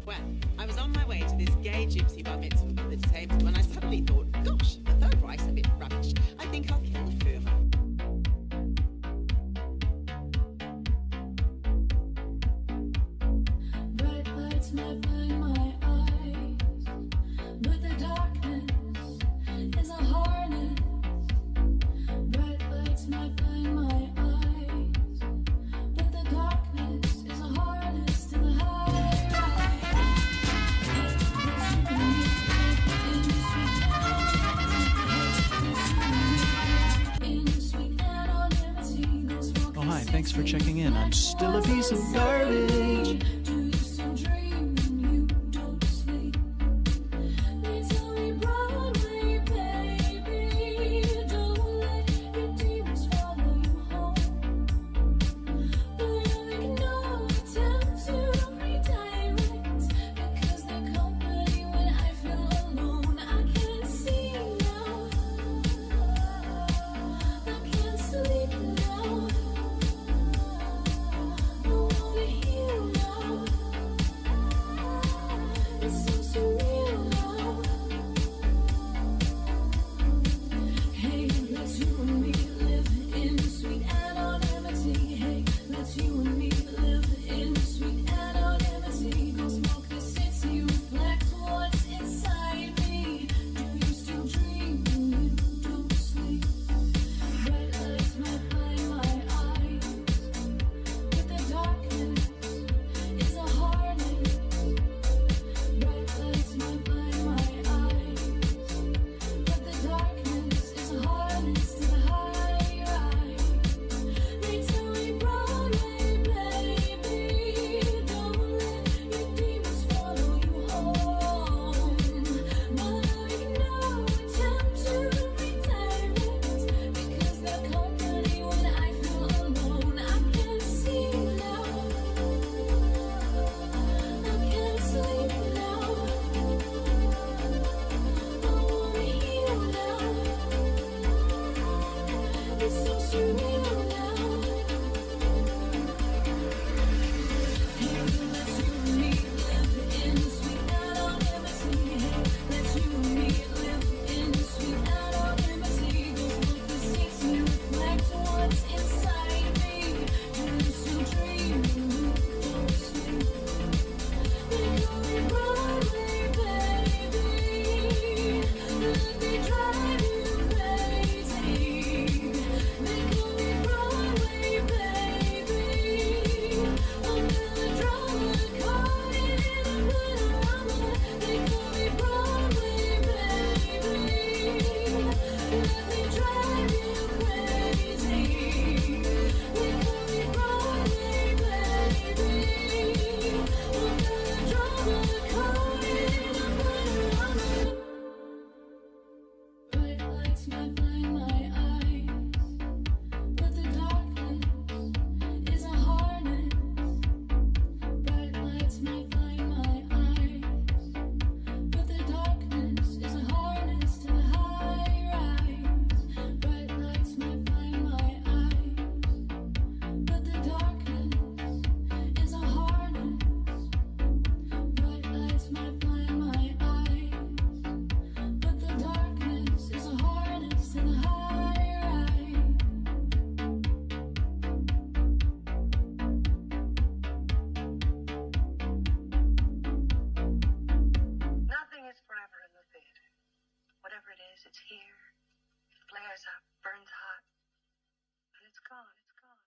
Well, I was on my way to this gay gypsy bar mitzvah with the disabled when I suddenly thought, gosh, the third Reich's a bit rubbish. I think I'll kill the Führer. Bright lights might blind my eyes, but the darkness is a harness. Bright lights might blind my eyes, but the darkness is a harness to the high. Oh, hi, thanks for checking in. I'm still a piece of garbage. It's here, it flares up, burns hot, and it's gone, it's gone.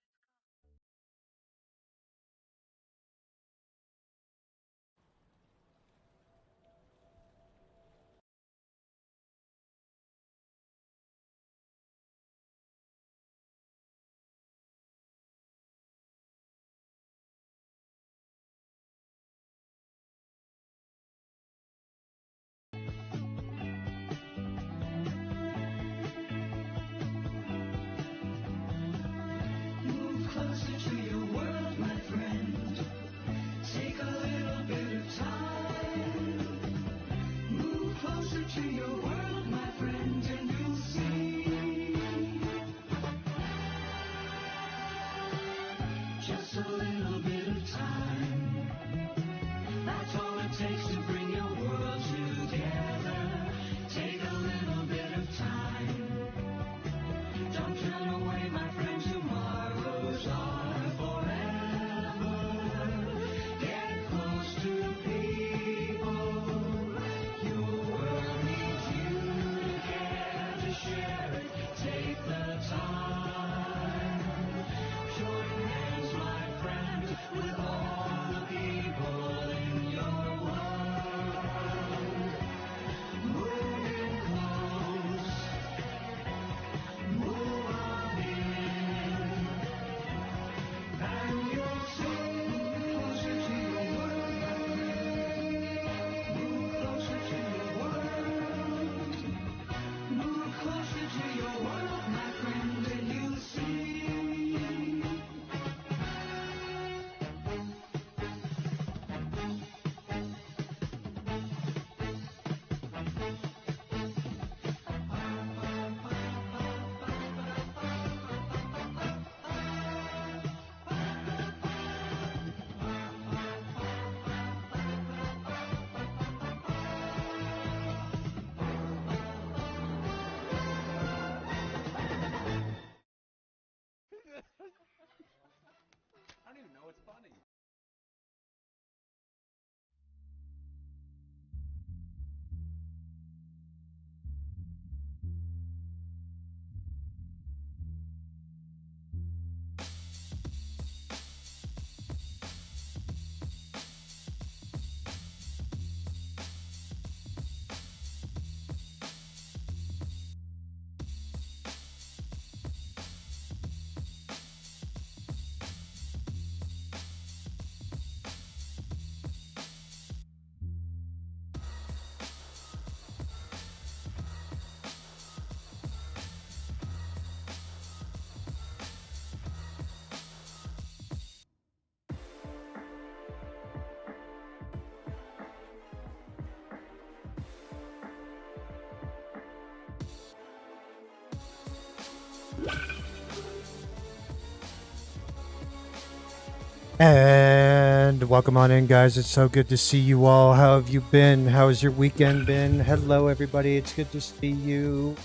And welcome on in, guys. It's so good to see you all. How have you been? How has your weekend been? Hello, everybody. It's good to see you.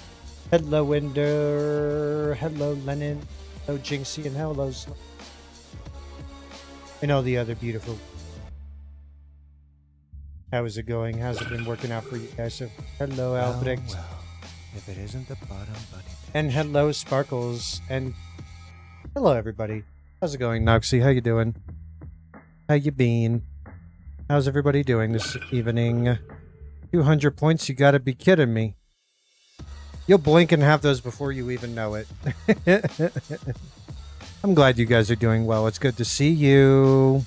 Hello, Ender. Hello, Lennon. Hello, Jinxie. And hello, and all the other beautiful. How is it going? How's it been working out for you guys? So, hello, Albrecht. Well, if it isn't the bottom buddy. And hello, Sparkles. And hello, everybody. How's it going, Noxie? How you doing? How you been? How's everybody doing this evening? 200 points? You gotta be kidding me. You'll blink and have those before you even know it. I'm glad you guys are doing well. It's good to see you.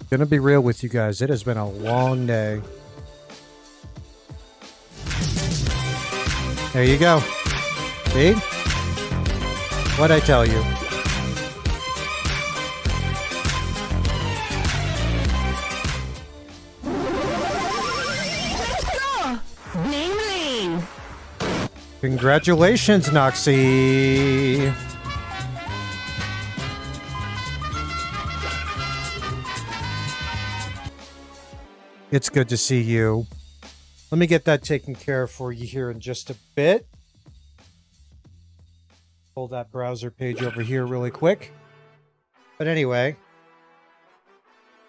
Gonna be real with you guys. It has been a long day. There you go. See? What'd I tell you? Congratulations, Noxie! It's good to see you. Let me get that taken care of for you here in just a bit. Pull that browser page over here really quick. But anyway,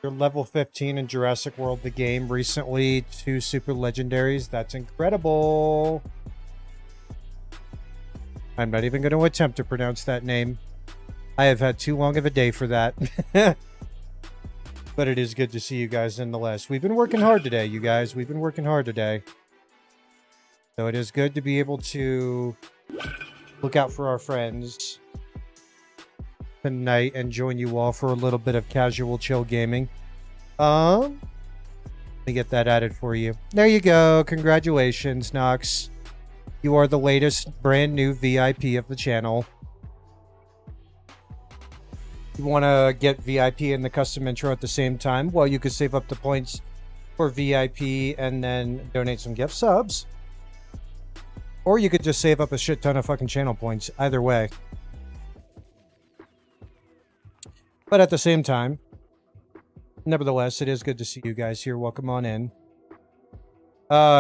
you're level 15 in Jurassic World the game. Recently, 2 super legendaries. That's incredible. I'm not even going to attempt to pronounce that name. I have had too long of a day for that. But it is good to see you guys nonetheless. We've been working hard today, you guys. We've been working hard today. So it is good to be able to look out for our friends tonight and join you all for a little bit of casual chill gaming. Let me get that added for you. There you go. Congratulations, Nox. You are the latest brand new VIP of the channel. You want to get VIP and the custom intro at the same time? Well, you could save up the points for VIP and then donate some gift subs. Or you could just save up a shit ton of fucking channel points. Either way. But at the same time, nevertheless, it is good to see you guys here. Welcome on in.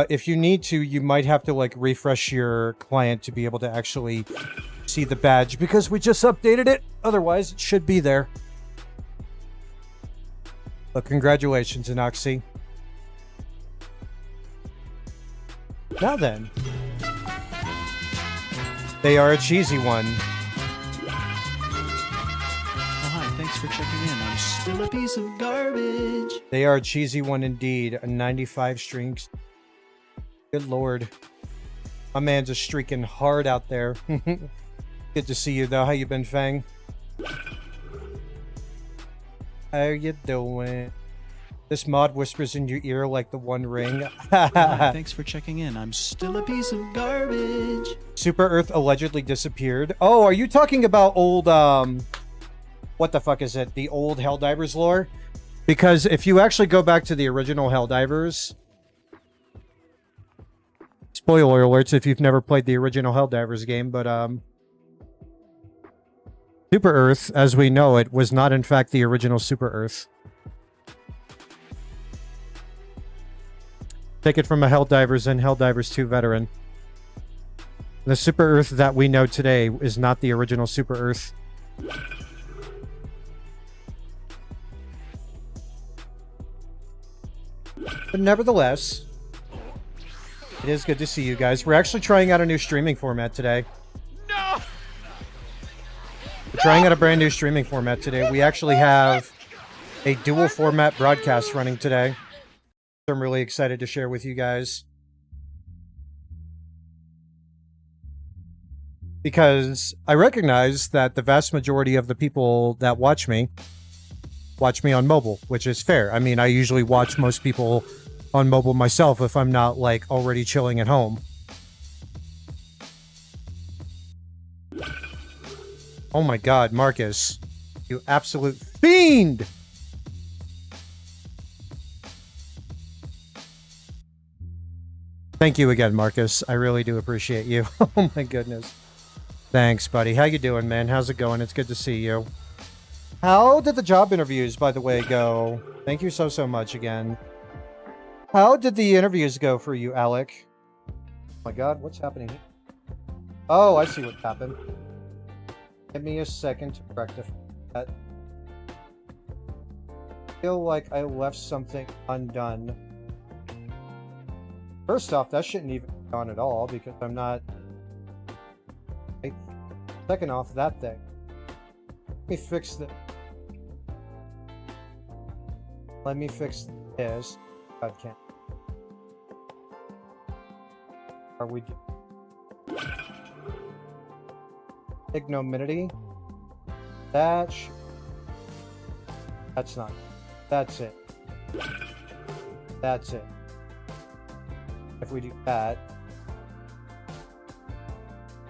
If you need to, you might have to like refresh your client to be able to actually see the badge because we just updated it. Otherwise, it should be there. But congratulations, Inoxy. Now then, they are a cheesy one. Oh, hi, thanks for checking in. I'm still a piece of garbage. They are a cheesy one indeed. A 95 streaks. Good lord. My man's a streaking hard out there. Good to see you though. How you been, Fang? How you doing? This mod whispers in your ear like the One Ring. Hi, thanks for checking in. I'm still a piece of garbage. Super Earth allegedly disappeared. Oh, are you talking about old, what the fuck is it? The old Helldivers lore? Because if you actually go back to the original Helldivers... Spoiler alerts if you've never played the original Helldivers game, but, Super Earth, as we know it, was not in fact the original Super Earth. Take it from a Helldivers and Helldivers 2 veteran. The Super Earth that we know today is not the original Super Earth. But nevertheless, it is good to see you guys. We're actually trying out a new streaming format today. No! We're trying out a brand new streaming format today. We actually have a dual format broadcast running today. I'm really excited to share with you guys. Because I recognize that the vast majority of the people that watch me on mobile, which is fair. I mean, I usually watch most people on mobile myself if I'm not, like, already chilling at home. Oh my god, Marcus. You absolute fiend! Thank you again, Marcus. I really do appreciate you. Oh my goodness. Thanks, buddy. How you doing, man? How's it going? It's good to see you. How did the job interviews, by the way, go? Thank you so much again. How did the interviews go for you, Alec? Oh my god, what's happening here? Oh, I see what happened. Give me a second to rectify that. I feel like I left something undone. First off, that shouldn't even be on at all because I'm not... Second off, that thing. Let me fix the... Let me fix this. God can't. Are we... Ignominy. That's not. That's it. That's it. If we do that,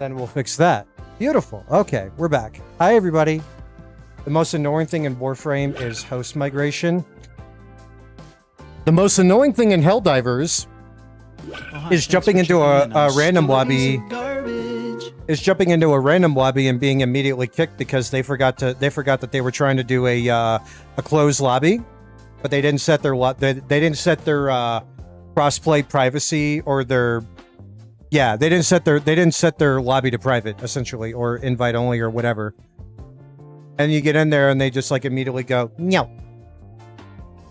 then we'll fix that. Beautiful. Okay, we're back. Hi, everybody. The most annoying thing in Warframe is host migration. The most annoying thing in Helldivers is jumping into a random lobby. Is jumping into a random lobby and being immediately kicked because they forgot that they were trying to do a closed lobby, but they didn't set their they didn't set their crossplay privacy or their they didn't set their lobby to private essentially or invite only or whatever. And you get in there and they just like immediately go no.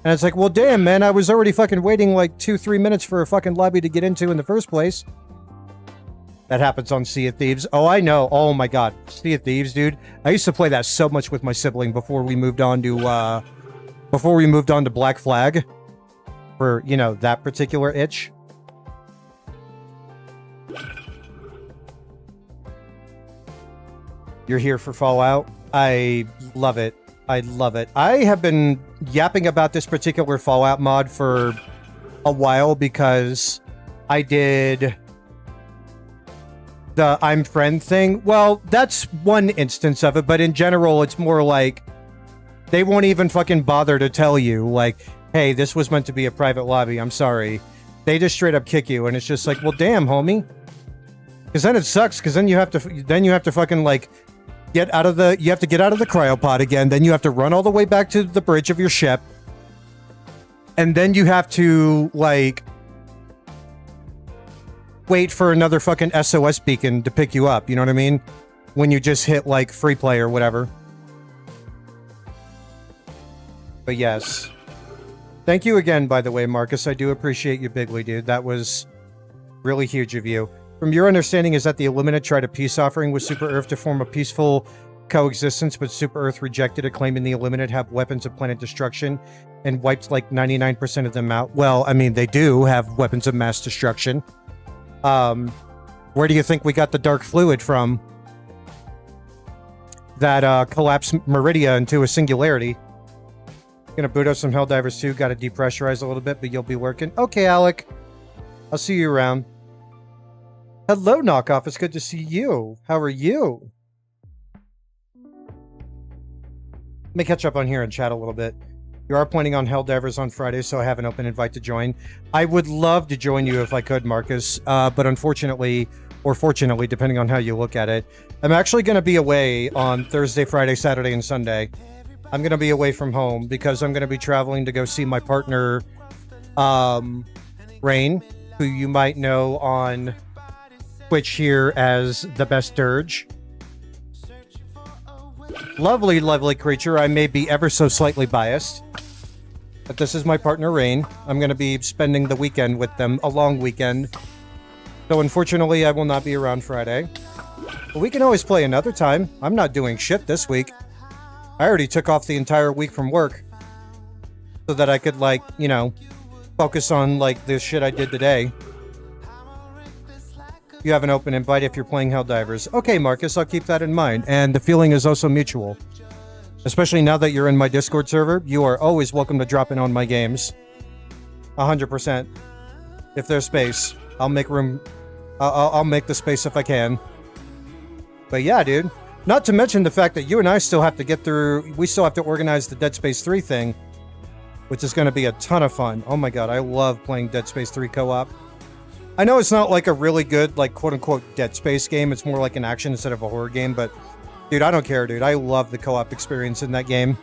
And it's like, well, damn, man, I was already fucking waiting like 2-3 minutes for a fucking lobby to get into in the first place. That happens on Sea of Thieves. Oh, I know. Oh my god. Sea of Thieves, dude. I used to play that so much with my sibling before we moved on to Black Flag. For, you know, that particular itch. You're here for Fallout? I love it. I love it. I have been yapping about this particular Fallout mod for a while because I did the I'm friend thing. Well, that's one instance of it, but in general, it's more like they won't even fucking bother to tell you, like, hey, this was meant to be a private lobby. I'm sorry. They just straight up kick you, and it's just like, well, damn, homie. Because then it sucks. Because then you have to fucking like get out of the cryopod again. Then you have to run all the way back to the bridge of your ship, and then you have to like wait for another fucking SOS beacon to pick you up. You know what I mean? When you just hit like free play or whatever. But yes. Thank you again, by the way, Marcus. I do appreciate you bigly, dude. That was really huge of you. From your understanding, is that the Illuminate tried a peace offering with Super Earth to form a peaceful coexistence, but Super Earth rejected it, claiming the Illuminate have weapons of planet destruction and wiped like 99% of them out. Well, I mean, they do have weapons of mass destruction. Where do you think we got the dark fluid from that collapsed Meridia into a singularity? Gonna boot up some Helldivers too. Gotta depressurize a little bit, but you'll be working. Okay, Alec. I'll see you around. Hello, Knockoff. It's good to see you. How are you? Let me catch up on here and chat a little bit. You are planning on Helldivers on Friday, so I have an open invite to join. I would love to join you if I could, Marcus. But unfortunately, or fortunately, depending on how you look at it, I'm actually going to be away on Thursday, Friday, Saturday, and Sunday. I'm going to be away from home because I'm going to be traveling to go see my partner, Rain, who you might know on Twitch here as the Best Dirge. Lovely, lovely creature. I may be ever so slightly biased, but this is my partner, Rain. I'm going to be spending the weekend with them, a long weekend. So unfortunately, I will not be around Friday. But we can always play another time. I'm not doing shit this week. I already took off the entire week from work so that I could, like, you know, focus on, like, the shit I did today. You have an open invite if you're playing Helldivers. Okay, Marcus, I'll keep that in mind. And the feeling is also mutual. Especially now that you're in my Discord server, you are always welcome to drop in on my games. 100%. If there's space, I'll make room. I'll make the space if I can. But yeah, dude. Not to mention the fact that you and I still have to get through... We still have to organize the Dead Space 3 thing, which is going to be a ton of fun. Oh my god, I love playing Dead Space 3 co-op. I know it's not like a really good, like, quote-unquote Dead Space game. It's more like an action instead of a horror game, but, dude, I don't care, dude. I love the co-op experience in that game.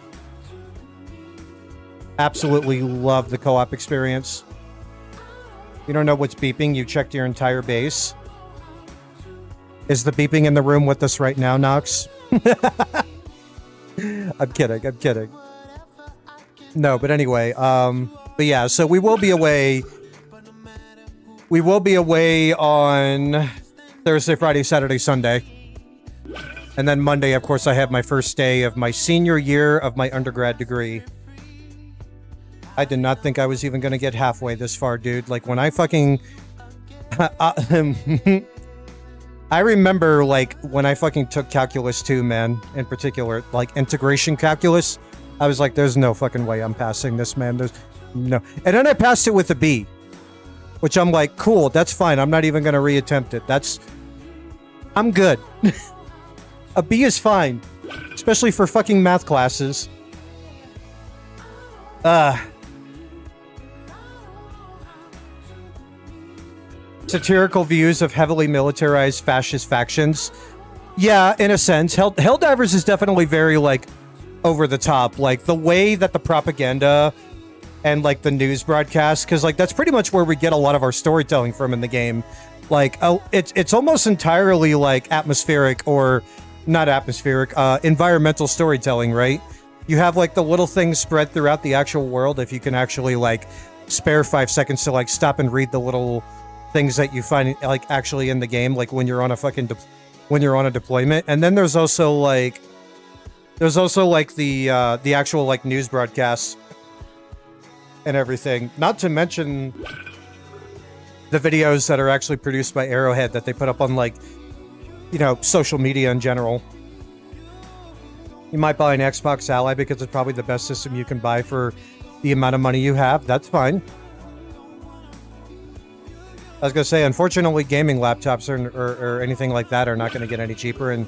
Absolutely love the co-op experience. You don't know what's beeping, you checked your entire base. Is the beeping in the room with us right now, Nox? I'm kidding. No, but anyway, but yeah, so we will be away. We will be away on Thursday, Friday, Saturday, Sunday. And then Monday, of course, I have my first day of my senior year of my undergrad degree. I did not think I was even going to get halfway this far, dude. Like, when I fucking... I remember, like, when I fucking took Calculus 2, man, in particular, like, integration calculus, I was like, there's no fucking way I'm passing this, man. There's no... And then I passed it with a B, which I'm like, cool, that's fine. I'm not even going to reattempt it. I'm good. A B is fine, especially for fucking math classes. Satirical views of heavily militarized fascist factions. Yeah, in a sense. Helldivers is definitely very, like, over the top. Like, the way that the propaganda and, like, the news broadcasts, because, like, that's pretty much where we get a lot of our storytelling from in the game. Like, it's almost entirely, like, atmospheric, or not atmospheric, environmental storytelling, right? You have, like, the little things spread throughout the actual world if you can actually, like, spare 5 seconds to, like, stop and read the little things that you find, like, actually in the game, like when you're on a fucking when you're on a deployment. And then there's also like the actual, like, news broadcasts and everything, not to mention the videos that are actually produced by Arrowhead that they put up on, like, you know, social media in general. You might buy an Xbox Ally because it's probably the best system you can buy for the amount of money you have. That's fine. I was going to say, unfortunately, gaming laptops or anything like that are not going to get any cheaper. And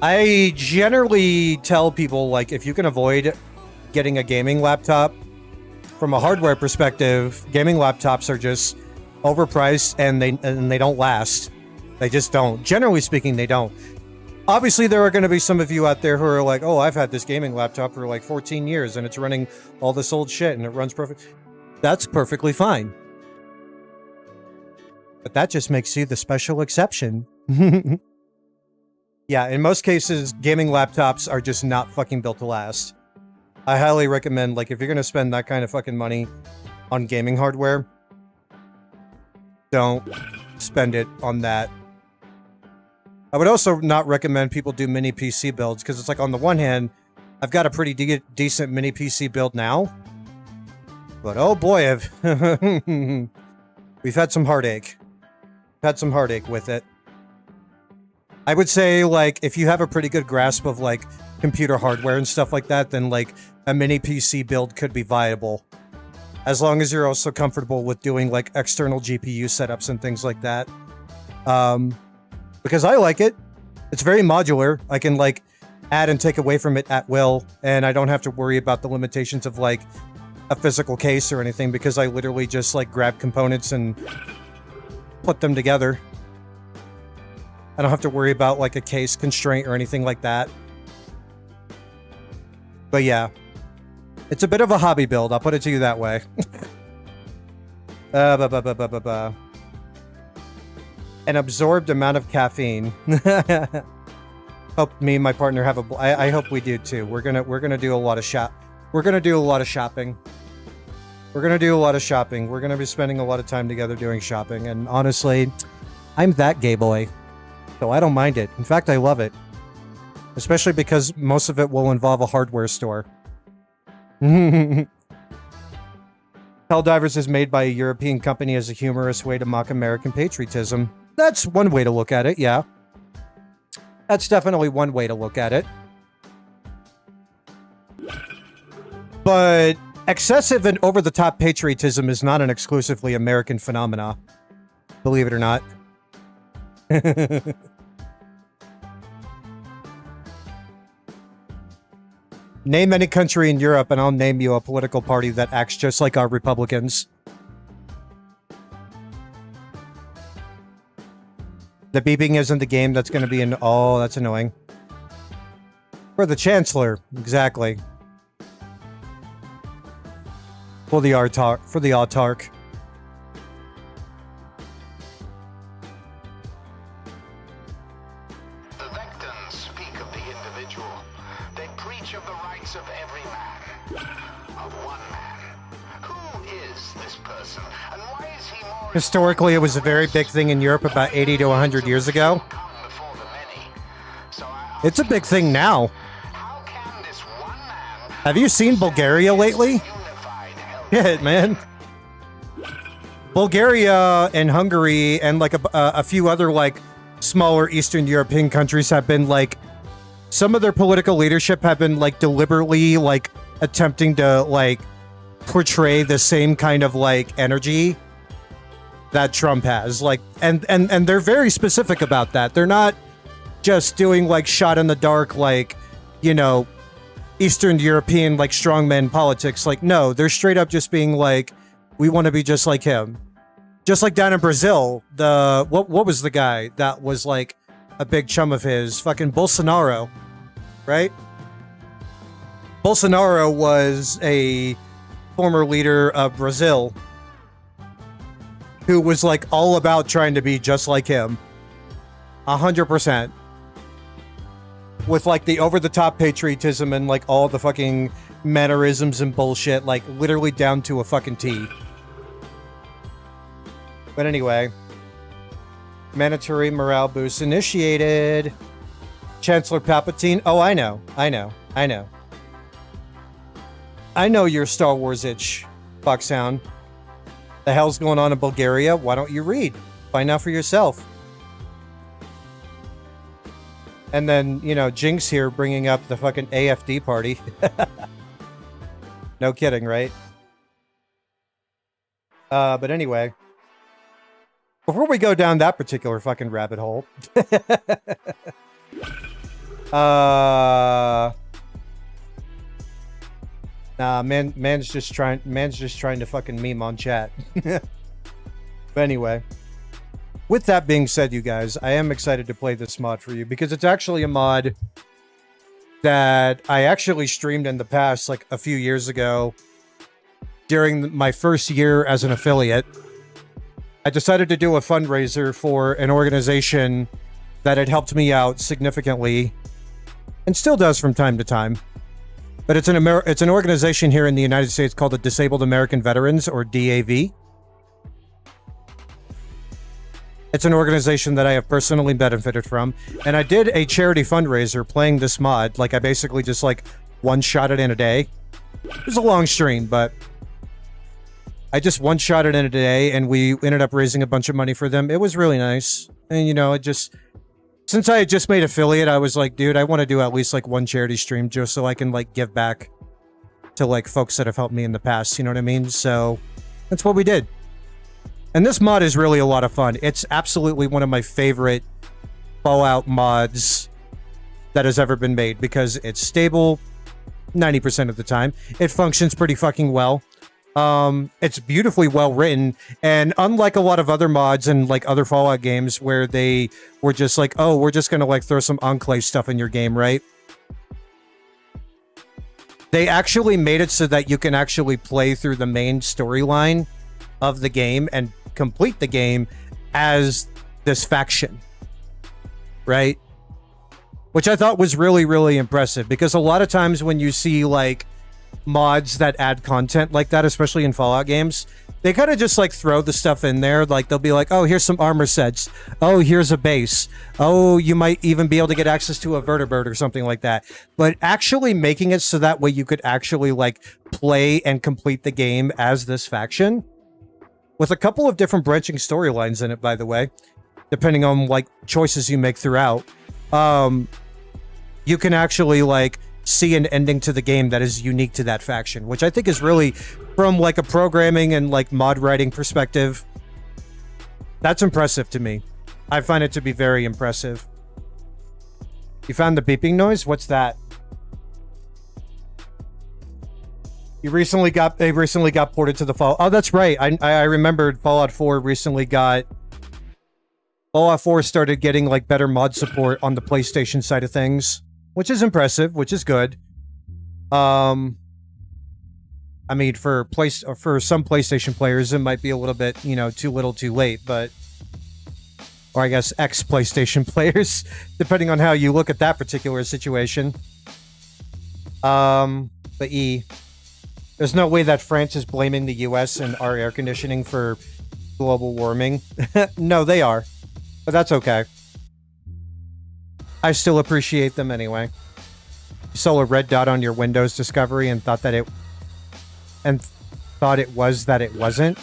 I generally tell people, like, if you can avoid getting a gaming laptop, from a hardware perspective, gaming laptops are just overpriced and they don't last. They just don't. Generally speaking, they don't. Obviously, there are going to be some of you out there who are like, oh, I've had this gaming laptop for like 14 years and it's running all this old shit and it runs perfect. That's perfectly fine. But that just makes you the special exception. Yeah, in most cases, gaming laptops are just not fucking built to last. I highly recommend, like, if you're going to spend that kind of fucking money on gaming hardware, don't spend it on that. I would also not recommend people do mini PC builds, because it's like, on the one hand, I've got a pretty decent mini PC build now. But oh boy, we've had some heartache. Had some heartache with it. I would say, like, if you have a pretty good grasp of, like, computer hardware and stuff like that, then, like, a mini PC build could be viable. As long as you're also comfortable with doing, like, external GPU setups and things like that. Because I like it. It's very modular. I can, like, add and take away from it at will, and I don't have to worry about the limitations of, like, a physical case or anything, because I literally just, like, grab components and put them together. I don't have to worry about, like, a case constraint or anything like that. But yeah, it's a bit of a hobby build, I'll put it to you that way. An absorbed amount of caffeine. Hope me and my partner have a... I hope we do too. We're gonna do a lot of We're gonna do a lot of shopping. We're gonna do a lot of shopping. We're gonna be spending a lot of time together doing shopping. And honestly, I'm that gay boy, so I don't mind it. In fact, I love it. Especially because most of it will involve a hardware store. Helldivers is made by a European company as a humorous way to mock American patriotism. That's one way to look at it, yeah. That's definitely one way to look at it. But excessive and over-the-top patriotism is not an exclusively American phenomena. Believe it or not. Name any country in Europe and I'll name you a political party that acts just like our Republicans. The beeping is in the game. That's going to be in... Oh, that's annoying. For the Chancellor. Exactly. For the Autarch. For the Autarch. The Vectans speak of the individual. They preach of the rights of every man. Of one man. Who is this person? And why is he more... Historically, it was a very big thing in Europe about 80 to 100 years ago. It's a big thing now. How can this one man... Have you seen Bulgaria lately? Yeah, man. Bulgaria and Hungary and like a few other like smaller Eastern European countries have been like, some of their political leadership have been like deliberately like attempting to like portray the same kind of like energy that Trump has. Like, and they're very specific about that. They're not just doing like shot in the dark, like, you know, Eastern European like strongman politics. Like, no, they're straight up just being like, we want to be just like him. Just like down in Brazil, the what was the guy that was like a big chum of his? Fucking Bolsonaro, right? Bolsonaro was a former leader of Brazil who was like all about trying to be just like him. 100%. With like the over-the-top patriotism and like all the fucking mannerisms and bullshit, like literally down to a fucking T. But anyway, mandatory morale boost initiated. Chancellor Palpatine. Oh, I know. I know your Star Wars itch, Foxhound. The hell's going on in Bulgaria? Why don't you read? Find out for yourself. And then, you know, Jinx here bringing up the fucking AFD party. No kidding, right? But anyway. Before we go down that particular fucking rabbit hole. Nah, man's just trying to fucking meme on chat. But anyway. With that being said, you guys, I am excited to play this mod for you because it's actually a mod that I actually streamed in the past, like a few years ago during my first year as an affiliate. I decided to do a fundraiser for an organization that had helped me out significantly and still does from time to time. But it's an organization here in the United States called the Disabled American Veterans, or DAV. It's an organization that I have personally benefited from. And I did a charity fundraiser playing this mod. Like, I basically just, like, one-shot it in a day. It was a long stream, but I just one-shot it in a day, and we ended up raising a bunch of money for them. It was really nice. And, you know, it just... Since I had just made affiliate, I was like, dude, I want to do at least, like, one charity stream just so I can, like, give back to, like, folks that have helped me in the past. You know what I mean? So, that's what we did. And this mod is really a lot of fun. It's absolutely one of my favorite Fallout mods that has ever been made because it's stable 90% of the time. It functions pretty fucking well. It's beautifully well written, and unlike a lot of other mods and like other Fallout games where they were just like, oh, we're just gonna like throw some Enclave stuff in your game, right? They actually made it so that you can actually play through the main storyline of the game and complete the game as this faction, right? Which I thought was really, really impressive, because a lot of times when you see like mods that add content like that, especially in Fallout games, they kind of just like throw the stuff in there. Like they'll be like, oh, here's some armor sets. Oh, here's a base. Oh, you might even be able to get access to a vertibird or something like that. But actually making it so that way you could actually like play and complete the game as this faction, with a couple of different branching storylines in it, by the way, depending on like choices you make throughout. You can actually like see an ending to the game that is unique to that faction, which I think is really, from like a programming and like mod writing perspective, that's impressive to me. I find it to be very impressive. You found the beeping noise? What's that? They recently got ported to the Fallout. Oh, that's right. I remembered Fallout 4 recently got Fallout 4 started getting like better mod support on the PlayStation side of things, which is impressive, which is good. I mean, for some PlayStation players, it might be a little bit, you know, too little, too late, but, or I guess ex-PlayStation players, depending on how you look at that particular situation. But there's no way that France is blaming the US and our air conditioning for global warming. No, they are. But that's okay. I still appreciate them anyway. You saw a red dot on your Windows Discovery and thought it was that it wasn't.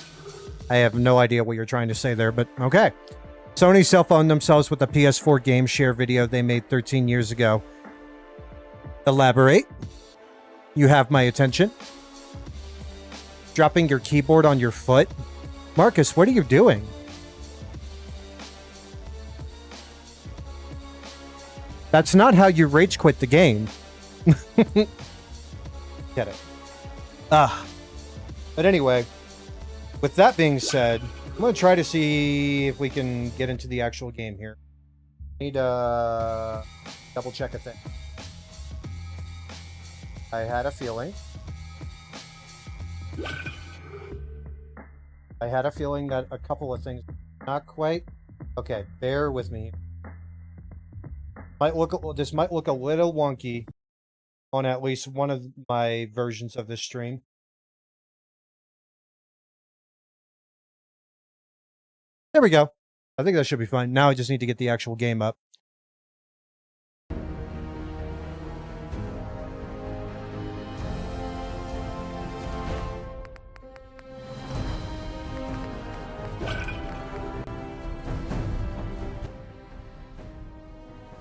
I have no idea what you're trying to say there, but okay. Sony cell-phoned themselves with a PS4 game share video they made 13 years ago. Elaborate. You have my attention. Dropping your keyboard on your foot. Marcus, what are you doing? That's not how you rage quit the game. Get it. But anyway, with that being said, I'm going to try to see if we can get into the actual game here. I need to double check a thing. I had a feeling. That a couple of things not quite. Okay, bear with me. This might look a little wonky on at least one of my versions of this stream. There we go. I think that should be fine. Now I just need to get the actual game up.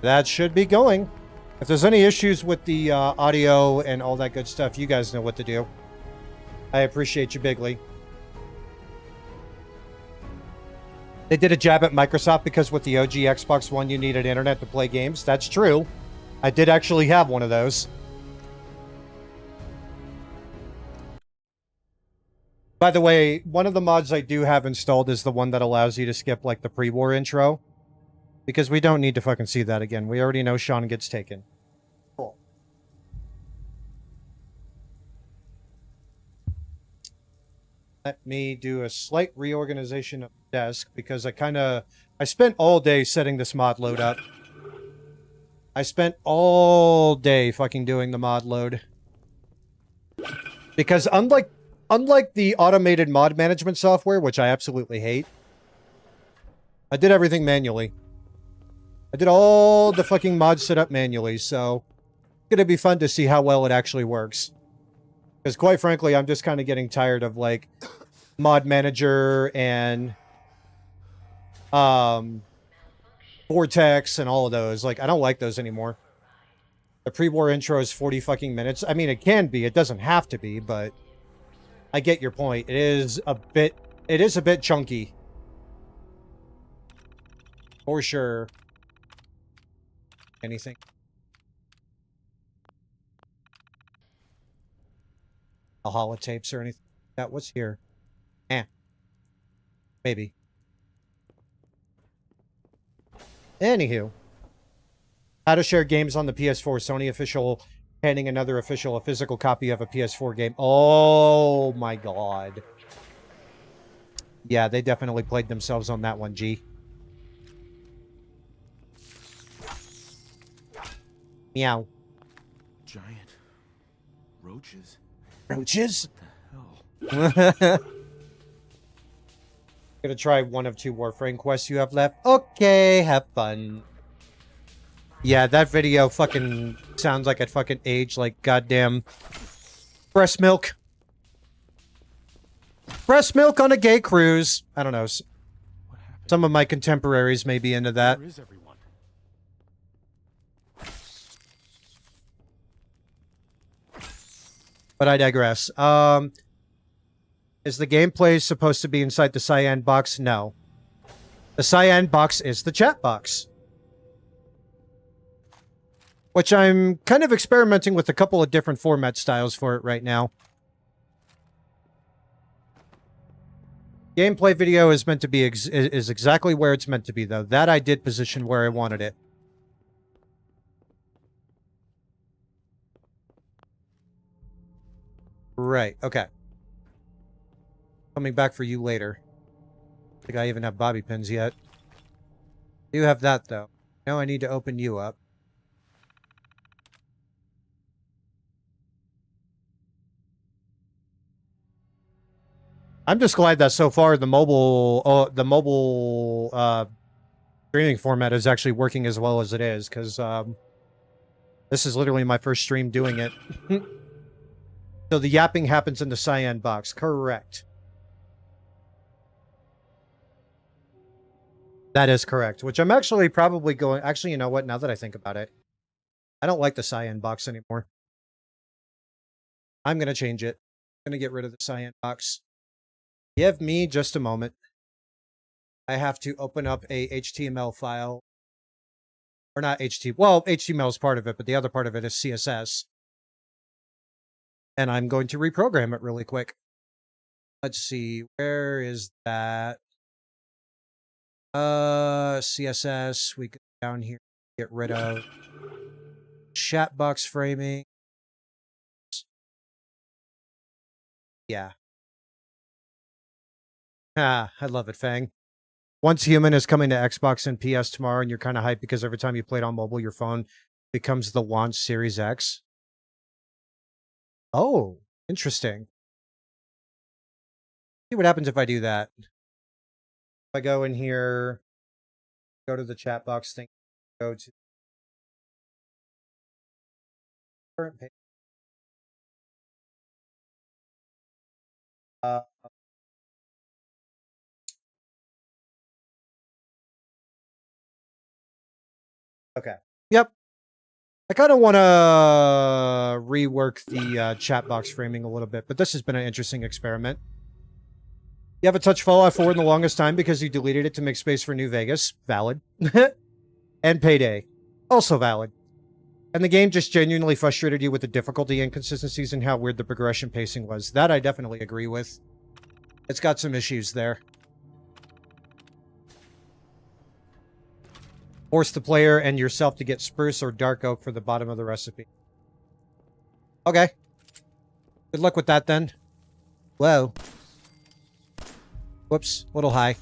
That should be going. If there's any issues with the audio and all that good stuff, you guys know what to do. I appreciate you bigly. They did a jab at Microsoft because with the OG Xbox One you needed internet to play games. That's true. I did actually have one of those. By the way, one of the mods I do have installed is the one that allows you to skip like the pre-war intro. Because we don't need to fucking see that again. We already know Sean gets taken. Cool. Let me do a slight reorganization of the desk because I spent all day setting this mod load up. I spent all day fucking doing the mod load. Because unlike the automated mod management software, which I absolutely hate, I did everything manually. I did all the fucking mod setup manually, so it's gonna be fun to see how well it actually works. Because quite frankly, I'm just kind of getting tired of like mod manager and Vortex and all of those. Like, I don't like those anymore. The pre-war intro is 40 fucking minutes. I mean, it can be. It doesn't have to be, but I get your point. It is a bit chunky. For sure. Anything? A holotapes or anything like that? What's here? Maybe. Anywho. How to share games on the PS4. Sony official handing another official a physical copy of a PS4 game. Oh my god. Yeah, they definitely played themselves on that one, G. Meow. Giant roaches. Roaches? What the hell? Gonna try one of 2 Warframe quests you have left. Okay, have fun. Yeah, that video fucking sounds like it fucking aged like goddamn breast milk. Breast milk on a gay cruise. I don't know. Some of my contemporaries may be into that. Where is everyone? But I digress. Is the gameplay supposed to be inside the cyan box? No. The cyan box is the chat box. Which I'm kind of experimenting with a couple of different format styles for it right now. Gameplay video is meant to be is exactly where it's meant to be, though. That I did position where I wanted it. Right, okay. Coming back for you later. I think I even have bobby pins yet. You have that, though. Now I need to open you up. I'm just glad that so far the mobile streaming format is actually working as well as it is, because this is literally my first stream doing it. So the yapping happens in the cyan box. Correct. That is correct, which I'm actually probably going... Actually, you know what? Now that I think about it, I don't like the cyan box anymore. I'm going to change it. I'm going to get rid of the cyan box. Give me just a moment. I have to open up a HTML file. Or not HTML. Well, HTML is part of it, but the other part of it is CSS. And I'm going to reprogram it really quick. Let's see. Where is that? CSS. We go down here. Get rid of chat box framing. Yeah. Ah, I love it, Fang. Once Human is coming to Xbox and PS tomorrow, and you're kind of hyped because every time you play it on mobile, your phone becomes the launch Series X. Oh, interesting. See what happens if I do that. If I go in here, go to the chat box thing, go to current page. Okay. Yep. I kind of want to rework the chat box framing a little bit, but this has been an interesting experiment. You haven't touched Fallout 4 in the longest time because you deleted it to make space for New Vegas. Valid. And Payday. Also valid. And the game just genuinely frustrated you with the difficulty, inconsistencies, and how weird the progression pacing was. That I definitely agree with. It's got some issues there. Force the player and yourself to get spruce or dark oak for the bottom of the recipe. Okay. Good luck with that, then. Whoa. Whoops. Little high.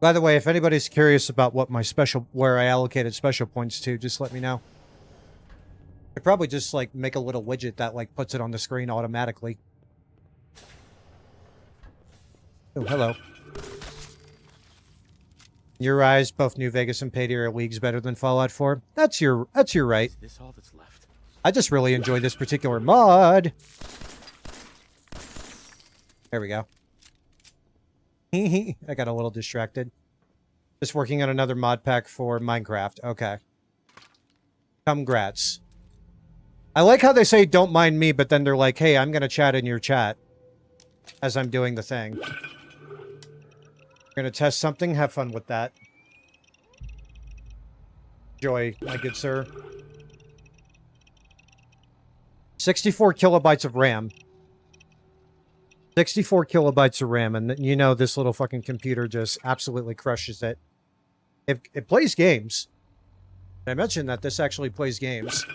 By the way, if anybody's curious about what my where I allocated special points to, just let me know. I'd probably just, like, make a little widget that, like, puts it on the screen automatically. Oh, hello. In your eyes, both New Vegas and Payday are leagues better than Fallout 4. That's your right. Is this all that's left? I just really enjoy this particular mod. There we go. I got a little distracted. Just working on another mod pack for Minecraft. Okay. Congrats. I like how they say, don't mind me, but then they're like, hey, I'm going to chat in your chat as I'm doing the thing. We're going to test something. Have fun with that. Enjoy, my good sir. 64 kilobytes of RAM. 64 kilobytes of RAM, and you know this little fucking computer just absolutely crushes it. It plays games. I mentioned that this actually plays games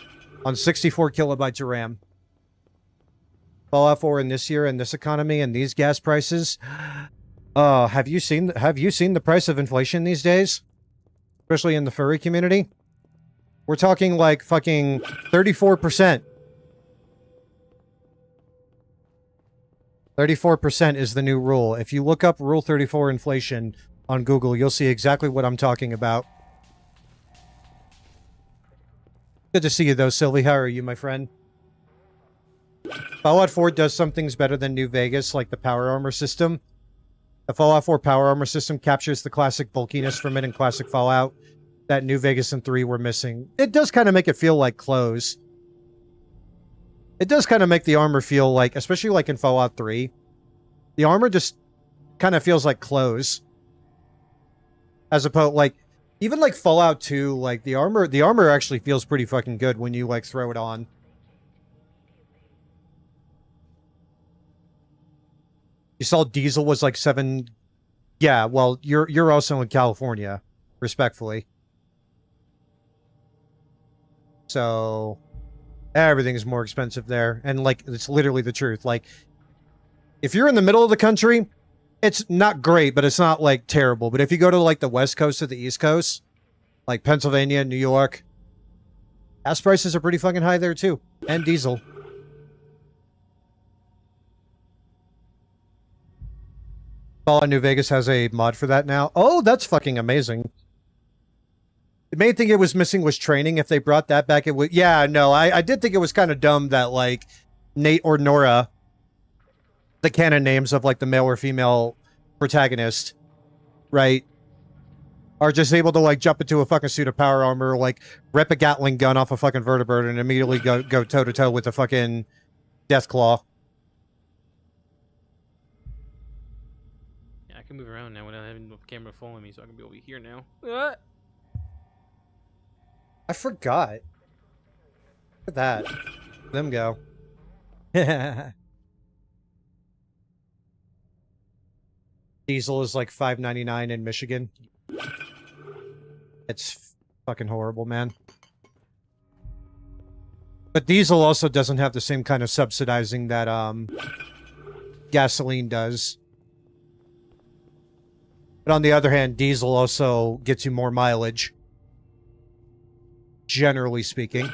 on 64 kilobytes of RAM. Fallout 4 in this year, in this economy, and these gas prices. Have you seen the price of inflation these days? Especially in the furry community? We're talking like fucking 34%. 34% is the new rule. If you look up Rule 34 inflation on Google, you'll see exactly what I'm talking about. Good to see you, though, Sylvie. How are you, my friend? Fallout 4 does some things better than New Vegas, like the power armor system. The Fallout 4 power armor system captures the classic bulkiness from it in classic Fallout that New Vegas and 3 were missing. It does kind of make it feel like clothes. It does kind of make the armor feel like, especially like in Fallout 3, the armor just kind of feels like clothes. As opposed, like, even like Fallout 2, like the armor actually feels pretty fucking good when you like throw it on. You saw diesel was like 7. Yeah, well, you're also in California, respectfully. So everything is more expensive there. And like, it's literally the truth. Like, if you're in the middle of the country, it's not great, but it's not like terrible. But if you go to like the West Coast or the East Coast, like Pennsylvania, New York, gas prices are pretty fucking high there too. And diesel. Fallout New Vegas has a mod for that now. Oh, that's fucking amazing. The main thing it was missing was training. If they brought that back, it would... Yeah, no, I did think it was kind of dumb that, like, Nate or Nora, the canon names of, like, the male or female protagonist, right, are just able to, like, jump into a fucking suit of power armor, like, rip a Gatling gun off a fucking vertebrate and immediately go toe-to-toe with a fucking Deathclaw. Yeah, I can move around now without having the camera following me, so I can be over here now. I forgot. Look at that. Let them go. Diesel is like $5.99 in Michigan. It's fucking horrible, man. But diesel also doesn't have the same kind of subsidizing that gasoline does. But on the other hand, diesel also gets you more mileage. Generally speaking.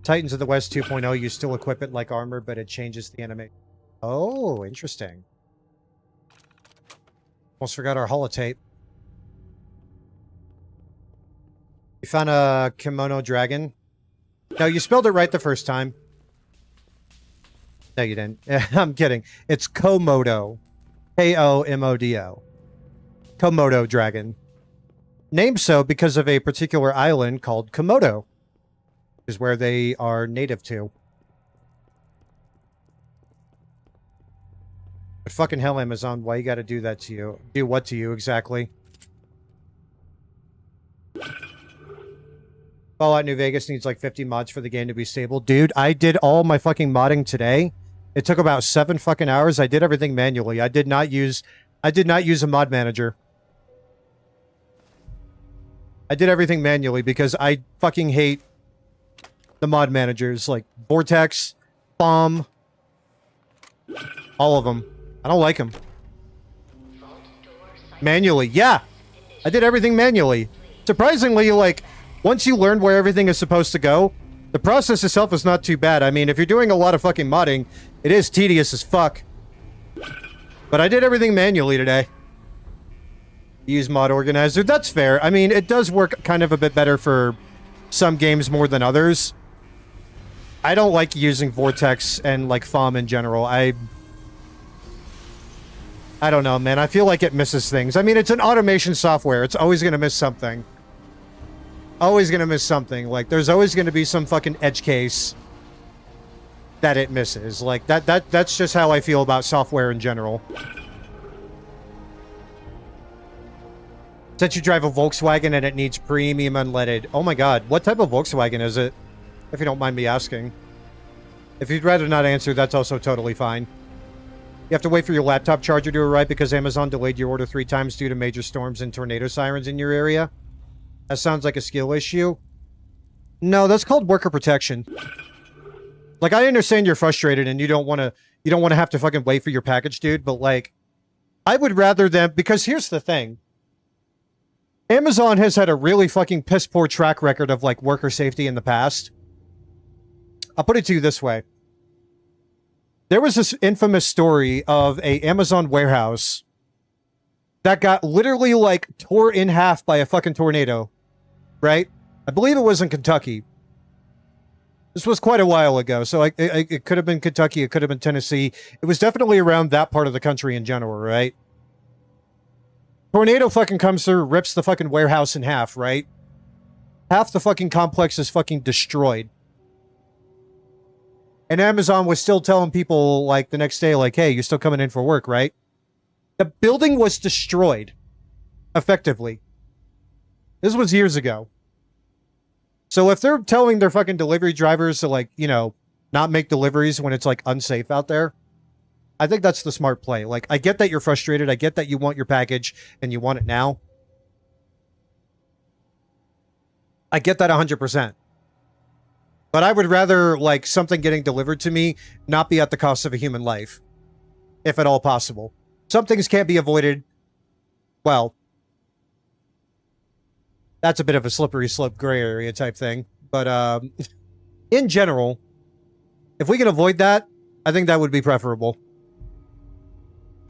Titans of the West 2.0, you still equip it like armor, but it changes the animation. Oh, interesting. Almost forgot our holotape. You found a kimono dragon? No, you spelled it right the first time. No, you didn't. I'm kidding. It's Komodo. K-O-M-O-D-O. Komodo dragon. Named so because of a particular island called Komodo, is where they are native to. But fucking hell, Amazon, why you gotta do that to you? Do what to you, exactly? Fallout New Vegas needs like 50 mods for the game to be stable. Dude, I did all my fucking modding today. It took about 7 fucking hours. I did everything manually. I did not use a mod manager. I did everything manually because I fucking hate the mod managers, like Vortex, Bomb, all of them. I don't like them. Manually, yeah. I did everything manually. Surprisingly, like, once you learn where everything is supposed to go, the process itself is not too bad. I mean, if you're doing a lot of fucking modding, it is tedious as fuck. But I did everything manually today. Use mod organizer. That's fair. I mean, it does work kind of a bit better for some games more than others. I don't like using Vortex and like FOM in general. I don't know, man. I feel like it misses things. I mean, it's an automation software. It's always going to miss something. Always going to miss something. Like, there's always going to be some fucking edge case that it misses. Like, that's just how I feel about software in general. Since you drive a Volkswagen and it needs premium unleaded. Oh my god, what type of Volkswagen is it? If you don't mind me asking. If you'd rather not answer, that's also totally fine. You have to wait for your laptop charger to arrive because Amazon delayed your order 3 times due to major storms and tornado sirens in your area. That sounds like a skill issue. No, that's called worker protection. Like, I understand you're frustrated and you don't want to have to fucking wait for your package, dude, but like, I would rather them, because here's the thing. Amazon has had a really fucking piss poor track record of like worker safety in the past. I'll put it to you this way. There was this infamous story of a Amazon warehouse that got literally like tore in half by a fucking tornado, right? I believe it was in Kentucky. This was quite a while ago, so it could have been Kentucky, it could have been Tennessee. It was definitely around that part of the country in general, right? Tornado fucking comes through, rips the fucking warehouse in half, right? Half the fucking complex is fucking destroyed. And Amazon was still telling people, like, the next day, like, hey, you're still coming in for work, right? The building was destroyed. Effectively. This was years ago. So if they're telling their fucking delivery drivers to, like, you know, not make deliveries when it's like unsafe out there. I think that's the smart play. Like, I get that you're frustrated. I get that you want your package and you want it now. I get that 100%. But I would rather, like, something getting delivered to me not be at the cost of a human life, if at all possible. Some things can't be avoided. Well, that's a bit of a slippery slope gray area type thing. But in general, if we can avoid that, I think that would be preferable.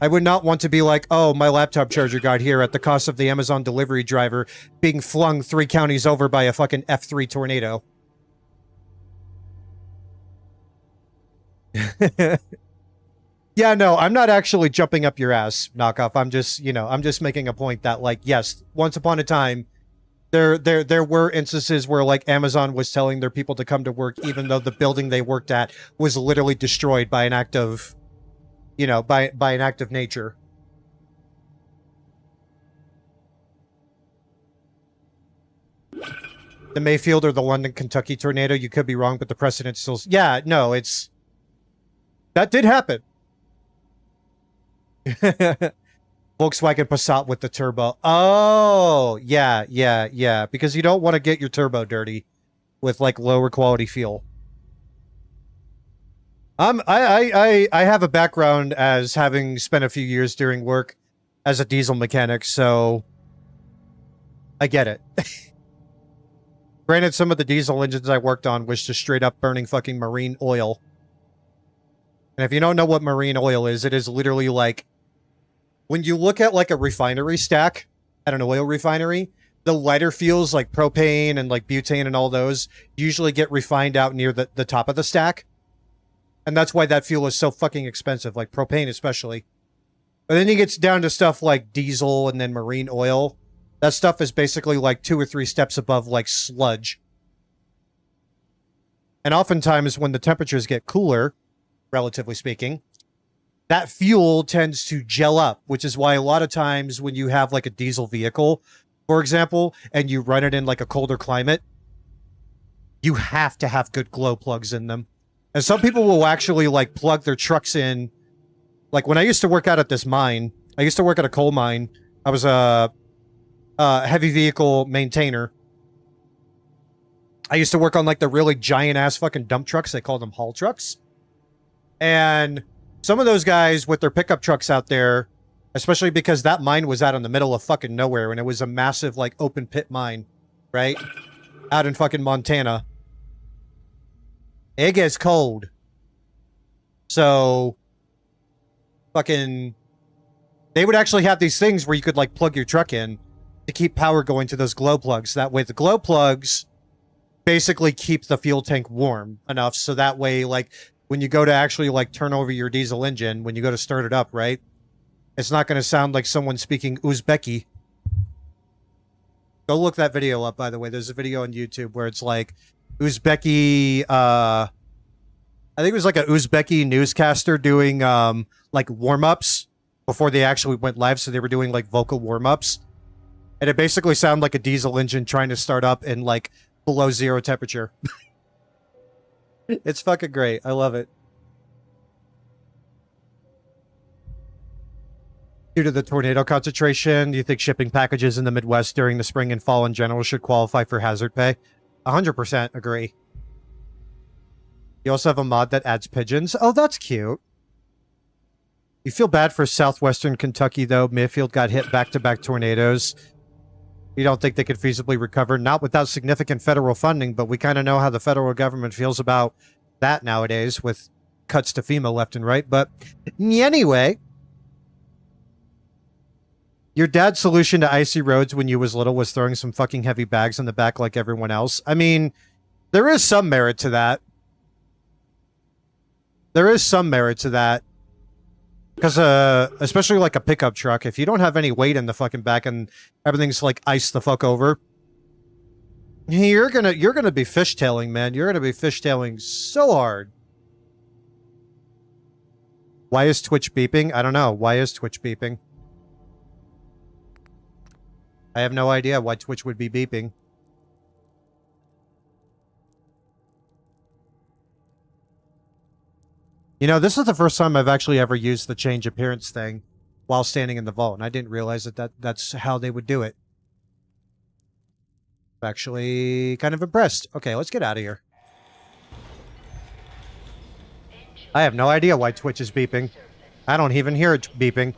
I would not want to be like, oh, my laptop charger got here at the cost of the Amazon delivery driver being flung 3 counties over by a fucking F3 tornado. Yeah, no, I'm not actually jumping up your ass, knockoff. I'm just, you know, I'm just making a point that, like, yes, once upon a time, there were instances where, like, Amazon was telling their people to come to work even though the building they worked at was literally destroyed by an act of, you know, by an act of nature. The Mayfield or the London, Kentucky tornado, you could be wrong, but the precedent still... Yeah, no, it's... That did happen. Volkswagen Passat with the turbo. Oh, yeah. Because you don't want to get your turbo dirty with, like, lower quality fuel. I have a background as having spent a few years during work as a diesel mechanic, so I get it. Granted, some of the diesel engines I worked on was just straight up burning fucking marine oil. And if you don't know what marine oil is, it is literally like, when you look at like a refinery stack at an oil refinery, the lighter fuels like propane and like butane and all those usually get refined out near the top of the stack. And that's why that fuel is so fucking expensive, like propane especially. But then it gets down to stuff like diesel and then marine oil. That stuff is basically like 2 or 3 steps above like sludge. And oftentimes when the temperatures get cooler, relatively speaking, that fuel tends to gel up, which is why a lot of times when you have like a diesel vehicle, for example, and you run it in like a colder climate, you have to have good glow plugs in them. And some people will actually like plug their trucks in. Like when I used to work out at this mine, I used to work at a coal mine. I was a heavy vehicle maintainer. I used to work on like the really giant ass fucking dump trucks. They call them haul trucks. And some of those guys with their pickup trucks out there, especially because that mine was out in the middle of fucking nowhere and it was a massive like open pit mine, right? Out in fucking Montana. It gets cold. So fucking they would actually have these things where you could like plug your truck in to keep power going to those glow plugs. That way the glow plugs basically keep the fuel tank warm enough so that way like when you go to actually like turn over your diesel engine, when you go to start it up, right? It's not going to sound like someone speaking Uzbeki. Go look that video up, by the way. There's a video on YouTube where it's like Uzbeki, I think it was like a Uzbeki newscaster doing like warm-ups before they actually went live. So they were doing like vocal warm-ups. And it basically sounded like a diesel engine trying to start up in like below 0 temperature. It's fucking great. I love it. Due to the tornado concentration, do you think shipping packages in the Midwest during the spring and fall in general should qualify for hazard pay? 100% agree. You also have a mod that adds pigeons. Oh, that's cute. You feel bad for southwestern Kentucky, though. Mayfield got hit back-to-back tornadoes. You don't think they could feasibly recover? Not without significant federal funding, but we kind of know how the federal government feels about that nowadays with cuts to FEMA left and right. But anyway, your dad's solution to icy roads when you was little was throwing some fucking heavy bags in the back like everyone else. I mean, there is some merit to that. There is some merit to that. Because, especially like a pickup truck, if you don't have any weight in the fucking back and everything's like iced the fuck over, you're gonna be fishtailing, man. You're gonna be fishtailing so hard. Why is Twitch beeping? I don't know. Why is Twitch beeping? I have no idea why Twitch would be beeping. You know, this is the first time I've actually ever used the change appearance thing while standing in the vault, and I didn't realize that's how they would do it. I'm actually kind of impressed. Okay, let's get out of here. I have no idea why Twitch is beeping. I don't even hear it beeping.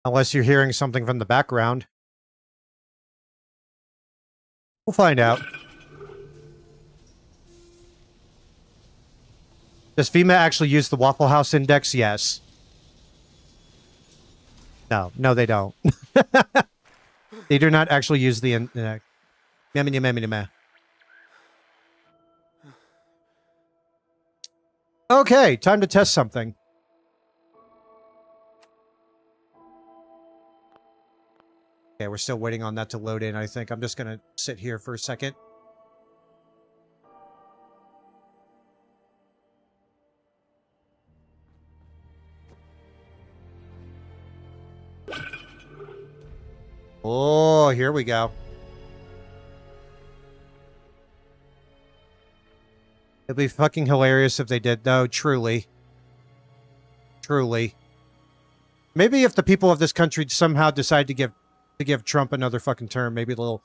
Unless you're hearing something from the background. We'll find out. Does FEMA actually use the Waffle House Index? Yes. No, they don't. They do not actually use the index. Okay, time to test something. Okay, we're still waiting on that to load in, I think. I'm just gonna sit here for a second. Oh, here we go. It'd be fucking hilarious if they did, though, truly. Truly. Maybe if the people of this country somehow decide to give Trump another fucking term, maybe they'll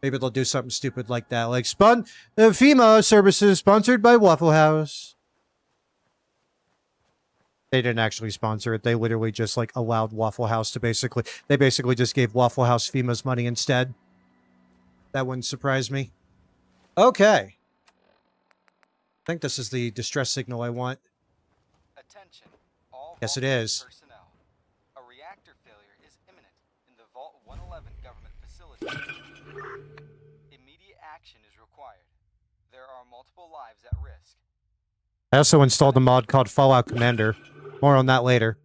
do something stupid like that. Like FEMA services sponsored by Waffle House. They didn't actually sponsor it. They literally just like allowed Waffle House to they basically just gave Waffle House FEMA's money instead. That wouldn't surprise me. Okay. I think this is the distress signal I want. Attention, all Yes, it Vault is. personnel. A reactor failure is imminent in the Vault 111 government facility. Immediate action is required. There are multiple lives at risk. I also installed a mod called Fallout Commander. More on that later.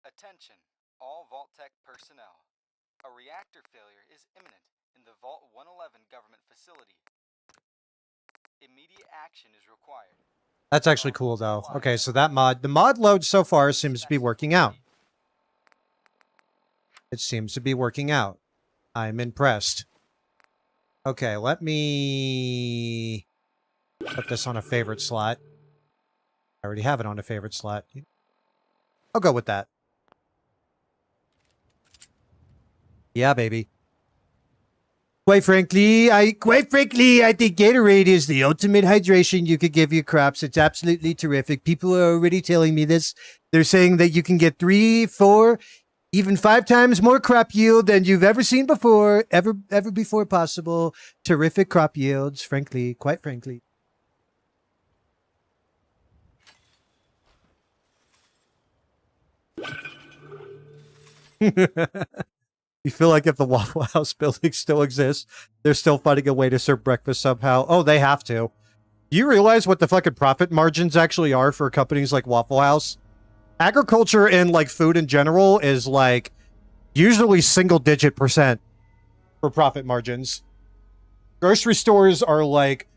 Attention, all Vault Tech personnel. A reactor failure is imminent in the Vault 111 government facility. Immediate action is required. That's actually cool, though. Okay, so the mod load so far seems to be working out. It seems to be working out. I'm impressed. Okay, let me put this on a favorite slot. I already have it on a favorite slot. I'll go with that. Yeah, baby. Quite frankly, I think Gatorade is the ultimate hydration you could give your crops. It's absolutely terrific. People are already telling me this. They're saying that you can get 3, 4, even 5 times more crop yield than you've ever seen before, ever before possible. Terrific crop yields, frankly, quite frankly. You feel like if the Waffle House building still exists, they're still finding a way to serve breakfast somehow. Oh, they have to. Do you realize what the fucking profit margins actually are for companies like Waffle House? Agriculture and, like, food in general is, like, usually single-digit % for profit margins. Grocery stores are, like,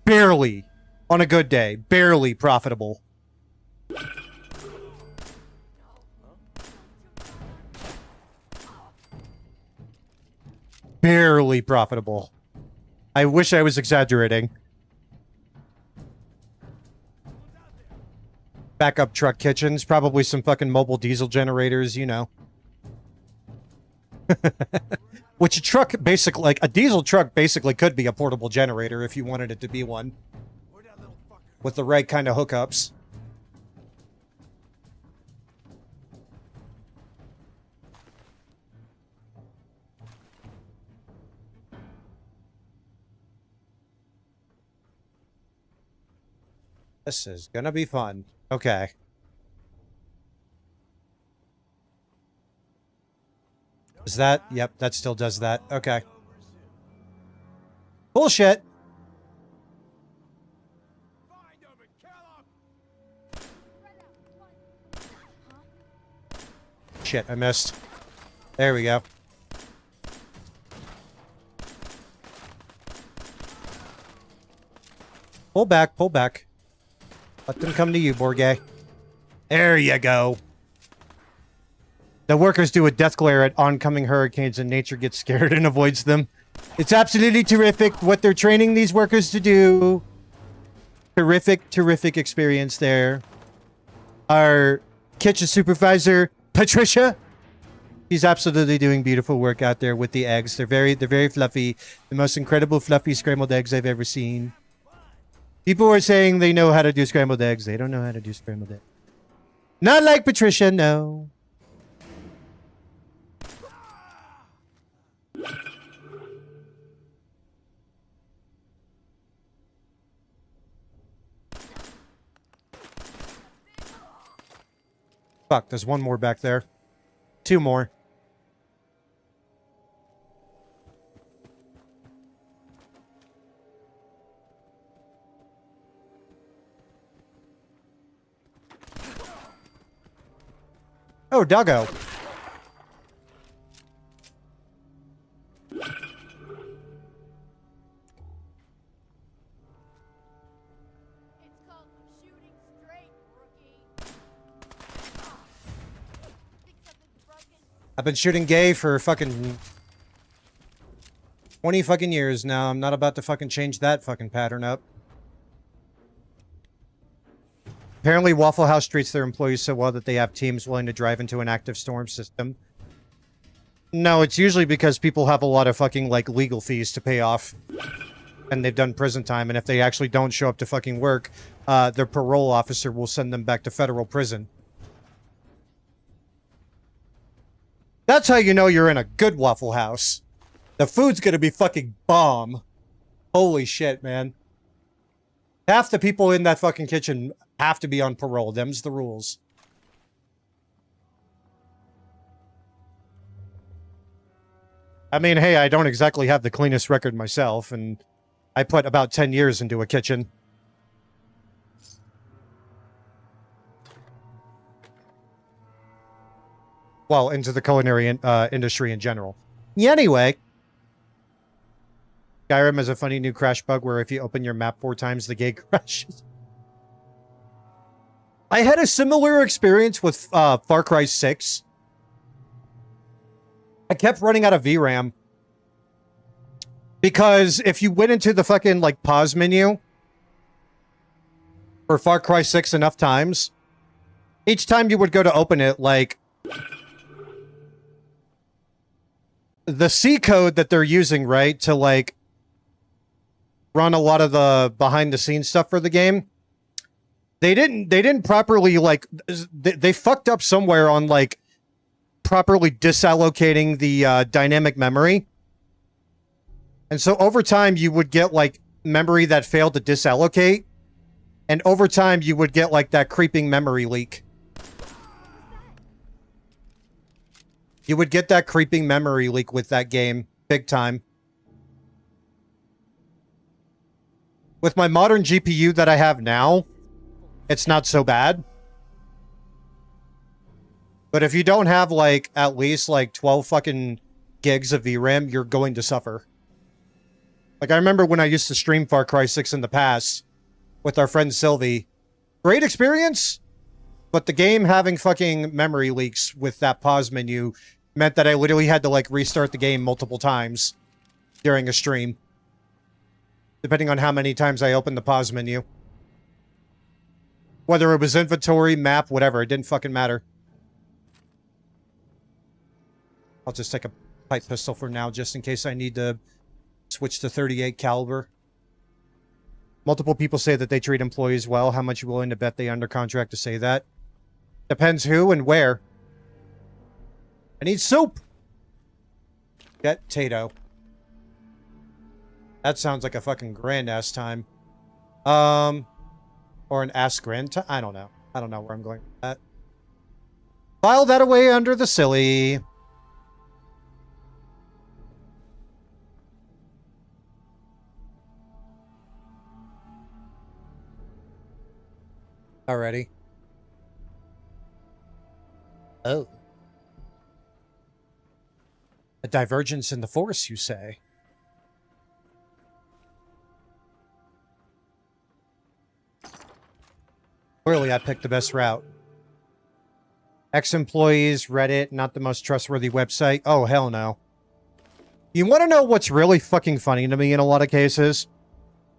barely, on a good day, barely profitable. Barely profitable. I wish I was exaggerating. Backup truck kitchens, probably some fucking mobile diesel generators, you know. Which a truck basically, like a diesel truck basically could be a portable generator if you wanted it to be one. With the right kind of hookups. This is gonna be fun. Okay. Is that? Yep, that still does that. Okay. Bullshit. Shit, I missed. There we go. Pull back, pull back. Let them come to you, Borgay. There you go. The workers do a death glare at oncoming hurricanes and nature gets scared and avoids them. It's absolutely terrific what they're training these workers to do. Terrific, terrific experience there. Our kitchen supervisor, Patricia, she's absolutely doing beautiful work out there with the eggs. They're very fluffy. The most incredible fluffy scrambled eggs I've ever seen. People are saying they know how to do scrambled eggs. They don't know how to do scrambled eggs. Not like Patricia, no. Fuck, there's one more back there. Two more. Oh, doggo. I've been shooting gay for fucking 20 fucking years now. I'm not about to fucking change that fucking pattern up. Apparently Waffle House treats their employees so well that they have teams willing to drive into an active storm system. No, it's usually because people have a lot of fucking, like, legal fees to pay off. And they've done prison time, and if they actually don't show up to fucking work, their parole officer will send them back to federal prison. That's how you know you're in a good Waffle House. The food's gonna be fucking bomb. Holy shit, man. Half the people in that fucking kitchen have to be on parole. Them's the rules. I mean, hey, I don't exactly have the cleanest record myself, and I put about 10 years into a kitchen. Well, into the culinary industry in general. Anyway, Skyrim has a funny new crash bug where if you open your map 4 times, the game crashes. I had a similar experience with Far Cry 6. I kept running out of VRAM. Because if you went into the fucking, like, pause menu for Far Cry 6 enough times, each time you would go to open it, like, the C code that they're using, right, to, like, run a lot of the behind-the-scenes stuff for the game, they didn't properly, like, they fucked up somewhere on, like, properly disallocating the dynamic memory. And so over time, you would get, like, memory that failed to disallocate. And over time, you would get, like, that creeping memory leak. You would get that creeping memory leak with that game. Big time. With my modern GPU that I have now, it's not so bad. But if you don't have, like, at least, like, 12 fucking gigs of VRAM, you're going to suffer. Like, I remember when I used to stream Far Cry 6 in the past with our friend Sylvie. Great experience, but the game having fucking memory leaks with that pause menu meant that I literally had to, like, restart the game multiple times during a stream. Depending on how many times I opened the pause menu. Whether it was inventory, map, whatever, it didn't fucking matter. I'll just take a pipe pistol for now, just in case I need to switch to 38 caliber. Multiple people say that they treat employees well. How much are you willing to bet they under contract to say that? Depends who and where. I need soup! Get Tato. That sounds like a fucking grand-ass time. Or an ass grand time? I don't know. I don't know where I'm going with that. File that away under the silly. Alrighty. Oh. A divergence in the force, you say? Clearly, I picked the best route. Ex-employees, Reddit, not the most trustworthy website. Oh, hell no. You want to know what's really fucking funny to me in a lot of cases?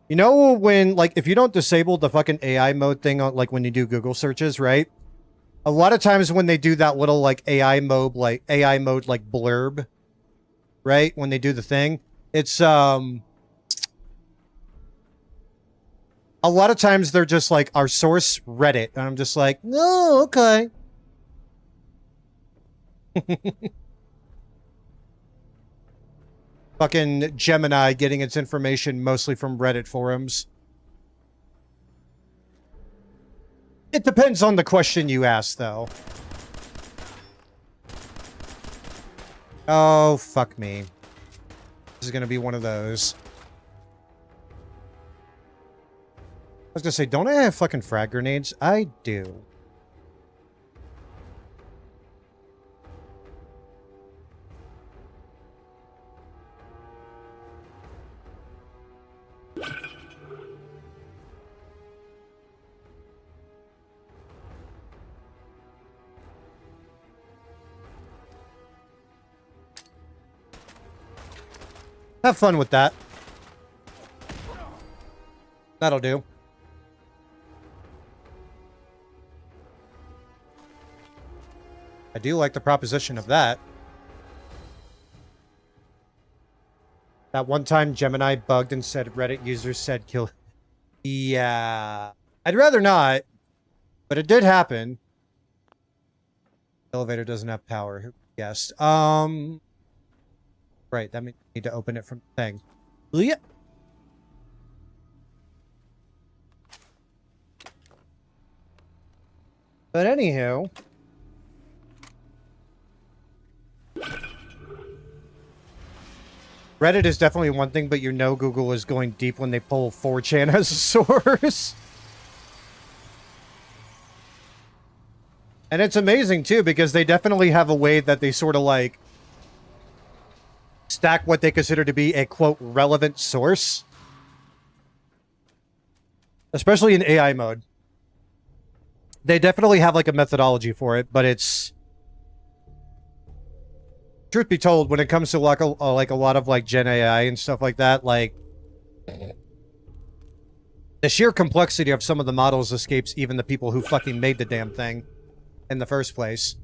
You know when, like, if you don't disable the fucking AI mode thing, on, like, when you do Google searches, right? A lot of times when they do that little, like, AI mode, like, blurb, right? When they do the thing, it's, a lot of times they're just like, our source, Reddit. And I'm just like, no, okay. Fucking Gemini getting its information mostly from Reddit forums. It depends on the question you ask, though. Oh, fuck me. This is gonna be one of those. I was gonna say, don't I have fucking frag grenades? I do. Have fun with that. That'll do. I do like the proposition of that. That one time Gemini bugged and said Reddit users said kill. Yeah. I'd rather not, but it did happen. Elevator doesn't have power. Who guessed? Right, that means you need to open it from the thing. Yeah. But anywho. Reddit is definitely one thing, but you know Google is going deep when they pull 4chan as a source. And it's amazing, too, because they definitely have a way that they sort of, like, stack what they consider to be a, quote, relevant source. Especially in AI mode. They definitely have, like, a methodology for it, but it's... Truth be told, when it comes to, like, a lot of, like, Gen AI and stuff like that, like... The sheer complexity of some of the models escapes even the people who fucking made the damn thing in the first place.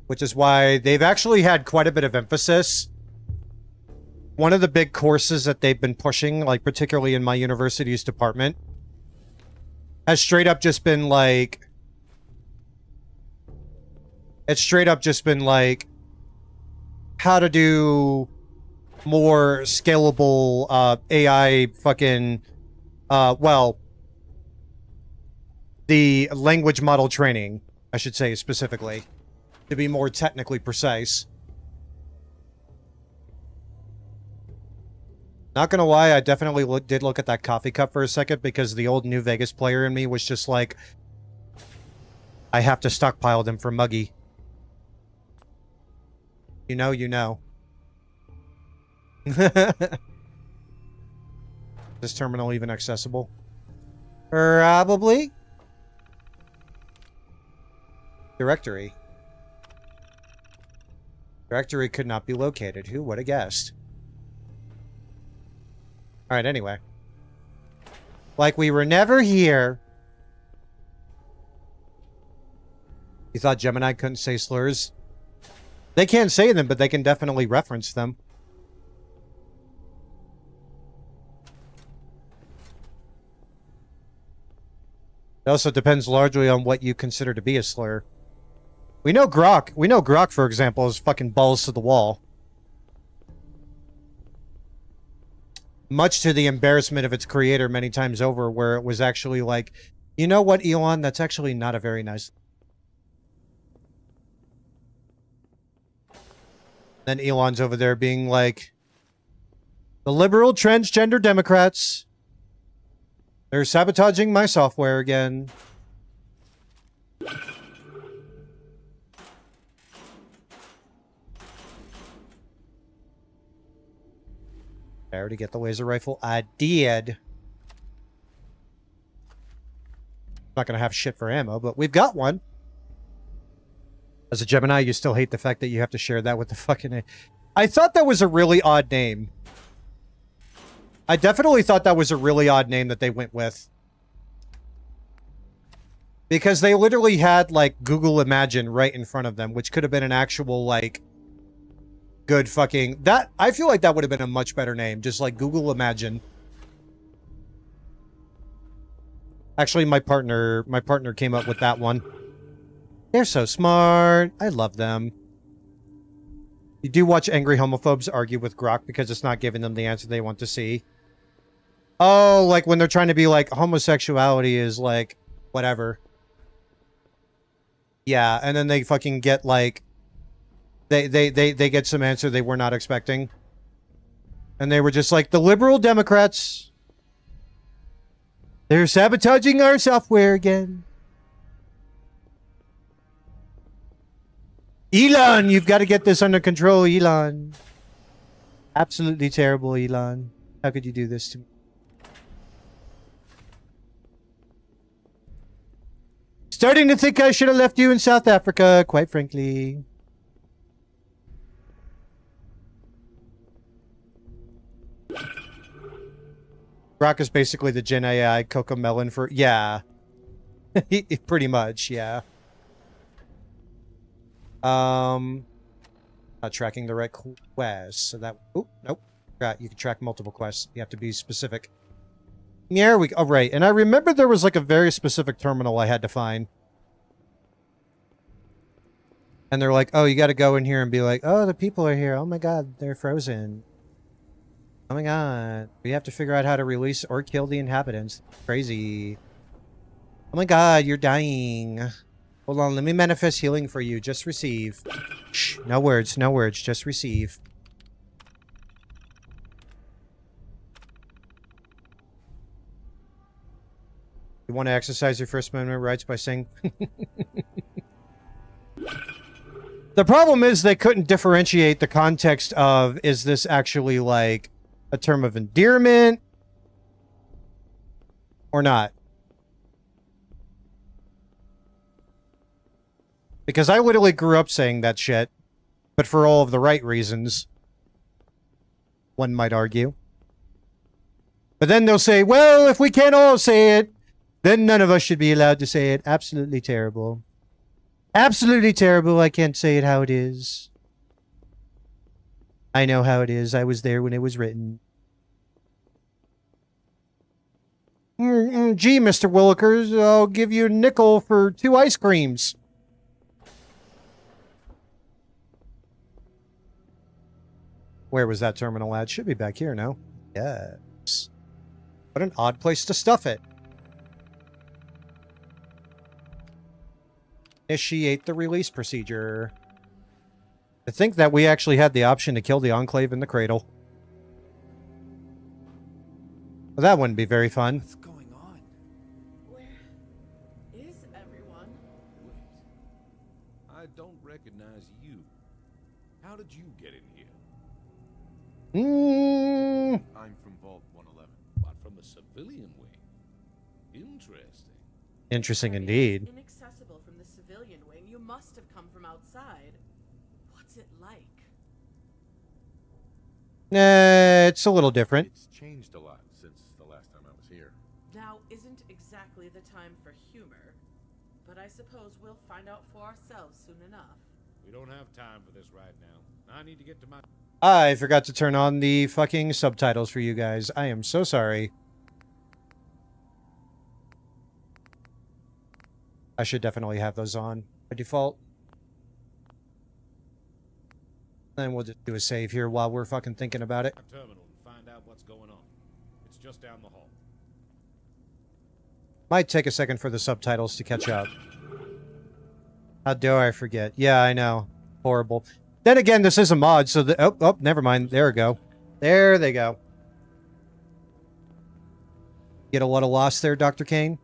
Which is why they've actually had quite a bit of emphasis. One of the big courses that they've been pushing, like particularly in my university's department, has straight up just been like... It's straight up just been like... How to do more scalable AI fucking... well... The language model training, I should say specifically. To be more technically precise. Not gonna lie, I definitely did look at that coffee cup for a second because the old New Vegas player in me was just like, I have to stockpile them for Muggy. You know, you know. Is this terminal even accessible? Probably. Directory. Directory could not be located. Who would have guessed? Alright, anyway. Like we were never here. You thought Gemini couldn't say slurs? They can't say them, but they can definitely reference them. It also depends largely on what you consider to be a slur. We know Grok, for example, is fucking balls to the wall. Much to the embarrassment of its creator many times over, where it was actually like, you know what, Elon? That's actually not a very nice... Then Elon's over there being like, the liberal transgender Democrats, they're sabotaging my software again. I already get the laser rifle. I did. Not gonna have shit for ammo, but we've got one. As a Gemini, you still hate the fact that you have to share that with the fucking name. I thought that was a really odd name. I definitely thought that was a really odd name that they went with. Because they literally had, like, Google Imagine right in front of them, which could have been an actual, like, good fucking... That, I feel like that would have been a much better name. Just, like, Google Imagine. Actually, my partner came up with that one. They're so smart. I love them. You do watch angry homophobes argue with Grok because it's not giving them the answer they want to see. Oh, like when they're trying to be like, homosexuality is like, whatever. Yeah, and then they fucking get like, they get some answer they were not expecting. And they were just like, the liberal Democrats, they're sabotaging our software again. Elon, you've got to get this under control, Elon. Absolutely terrible, Elon. How could you do this to me? Starting to think I should have left you in South Africa, quite frankly. Brock is basically the Gen AI Coco Melon for... Yeah. Pretty much, yeah. Not tracking the right quest, so that... Oh, nope. You can track multiple quests. You have to be specific. There we go. Oh, right. And I remember there was like a very specific terminal I had to find. And they're like, oh, you got to go in here and be like, oh, the people are here. Oh my god, they're frozen. Oh my god. We have to figure out how to release or kill the inhabitants. Crazy. Oh my god, you're dying. Hold on, let me manifest healing for you. Just receive. Shh, no words, no words. Just receive. You want to exercise your First Amendment rights by saying... The problem is they couldn't differentiate the context of, is this actually like a term of endearment or not? Because I literally grew up saying that shit, but for all of the right reasons, one might argue. But then they'll say, well, if we can't all say it, then none of us should be allowed to say it. Absolutely terrible. Absolutely terrible. I can't say it how it is. I know how it is. I was there when it was written. Gee, Mr. Willikers, I'll give you a nickel for 2 ice creams. Where was that terminal at? Should be back here now. Yes. What an odd place to stuff it. Initiate the release procedure. I think that we actually had the option to kill the Enclave in the cradle. Well, that wouldn't be very fun. What's going on? Where is everyone? Wait. I don't recognize you. How did you get in here? I'm from Vault 111. But from the civilian wing. Interesting. Interesting indeed. Inaccessible from the civilian wing. You must have come from outside. What's it like? It's a little different. It's changed a lot since the last time I was here. Now isn't exactly the time for humor, but I suppose we'll find out for ourselves soon enough. We don't have time for this right now. I need to get to my... I forgot to turn on the fucking subtitles for you guys. I am so sorry. I should definitely have those on by default. Then we'll just do a save here while we're fucking thinking about it. terminal and find out what's going on. It's just down the hall. Might take a second for the subtitles to catch up. How dare I forget? Yeah, I know. Horrible. Then again, this is a mod, so the... Oh, never mind. There we go. There they go. Get a lot of lost there, Dr. Kane?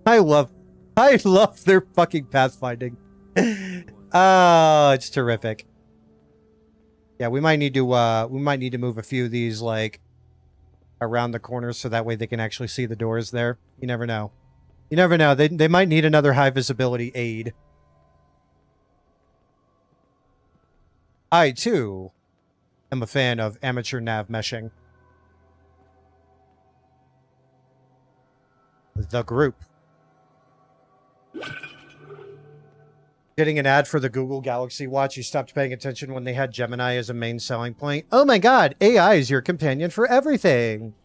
I love their fucking pathfinding. Oh, it's terrific. Yeah, we might need to move a few of these, like, around the corners so that way they can actually see the doors there. You never know. You never know. They might need another high visibility aid. I, too, am a fan of amateur nav meshing. The group. Getting an ad for the Google Galaxy Watch. You stopped paying attention when they had Gemini as a main selling point. Oh my god, AI is your companion for everything.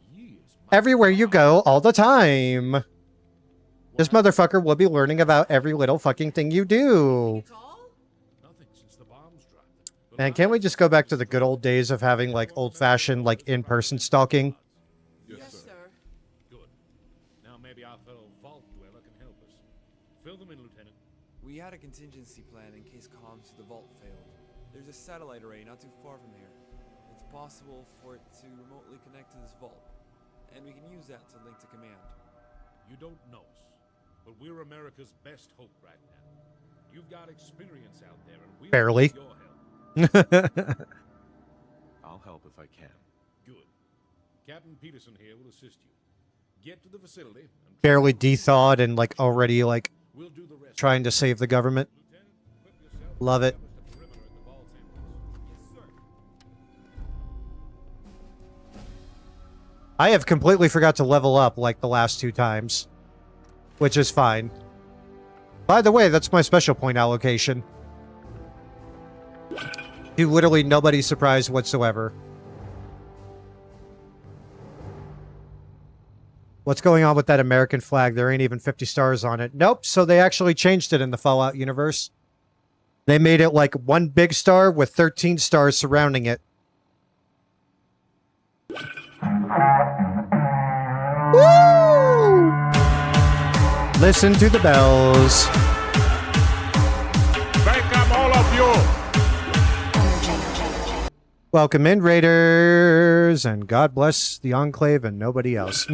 Everywhere you go, all the time. This motherfucker will be learning about every little fucking thing you do. Man, can't we just go back to the good old days of having, like, old-fashioned, like, in-person stalking? Yes, sir. Good. Now maybe our fellow vault dweller can help us. Fill them in, Lieutenant. We had a contingency plan in case comms to the vault failed. There's a satellite array not too far from here. It's possible for it to remotely connect to this vault, and we can use that to link to command. You don't know us, but we're America's best hope right now. You've got experience out there, and we'll Barely. need your help. I'll help if I can. Good. Captain Peterson here will assist you. Get to the facility. And Barely de-thawed and, like, already, like, we'll do the rest. trying to save the government. Lieutenant, equip yourself. Love it. Establish the perimeter at the vault entrance. Yes, sir. I have completely forgot to level up, like, the last 2 times. Which is fine. By the way, that's my special point allocation. To literally nobody's surprise whatsoever. What's going on with that American flag? There ain't even 50 stars on it. Nope, so they actually changed it in the Fallout universe. They made it like one big star with 13 stars surrounding it. Woo! Listen to the bells. Welcome, all of you. Welcome in, Raiders, and God bless the Enclave and nobody else.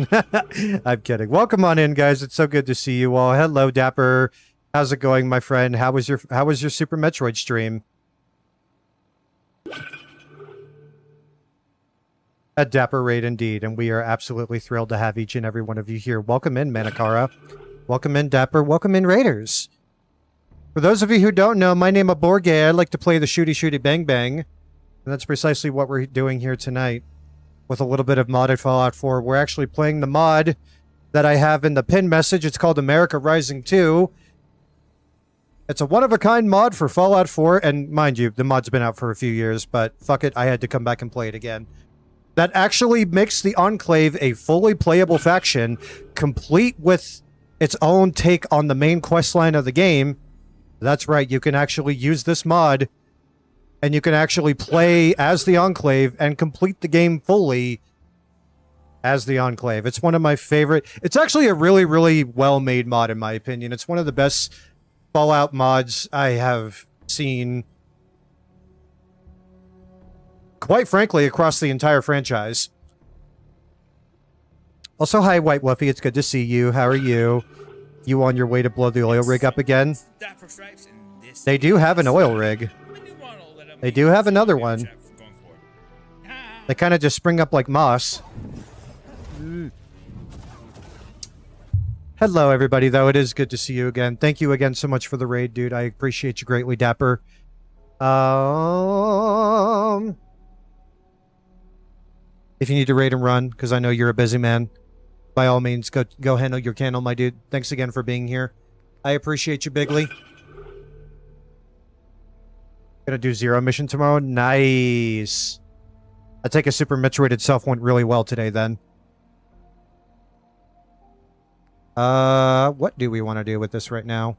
I'm kidding. Welcome on in, guys. It's so good to see you all. Hello, Dapper. How's it going, my friend? How was your Super Metroid stream? A Dapper raid indeed, and we are absolutely thrilled to have each and every one of you here. Welcome in, Manakara. Welcome in, Dapper. Welcome in, Raiders. For those of you who don't know, my name is Borgay. I like to play the shooty bang bang. And that's precisely what we're doing here tonight. With a little bit of modded Fallout 4. We're actually playing the mod that I have in the pin message. It's called America Rising 2. It's a one-of-a-kind mod for Fallout 4. And mind you, the mod's been out for a few years. But fuck it, I had to come back and play it again. That actually makes the Enclave a fully playable faction. Complete with its own take on the main questline of the game. That's right, you can actually use this mod. And you can actually play as the Enclave and complete the game fully as the Enclave. It's one of my favorite. It's actually a really, really well-made mod, in my opinion. It's one of the best Fallout mods I have seen, quite frankly, across the entire franchise. Also, hi, White Wuffy. It's good to see you. How are you? You on your way to blow the oil rig up again? They do have an oil rig. They do have another one. They kind of just spring up like moss. Hello, everybody, though. It is good to see you again. Thank you again so much for the raid, dude. I appreciate you greatly, Dapper. If you need to raid and run, because I know you're a busy man, by all means, go handle your candle, my dude. Thanks again for being here. I appreciate you, Bigly. Gonna do Zero mission tomorrow. Nice. I take a Super Metroid itself went really well today then. What do we want to do with this right now?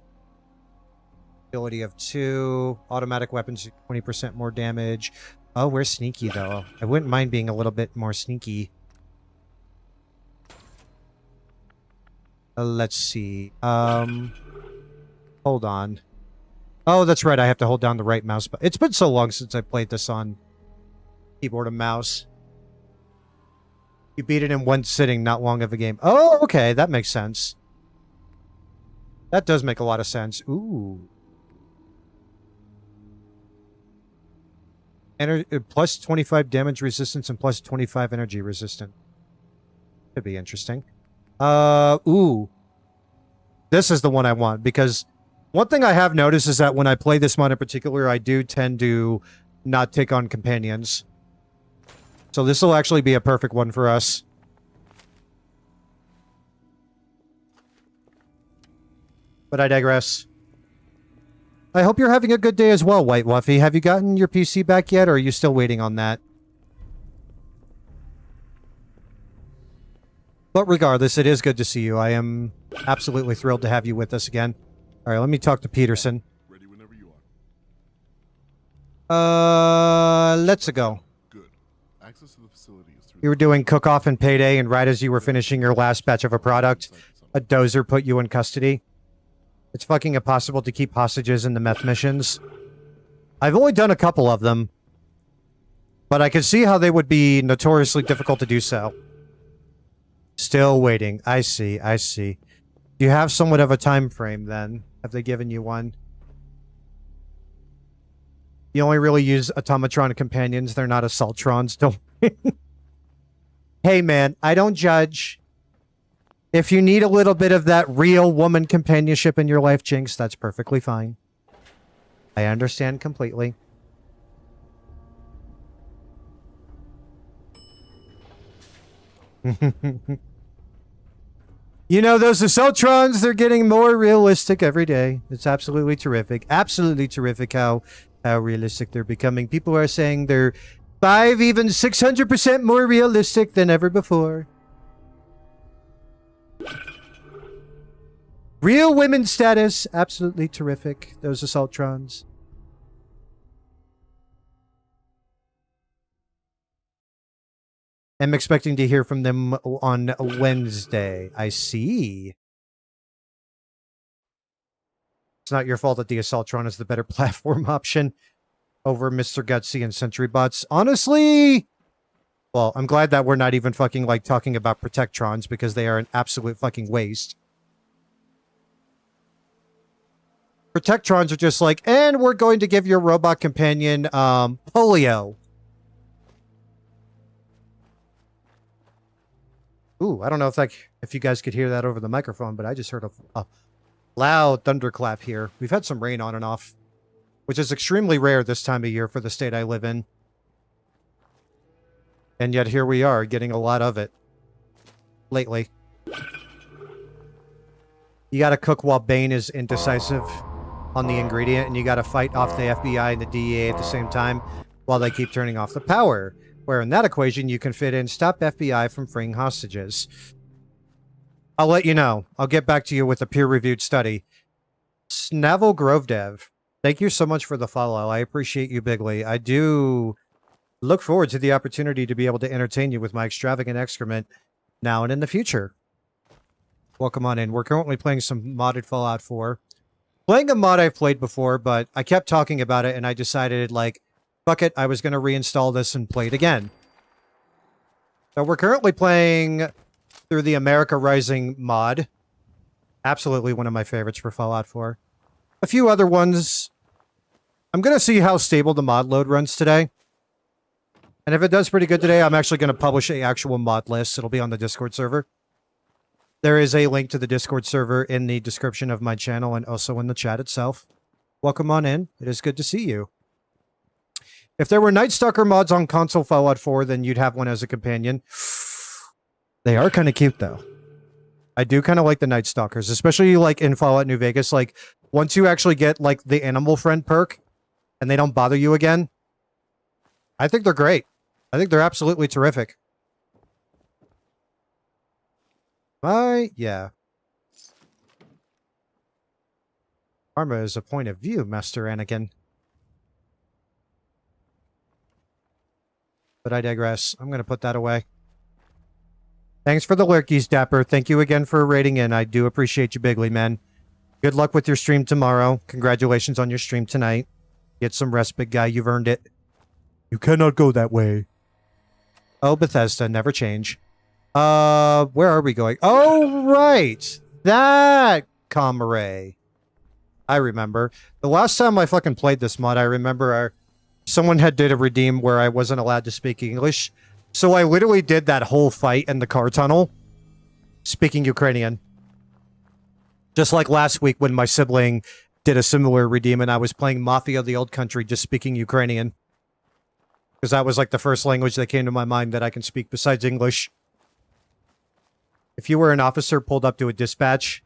Ability of 2. Automatic weapons, 20% more damage. Oh, we're sneaky though. I wouldn't mind being a little bit more sneaky. Let's see. Hold on. Oh, that's right. I have to hold down the right mouse button. It's been so long since I played this on keyboard and mouse. You beat it in one sitting, not long of a game. Oh, okay. That makes sense. That does make a lot of sense. Ooh. Plus 25 damage resistance and plus 25 energy resistance. Could be interesting. Ooh. This is the one I want, because one thing I have noticed is that when I play this mod in particular, I do tend to not take on companions. So this will actually be a perfect one for us. But I digress. I hope you're having a good day as well, White Wuffy. Have you gotten your PC back yet, or are you still waiting on that? But regardless, it is good to see you. I am absolutely thrilled to have you with us again. All right, let me talk to Peterson. Ready whenever you Let's go. Good. Access to the facility is through. You were doing cook-off and payday, and right as you were finishing your last batch of a product, a dozer put you in custody. It's fucking impossible to keep hostages in the meth missions. I've only done a couple of them, but I can see how they would be notoriously difficult to do so. Still waiting. I see, I see. Do you have somewhat of a time frame, then? Have they given you one? You only really use automatron companions. They're not assaultrons. Don't... Hey, man, I don't judge. If you need a little bit of that real woman companionship in your life, Jinx, that's perfectly fine. I understand completely. You know, those Assaultrons, they're getting more realistic every day. It's absolutely terrific. Absolutely terrific how realistic they're becoming. People are saying they're 5, even 600% more realistic than ever before. Real women status, absolutely terrific. Those Assaultrons. I'm expecting to hear from them on Wednesday. I see. It's not your fault that the Assaultron is the better platform option over Mr. Gutsy and Sentry Bots. Honestly, well, I'm glad that we're not even fucking like talking about Protectrons because they are an absolute fucking waste. Protectrons are just like, and we're going to give your robot companion polio. Ooh, I don't know if you guys could hear that over the microphone, but I just heard a loud thunderclap here. We've had some rain on and off, which is extremely rare this time of year for the state I live in. And yet here we are, getting a lot of it. Lately. You gotta cook while Bane is indecisive on the ingredient, and you gotta fight off the FBI and the DEA at the same time while they keep turning off the power. Where in that equation, you can fit in stop FBI from freeing hostages. I'll let you know. I'll get back to you with a peer-reviewed study. Snavel Grove Dev, thank you so much for the follow. I appreciate you bigly. I do look forward to the opportunity to be able to entertain you with my extravagant excrement now and in the future. Welcome on in. We're currently playing some modded Fallout 4. Playing a mod I've played before, but I kept talking about it and I decided, like, fuck it, I was going to reinstall this and play it again. So we're currently playing through the America Rising mod. Absolutely one of my favorites for Fallout 4. A few other ones. I'm going to see how stable the mod load runs today. And if it does pretty good today, I'm actually going to publish an actual mod list. It'll be on the Discord server. There is a link to the Discord server in the description of my channel and also in the chat itself. Welcome on in. It is good to see you. If there were Night Stalker mods on console Fallout 4, then you'd have one as a companion. They are kind of cute, though. I do kind of like the Night Stalkers, especially like in Fallout New Vegas. Like, once you actually get like the Animal Friend perk and they don't bother you again, I think they're great. I think they're absolutely terrific. Yeah. Karma is a point of view, Master Anakin. But I digress. I'm going to put that away. Thanks for the lurkies, Dapper. Thank you again for raiding in. I do appreciate you bigly, man. Good luck with your stream tomorrow. Congratulations on your stream tonight. Get some rest, big guy. You've earned it. You cannot go that way. Oh, Bethesda. Never change. Where are we going? Oh, right. That comrade. I remember. The last time I fucking played this mod, I remember someone had did a redeem where I wasn't allowed to speak English. So I literally did that whole fight in the car tunnel speaking Ukrainian. Just like last week when my sibling did a similar redeem and I was playing Mafia of the Old Country just speaking Ukrainian. Because that was like the first language that came to my mind that I can speak besides English. If you were an officer pulled up to a dispatch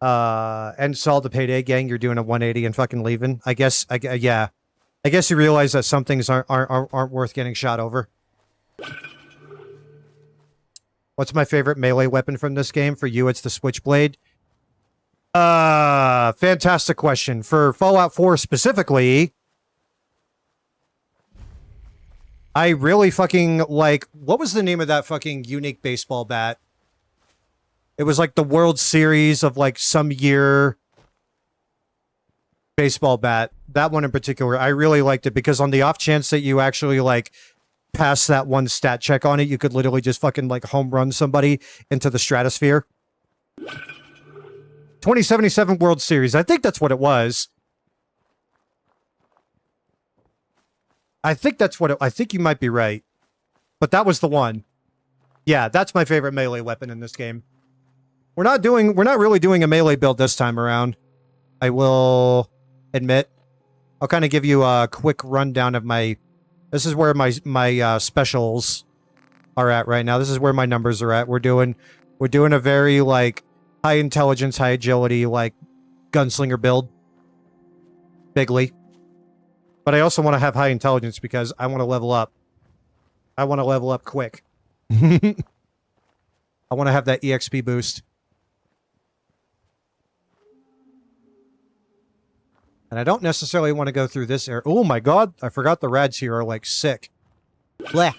and saw the Payday Gang, you're doing a 180 and fucking leaving. Yeah. I guess you realize that some things aren't worth getting shot over. What's my favorite melee weapon from this game? For you, it's the Switchblade. Fantastic question. For Fallout 4 specifically, I really fucking like... What was the name of that fucking unique baseball bat? It was like the World Series of like some year baseball bat. That one in particular, I really liked it because on the off chance that you actually like pass that one stat check on it, you could literally just fucking like home run somebody into the stratosphere. 2077 World Series. I think that's what it was. I think that's what I think you might be right. But that was the one. Yeah, that's my favorite melee weapon in this game. We're not really doing a melee build this time around. I will admit. I'll kind of give you a quick rundown of my... This is where my specials are at right now. This is where my numbers are at. We're doing a very, like, high intelligence, high agility, like, gunslinger build. Bigly. But I also want to have high intelligence because I want to level up. I want to level up quick. I want to have that EXP boost. And I don't necessarily want to go through this area. Oh my god, I forgot the rads here are like sick. Blech.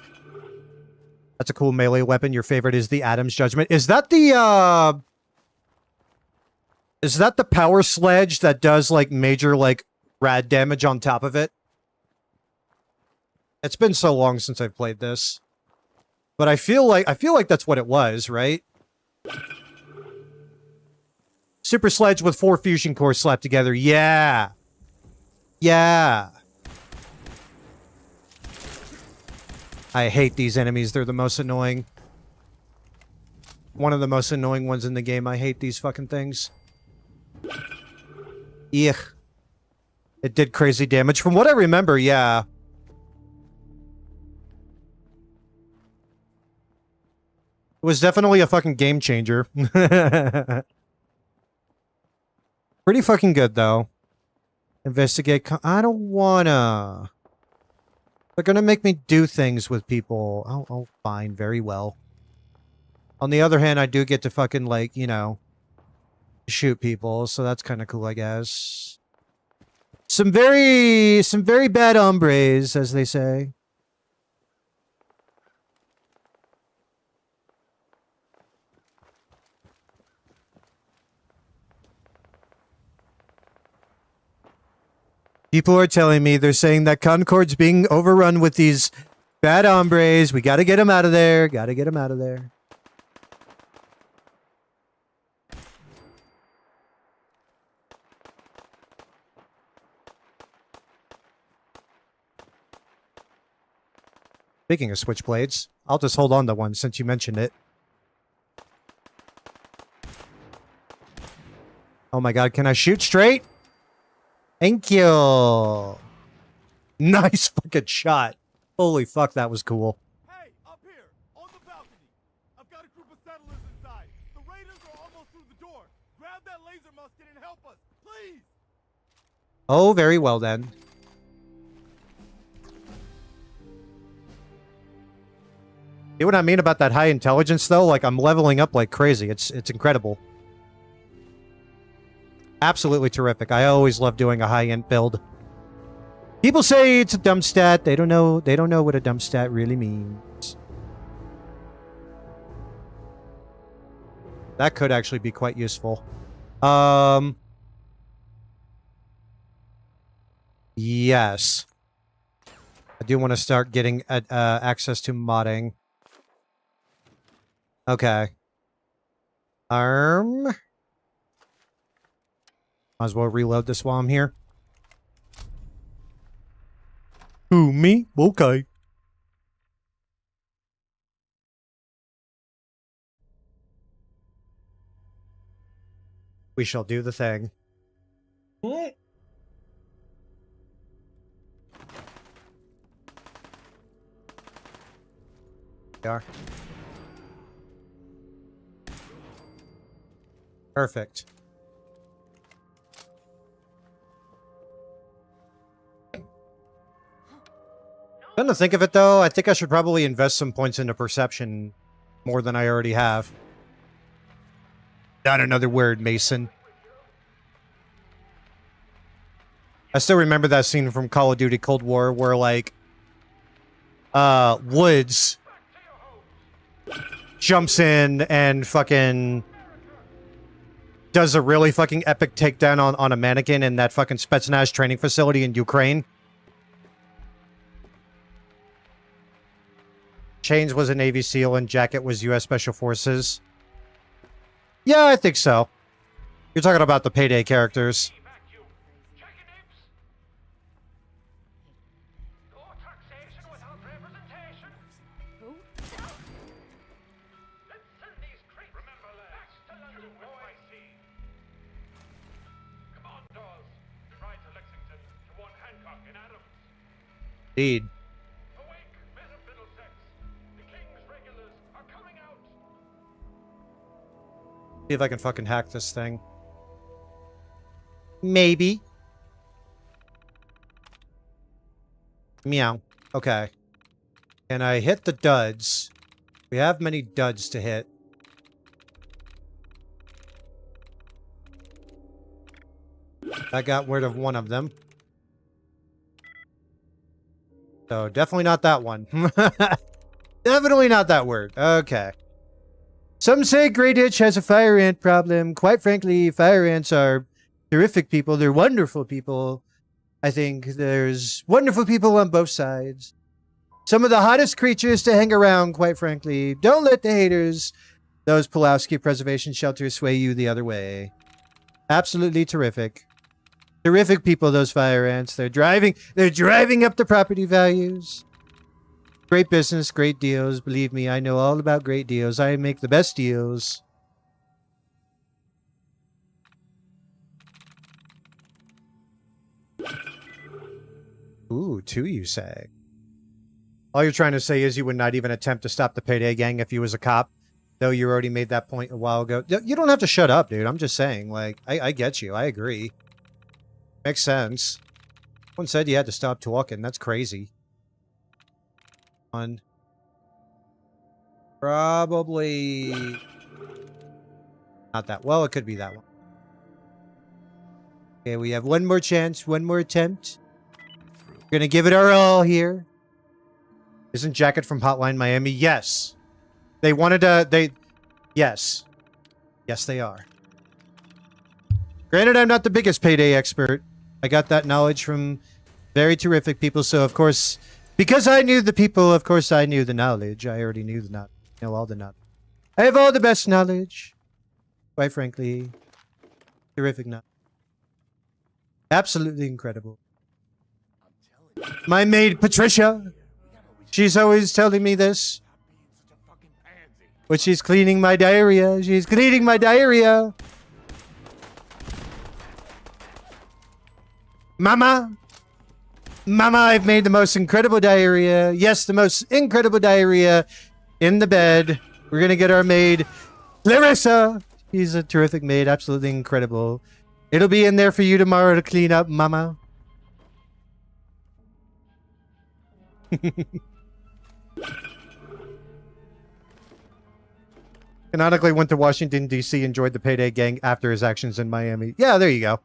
That's a cool melee weapon. Your favorite is the Adam's Judgment. Is that the power sledge that does like major like rad damage on top of it? It's been so long since I've played this. But I feel like that's what it was, right? Super sledge with 4 fusion cores slapped together. Yeah. Yeah. I hate these enemies. They're the most annoying. One of the most annoying ones in the game. I hate these fucking things. Ugh. It did crazy damage. From what I remember, yeah. It was definitely a fucking game changer. Pretty fucking good, though. Investigate... I don't wanna... They're gonna make me do things with people. Oh, fine. Very well. On the other hand, I do get to fucking, like, you know... shoot people, so that's kind of cool, I guess. Some very bad hombres, as they say. People are telling me, they're saying that Concord's being overrun with these bad hombres. We gotta get them out of there. Gotta get them out of there. Speaking of switchblades, I'll just hold on to one since you mentioned it. Oh my god, can I shoot straight? Thank you. Nice fucking shot. Holy fuck, that was cool. Hey, up here, on the balcony. I've got a group of settlers inside. The raiders are almost through the door. Grab that laser musket and help us, please. Oh, very well then. See what I mean about that high intelligence, though? Like, I'm leveling up like crazy. It's incredible. Absolutely terrific. I always love doing a high-end build. People say it's a dumb stat. They don't know what a dumb stat really means. That could actually be quite useful. Yes. I do want to start getting access to modding. Okay. Might as well reload this while I'm here. Who, me? Okay. We shall do the thing. They are. Perfect. Come to think of it, though, I think I should probably invest some points into perception more than I already have. Not another word, Mason. I still remember that scene from Call of Duty Cold War where, like, Woods jumps in and fucking does a really fucking epic takedown on a mannequin in that fucking Spetsnaz training facility in Ukraine. Chains was a Navy SEAL and Jacket was U.S. Special Forces. Yeah, I think so. You're talking about the Payday characters. Indeed. See if I can fucking hack this thing. Maybe. Meow. Okay. Can I hit the duds? We have many duds to hit. I got rid of one of them. So, definitely not that one. Definitely not that word. Okay. Some say Great Itch has a fire ant problem. Quite frankly, fire ants are terrific people. They're wonderful people. I think there's wonderful people on both sides. Some of the hottest creatures to hang around, quite frankly. Don't let the haters, those Pulowski preservation shelters, sway you the other way. Absolutely terrific. Terrific people, those fire ants. They're driving up the property values. Great business, great deals. Believe me, I know all about great deals. I make the best deals. Ooh, two, you say? All you're trying to say is you would not even attempt to stop the Payday gang if you was a cop, though you already made that point a while ago. You don't have to shut up, dude. I'm just saying, like, I get you. I agree. Makes sense. Someone said you had to stop talking. That's crazy. One. Probably not that. Well, it could be that one. Okay, we have one more chance, one more attempt. We're gonna give it our all here. Isn't Jacket from Hotline Miami? Yes. They wanted to... Yes. Yes, they are. Granted, I'm not the biggest Payday expert. I got that knowledge from very terrific people, so of course, because I knew the people, of course I knew the knowledge. I already knew the knowledge. I know all the knowledge. I have all the best knowledge. Quite frankly, terrific knowledge. Absolutely incredible. My maid, Patricia, she's always telling me this. But she's cleaning my diarrhea. She's cleaning my diarrhea. Mama! Mama, I've made the most incredible diarrhea. Yes, the most incredible diarrhea in the bed. We're gonna get our maid, Larissa. She's a terrific maid. Absolutely incredible. It'll be in there for you tomorrow to clean up, Mama. Canonically went to Washington, D.C., enjoyed the Payday gang after his actions in Miami. Yeah, there you go.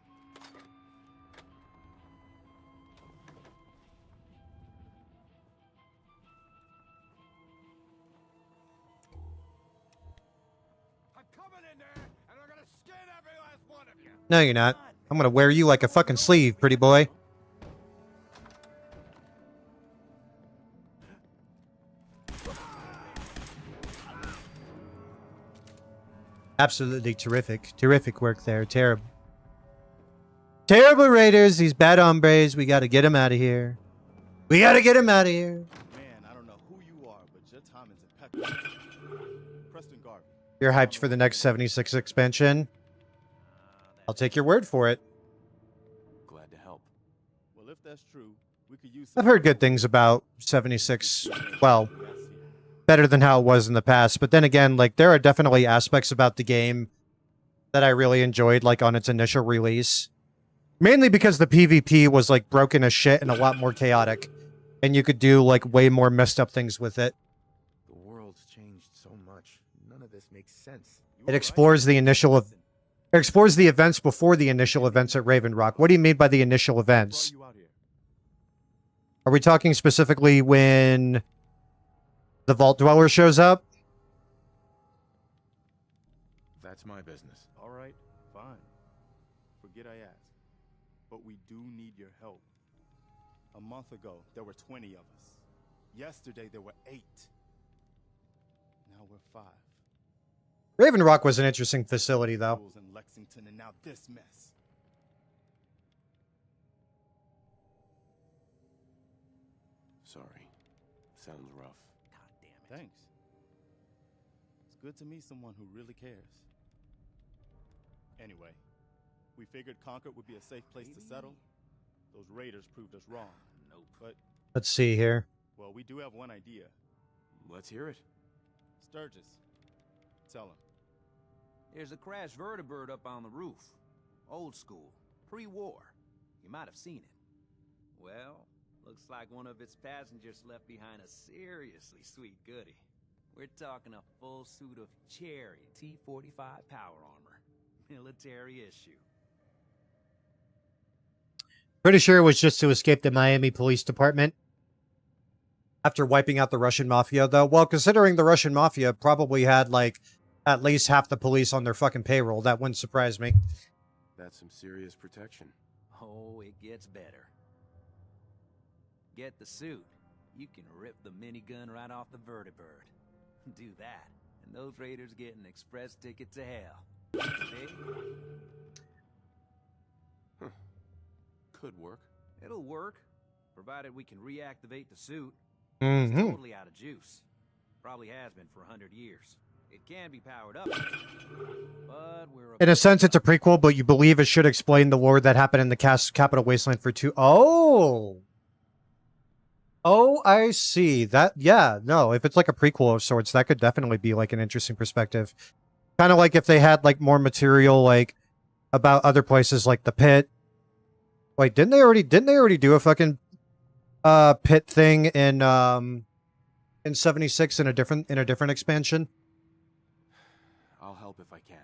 No, you're not. I'm gonna wear you like a fucking sleeve, pretty boy. Absolutely terrific. Terrific work there. Terrible. Terrible raiders, these bad hombres. We gotta get them out of here. We gotta get them out of here. Man, I don't know who you are, but your time is impeccable. Preston Garvey. You're hyped for the next 76 expansion? I'll take your word for it. Glad to help. Well, if that's true, we could use I've heard good things about 76. Well, better than how it was in the past. But then again, like, there are definitely aspects about the game that I really enjoyed, like, on its initial release. Mainly because the PvP was, like, broken as shit and a lot more chaotic. And you could do, like, way more messed up things with it. The world's changed so much. None of this makes sense. It explores the initial... It explores the events before the initial events at Raven Rock. What do you mean by the initial events? Are we talking specifically when the Vault Dweller shows up? That's my business. All right, fine. Forget I asked. But we do need your help. A month ago, there were 20 of us. Yesterday, there were 8. Now we're 5. Raven Rock was an interesting facility, though. In Lexington, and now this mess. Sorry. Sounds rough. God damn it. Thanks. It's good to meet someone who really cares. Anyway, we figured Concord would be a safe place to settle. Those raiders proved us wrong. Nope. But Let's see here. well, we do have one idea. Let's hear it. Sturgis, tell him. There's a crashed vertibird up on the roof. Old school. Pre-war. You might have seen it. Well, looks like one of its passengers left behind a seriously sweet goodie. We're talking a full suit of cherry T-45 power armor. Military issue. Pretty sure it was just to escape the Miami Police Department. After wiping out the Russian Mafia, though. Well, considering the Russian Mafia probably had, like, at least half the police on their fucking payroll, that wouldn't surprise me. That's some serious protection. Oh, it gets better. Get the suit. You can rip the minigun right off the vertibird. Do that, and those raiders get an express ticket to hell. See? Huh. Could work. It'll work, provided we can reactivate the suit. Mm-hmm. It's totally out of juice. Probably has been for 100 years. It can be powered up, but we're... In a sense, it's a prequel, but you believe it should explain the lore that happened in the Capital Wasteland for 2. Oh! Oh, I see. That, yeah, no, if it's like a prequel of sorts, that could definitely be like an interesting perspective. Kind of like if they had like more material, like, about other places like the pit. Wait, didn't they already do a fucking pit thing in 76 in a different expansion? I'll help if I can.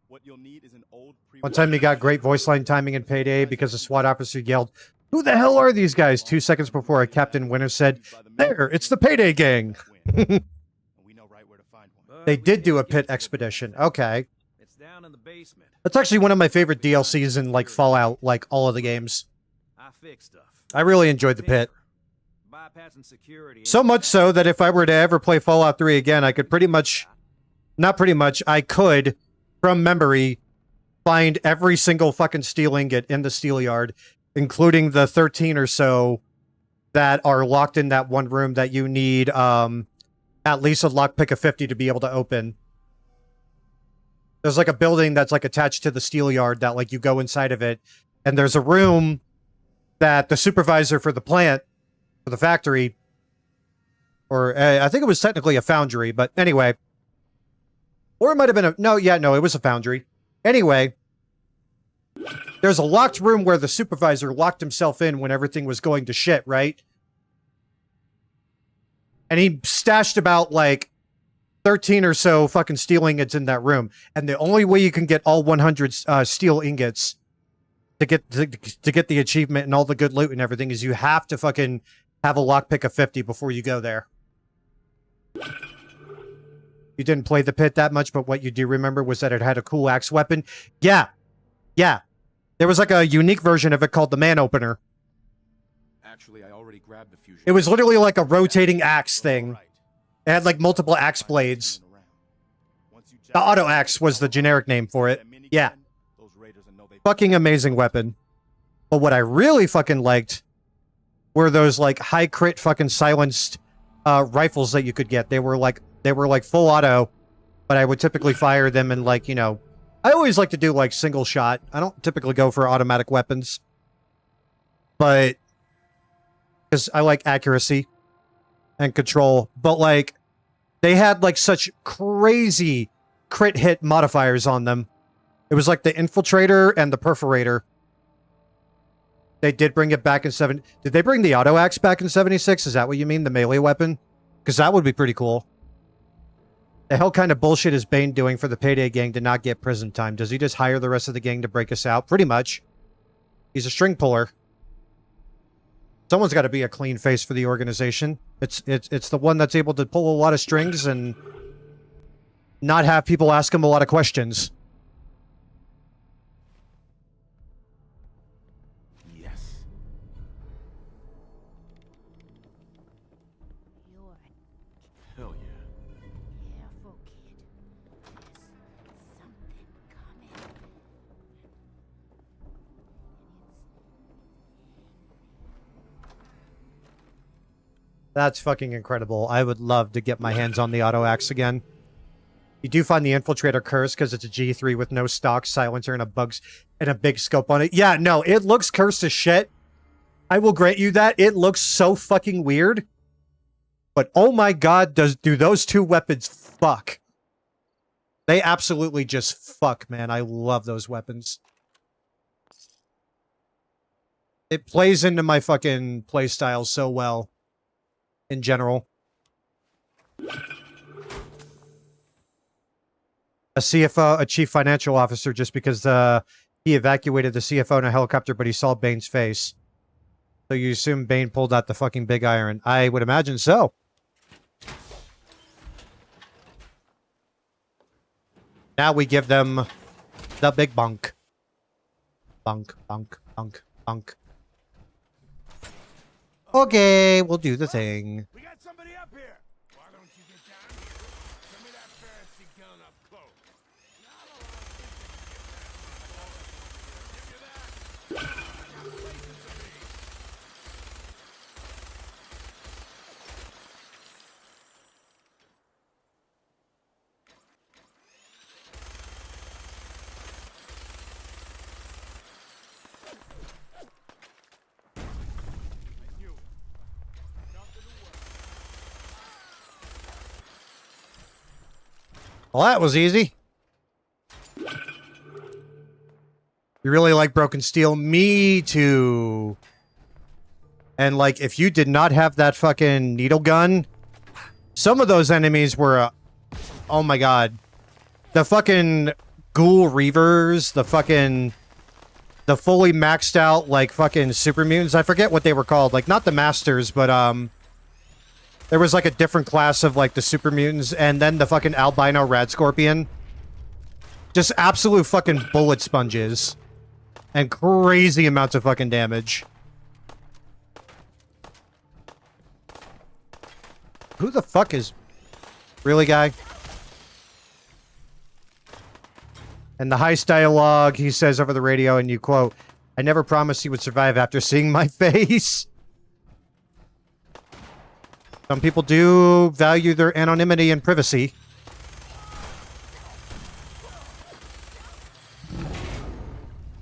What you'll need is an old One time you got great voice line timing in Payday because a SWAT officer yelled, "Who the hell are these guys?" 2 seconds before a Captain Winter said, "There, it's the Payday gang." They did do a pit expedition. Okay. It's down in the basement. That's actually one of my favorite DLCs in like Fallout, like all of the games. I fix stuff. I really enjoyed the pit. Bypassing security. So much so that if I were to ever play Fallout 3 again, I could I could, from memory, find every single fucking steel ingot in the steel yard, including the 13 or so that are locked in that one room that you need at least a lockpick of 50 to be able to open. There's like a building that's like attached to the steel yard that like you go inside of it, and there's a room that the supervisor for the plant, for the factory, or I think it was technically a foundry, but anyway. Or it might have been it was a foundry. Anyway, there's a locked room where the supervisor locked himself in when everything was going to shit, right? And he stashed about, like, 13 or so fucking steel ingots in that room. And the only way you can get all 100 steel ingots to get the achievement and all the good loot and everything is you have to fucking have a lockpick of 50 before you go there. You didn't play the pit that much, but what you do remember was that it had a cool axe weapon. Yeah. Yeah. There was like a unique version of it called the Man Opener. Actually, I already grabbed the fusion. It was literally like a rotating axe thing. It had like multiple axe blades. The auto axe was the generic name for it. Yeah. Fucking amazing weapon. But what I really fucking liked were those like high crit fucking silenced rifles that you could get. They were like full auto, but I would typically fire them in like, you know, I always like to do like single shot. I don't typically go for automatic weapons, but because I like accuracy and control. But like They had like such crazy crit hit modifiers on them. It was like the Infiltrator and the Perforator. They did bring it back in 7... Did they bring the Auto Axe back in 76? Is that what you mean? The melee weapon? Because that would be pretty cool. The hell kind of bullshit is Bane doing for the Payday Gang to not get prison time? Does he just hire the rest of the gang to break us out? Pretty much. He's a string puller. Someone's got to be a clean face for the organization. It's the one that's able to pull a lot of strings and not have people ask him a lot of questions. Yes. Hell yeah. Careful, kid. There's something coming. That's fucking incredible. I would love to get my hands on the Auto Axe again. You do find the Infiltrator cursed because it's a G3 with no stock, silencer, and a big scope on it. Yeah, no, it looks cursed as shit. I will grant you that. It looks so fucking weird. But oh my god, do those two weapons fuck. They absolutely just fuck, man. I love those weapons. It plays into my fucking playstyle so well. In general. A CFO, a chief financial officer, just because he evacuated the CFO in a helicopter, but he saw Bane's face. So you assume Bane pulled out the fucking big iron. I would imagine so. Now we give them the big bunk. Bunk, bunk, bunk, bunk. Okay, we'll do the thing. We got somebody up here. Why don't you get down here? Show me that fancy gun up close. Well, that was easy. You really like Broken Steel? Me too. And, like, if you did not have that fucking needle gun, some of those enemies were, oh my god. The fucking Ghoul Reavers, the fully maxed out, like, fucking super mutants. I forget what they were called. Like, not the Masters, but, there was, like, a different class of, like, the super mutants, and then the fucking albino rad scorpion. Just absolute fucking bullet sponges. And crazy amounts of fucking damage. Who the fuck is... Really, guy? And the heist dialogue, he says over the radio, and you quote, "I never promised he would survive after seeing my face." Some people do value their anonymity and privacy.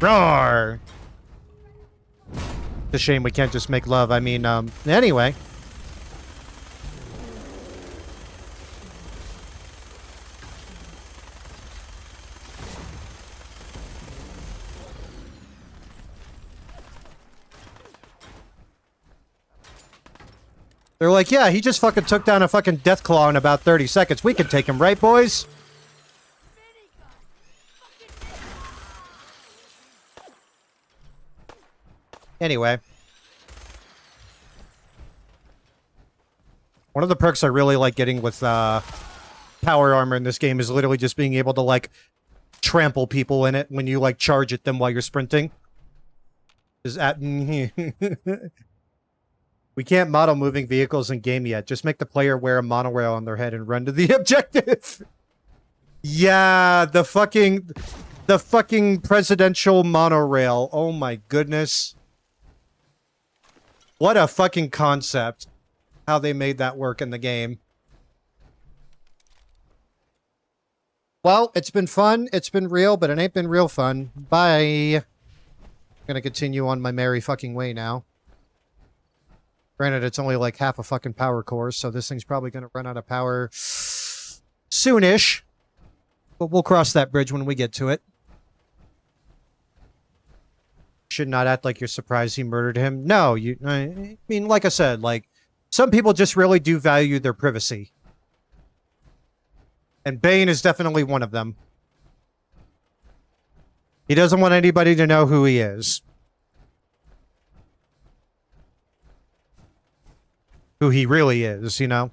Roar! It's a shame we can't just make love. I mean, anyway. They're like, yeah, he just fucking took down a fucking Deathclaw in about 30 seconds. We can take him, right, boys? Anyway. One of the perks I really like getting with power armor in this game is literally just being able to, like, trample people in it when you, like, charge at them while you're sprinting. Is at... We can't model moving vehicles in game yet. Just make the player wear a monorail on their head and run to the objective. Yeah, the fucking presidential monorail. Oh my goodness. What a fucking concept. How they made that work in the game. Well, it's been fun. It's been real, but it ain't been real fun. Bye. I'm gonna continue on my merry fucking way now. Granted, it's only like half a fucking power core, so this thing's probably going to run out of power soonish. But we'll cross that bridge when we get to it. Should not act like you're surprised he murdered him. No, I mean, like I said, like, some people just really do value their privacy. And Bane is definitely one of them. He doesn't want anybody to know who he is. Who he really is, you know?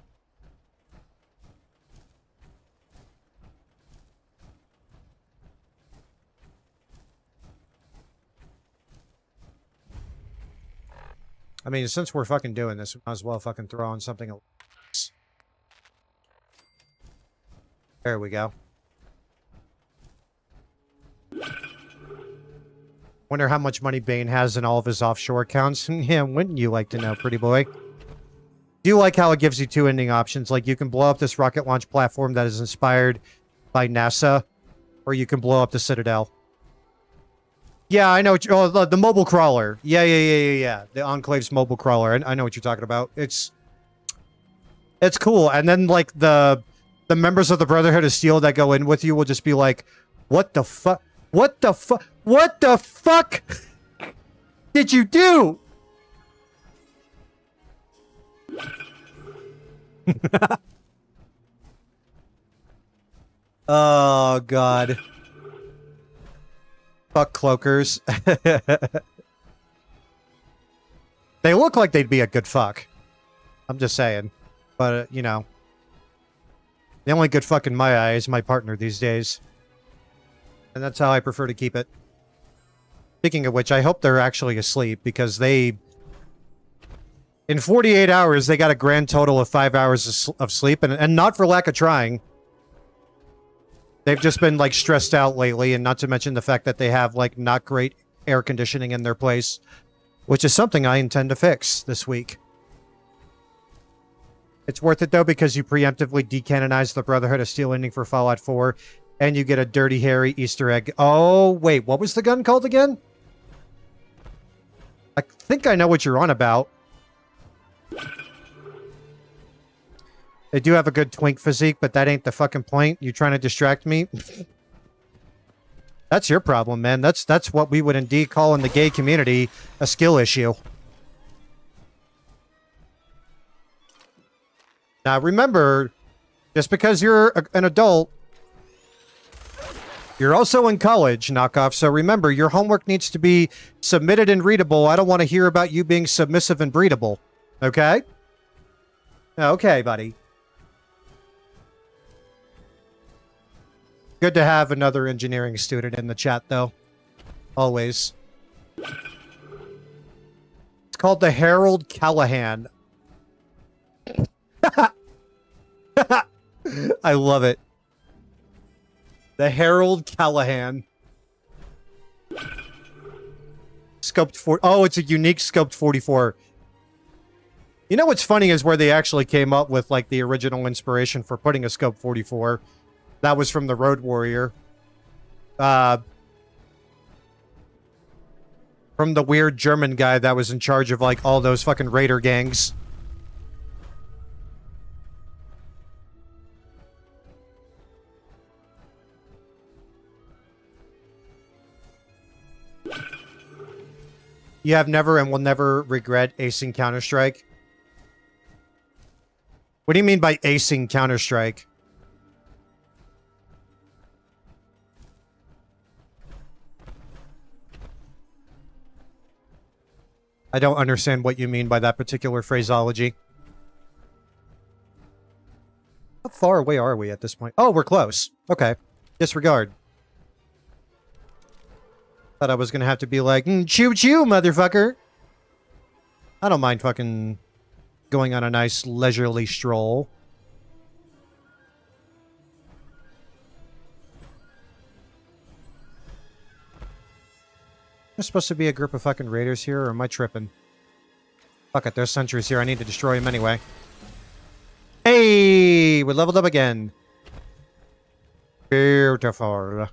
I mean, since we're fucking doing this, we might as well fucking throw on something else. There we go. Wonder how much money Bane has in all of his offshore accounts. Yeah, wouldn't you like to know, pretty boy? Do you like how it gives you two ending options? Like, you can blow up this rocket launch platform that is inspired by NASA, or you can blow up the Citadel. Yeah, I know. Oh, the mobile crawler. Yeah. The Enclave's mobile crawler. I know what you're talking about. It's cool. And then, like, the members of the Brotherhood of Steel that go in with you will just be like, what the fuck? What the fuck? What the fuck did you do? Oh, God. Fuck cloakers. They look like they'd be a good fuck. I'm just saying. But, you know. The only good fuck in my eye is my partner these days. And that's how I prefer to keep it. Speaking of which, I hope they're actually asleep, because they... In 48 hours, they got a grand total of 5 hours of sleep, and not for lack of trying. They've just been, like, stressed out lately, and not to mention the fact that they have, like, not great air conditioning in their place, which is something I intend to fix this week. It's worth it, though, because you preemptively decanonize the Brotherhood of Steel ending for Fallout 4, and you get a Dirty Harry Easter egg. Oh, wait, what was the gun called again? I think I know what you're on about. They do have a good twink physique, but that ain't the fucking point. You trying to distract me? That's your problem, man. That's what we would indeed call in the gay community a skill issue. Now, remember, just because you're an adult, you're also in college, knockoff. So remember, your homework needs to be submitted and readable. I don't want to hear about you being submissive and breedable. Okay? Okay, buddy. Good to have another engineering student in the chat, though. Always. It's called the Harold Callahan. I love it. The Harold Callahan. Scoped 4. Oh, it's a unique Scoped 44. You know what's funny is where they actually came up with, like, the original inspiration for putting a Scope 44. That was from the Road Warrior. From the weird German guy that was in charge of, like, all those fucking raider gangs. You have never and will never regret acing Counter-Strike? What do you mean by acing Counter-Strike? I don't understand what you mean by that particular phraseology. How far away are we at this point? Oh, we're close. Okay. Disregard. Thought I was gonna have to be like, choo-choo, motherfucker. I don't mind fucking going on a nice leisurely stroll. There's supposed to be a group of fucking raiders here, or am I tripping? Fuck it, there's sentries here. I need to destroy them anyway. Hey! We leveled up again. Beautiful.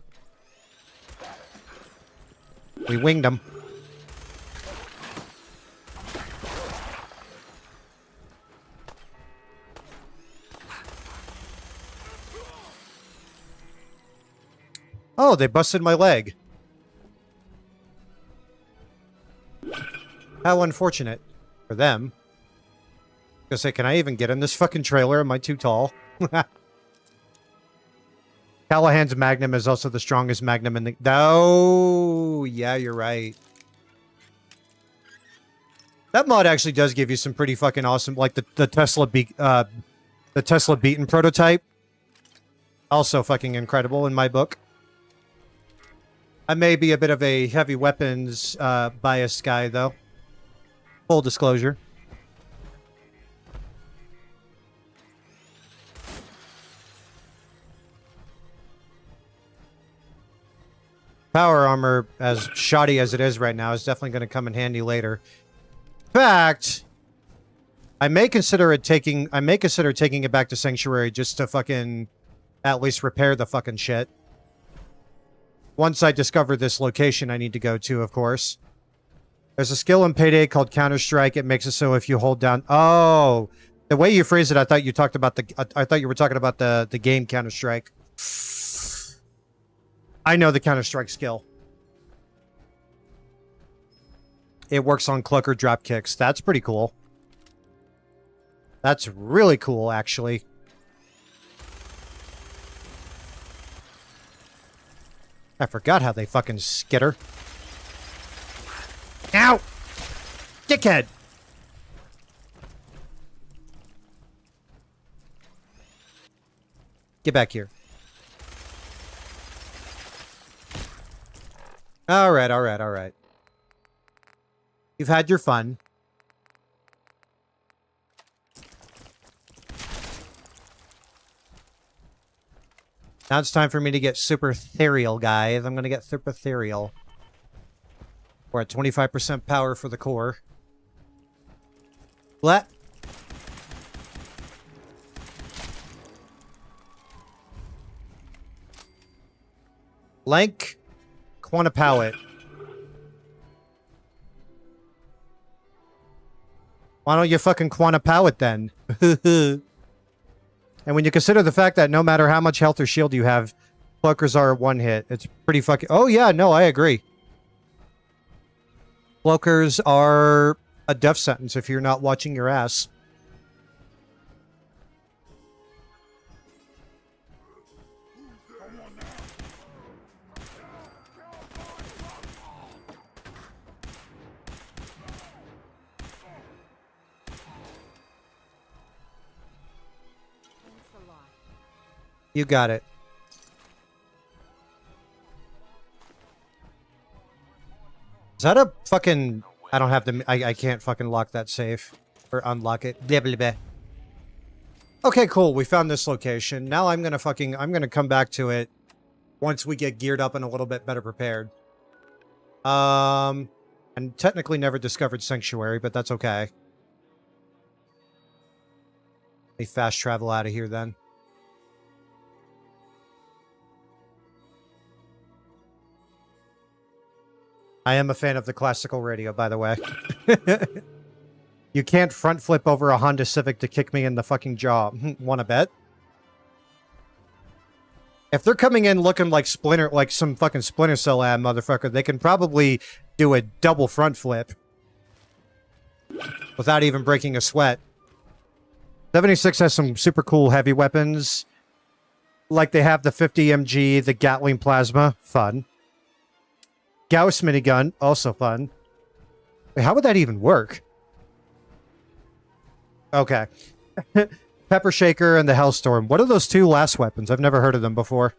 We winged them. Oh, they busted my leg. How unfortunate for them. Gonna say, can I even get in this fucking trailer? Am I too tall? Callahan's Magnum is also the strongest Magnum in the... Oh, yeah, you're right. That mod actually does give you some pretty fucking awesome... Like the Tesla Beaten prototype. Also fucking incredible in my book. I may be a bit of a heavy weapons biased guy, though. Full disclosure. Power armor, as shoddy as it is right now, is definitely going to come in handy later. In fact, I may consider taking it back to Sanctuary just to fucking at least repair the fucking shit. Once I discover this location I need to go to, of course. There's a skill in Payday called Counter-Strike. It makes it so if you hold down... Oh! The way you phrased it, I thought you talked about the... I thought you were talking about the game Counter-Strike. I know the Counter-Strike skill. It works on cloaker drop kicks. That's pretty cool. That's really cool, actually. I forgot how they fucking skitter. Ow! Dickhead! Get back here. Alright, alright, alright. You've had your fun. Now it's time for me to get super ethereal, guys. I'm gonna get super ethereal. We're at 25% power for the core. What? Lank Quantapow it. Why don't you fucking Quantapow it then? And when you consider the fact that no matter how much health or shield you have, cloakers are one hit, it's pretty fucking... Oh yeah, no, I agree. Cloakers are a death sentence if you're not watching your ass. You got it. Is that a fucking... I don't have to... I can't fucking lock that safe. Or unlock it. Blah, blah, blah. Okay, cool. We found this location. Now I'm gonna fucking... I'm gonna come back to it once we get geared up and a little bit better prepared. And technically never discovered Sanctuary, but that's okay. Let me fast travel out of here then. I am a fan of the classical radio, by the way. You can't front flip over a Honda Civic to kick me in the fucking jaw. Wanna bet? If they're coming in looking like Splinter, like some fucking Splinter Cell ad motherfucker, they can probably do a double front flip without even breaking a sweat. 76 has some super cool heavy weapons. Like they have the 50 MG, the Gatling Plasma. Fun. Gauss minigun, also fun. Wait, how would that even work? Okay. Pepper Shaker and the Hellstorm. What are those two last weapons? I've never heard of them before.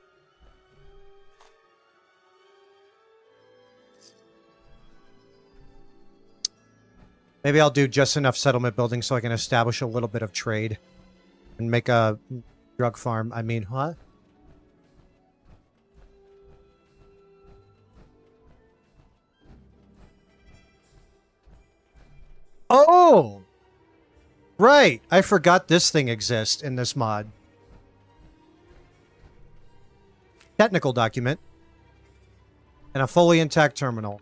Maybe I'll do just enough settlement building so I can establish a little bit of trade. And make a drug farm. I mean, what? Oh! Right! I forgot this thing exists in this mod. Technical document. And a fully intact terminal.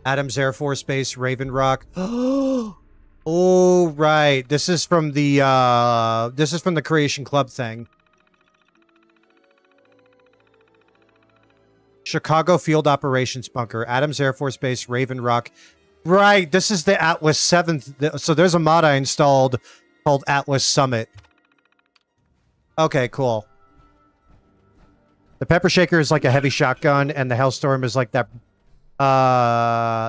Adams Air Force Base, Raven Rock. Oh, right. This is from the Creation Club thing. Chicago Field Operations Bunker, Adams Air Force Base, Raven Rock. Right, this is the Atlas 7th. So there's a mod I installed called Atlas Summit. Okay, cool. The Pepper Shaker is like a heavy shotgun, and the Hellstorm is like that,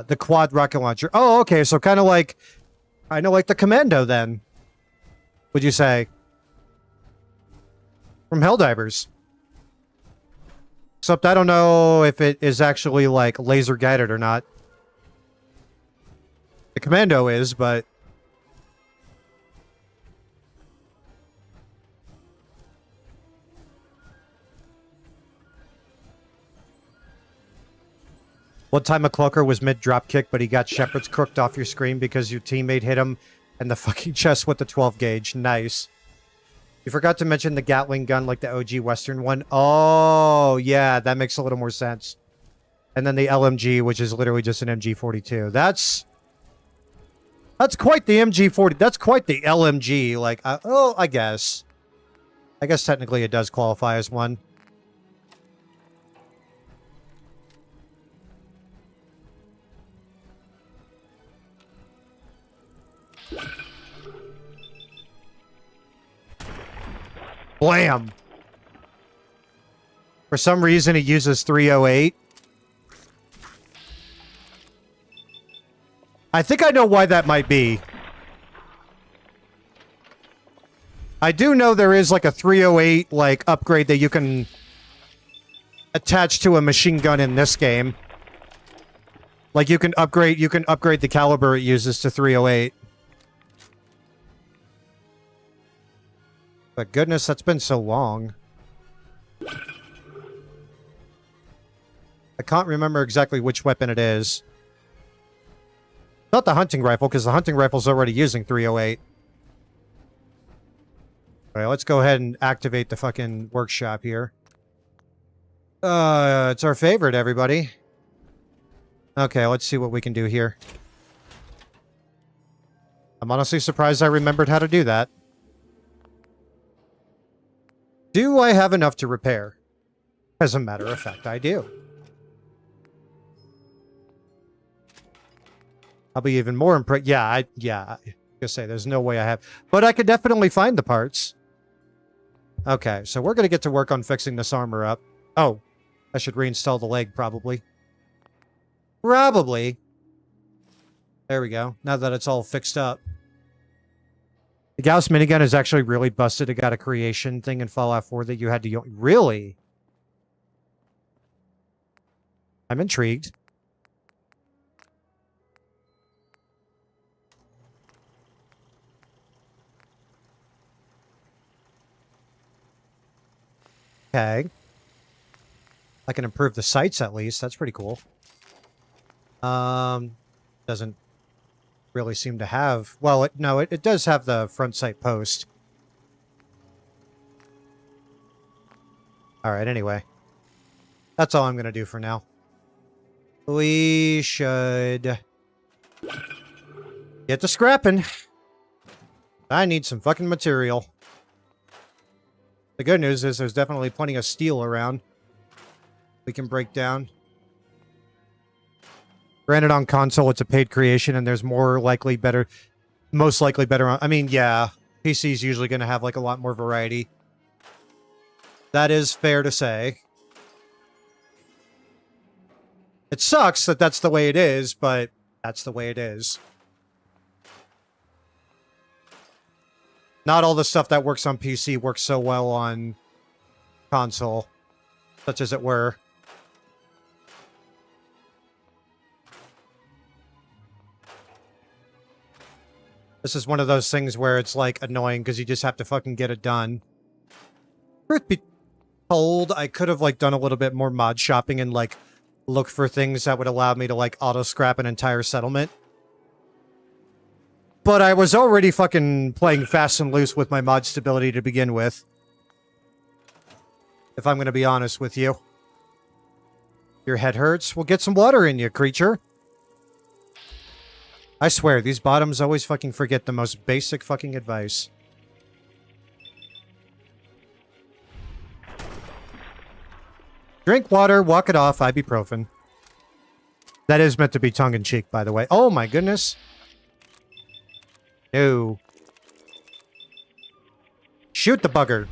the quad rocket launcher. Oh, okay, so kind of like the Commando then, would you say? From Helldivers. Except I don't know if it is actually, like, laser guided or not. The Commando is, but... One time a cloaker was mid-drop kick, but he got Shepard's crooked off your screen because your teammate hit him in the fucking chest with the 12 gauge. Nice. You forgot to mention the Gatling gun like the OG Western one. Oh, yeah, that makes a little more sense. And then the LMG, which is literally just an MG42. That's quite the MG40. That's quite the LMG. Like, I guess. I guess technically it does qualify as one. Blam! For some reason, it uses 308. I think I know why that might be. I do know there is like a 308 like upgrade that you can attach to a machine gun in this game. Like you can upgrade the caliber it uses to 308. But goodness, that's been so long. I can't remember exactly which weapon it is. Not the hunting rifle, because the hunting rifle's already using 308. Alright, let's go ahead and activate the fucking workshop here. It's our favorite, everybody. Okay, let's see what we can do here. I'm honestly surprised I remembered how to do that. Do I have enough to repair? As a matter of fact, I do. I'll be even more impressed. Yeah, I gonna say there's no way I have, but I could definitely find the parts. Okay, so we're gonna get to work on fixing this armor up. Oh, I should reinstall the leg probably. Probably. There we go. Now that it's all fixed up. The Gauss minigun is actually really busted. It got a creation thing in Fallout 4 that you had to... Really? I'm intrigued. Okay. I can improve the sights at least. That's pretty cool. Doesn't really seem to have... Well, it does have the front sight post. Alright, anyway. That's all I'm going to do for now. We should... get to scrapping. I need some fucking material. The good news is there's definitely plenty of steel around. We can break down. Granted, on console, it's a paid creation, and there's most likely better on... I mean, yeah, PC's usually going to have, like, a lot more variety. That is fair to say. It sucks that that's the way it is, but that's the way it is. Not all the stuff that works on PC works so well on console, such as it were. This is one of those things where it's, like, annoying because you just have to fucking get it done. Truth be told, I could have, like, done a little bit more mod shopping and, like, look for things that would allow me to, like, auto-scrap an entire settlement. But I was already fucking playing fast and loose with my mod stability to begin with. If I'm gonna be honest with you. Your head hurts? Well, get some water in you, creature. I swear, these bottoms always fucking forget the most basic fucking advice. Drink water, walk it off, ibuprofen. That is meant to be tongue-in-cheek, by the way. Oh my goodness. No. Shoot the bugger.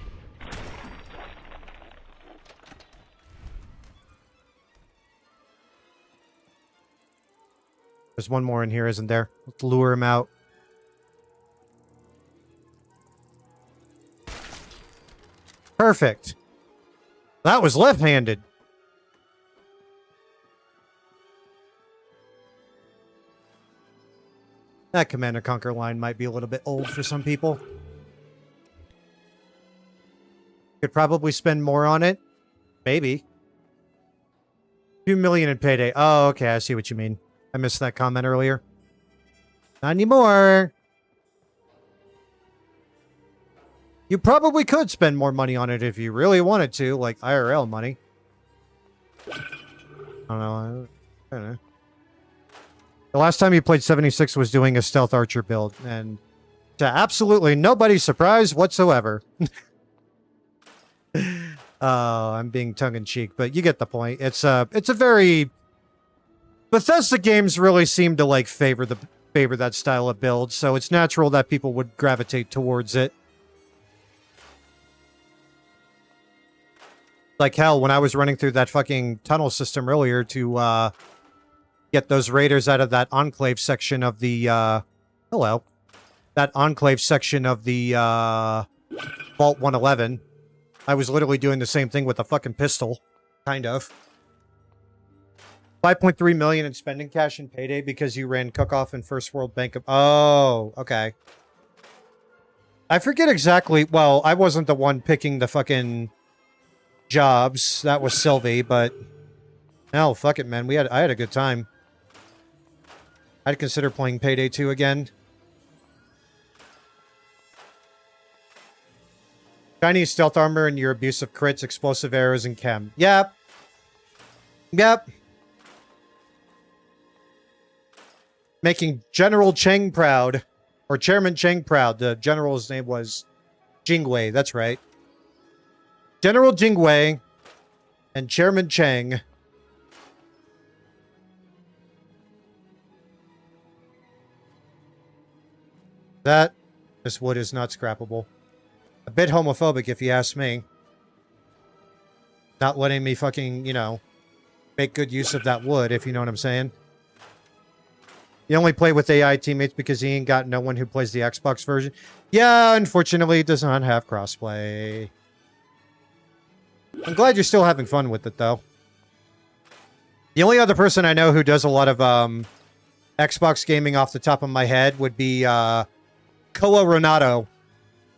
There's one more in here, isn't there? Let's lure him out. Perfect. That was left-handed. That Command & Conquer line might be a little bit old for some people. Could probably spend more on it. Maybe. 2 million in payday. Oh, okay. I see what you mean. I missed that comment earlier. Not anymore. You probably could spend more money on it if you really wanted to, like IRL money. I don't know. I don't know. The last time you played 76 was doing a stealth archer build, and to absolutely nobody's surprise whatsoever. Oh, I'm being tongue-in-cheek, but you get the point. It's a very... Bethesda games really seem to like favor that style of build, so it's natural that people would gravitate towards it. Like hell, when I was running through that fucking tunnel system earlier to get those raiders out of that enclave section of the hello. That enclave section of the Vault 111. I was literally doing the same thing with a fucking pistol. Kind of. 5.3 million in spending cash in payday because you ran Cook-Off and First World Bank of... Oh, okay. I forget exactly... Well, I wasn't the one picking the fucking jobs. That was Sylvie, but... No, fuck it, man. I had a good time. I'd consider playing Payday 2 again. Chinese stealth armor and your abuse of crits, explosive arrows, and chem. Yep. Yep. Making General Cheng proud. Or Chairman Cheng proud. The general's name was Jingwei. That's right. General Jingwei and Chairman Cheng. This wood is not scrappable. A bit homophobic, if you ask me. Not letting me fucking, you know, make good use of that wood, if you know what I'm saying. You only play with AI teammates because he ain't got no one who plays the Xbox version. Yeah, unfortunately, it does not have crossplay. I'm glad you're still having fun with it, though. The only other person I know who does a lot of Xbox gaming off the top of my head would be Koa Renato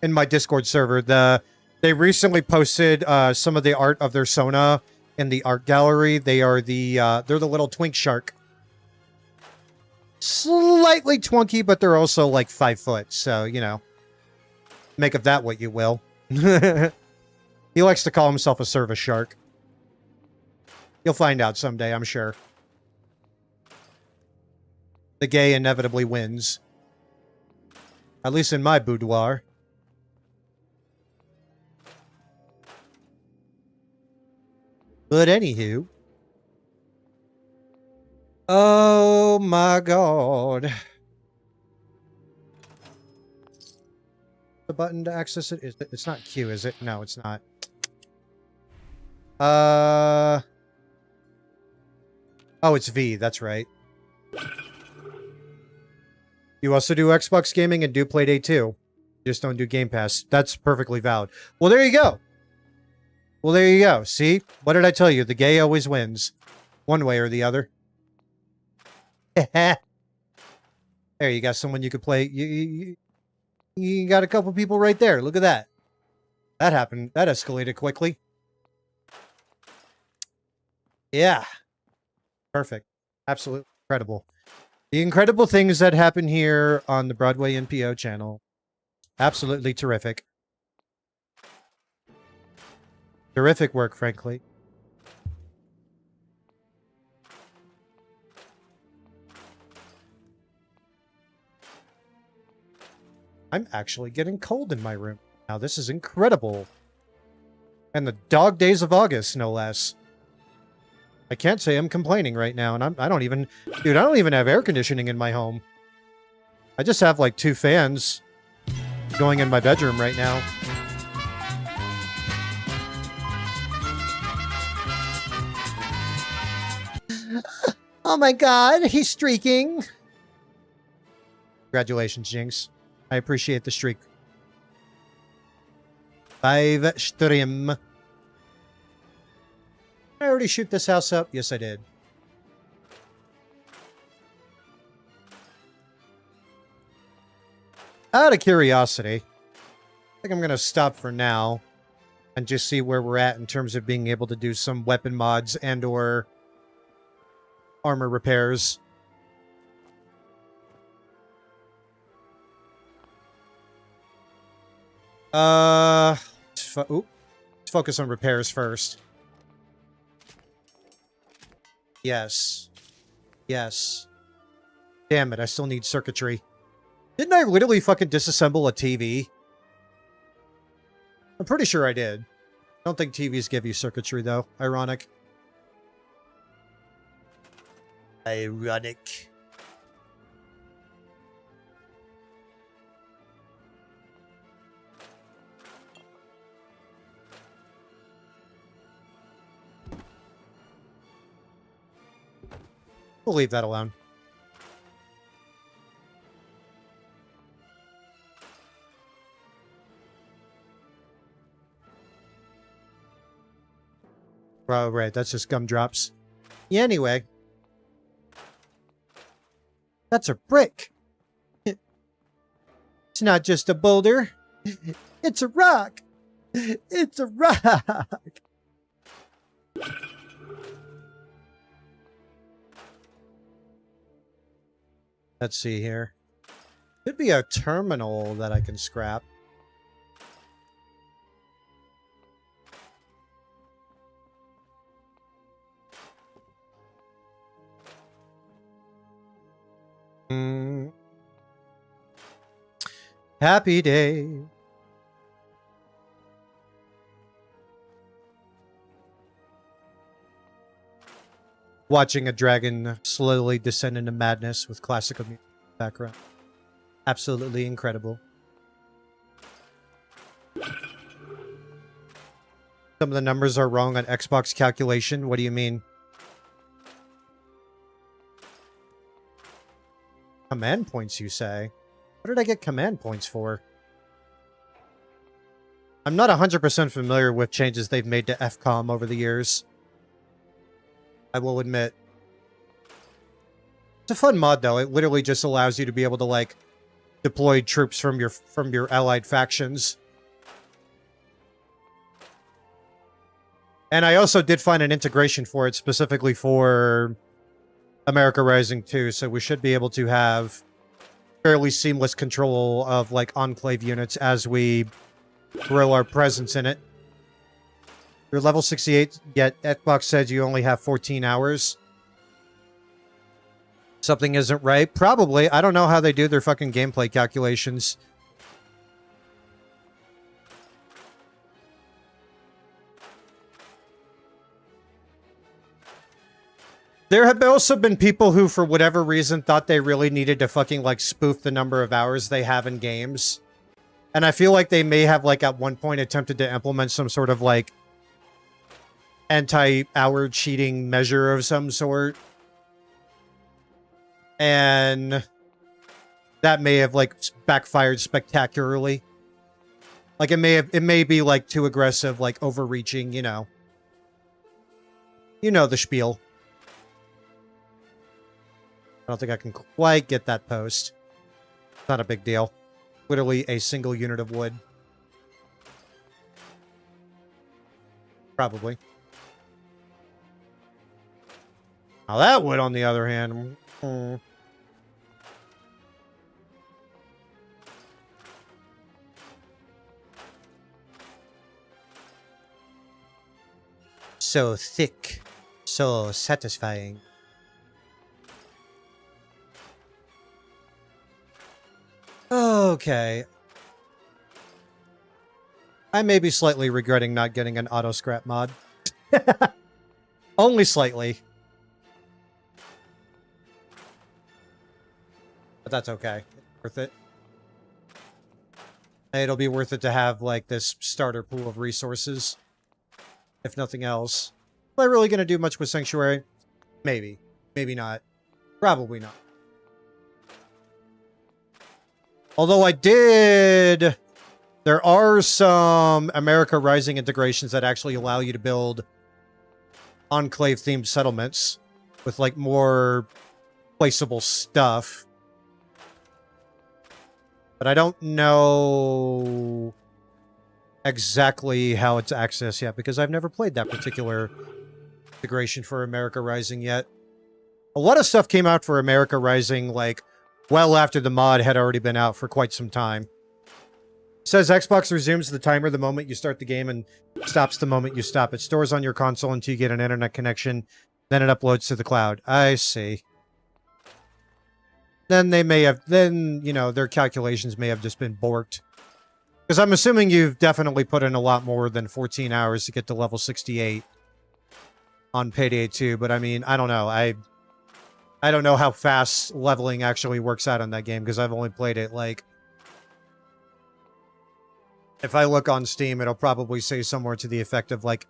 in my Discord server. They recently posted some of the art of their Sona in the art gallery. They're the little twink shark. Slightly twunky, but they're also like 5 foot, so you know, make of that what you will. He likes to call himself a service shark. You'll find out someday, I'm sure. The gay inevitably wins. At least in my boudoir. But anywho. Oh my god. The button to access it? It's not Q, is it? No, it's not. Oh, it's V, that's right. You also do Xbox gaming and do Playday too. You just don't do Game Pass. That's perfectly valid. Well, there you go. Well, there you go. See? What did I tell you? The gay always wins. One way or the other. There, you got someone you could play. You got a couple people right there. Look at that. That happened. That escalated quickly. Yeah. Perfect. Absolutely incredible. The incredible things that happen here on the Broadway NPO channel. Absolutely terrific. Terrific work, frankly. I'm actually getting cold in my room. Now, this is incredible. And the dog days of August, no less. I can't say I'm complaining right now, and I don't even... Dude, I don't even have air conditioning in my home. I just have, like, 2 fans going in my bedroom right now. Oh my god, he's streaking! Congratulations, Jinx. I appreciate the streak. 5 stream. Did I already shoot this house up? Yes, I did. Out of curiosity, I think I'm going to stop for now and just see where we're at in terms of being able to do some weapon mods and or armor repairs. Let's focus on repairs first. Yes. Yes. Damn it, I still need circuitry. Didn't I literally fucking disassemble a TV? I'm pretty sure I did. I don't think TVs give you circuitry, though. Ironic. Ironic. We'll leave that alone. Oh, right. That's just gumdrops. Yeah, anyway. That's a brick. It's not just a boulder. It's a rock. It's a rock. Let's see here. Could be a terminal that I can scrap. Happy day. Watching a dragon slowly descend into madness with classical music background. Absolutely incredible. Some of the numbers are wrong on Xbox calculation. What do you mean? Command points, you say? What did I get command points for? I'm not 100% familiar with changes they've made to FCOM over the years. I will admit. It's a fun mod, though. It literally just allows you to be able to, like, deploy troops from your allied factions. And I also did find an integration for it specifically for America Rising 2, so we should be able to have fairly seamless control of, like, Enclave units as we grow our presence in it. You're level 68, yet Xbox says you only have 14 hours. Something isn't right. Probably. I don't know how they do their fucking gameplay calculations. There have also been people who, for whatever reason, thought they really needed to fucking, like, spoof the number of hours they have in games. And I feel like they may have, like, at one point attempted to implement some sort of, like, anti-hour cheating measure of some sort. And that may have, like, backfired spectacularly. Like, it may be, like, too aggressive, like, overreaching, you know. You know the spiel. I don't think I can quite get that post. Not a big deal. Literally a single unit of wood. Probably. Now that wood, on the other hand... So thick. So satisfying. Okay. I may be slightly regretting not getting an auto scrap mod. Only slightly. But that's okay. Worth it. It'll be worth it to have, like, this starter pool of resources. If nothing else. Am I really going to do much with Sanctuary? Maybe. Maybe not. Probably not. Although I did... There are some America Rising integrations that actually allow you to build Enclave-themed settlements with, like, more placeable stuff. But I don't know exactly how it's accessed yet, because I've never played that particular integration for America Rising yet. A lot of stuff came out for America Rising, like, well after the mod had already been out for quite some time. It says Xbox resumes the timer the moment you start the game and stops the moment you stop. It stores on your console until you get an internet connection, then it uploads to the cloud. I see. Then they may have, then, you know, their calculations may have just been borked. Because I'm assuming you've definitely put in a lot more than 14 hours to get to level 68 on Payday 2, but I mean, I don't know. I don't know how fast leveling actually works out on that game, because I've only played it, like... If I look on Steam, it'll probably say somewhere to the effect of, like,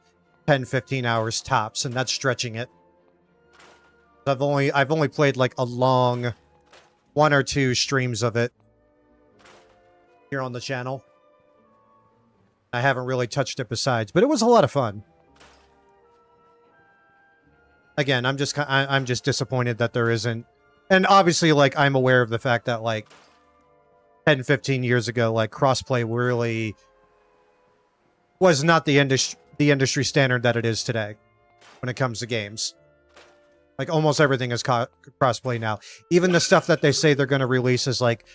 10, 15 hours tops, and that's stretching it. I've only played, like, a long... 1 or 2 streams of it here on the channel. I haven't really touched it besides, but it was a lot of fun. Again, I'm just disappointed that there isn't, and obviously, like, I'm aware of the fact that, like, 10, 15 years ago, like, crossplay really was not the industry standard that it is today when it comes to games. Like, almost everything is crossplay now. Even the stuff that they say they're going to release as, like,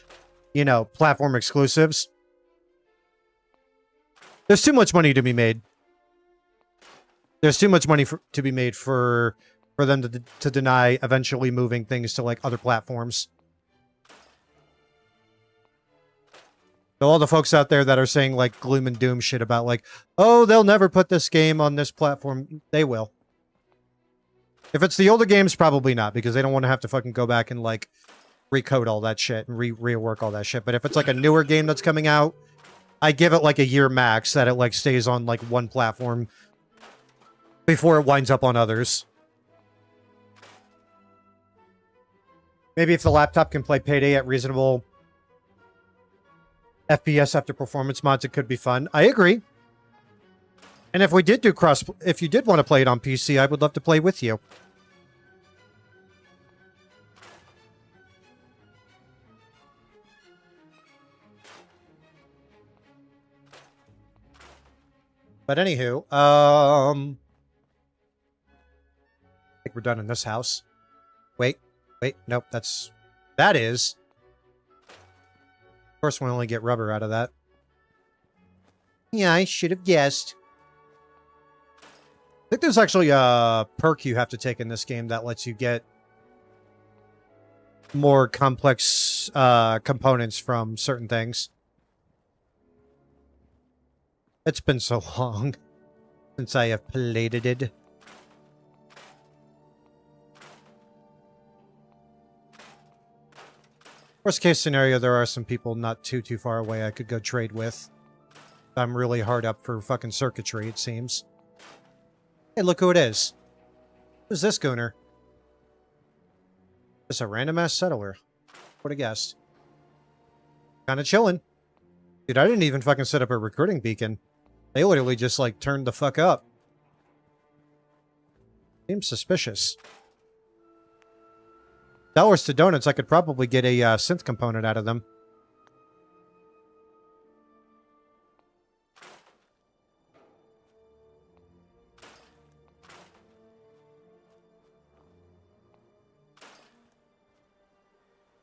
you know, platform exclusives. There's too much money to be made. There's too much money to be made for them to deny eventually moving things to, like, other platforms. So all the folks out there that are saying, like, gloom and doom shit about, like, oh, they'll never put this game on this platform. They will. If it's the older games, probably not, because they don't want to have to fucking go back and, like, recode all that shit and rework all that shit. But if it's, like, a newer game that's coming out, I give it, like, a year max that it, like, stays on, like, one platform before it winds up on others. Maybe if the laptop can play Payday at reasonable FPS after performance mods, it could be fun. I agree. And if we did do if you did want to play it on PC, I would love to play with you. But anywho, I think we're done in this house. Wait, nope, that is. Of course, we only get rubber out of that. Yeah, I should have guessed. I think there's actually a perk you have to take in this game that lets you get more complex components from certain things. It's been so long since I have played it. Worst case scenario, there are some people not too far away I could go trade with. I'm really hard up for fucking circuitry, it seems. Hey, look who it is. Who's this gooner? Just a random-ass settler. What a guess. Kinda chillin'. Dude, I didn't even fucking set up a recruiting beacon. They literally just, like, turned the fuck up. Seems suspicious. $1 to donuts, I could probably get a synth component out of them.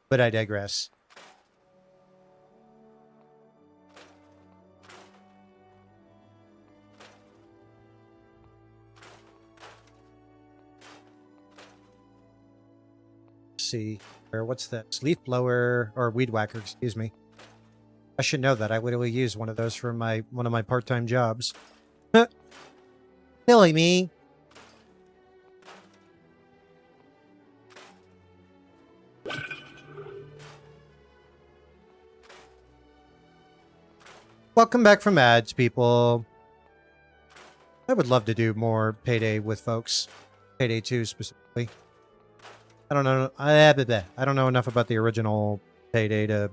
But I digress. See, or what's that? Leaf blower or weed whacker, excuse me. I should know that. I literally use one of those for one of my part-time jobs. Silly me. Welcome back from ads, people. I would love to do more Payday with folks. Payday 2 specifically. I don't know. I don't know enough about the original Payday to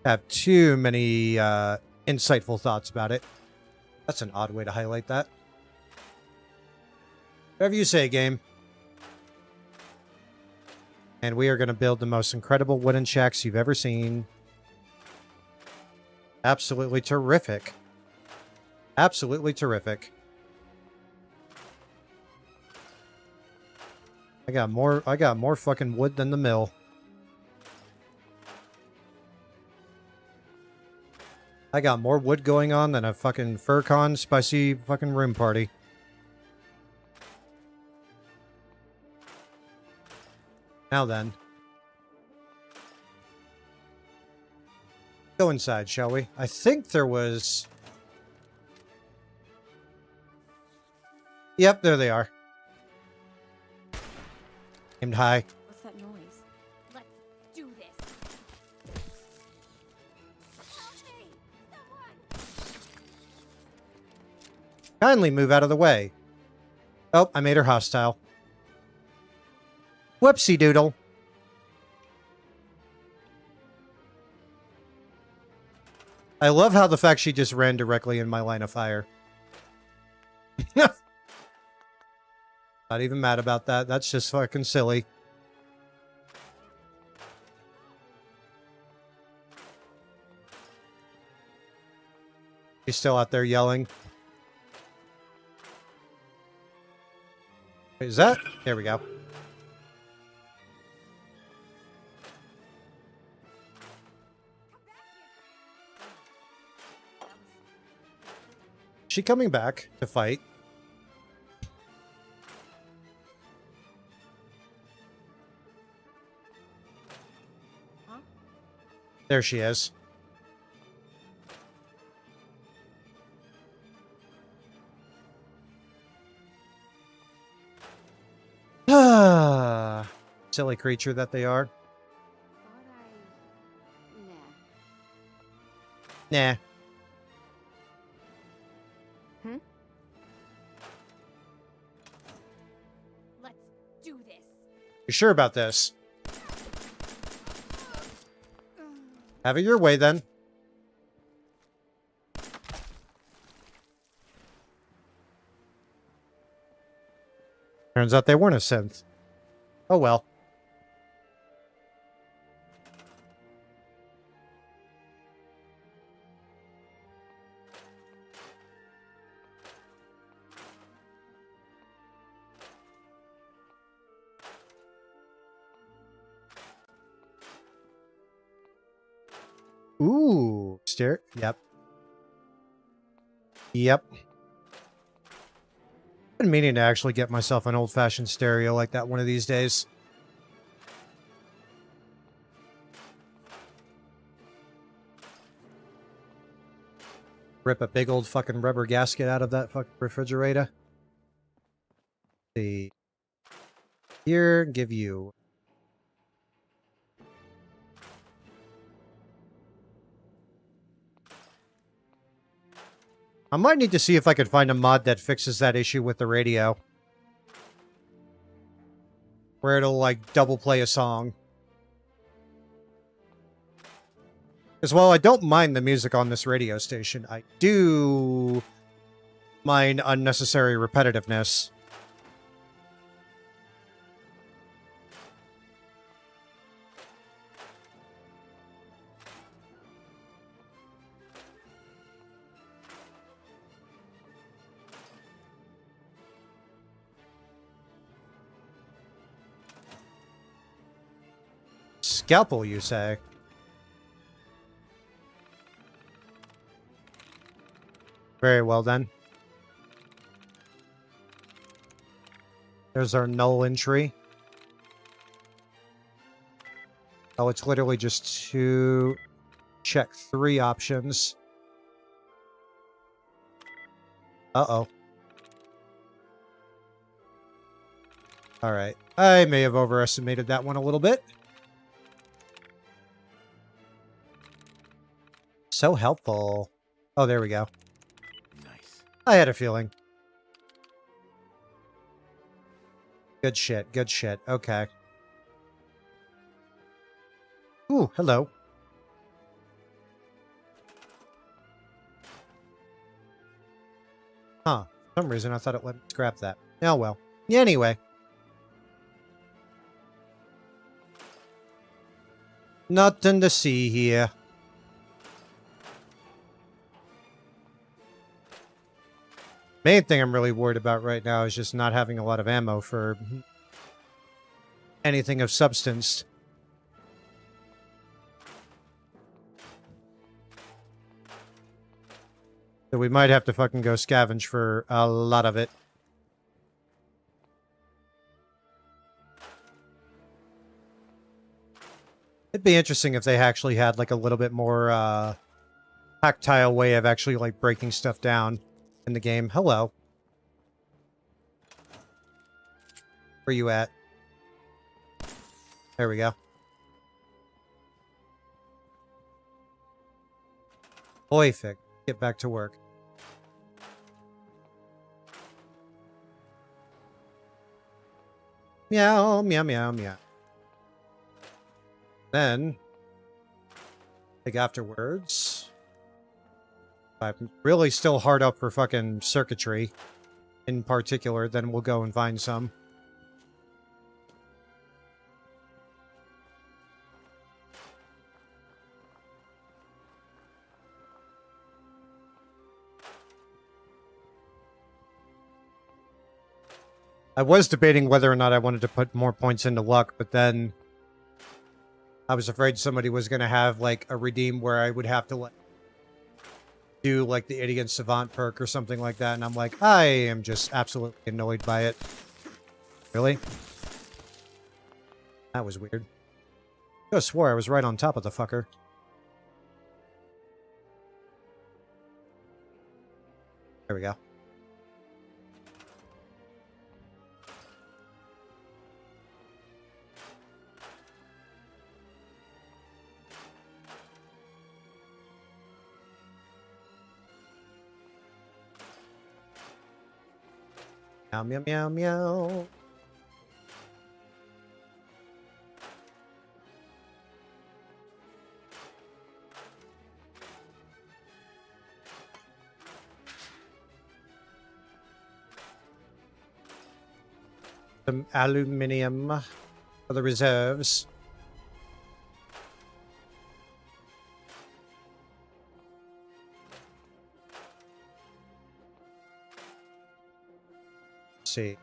have too many insightful thoughts about it. That's an odd way to highlight that. Whatever you say, game. And we are going to build the most incredible wooden shacks you've ever seen. Absolutely terrific. Absolutely terrific. I got more fucking wood than the mill. I got more wood going on than a fucking FurCon spicy fucking room party. Now then. Go inside, shall we? I think there was... Yep, there they are. Aimed high. What's that noise? Let's do this. Kindly move out of the way. Oh, I made her hostile. Whoopsie doodle. I love how the fact she just ran directly in my line of fire. Not even mad about that. That's just fucking silly. She's still out there yelling. Is that? There we go. She coming back to fight? Huh? There she is. Ah, silly creature that they are. Nah. Let's do this. You sure about this? Have it your way, then. Turns out they weren't a synth. Oh well. Ooh, stare. Yep. Yep. I've been meaning to actually get myself an old-fashioned stereo like that one of these days. Rip a big old fucking rubber gasket out of that fucking refrigerator. See. Here, give you. I might need to see if I could find a mod that fixes that issue with the radio. Where it'll, like, double play a song. Because while I don't mind the music on this radio station, I do mind unnecessary repetitiveness. Scalpel, you say? Very well, then. There's our null entry. Oh, it's literally just to check 3 options. Uh-oh. Alright. I may have overestimated that one a little bit. So helpful. Oh, there we go. Nice. I had a feeling. Good shit, good shit. Okay. Ooh, hello. Huh. For some reason, I thought it let me scrap that. Oh, well. Anyway. Nothing to see here. Main thing I'm really worried about right now is just not having a lot of ammo for anything of substance. So we might have to fucking go scavenge for a lot of it. It'd be interesting if they actually had like a little bit more tactile way of actually like breaking stuff down in the game. Hello. Where you at? There we go. Perfect. Get back to work. Meow, meow, meow, meow. Then, like afterwards, I'm really still hard up for fucking circuitry in particular, then we'll go and find some. I was debating whether or not I wanted to put more points into luck, but then I was afraid somebody was going to have, like, a redeem where I would have to, like, do, like, the Idiot Savant perk or something like that, and I'm like, I am just absolutely annoyed by it. Really? That was weird. I just swore I was right on top of the fucker. There we go. Meow, meow, meow, meow. Some aluminium for the reserves. Let's see.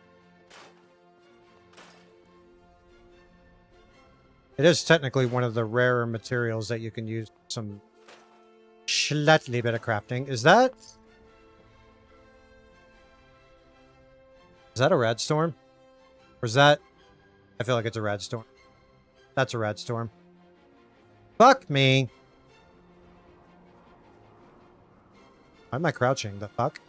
It is technically one of the rarer materials that you can use some slightly bit of crafting. Is that a rad storm? Or is that... I feel like it's a rad storm. That's a rad storm. Fuck me! Why am I crouching? The fuck?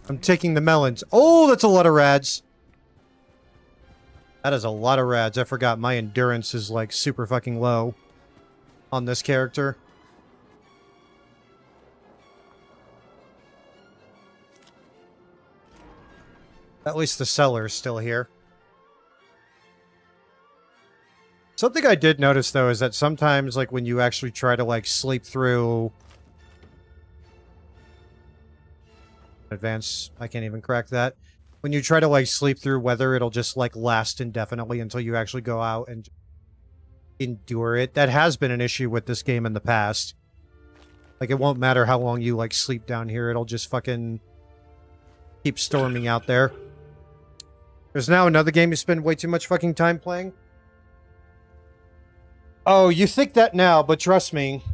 I'm taking the melons. Oh, that's a lot of rads! That is a lot of rads. I forgot my endurance is, like, super fucking low on this character. At least the cellar's still here. Something I did notice, though, is that sometimes, like, when you actually try to, like, sleep through... Advance, I can't even crack that. When you try to, like, sleep through weather, it'll just, like, last indefinitely until you actually go out and endure it. That has been an issue with this game in the past. Like, it won't matter how long you, like, sleep down here. It'll just fucking keep storming out there. There's now another game you spend way too much fucking time playing. Oh, you think that now, but trust me.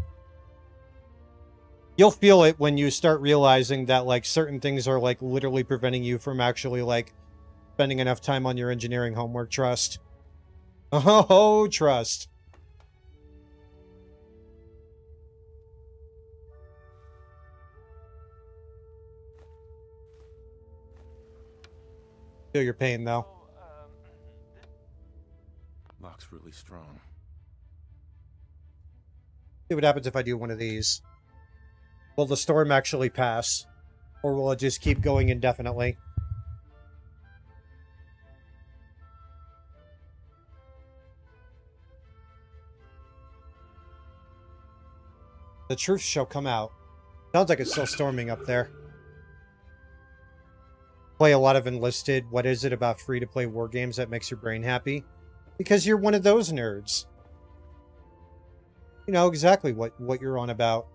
You'll feel it when you start realizing that, like, certain things are, like, literally preventing you from actually, like, spending enough time on your engineering homework. Trust. Oh, trust. Feel your pain, though. Lock's really strong. See what happens if I do one of these. Will the storm actually pass? Or will it just keep going indefinitely? The truth shall come out. Sounds like it's still storming up there. Play a lot of Enlisted. What is it about free-to-play war games that makes your brain happy? Because you're one of those nerds. You know exactly what you're on about.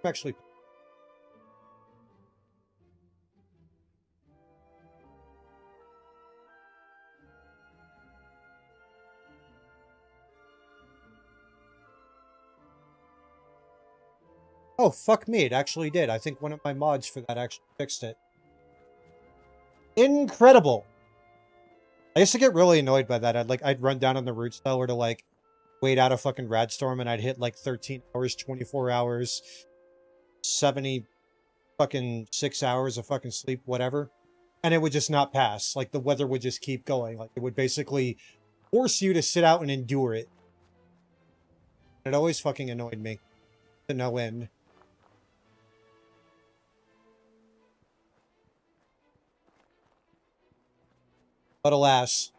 Actually... Oh, fuck me, it actually did. I think one of my mods for that actually fixed it. Incredible! I used to get really annoyed by that. I'd run down on the root cellar to, like, wait out a fucking radstorm, and I'd hit, like, 13 hours, 24 hours, 70 fucking 6 hours of fucking sleep, whatever. And it would just not pass. Like, the weather would just keep going. Like, it would basically force you to sit out and endure it. It always fucking annoyed me. To no end. But alas.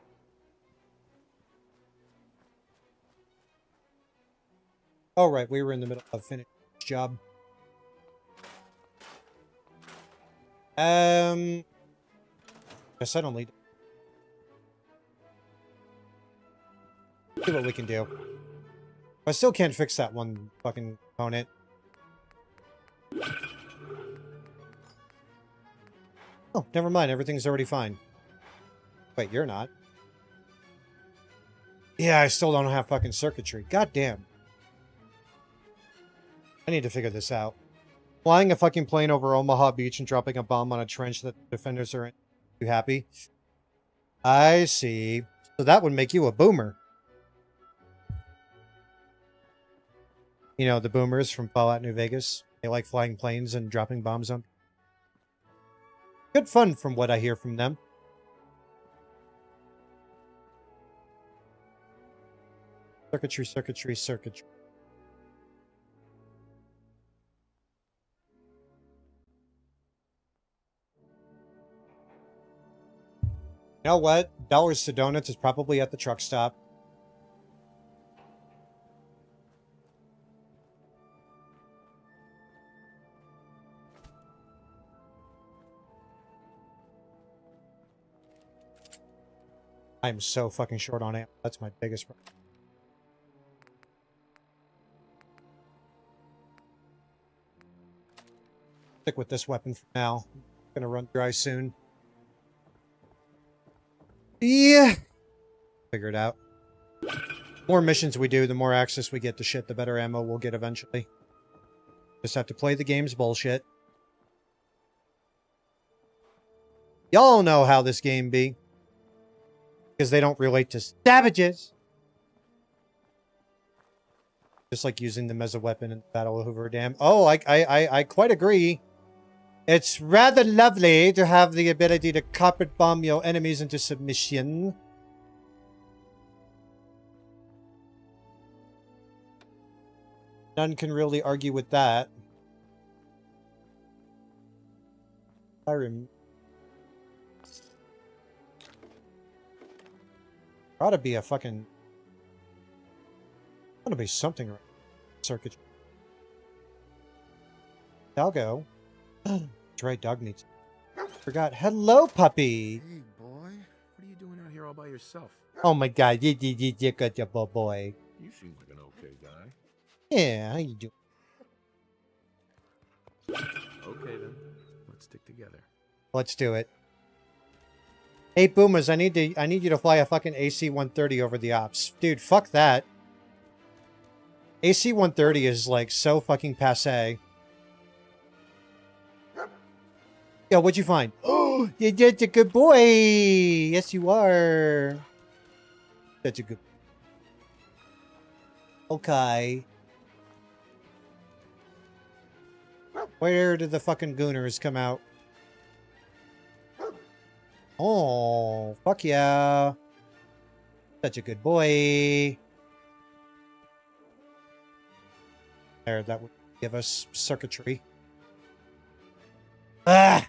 Oh, right, we were in the middle of finishing this job. Guess I don't need... See what we can do. I still can't fix that one fucking component. Oh, never mind, everything's already fine. Wait, you're not. Yeah, I still don't have fucking circuitry. God damn. I need to figure this out. Flying a fucking plane over Omaha Beach and dropping a bomb on a trench that the defenders are in. You happy? I see. So that would make you a boomer. You know, the boomers from Fallout New Vegas. They like flying planes and dropping bombs on. Good fun from what I hear from them. Circuitry, circuitry, circuitry. You know what? Dollars to Donuts is probably at the truck stop. I'm so fucking short on ammo. That's my biggest problem. Stick with this weapon for now. Gonna run dry soon. Yeah. Figure it out. The more missions we do, the more access we get to shit, the better ammo we'll get eventually. Just have to play the game's bullshit. Y'all know how this game be. Because they don't relate to savages. Just like using them as a weapon in the Battle of Hoover Dam. Oh, I quite agree. It's rather lovely to have the ability to carpet bomb your enemies into submission. None can really argue with that. Ought to be a fucking... Ought to be something right. Circuit. Doggo. That's right, dog needs... Forgot. Hello, puppy! Hey, boy. What are you doing out here all by yourself? Oh my god, you good boy. You seem like an okay guy. Yeah, how you doing? Okay, then. Let's stick together. Let's do it. Hey, Boomers, I need you to fly a fucking AC-130 over the ops. Dude, fuck that. AC-130 is, like, so fucking passé. Yo, what'd you find? Oh, you're a good boy! Yes, you are. Such a good... Okay. Where did the fucking gooners come out? Oh, fuck yeah. Such a good boy. There, that would give us circuitry. Ah!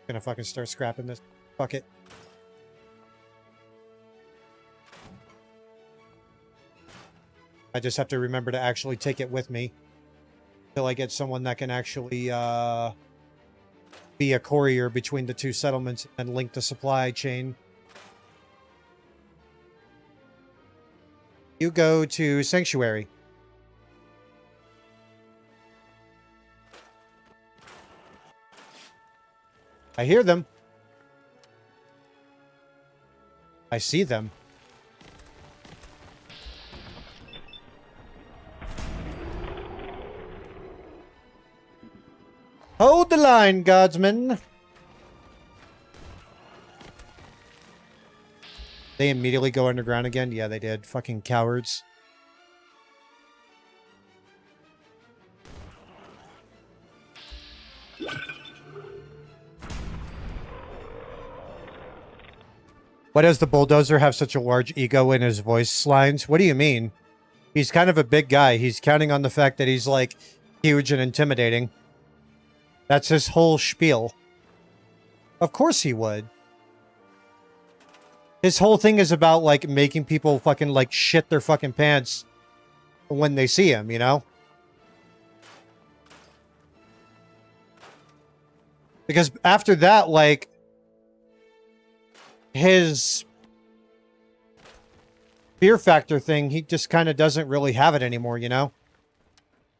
Gonna fucking start scrapping this. Fuck it. I just have to remember to actually take it with me. Till I get someone that can actually, be a courier between the two settlements and link the supply chain. You go to Sanctuary. I hear them. I see them. Hold the line, guardsmen. They immediately go underground again? Yeah, they did. Fucking cowards. Why does the bulldozer have such a large ego in his voice lines? What do you mean? He's kind of a big guy. He's counting on the fact that he's, like, huge and intimidating. That's his whole spiel. Of course he would. His whole thing is about, like, making people fucking, like, shit their fucking pants when they see him, you know? Because after that, like, his fear factor thing, he just kind of doesn't really have it anymore, you know?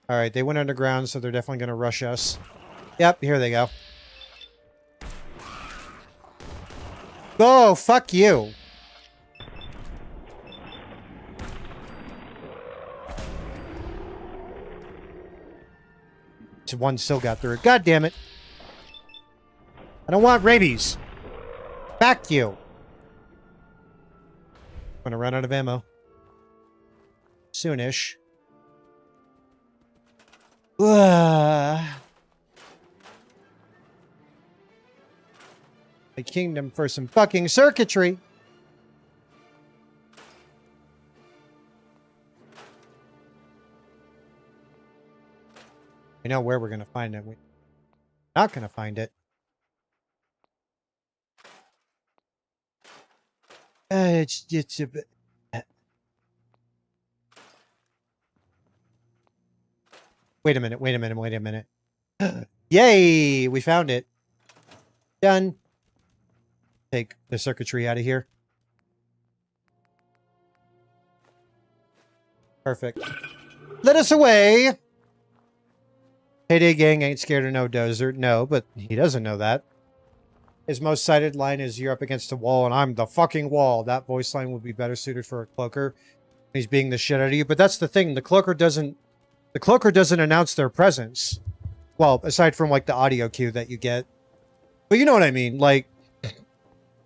Alright, they went underground, so they're definitely going to rush us. Yep, here they go. Oh, fuck you. One still got through. God damn it. I don't want rabies. Back you. I'm gonna run out of ammo. Soonish. The kingdom for some fucking circuitry. We know where we're gonna find it. We're not gonna find it. It's a bit. Wait a minute. Yay! We found it. Done. Take the circuitry out of here. Perfect. Let us away! Payday Gang ain't scared of no dozer. No, but he doesn't know that. His most cited line is, "You're up against a wall and I'm the fucking wall." That voice line would be better suited for a cloaker. He's being the shit out of you. But that's the thing. The cloaker doesn't announce their presence. Well, aside from, like, the audio cue that you get. But you know what I mean. Like,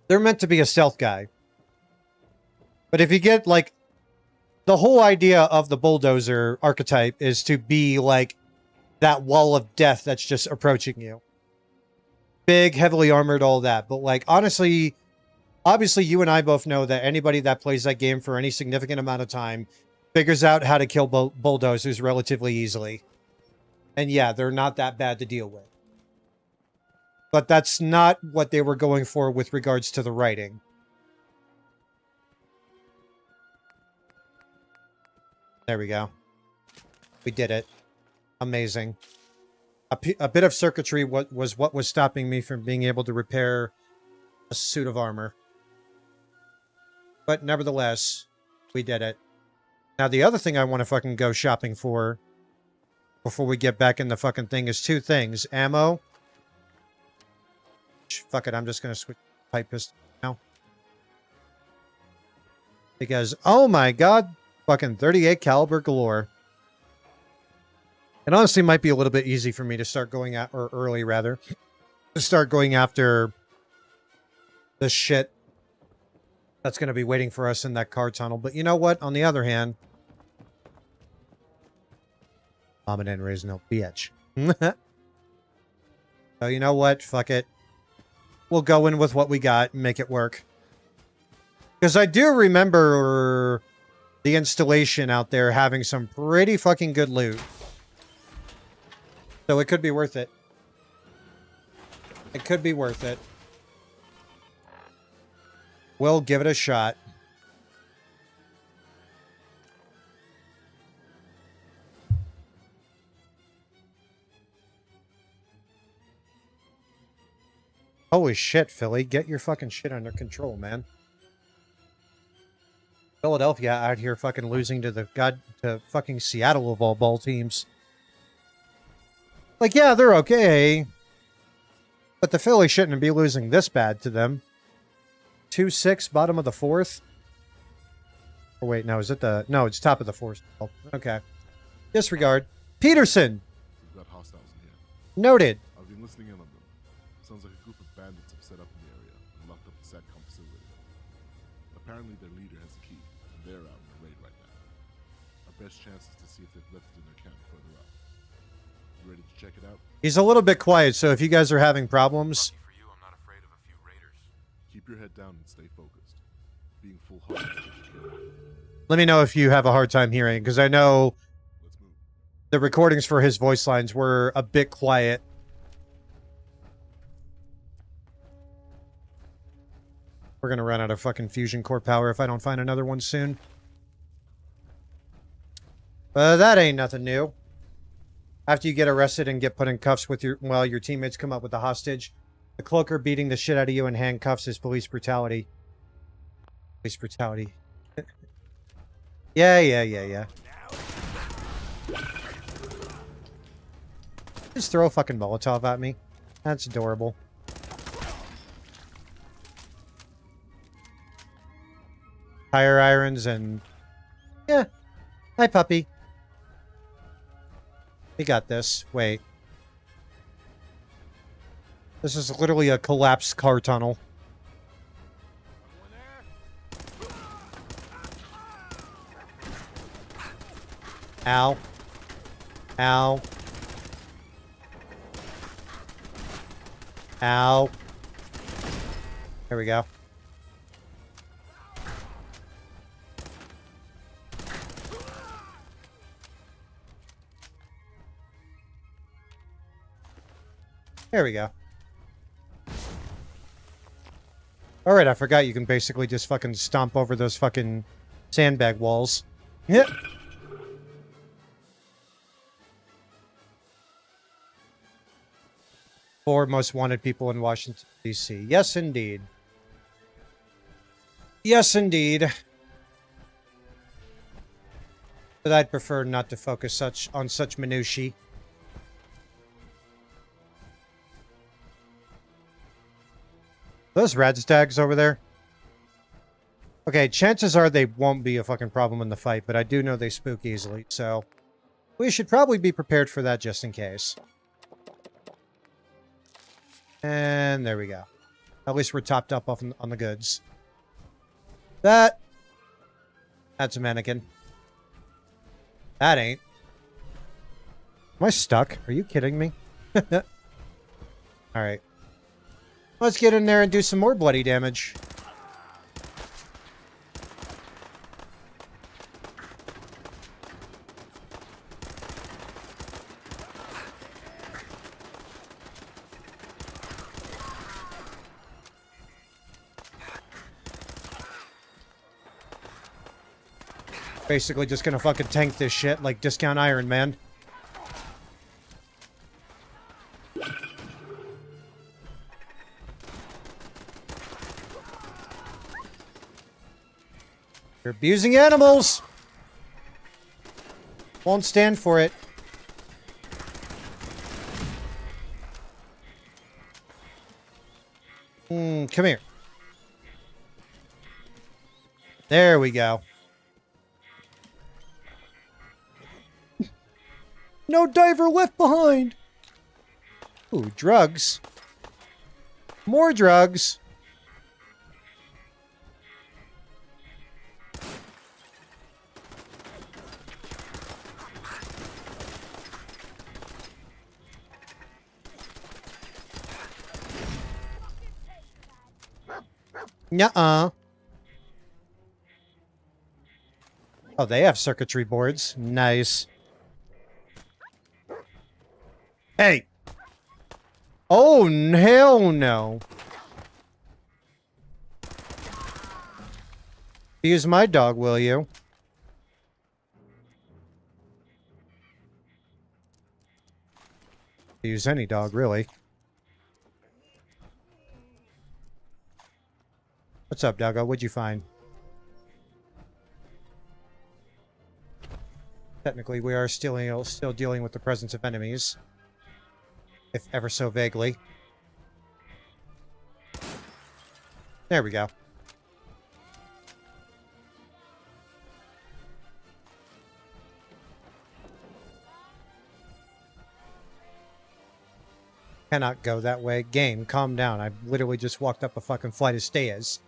they're meant to be a stealth guy. But if you get, like, the whole idea of the bulldozer archetype is to be, like, that wall of death that's just approaching you. Big, heavily armored, all that. But, like, honestly, obviously you and I both know that anybody that plays that game for any significant amount of time figures out how to kill bulldozers relatively easily. And yeah, they're not that bad to deal with. But that's not what they were going for with regards to the writing. There we go. We did it. Amazing. A bit of circuitry was what was stopping me from being able to repair a suit of armor. But nevertheless, we did it. Now, the other thing I want to fucking go shopping for before we get back in the fucking thing is two things. Ammo. Fuck it, I'm just going to switch pipe pistol now. Because, oh my god, fucking 38 caliber galore. It honestly might be a little bit easy for me to start going at, or early rather, to start going after the shit that's going to be waiting for us in that car tunnel. But you know what? On the other hand, Mama didn't raise no bitch. So you know what? Fuck it. we'll go in with what we got and make it work. Because I do remember the installation out there having some pretty fucking good loot. So it could be worth it. It could be worth it. We'll give it a shot. Holy shit, Philly. Get your fucking shit under control, man. Philadelphia out here fucking losing to to fucking Seattle of all ball teams. Like, yeah, they're okay. But the Philly shouldn't be losing this bad to them. 2-6, bottom of the fourth. Oh, wait, no, is it the... No, it's top of the fourth. Oh, okay. Disregard. Peterson! We've got hostiles in here. Noted. I've been listening in on them. Sounds like a group of bandits have set up in the area and locked up the SATCOM facility. Apparently their leader has a key, and they're out on a raid right now. Our best chance is to see if they've left it in their camp further up. You ready to check it out? He's a little bit quiet, so if you guys are having problems... Keep your head down and stay focused. Being full-hearted. Let me know if you have a hard time hearing, because I know the recordings for his voice lines were a bit quiet. We're gonna run out of fucking fusion core power if I don't find another one soon. That ain't nothing new. After you get arrested and get put in cuffs with your teammates come up with a hostage, the cloaker beating the shit out of you in handcuffs is police brutality. Police brutality. Yeah. Just throw a fucking Molotov at me. That's adorable. Tire irons and... Yeah. Hi, puppy. We got this. Wait. This is literally a collapsed car tunnel. Ow. Ow. Ow. There we go. There we go. Alright, I forgot you can basically just fucking stomp over those fucking sandbag walls. Yep. Four most wanted people in Washington, D.C. Yes, indeed. Yes, indeed. But I'd prefer not to focus on such minutiae. Those rad stags over there? Okay, chances are they won't be a fucking problem in the fight, but I do know they spook easily, so... we should probably be prepared for that just in case. And there we go. At least we're topped up on the goods. That's a mannequin. That ain't. Am I stuck? Are you kidding me? Alright. Let's get in there and do some more bloody damage. Basically just gonna fucking tank this shit like Discount Iron Man. You're abusing animals! Won't stand for it. Come here. There we go. No diver left behind! Ooh, drugs. More drugs. Nuh-uh. Oh, they have circuitry boards. Nice. Hey! Oh, hell no. Use my dog, will you? Use any dog, really. What's up, doggo? What'd you find? Technically, we are still dealing with the presence of enemies. If ever so vaguely. There we go. Cannot go that way. Game, calm down. I literally just walked up a fucking flight of stairs.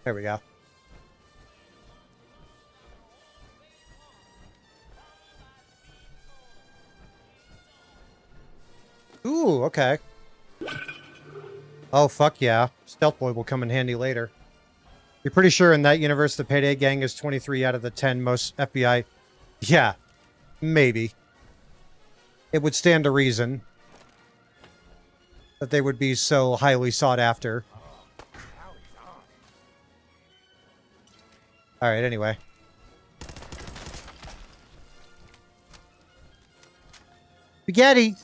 There we go. Ooh, okay. Oh, fuck yeah. Stealth Boy will come in handy later. You're pretty sure in that universe the Payday Gang is 23 out of the 10 most FBI... Yeah. Maybe. It would stand to reason that they would be so highly sought after. Alright, anyway. Spaghetti!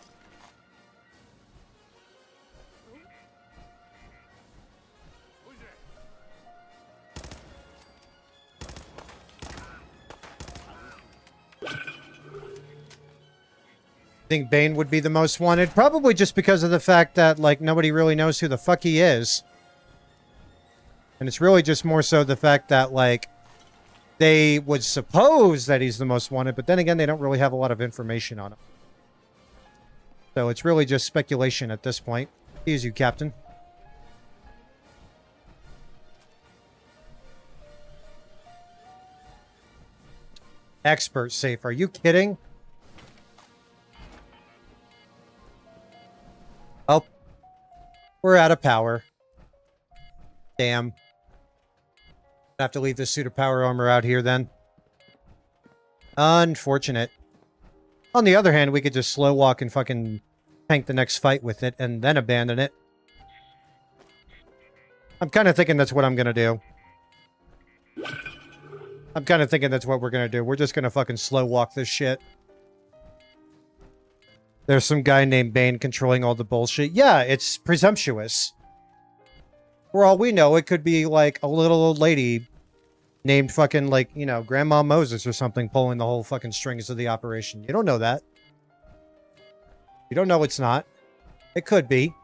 I think Bane would be the most wanted, probably just because of the fact that, like, nobody really knows who the fuck he is. And it's really just more so the fact that, like, they would suppose that he's the most wanted, but then again, they don't really have a lot of information on him. So it's really just speculation at this point. Excuse you, Captain. Expert safe. Are you kidding? Oh. We're out of power. Damn. I have to leave this suit of power armor out here then. Unfortunate. On the other hand, we could just slow walk and fucking tank the next fight with it and then abandon it. I'm kind of thinking that's what I'm going to do. I'm kind of thinking that's what we're going to do. We're just going to fucking slow walk this shit. There's some guy named Bane controlling all the bullshit. Yeah, it's presumptuous. For all we know, it could be like a little old lady named fucking, like, you know, Grandma Moses or something pulling the whole fucking strings of the operation. You don't know that. You don't know it's not. It could be.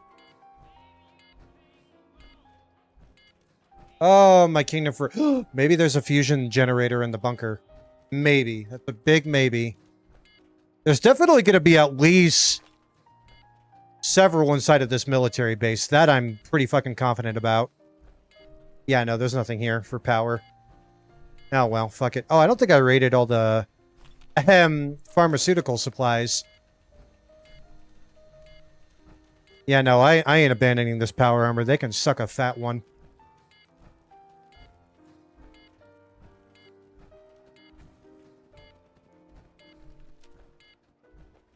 Oh, my kingdom for... Maybe there's a fusion generator in the bunker. Maybe. That's a big maybe. There's definitely going to be at least several inside of this military base. That I'm pretty fucking confident about. Yeah, no, there's nothing here for power. Oh, well, fuck it. Oh, I don't think I raided all the pharmaceutical supplies. Yeah, no, I ain't abandoning this power armor. They can suck a fat one.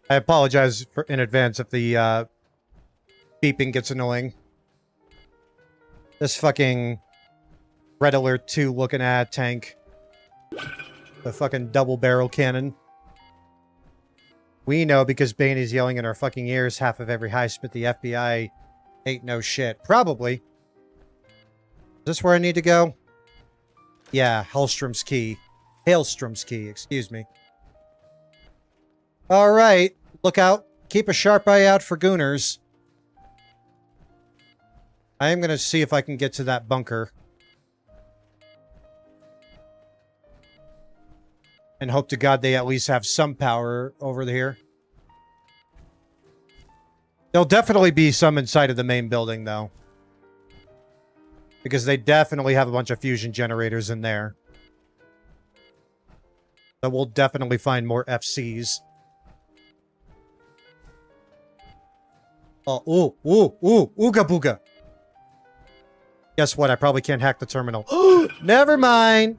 I apologize in advance if the beeping gets annoying. This fucking Red Alert 2 looking at tank. The fucking double barrel cannon. We know because Bane is yelling in our fucking ears half of every heist, but the FBI ain't no shit. Probably. Is this where I need to go? Yeah, Hellstrom's Key. Hailstrom's Key, excuse me. Alright. Look out. Keep a sharp eye out for gooners. I am going to see if I can get to that bunker. And hope to God they at least have some power over here. There'll definitely be some inside of the main building, though. Because they definitely have a bunch of fusion generators in there. So we'll definitely find more FCs. Oh, ooga booga. Guess what? I probably can't hack the terminal. Never mind.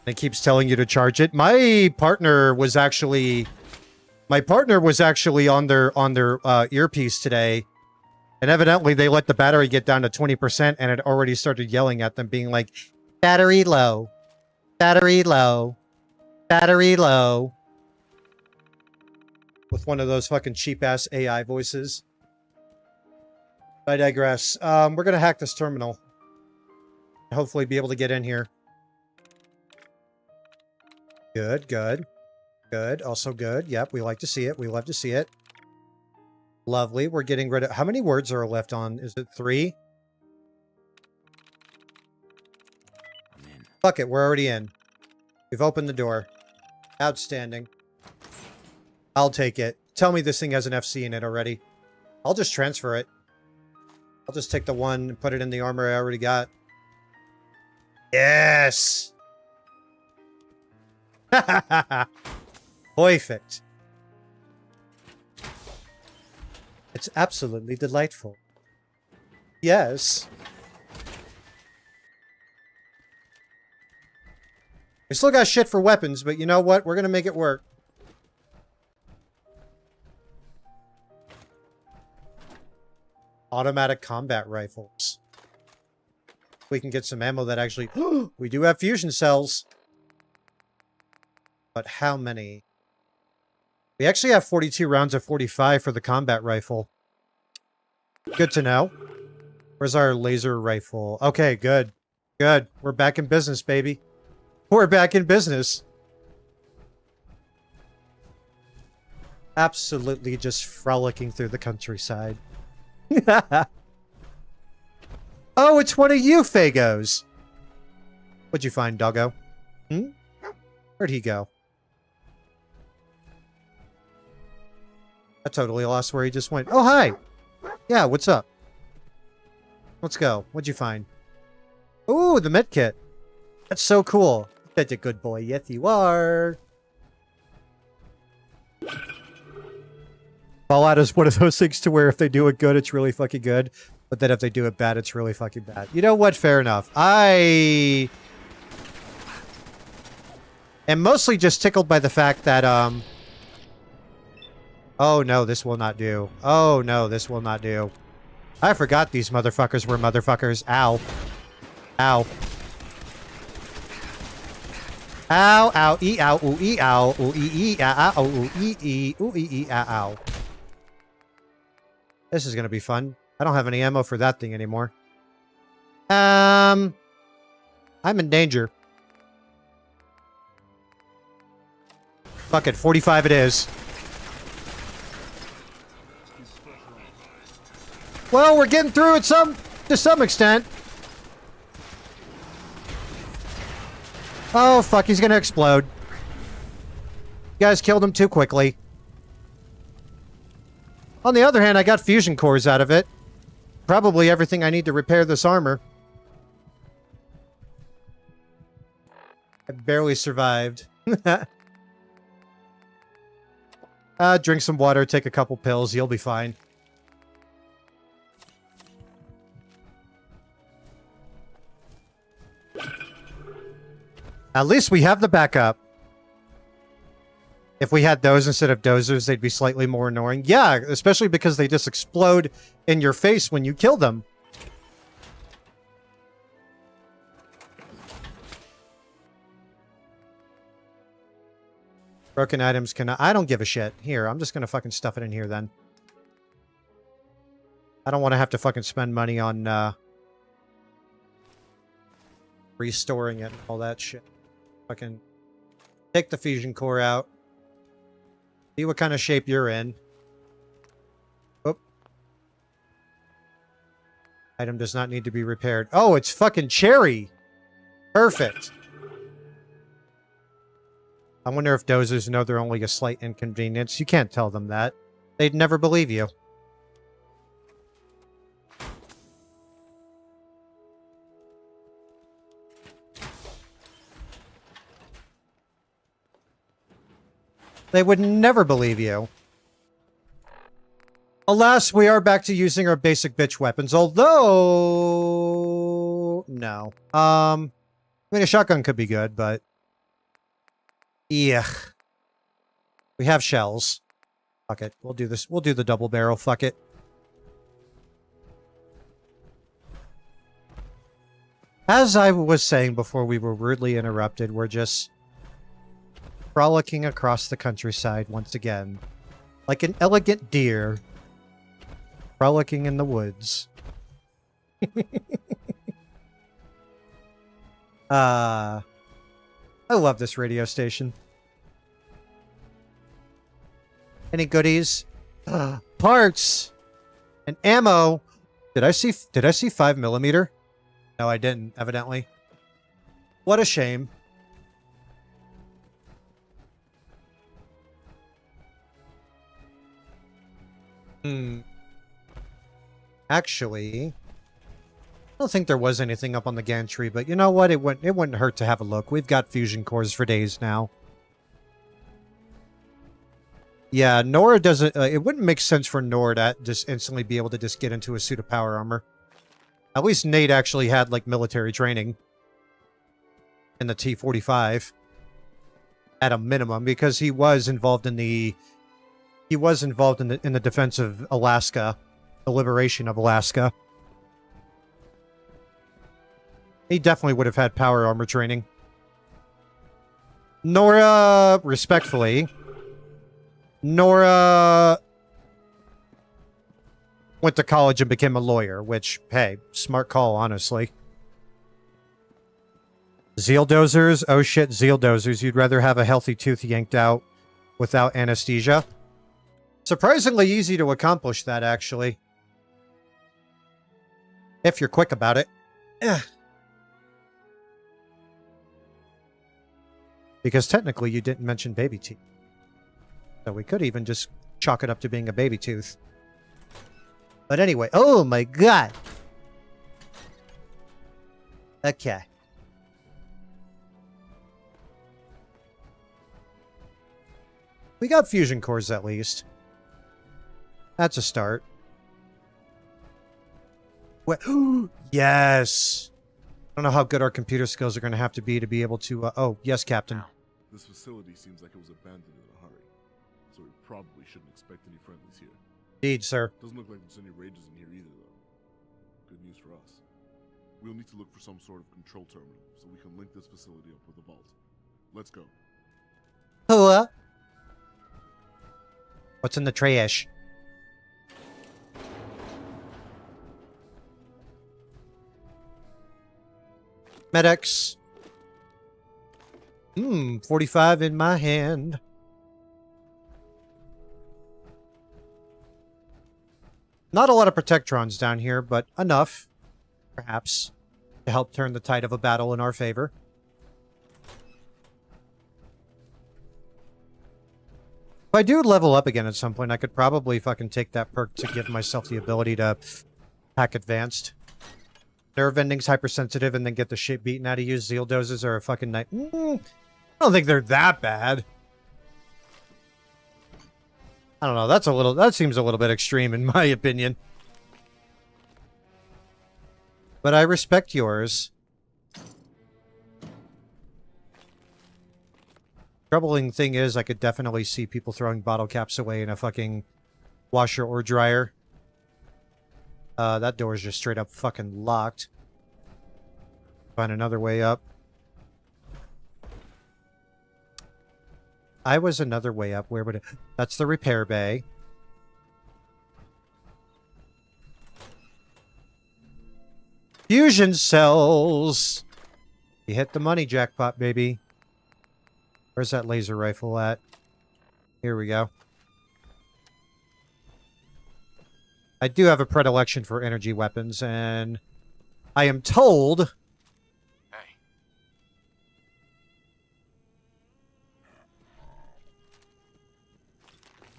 It keeps telling you to charge it. My partner was actually on their earpiece today, and evidently they let the battery get down to 20%, and it already started yelling at them, being like, "Battery low, battery low, battery low," with one of those fucking cheap ass AI voices. I digress. We're gonna hack this terminal. Hopefully, be able to get in here. Good, good. Good, also good. Yep, we like to see it. We love to see it. Lovely. We're getting rid of... How many words are left on? Is it 3? Fuck it, we're already in. We've opened the door. Outstanding. I'll take it. Tell me this thing has an FC in it already. I'll just transfer it. I'll just take the one and put it in the armor I already got. Yes! Perfect. It's absolutely delightful. Yes. We still got shit for weapons, but you know what? We're gonna make it work. Automatic combat rifles. We can get some ammo that actually... We do have fusion cells. But how many? We actually have 42 rounds of 45 for the combat rifle. Good to know. Where's our laser rifle? Okay, good. Good. We're back in business, baby. We're back in business. Absolutely just frolicking through the countryside. Oh, it's one of you, Fagos. What'd you find, doggo? Hmm? Where'd he go? I totally lost where he just went. Oh, hi! Yeah, what's up? Let's go. What'd you find? Ooh, the med kit. That's so cool. That's a good boy. Yes, you are. Fallout is one of those things to where if they do it good, it's really fucking good. But then if they do it bad, it's really fucking bad. You know what? Fair enough. I am mostly just tickled by the fact that, oh no, this will not do. Oh no, this will not do. I forgot these motherfuckers were motherfuckers. Ow. Ow. Ow, ow, ee, ow, ooh, ee, ow, ooh, ee, ee, ow, ow, ooh, ee, ooh, ee, ow, ow. This is gonna be fun. I don't have any ammo for that thing anymore. I'm in danger. Fuck it, 45 it is. Well, we're getting through it to some extent. Oh, fuck, he's gonna explode. You guys killed him too quickly. On the other hand, I got fusion cores out of it. Probably everything I need to repair this armor. I barely survived. Drink some water, take a couple pills, you'll be fine. At least we have the backup. If we had those instead of dozers, they'd be slightly more annoying. Yeah, especially because they just explode in your face when you kill them. Broken items can... I don't give a shit. Here, I'm just gonna fucking stuff it in here then. I don't want to have to fucking spend money on, restoring it and all that shit. Fucking take the fusion core out. See what kind of shape you're in. Oop. Item does not need to be repaired. Oh, it's fucking cherry. Perfect. I wonder if dozers know they're only a slight inconvenience. You can't tell them that. They'd never believe you. They would never believe you. Alas, we are back to using our basic bitch weapons, although... No. I mean, a shotgun could be good, but... Yeah. We have shells. Fuck it. We'll do this. We'll do the double barrel. Fuck it. As I was saying before we were rudely interrupted, we're just frolicking across the countryside once again. Like an elegant deer. Frolicking in the woods. I love this radio station. Any goodies? Parts and ammo. Did I see 5mm? No, I didn't, evidently. What a shame. Actually, I don't think there was anything up on the gantry, but you know what? It wouldn't hurt to have a look. We've got fusion cores for days now. Yeah, Nora doesn't... it wouldn't make sense for Nora to just instantly be able to just get into a suit of power armor. At least Nate actually had, like, military training in the T-45 at a minimum, because he was involved in the... He was involved in the defense of Alaska, the liberation of Alaska. He definitely would have had power armor training. Nora, respectfully, Nora went to college and became a lawyer, which, hey, smart call, honestly. Zeal dozers? Oh shit, zeal dozers. You'd rather have a healthy tooth yanked out without anesthesia? Surprisingly easy to accomplish that, actually. If you're quick about it. Because technically you didn't mention baby teeth. So we could even just chalk it up to being a baby tooth. But anyway, oh my god! Okay. We got fusion cores at least. That's a start. What? Yes! I don't know how good our computer skills are going to have to be able to... oh, yes, Captain. This facility seems like it was abandoned in a hurry, so we probably shouldn't expect any friendlies here. Indeed, sir. Doesn't look like there's any rages in here either, though. Good news for us. We'll need to look for some sort of control terminal, so we can link this facility up with the vault. Let's go. Hello? What's in the trash? Medics. 45 in my hand. Not a lot of protectrons down here, but enough, perhaps, to help turn the tide of a battle in our favor. If I do level up again at some point, I could probably fucking take that perk to give myself the ability to hack advanced. Nerve endings hypersensitive and then get the shit beaten out of you. Zeal doses are a fucking night. I don't think they're that bad. I don't know. That seems a little bit extreme in my opinion. But I respect yours. Troubling thing is, I could definitely see people throwing bottle caps away in a fucking washer or dryer. That door is just straight up fucking locked. Find another way up. I was another way up. Where would it... That's the repair bay. Fusion cells! You hit the money jackpot, baby. Where's that laser rifle at? Here we go. I do have a predilection for energy weapons, and I am told... Hey.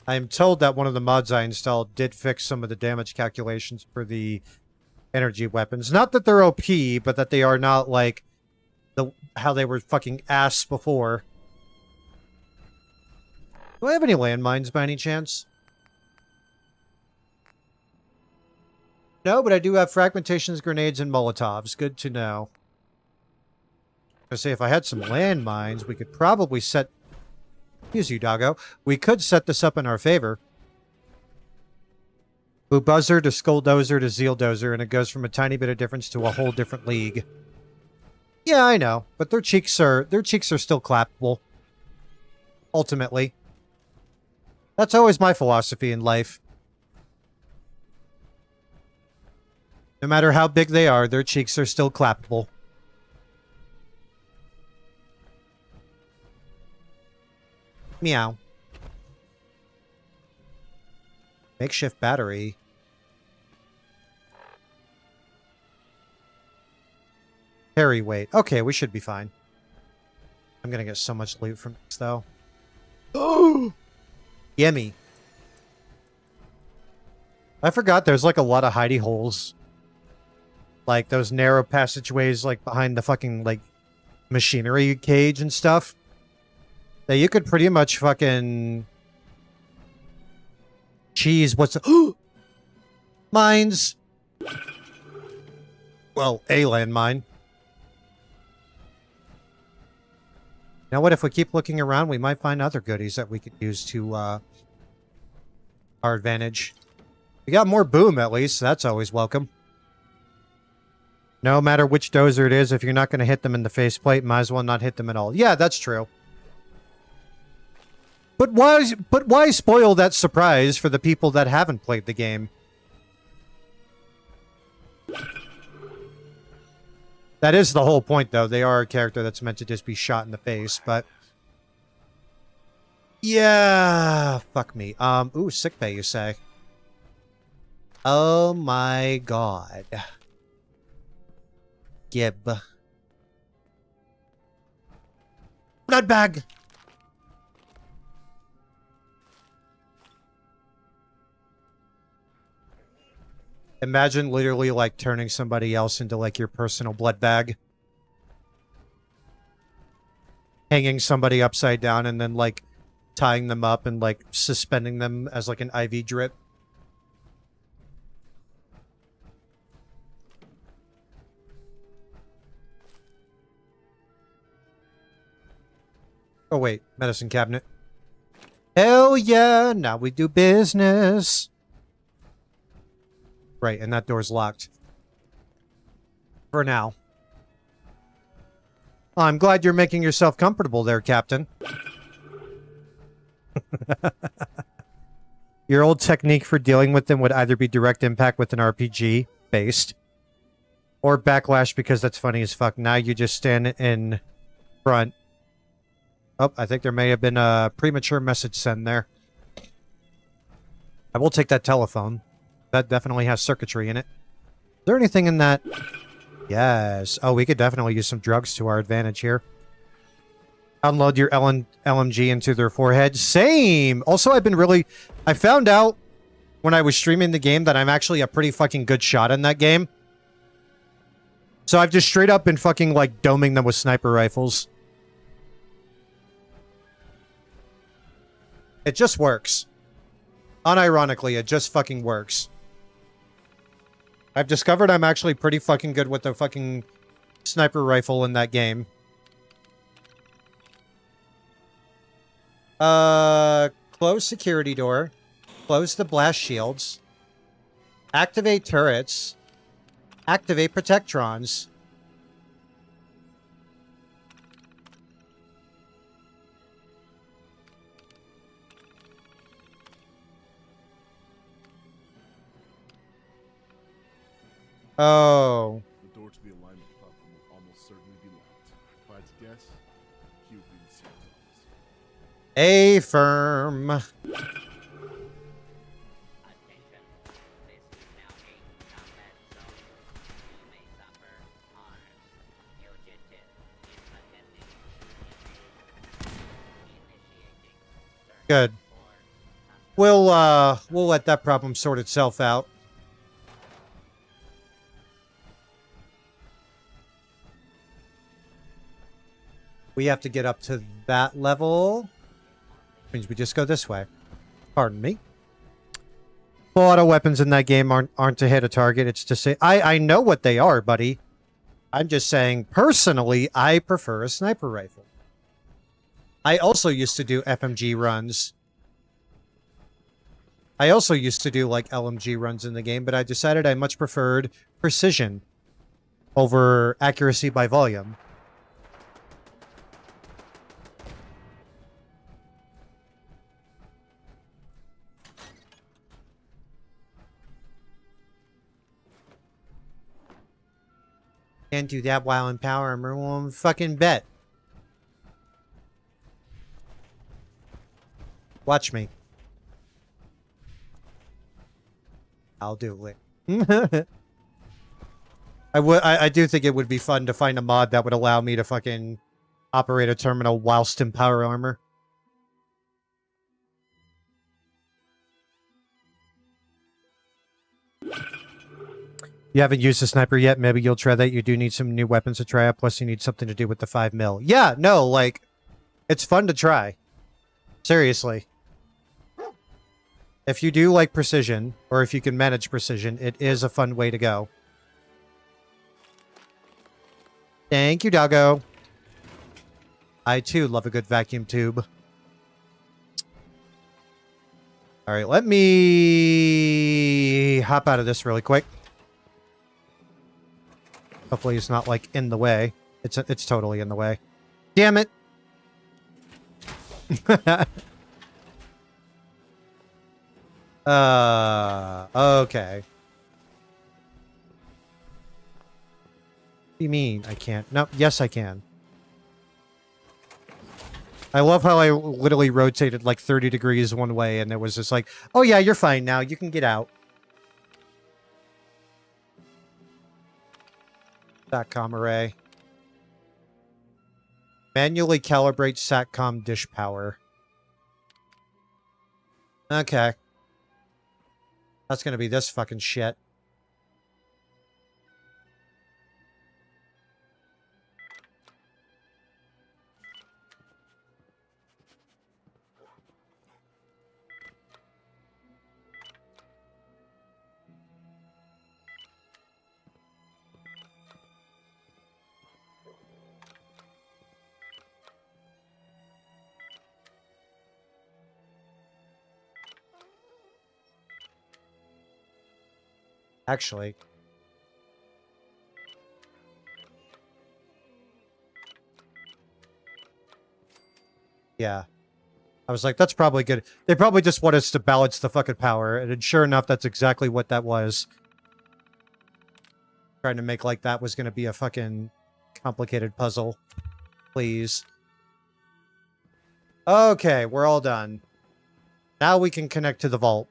I am told that one of the mods I installed did fix some of the damage calculations for the energy weapons. Not that they're OP, but that they are not like how they were fucking ass before. Do I have any landmines by any chance? No, but I do have fragmentations, grenades, and Molotovs. Good to know. I say if I had some landmines, we could probably set... Excuse you, doggo. We could set this up in our favor. Boobuzzer to Skulldozer to Zealdozer, and it goes from a tiny bit of difference to a whole different league. Yeah, I know, but their cheeks are still clappable. Ultimately. That's always my philosophy in life. No matter how big they are, their cheeks are still clappable. Meow. Makeshift battery. Carry weight. Okay, we should be fine. I'm gonna get so much loot from this, though. Oh! Yummy. I forgot there's like a lot of hidey holes. Like those narrow passageways like behind the fucking like machinery cage and stuff. That you could pretty much fucking cheese what's mines. Well, a landmine. Now what if we keep looking around, we might find other goodies that we could use to our advantage. We got more boom at least, so that's always welcome. No matter which dozer it is, if you're not going to hit them in the faceplate, might as well not hit them at all. Yeah, that's true. But why spoil that surprise for the people that haven't played the game? That is the whole point, though. They are a character that's meant to just be shot in the face, but... Yeah, fuck me. Ooh, sickbay, you say? Oh my god. Gib. Blood bag! Imagine literally, like, turning somebody else into, like, your personal blood bag. Hanging somebody upside down and then, like, tying them up and, like, suspending them as, like, an IV drip. Oh, wait. Medicine cabinet. Hell yeah! Now we do business! Right, and that door's locked. For now. Oh, I'm glad you're making yourself comfortable there, Captain. Your old technique for dealing with them would either be direct impact with an RPG, based, or backlash because that's funny as fuck. Now you just stand in front. Oh, I think there may have been a premature message sent there. I will take that telephone. That definitely has circuitry in it. Is there anything in that? Yes. Oh, we could definitely use some drugs to our advantage here. Unload your LMG into their forehead. Same! Also, I found out when I was streaming the game that I'm actually a pretty fucking good shot in that game. So I've just straight up been fucking, like, doming them with sniper rifles. It just works. Unironically, it just fucking works. I've discovered I'm actually pretty fucking good with the fucking sniper rifle in that game. Close security door. Close the blast shields. Activate turrets. Activate protectrons. Oh. The door to the alignment platform will almost certainly be locked. If I had to guess, he would be in the CEO's office. A firm. Good. We'll let that problem sort itself out. We have to get up to that level. Means we just go this way. Pardon me. Full auto weapons in that game aren't to hit a target. It's to say, I know what they are, buddy. I'm just saying, personally, I prefer a sniper rifle. I also used to do FMG runs. I also used to do, like, LMG runs in the game, but I decided I much preferred precision over accuracy by volume. Can't do that while in power armor. Well, fucking bet. Watch me. I'll do it. I do think it would be fun to find a mod that would allow me to fucking operate a terminal whilst in power armor. You haven't used a sniper yet. Maybe you'll try that. You do need some new weapons to try out. Plus, you need something to do with the 5mm. Yeah, no, like, it's fun to try. Seriously. If you do like precision, or if you can manage precision, it is a fun way to go. Thank you, doggo. I, too, love a good vacuum tube. Alright, let me hop out of this really quick. Hopefully it's not, like, in the way. It's totally in the way. Damn it! Okay. What do you mean I can't? No, yes I can. I love how I literally rotated like 30 degrees one way and it was just like, oh yeah, you're fine now. You can get out. SATCOM array. Manually calibrate SATCOM dish power. Okay. That's gonna be this fucking shit. Actually. Yeah. I was like, that's probably good. They probably just want us to balance the fucking power. And sure enough, that's exactly what that was. Trying to make like that was going to be a fucking complicated puzzle. Please. Okay, we're all done. Now we can connect to the vault.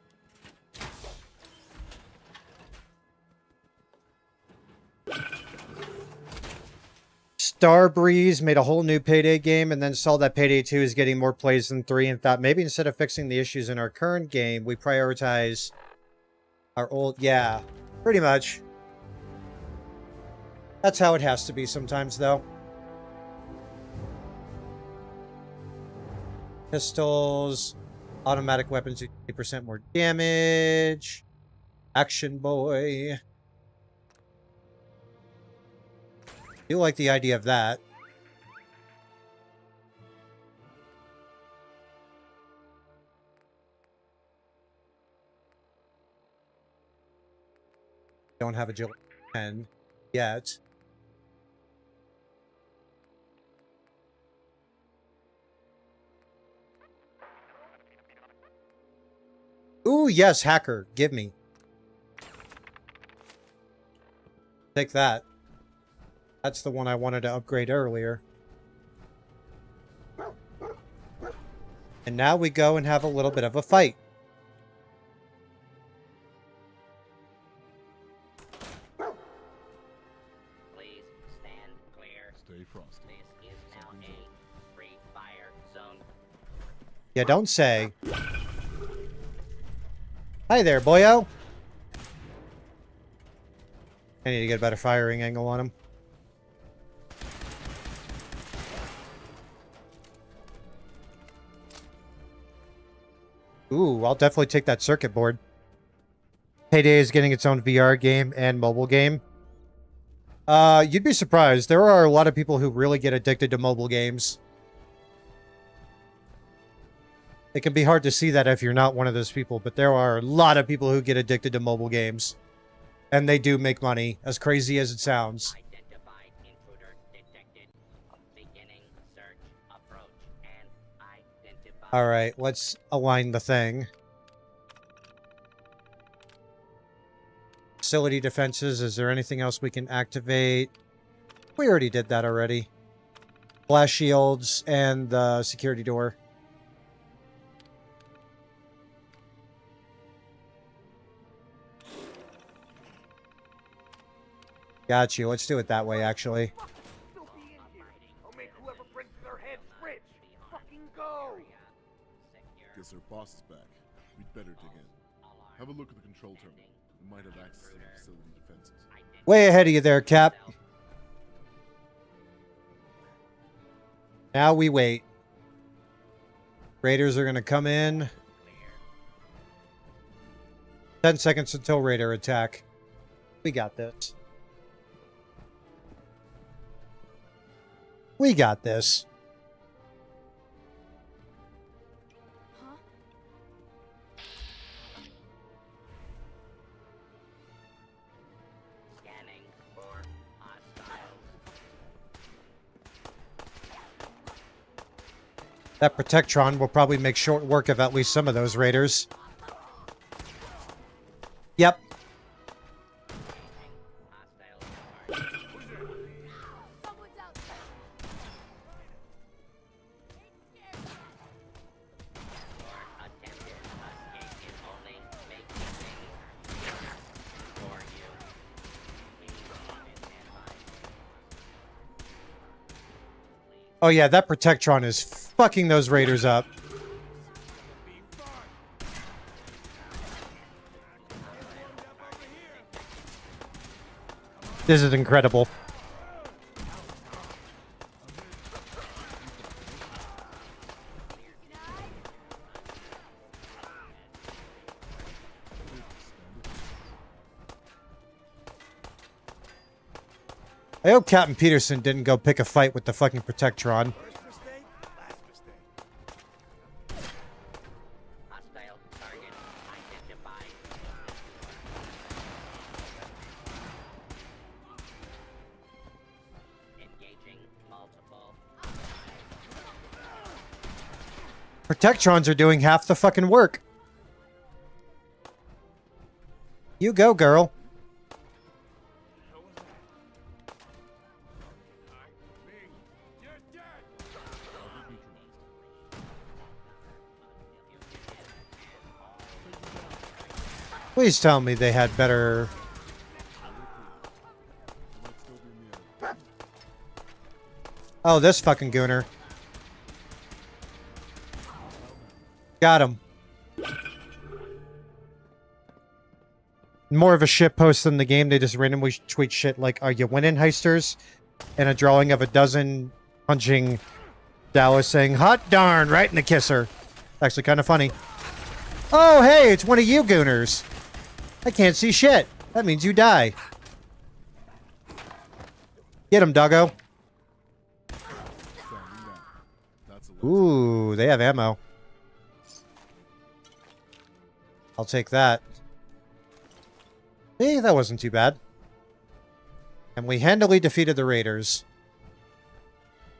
Starbreeze made a whole new Payday game and then saw that Payday 2 is getting more plays than 3 and thought maybe instead of fixing the issues in our current game, we prioritize our old... Yeah, pretty much. That's how it has to be sometimes, though. Pistols, automatic weapons do 80% more damage. Action Boy. I do like the idea of that. Don't have a Jill 10 yet. Ooh, yes, hacker. Give me. Take that. That's the one I wanted to upgrade earlier. And now we go and have a little bit of a fight. Please stand clear. Stay frosty. This is now a free fire zone. Yeah, don't say. Hi there, boyo. I need to get a better firing angle on him. Ooh, I'll definitely take that circuit board. Payday is getting its own VR game and mobile game. You'd be surprised. There are a lot of people who really get addicted to mobile games. It can be hard to see that if you're not one of those people, but there are a lot of people who get addicted to mobile games. And they do make money, as crazy as it sounds. Identified intruder detected. Beginning search approach and identify. Alright, let's align the thing. Facility defenses, is there anything else we can activate? We already did that already. Blast shields and the security door. Got you. Let's do it that way, actually. Guess our boss is back. We'd better dig in. Have a look at the control terminal. We might have access to the facility defenses. Way ahead of you there, Cap. Now we wait. Raiders are going to come in. 10 seconds until Raider attack. We got this. We got this. Scanning for hostiles. That Protectron will probably make short work of at least some of those raiders. Yep. Oh yeah, that Protectron is fucking those raiders up. This is incredible. I hope Captain Peterson didn't go pick a fight with the fucking Protectron. Hostile target identified. Engaging multiple. Protectrons are doing half the fucking work. You go, girl. Please tell me they had better... Oh, this fucking gooner. Got him. More of a shit post than the game. They just randomly tweet shit like, "Are you winning, heisters?" And a drawing of a dozen punching Dallas saying, "Hot darn," right in the kisser. Actually kind of funny. Oh, hey, it's one of you gooners. I can't see shit. That means you die. Get him, doggo. Ooh, they have ammo. I'll take that. Hey, that wasn't too bad. And we handily defeated the raiders.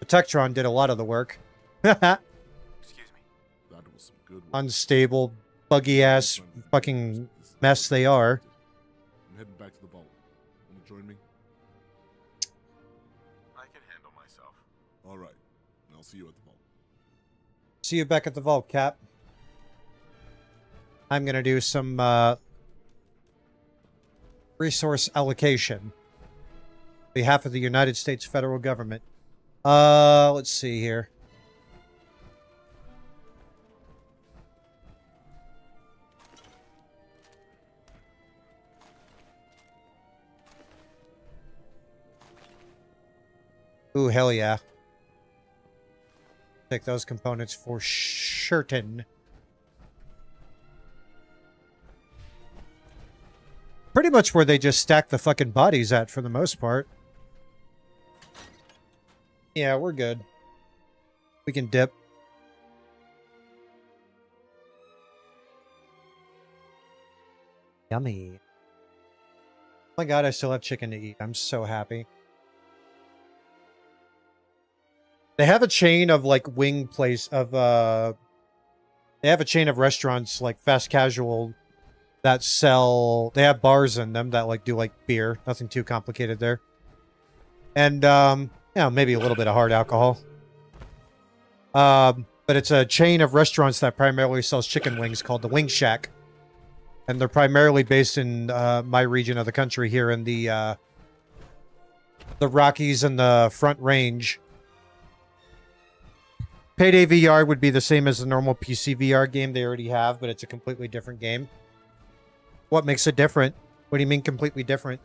Protectron did a lot of the work. Excuse me. That was some good work. Unstable, buggy-ass fucking mess they are. I'm heading back to the vault. Want to join me? I can handle myself. All right. I'll see you at the vault. See you back at the vault, Cap. I'm gonna do some resource allocation on behalf of the United States federal government. Let's see here. Ooh, hell yeah. Take those components for certain. pretty much where they just stack the fucking bodies at for the most part. Yeah, we're good. We can dip. Yummy. Oh my god, I still have chicken to eat. I'm so happy. They have a chain of like wing place of they have a chain of restaurants like fast casual that sell, they have bars in them that like do like beer. Nothing too complicated there. And you know, maybe a little bit of hard alcohol. But it's a chain of restaurants that primarily sells chicken wings called the Wing Shack. And they're primarily based in my region of the country here in the Rockies and the Front Range. Payday VR would be the same as the normal PC VR game they already have, but it's a completely different game. What makes it different? What do you mean completely different?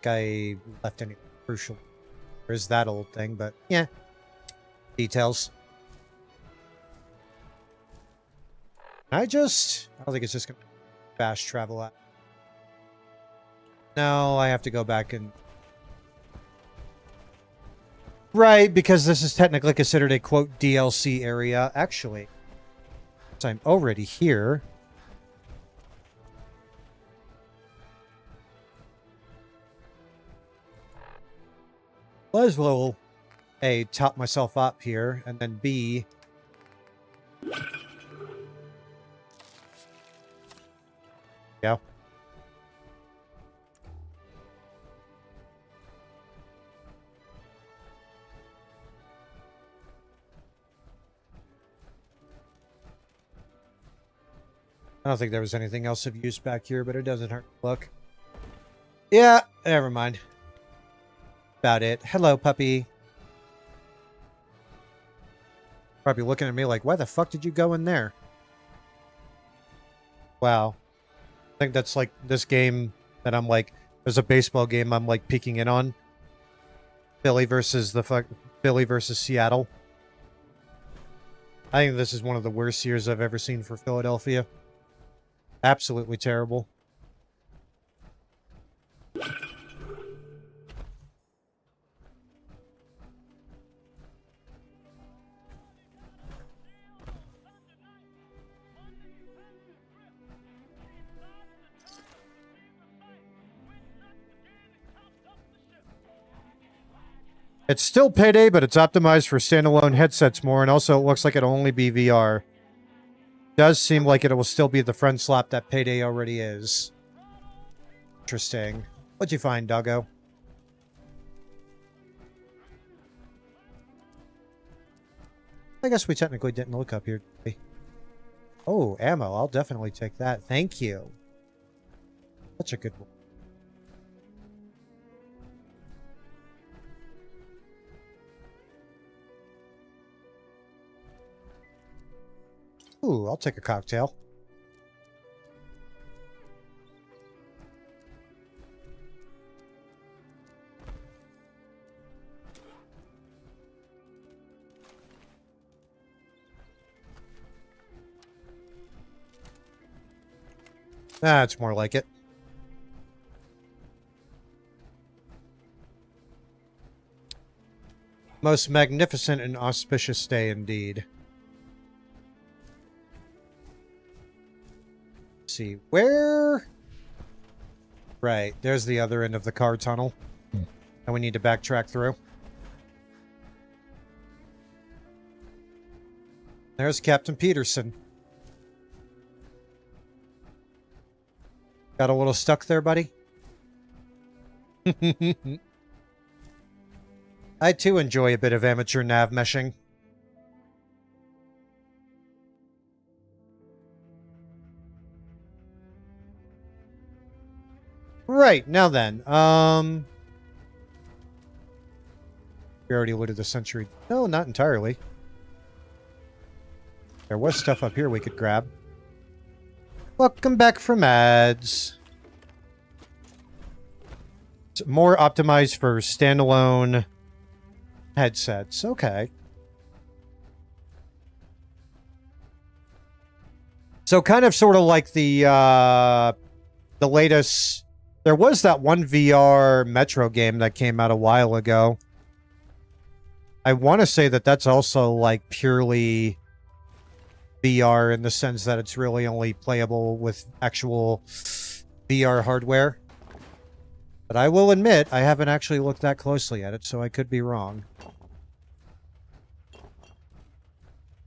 I left any crucial. There's that old thing, but yeah. Details. I don't think it's just gonna fast travel out. No, I have to go back and... Right, because this is technically considered a, quote, DLC area. Actually, so I'm already here. Might as well, A, top myself up here, and then B... Yeah. I don't think there was anything else of use back here, but it doesn't hurt to look. Yeah, never mind. About it. Hello, puppy. Probably looking at me like, why the fuck did you go in there? Wow. I think that's like this game that I'm like, there's a baseball game I'm like peeking in on. Philly versus Seattle. I think this is one of the worst years I've ever seen for Philadelphia. Absolutely terrible. It's still Payday, but it's optimized for standalone headsets more, and also it looks like it'll only be VR. Does seem like it will still be the friend slap that Payday already is. Interesting. What'd you find, doggo? I guess we technically didn't look up here, did we? Oh, ammo. I'll definitely take that. Thank you. Such a good one. Ooh, I'll take a cocktail. That's more like it. Most magnificent and auspicious day indeed. See where right there's the other end of the car tunnel and we need to backtrack through. There's Captain Peterson. Got a little stuck there, buddy? I too enjoy a bit of amateur nav meshing. Right, now then, we already looted the Century. No, not entirely. There was stuff up here we could grab. Welcome back from ads. It's more optimized for standalone headsets. Okay. So kind of sort of like the latest, there was that one VR Metro game that came out a while ago. I want to say that that's also like purely VR in the sense that it's really only playable with actual VR hardware. But I will admit, I haven't actually looked that closely at it, so I could be wrong.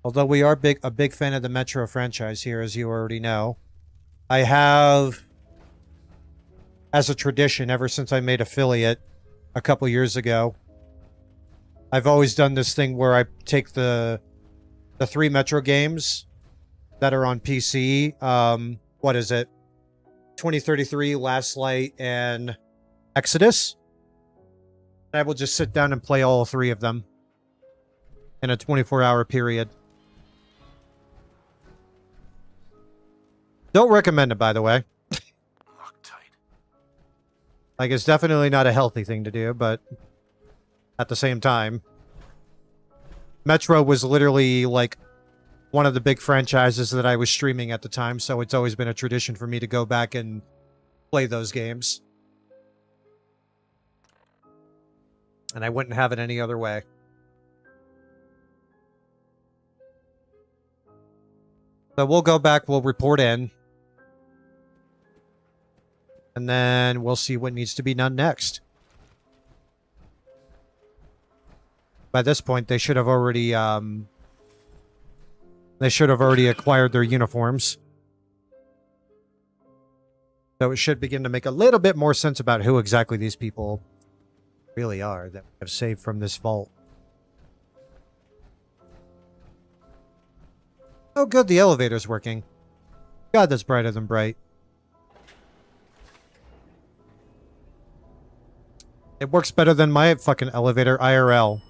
Although we are a big fan of the Metro franchise here, as you already know. I have, as a tradition, ever since I made affiliate a couple years ago, I've always done this thing where I take the 3 Metro games that are on PC. What is it? 2033, Last Light, and Exodus. I will just sit down and play all 3 of them in a 24-hour period. Don't recommend it, by the way. Like, it's definitely not a healthy thing to do, but at the same time, Metro was literally, like, one of the big franchises that I was streaming at the time, so it's always been a tradition for me to go back and play those games. And I wouldn't have it any other way. So we'll go back, we'll report in. And then we'll see what needs to be done next. By this point, they should have already acquired their uniforms. So it should begin to make a little bit more sense about who exactly these people really are that we have saved from this vault. Oh good, the elevator's working. God, that's brighter than bright. It works better than my fucking elevator IRL.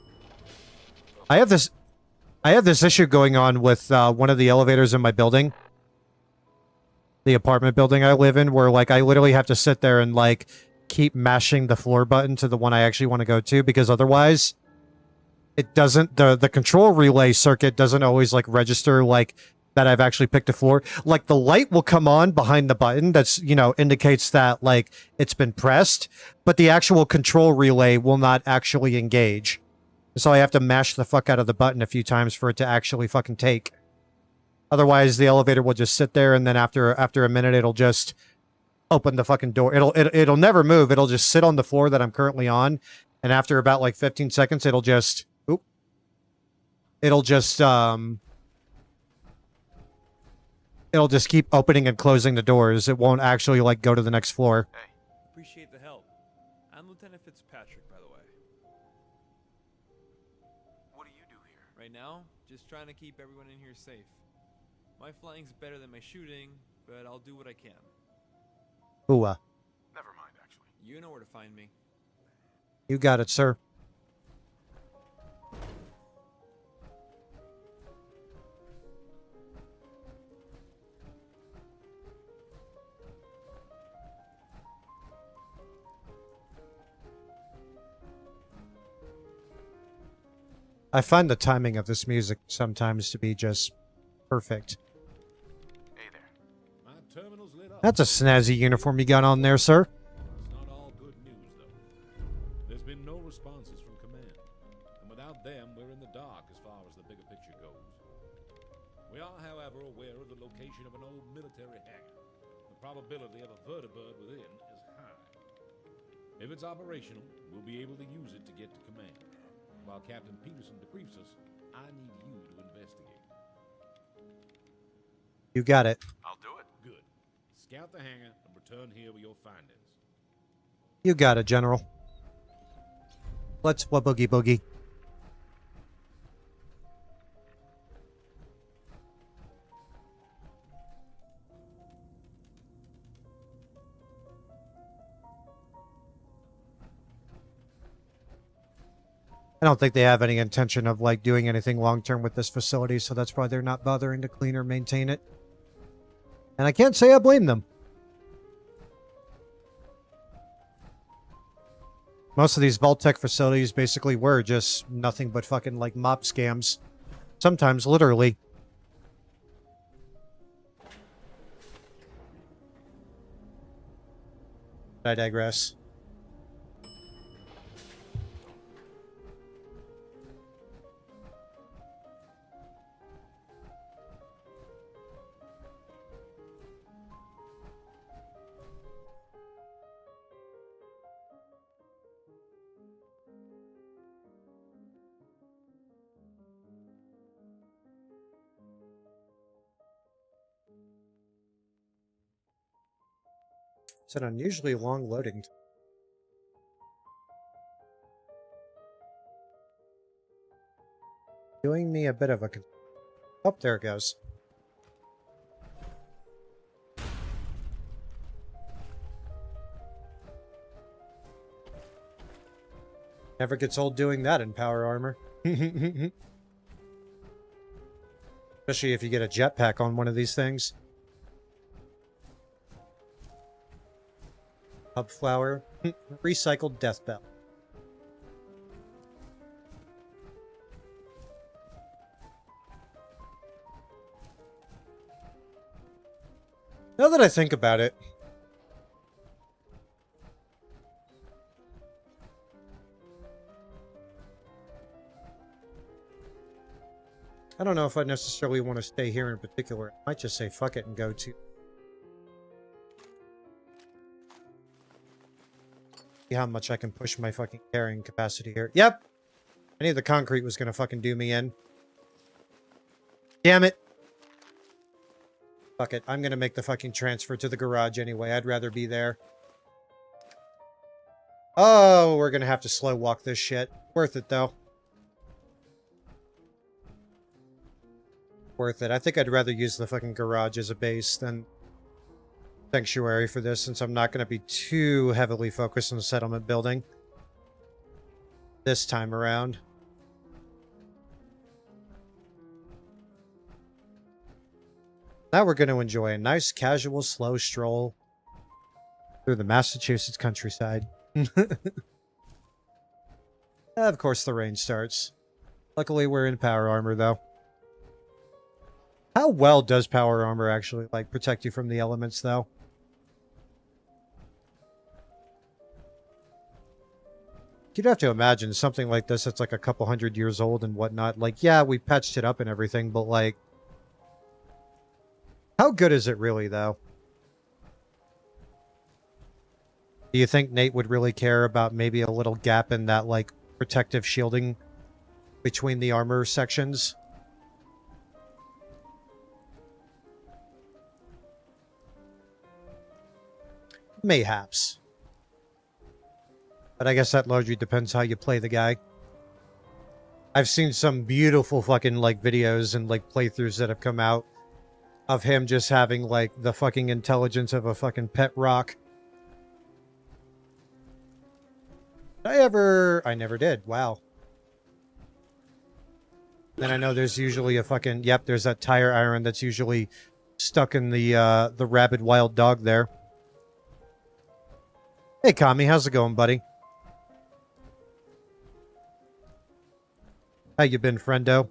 I have this issue going on with one of the elevators in my building. The apartment building I live in, where like I literally have to sit there and like keep mashing the floor button to the one I actually want to go to, because otherwise it doesn't, the control relay circuit doesn't always like register like that I've actually picked a floor. Like the light will come on behind the button that's, you know, indicates that like it's been pressed, but the actual control relay will not actually engage. So I have to mash the fuck out of the button a few times for it to actually fucking take. Otherwise the elevator will just sit there, and then after a minute it'll just open the fucking door. It'll never move. It'll just sit on the floor that I'm currently on, and after about like 15 seconds it'll just keep opening and closing the doors. It won't actually like go to the next floor. Hey, appreciate the help. I'm Lieutenant Fitzpatrick, by the way. What do you do here? Right now, just trying to keep everyone in here safe. My flying's better than my shooting, but I'll do what I can. Ooh, Never mind, actually. You know where to find me. You got it, sir. I find the timing of this music sometimes to be just perfect. Hey there. My terminal's lit up. That's a snazzy uniform you got on there, sir. It's not all good news, though. There's been no responses from command. And without them, we're in the dark as far as the bigger picture goes. We are, however, aware of the location of an old military hangar. The probability of a vertibird within is high. If it's operational, we'll be able to use it to get to command. While Captain Peterson debriefs us, I need you to investigate. You got it. I'll do it. Good. Scout the hangar and return here with your findings. You got it, General. Let's boogie boogie. I don't think they have any intention of like doing anything long-term with this facility, so that's why they're not bothering to clean or maintain it. And I can't say I blame them. Most of these Vault-Tec facilities basically were just nothing but fucking like mop scams. Sometimes literally. I digress. It's an unusually long loading time. Doing me a bit of a... Oh, there it goes. Never gets old doing that in power armor. Especially if you get a jetpack on one of these things. Hub flower. Recycled death bell. Now that I think about it, I don't know if I necessarily want to stay here in particular. I might just say fuck it and go to... See how much I can push my fucking carrying capacity here. Yep! I knew the concrete was gonna fucking do me in. Damn it! Fuck it. I'm gonna make the fucking transfer to the garage anyway. I'd rather be there. Oh, we're gonna have to slow walk this shit. Worth it, though. Worth it. I think I'd rather use the fucking garage as a base than sanctuary for this, since I'm not going to be too heavily focused on the settlement building this time around. Now we're going to enjoy a nice, casual, slow stroll through the Massachusetts countryside. Of course, the rain starts. Luckily, we're in power armor, though. How well does power armor actually, like, protect you from the elements, though? You'd have to imagine something like this that's like a couple 100 years old and whatnot. Like, yeah, we patched it up and everything, but, like... How good is it really, though? Do you think Nate would really care about maybe a little gap in that, like, protective shielding between the armor sections? Mayhaps. But I guess that largely depends how you play the guy. I've seen some beautiful fucking, like, videos and, like, playthroughs that have come out of him just having, like, the fucking intelligence of a fucking pet rock. I never did. Wow. Then I know there's usually a fucking... Yep, there's that tire iron that's usually stuck in the rabid wild dog there. Hey, Kami, how's it going, buddy? How you been, friendo?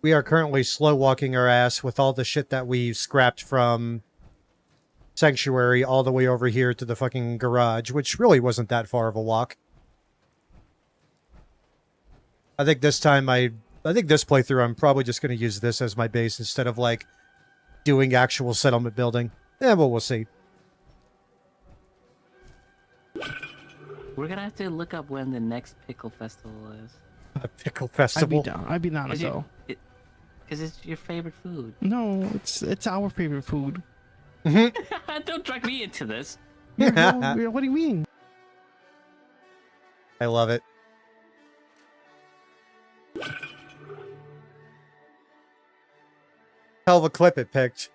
We are currently slow walking our ass with all the shit that we scrapped from Sanctuary all the way over here to the fucking garage, which really wasn't that far of a walk. I think this time I think this playthrough I'm probably just going to use this as my base instead of, like, doing actual settlement building. Well, we'll see. We're gonna have to look up when the next pickle festival is. A pickle festival? I'd be down to go. Because it's your favorite food. No, it's our favorite food. Don't drag me into this. What do you mean? I love it. Hell of a clip it picked.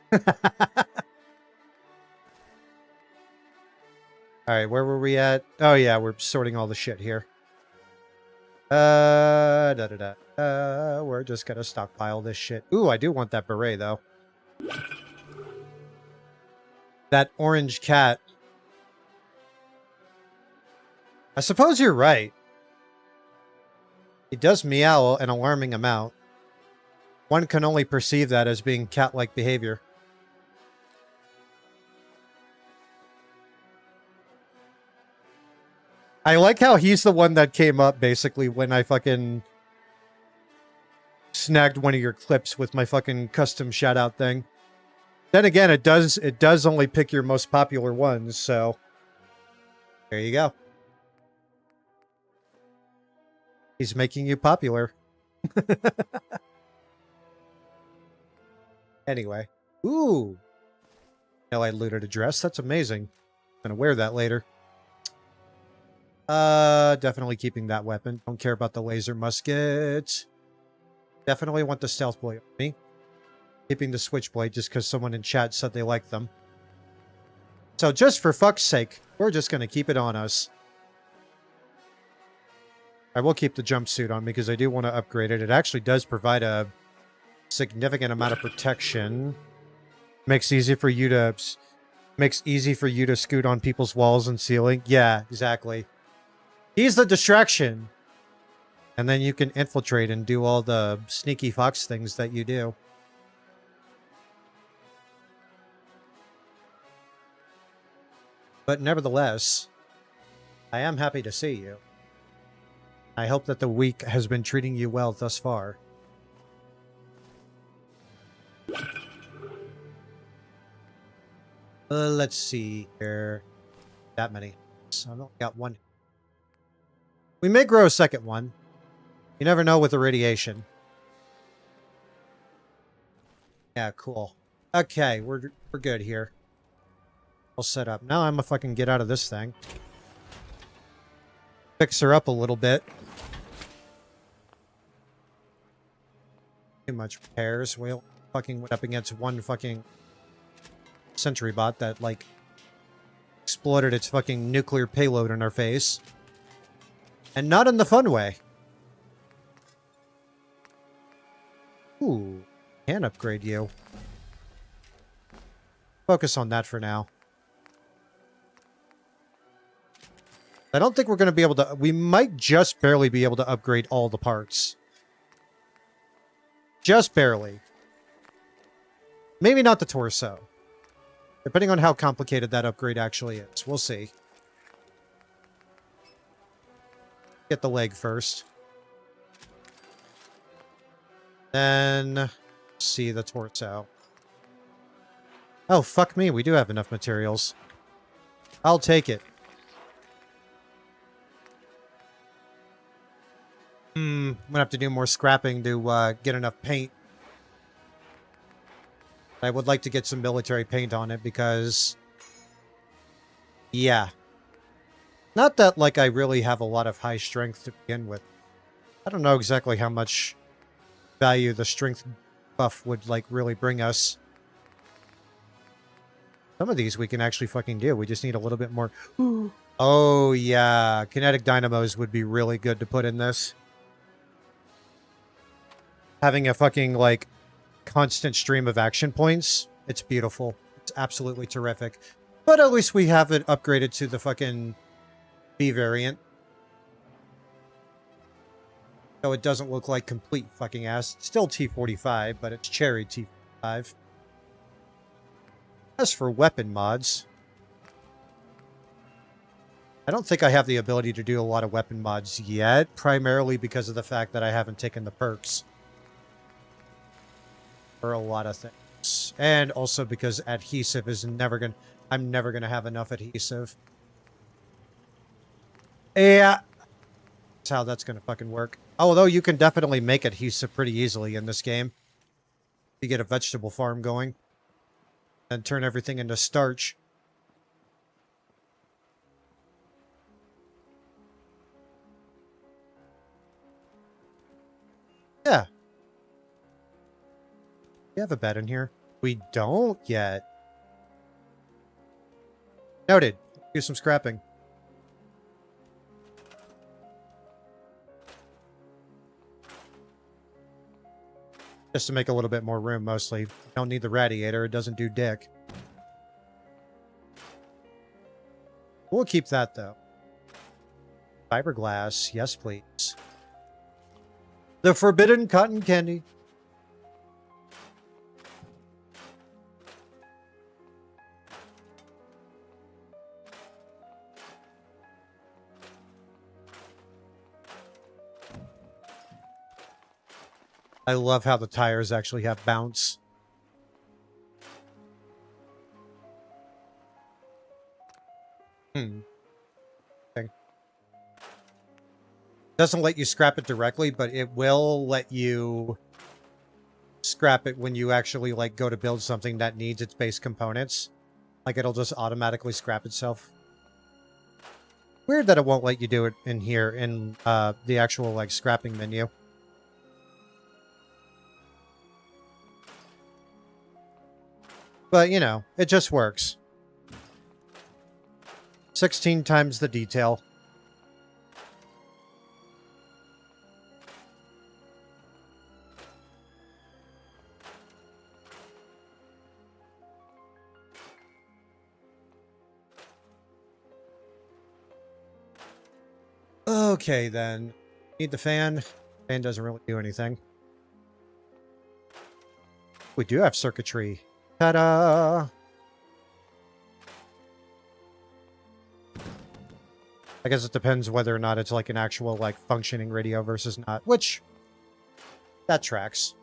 Alright, where were we at? Oh yeah, we're sorting all the shit here. We're just gonna stockpile this shit. Ooh, I do want that beret, though. That orange cat. I suppose you're right. He does meow an alarming amount. One can only perceive that as being cat-like behavior. I like how he's the one that came up, basically, when I fucking snagged one of your clips with my fucking custom shout-out thing. Then again, it does only pick your most popular ones, so... There you go. He's making you popular. Anyway. Ooh! No, I looted a dress. That's amazing. I'm gonna wear that later. Definitely keeping that weapon. Don't care about the laser musket. Definitely want the stealth blade on me. Keeping the switchblade just because someone in chat said they liked them. So just for fuck's sake, we're just gonna keep it on us. I will keep the jumpsuit on me because I do want to upgrade it. It actually does provide a significant amount of protection. Makes easy for you to scoot on people's walls and ceiling. Yeah, exactly. He's the distraction. And then you can infiltrate and do all the sneaky fox things that you do. But nevertheless, I am happy to see you. I hope that the week has been treating you well thus far. Let's see here. That many. So I've only got one. We may grow a second one. You never know with the radiation. Yeah, cool. Okay, we're good here. All set up. Now I'm gonna fucking get out of this thing. Fix her up a little bit. Too much repairs. We fucking went up against one fucking sentry bot that, like, exploded its fucking nuclear payload in our face. And not in the fun way. Ooh, can upgrade you. Focus on that for now. I don't think we're going to be able to... We might just barely be able to upgrade all the parts. Just barely. Maybe not the torso. Depending on how complicated that upgrade actually is. We'll see. Get the leg first. Then... see the torso. Oh, fuck me. We do have enough materials. I'll take it. I'm gonna have to do more scrapping to get enough paint. I would like to get some military paint on it because... yeah. Not that, like, I really have a lot of high strength to begin with. I don't know exactly how much value the strength buff would, like, really bring us. Some of these we can actually fucking do. We just need a little bit more... oh, yeah. Kinetic dynamos would be really good to put in this. Having a fucking, like, constant stream of action points. It's beautiful. It's absolutely terrific. But at least we have it upgraded to the fucking B variant. So it doesn't look like complete fucking ass. It's still T45, but it's cherry T45. As for weapon mods, I don't think I have the ability to do a lot of weapon mods yet, primarily because of the fact that I haven't taken the perks for a lot of things. And also because adhesive is never gonna... I'm never gonna have enough adhesive. Yeah. That's how that's gonna fucking work. Although you can definitely make adhesive pretty easily in this game. You get a vegetable farm going. And turn everything into starch. Yeah. We have a bed in here. We don't yet. Noted. Do some scrapping. Just to make a little bit more room, mostly. Don't need the radiator. It doesn't do dick. We'll keep that, though. Fiberglass. Yes, please. The forbidden cotton candy. I love how the tires actually have bounce. Okay. Doesn't let you scrap it directly, but it will let you scrap it when you actually like go to build something that needs its base components. Like it'll just automatically scrap itself. Weird that it won't let you do it in here in the actual like scrapping menu. But, you know, it just works. 16 times the detail. Okay, then. Need the fan. Fan doesn't really do anything. We do have circuitry. Ta-da! I guess it depends whether or not it's like an actual like functioning radio versus not, which that tracks.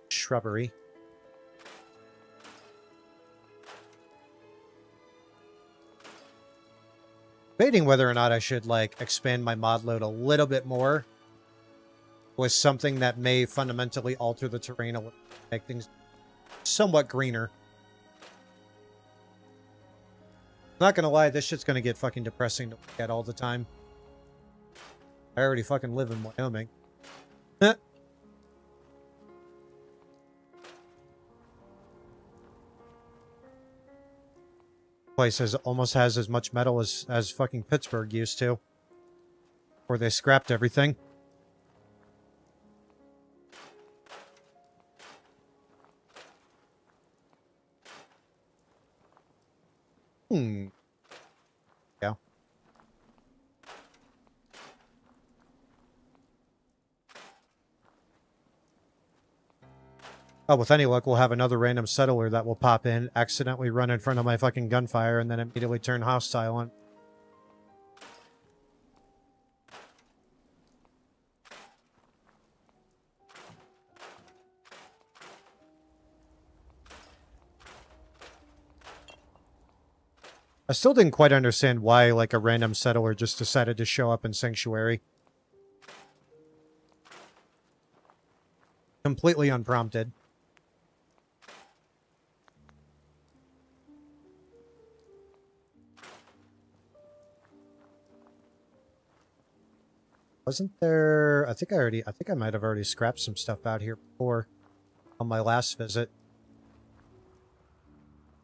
Shrubbery. Debating whether or not I should like expand my mod load a little bit more with something that may fundamentally alter the terrain a little, make things somewhat greener. Not gonna lie, this shit's gonna get fucking depressing to look at all the time. I already fucking live in Wyoming. Place almost has as much metal as fucking Pittsburgh used to. Where they scrapped everything. Yeah. Oh, with any luck, we'll have another random settler that will pop in, accidentally run in front of my fucking gunfire, and then immediately turn hostile on. I still didn't quite understand why, like, a random settler just decided to show up in Sanctuary. Completely unprompted. Wasn't there... I think I might have already scrapped some stuff out here before on my last visit.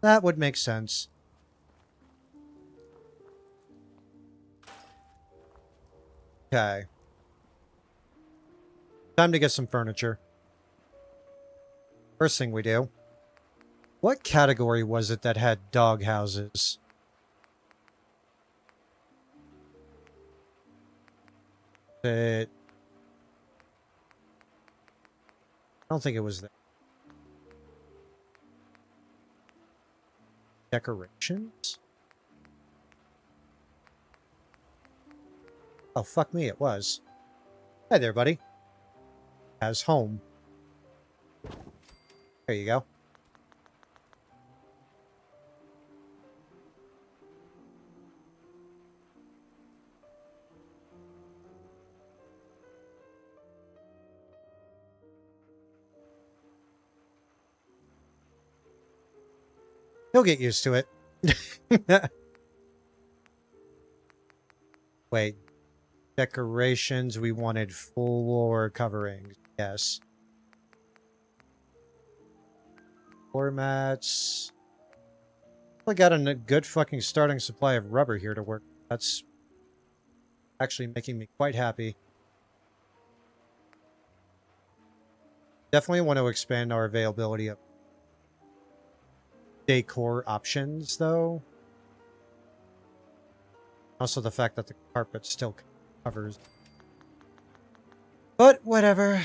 That would make sense. Okay. Time to get some furniture. First thing we do. What category was it that had dog houses? I don't think it was there. Decorations? Oh, fuck me, it was. Hi there, buddy. As home. There you go. He'll get used to it. Wait. Decorations, we wanted floor coverings. Yes. Floor mats. I got a good fucking starting supply of rubber here to work. That's Actually making me quite happy. Definitely want to expand our availability of decor options, though. Also the fact that the carpet still covers. But whatever.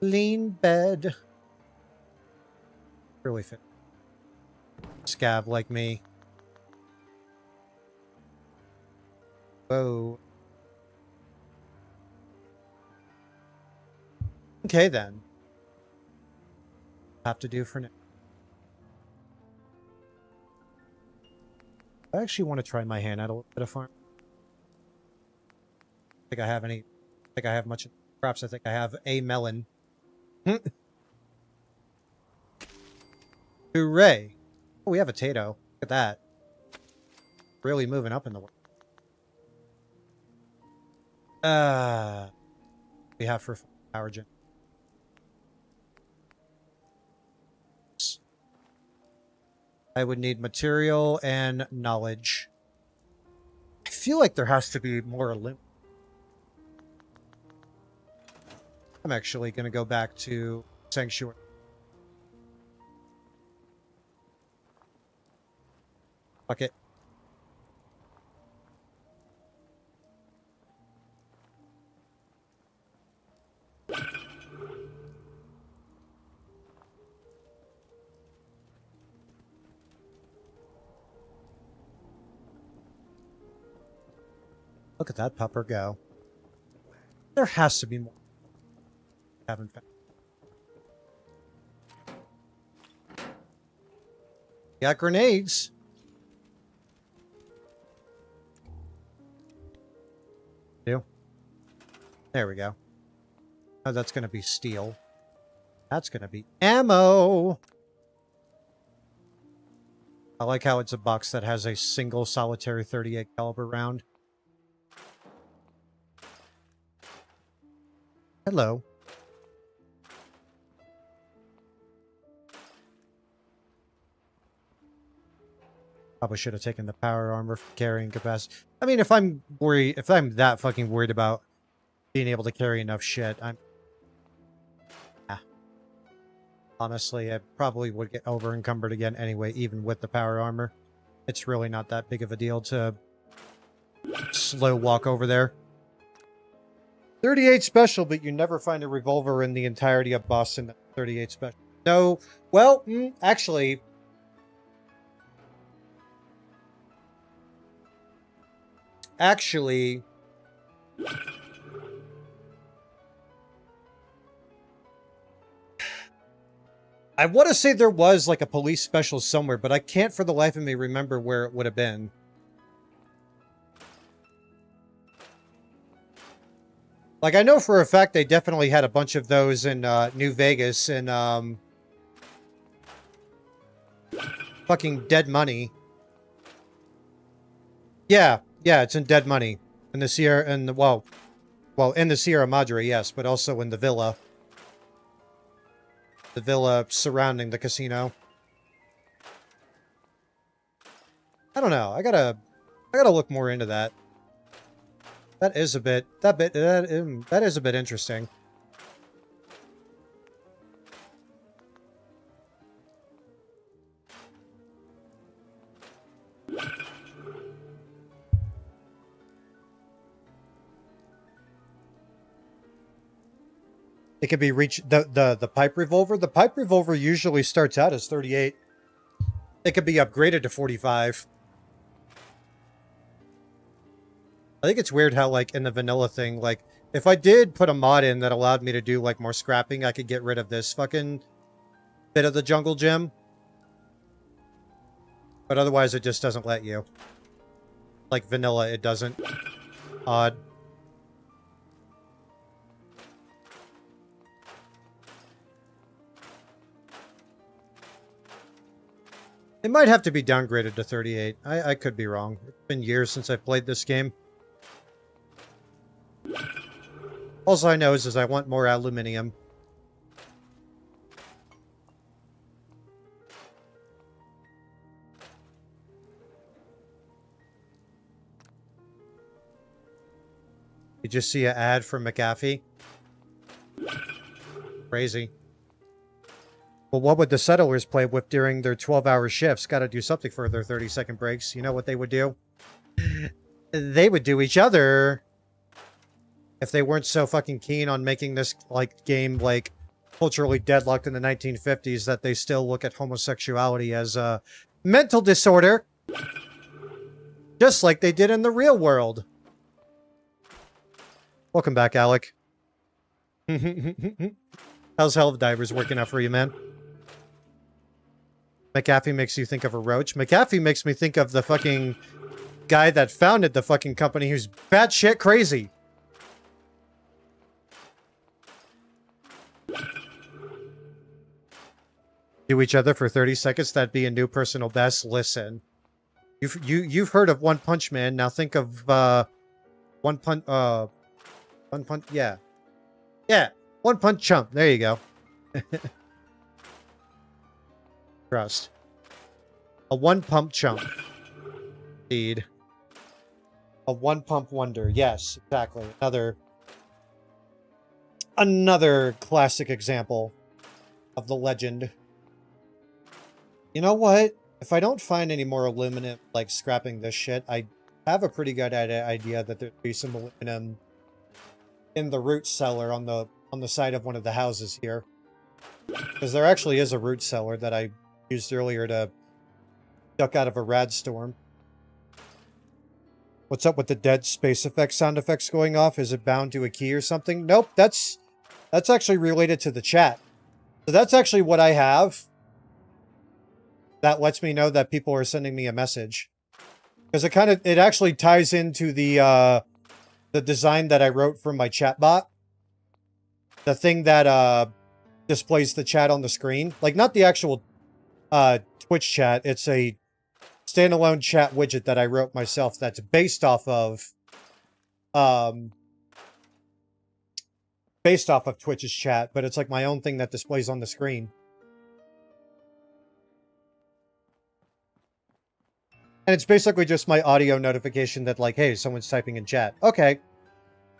Lean bed. Really fit. Scav like me. Whoa. Okay then. Have to do for now. I actually want to try my hand at a little bit of farm. I think I have any. I think I have much. Perhaps I think I have a melon. Hooray! Oh, we have a Tato. Look at that. Really moving up in the world. We have for power gen. I would need material and knowledge. I feel like there has to be more aluminum. I'm actually going to go back to Sanctuary. Fuck it. Look at that pupper go. There has to be more. Haven't found. Got grenades. Do. There we go. Oh, that's going to be steel. That's going to be ammo. I like how it's a box that has a single solitary 38 caliber round. Hello. Probably should have taken the power armor for carrying capacity. I mean, if I'm that fucking worried about being able to carry enough shit, honestly, I probably would get over encumbered again anyway, even with the power armor. It's really not that big of a deal to slow walk over there. 38 special, but you never find a revolver in the entirety of Boston. 38 special. No, well, actually, I want to say there was like a police special somewhere, but I can't for the life of me remember where it would have been. Like, I know for a fact they definitely had a bunch of those in New Vegas and fucking Dead Money. Yeah, it's in Dead Money. In the Sierra, in the, well, in the Sierra Madre, yes, but also in the villa. The villa surrounding the casino. I don't know. I gotta look more into that. That is a bit interesting. It can be reached, the pipe revolver. The pipe revolver usually starts out as 38. It could be upgraded to 45. I think it's weird how, like, in the vanilla thing, like, if I did put a mod in that allowed me to do, like, more scrapping, I could get rid of this fucking bit of the jungle gym. But otherwise, it just doesn't let you. Like vanilla, it doesn't. Odd. It might have to be downgraded to 38. I could be wrong. It's been years since I played this game. All I know is I want more aluminium. You just see an ad for McAfee. Crazy. Well, what would the settlers play with during their 12-hour shifts? Got to do something for their 30-second breaks. You know what they would do? They would do each other. If they weren't so fucking keen on making this like game like culturally deadlocked in the 1950s that they still look at homosexuality as a mental disorder. Just like they did in the real world. Welcome back, Alec. How's Hell of Divers working out for you, man? McAfee makes you think of a roach. McAfee makes me think of the fucking guy that founded the fucking company who's batshit crazy. Do each other for 30 seconds. That'd be a new personal best. Listen. You've heard of One Punch Man. Now think of One Punch yeah. Yeah. One Punch Chump. There you go. Trust. A one pump chump. Indeed. A one pump wonder. Yes, exactly. Another classic example of the legend. You know what? If I don't find any more aluminum, like scrapping this shit, I have a pretty good idea that there'd be some aluminum in the root cellar on the side of one of the houses here. Because there actually is a root cellar that I used earlier to duck out of a rad storm. What's up with the dead space effects sound effects going off? Is it bound to a key or something? Nope, that's actually related to the chat. So that's actually what I have. That lets me know that people are sending me a message. Because it actually ties into the design that I wrote for my chatbot. The thing that displays the chat on the screen. Like, not the actual Twitch chat. It's a standalone chat widget that I wrote myself that's based off of Twitch's chat, but it's like my own thing that displays on the screen. And it's basically just my audio notification that like, hey, someone's typing in chat. Okay.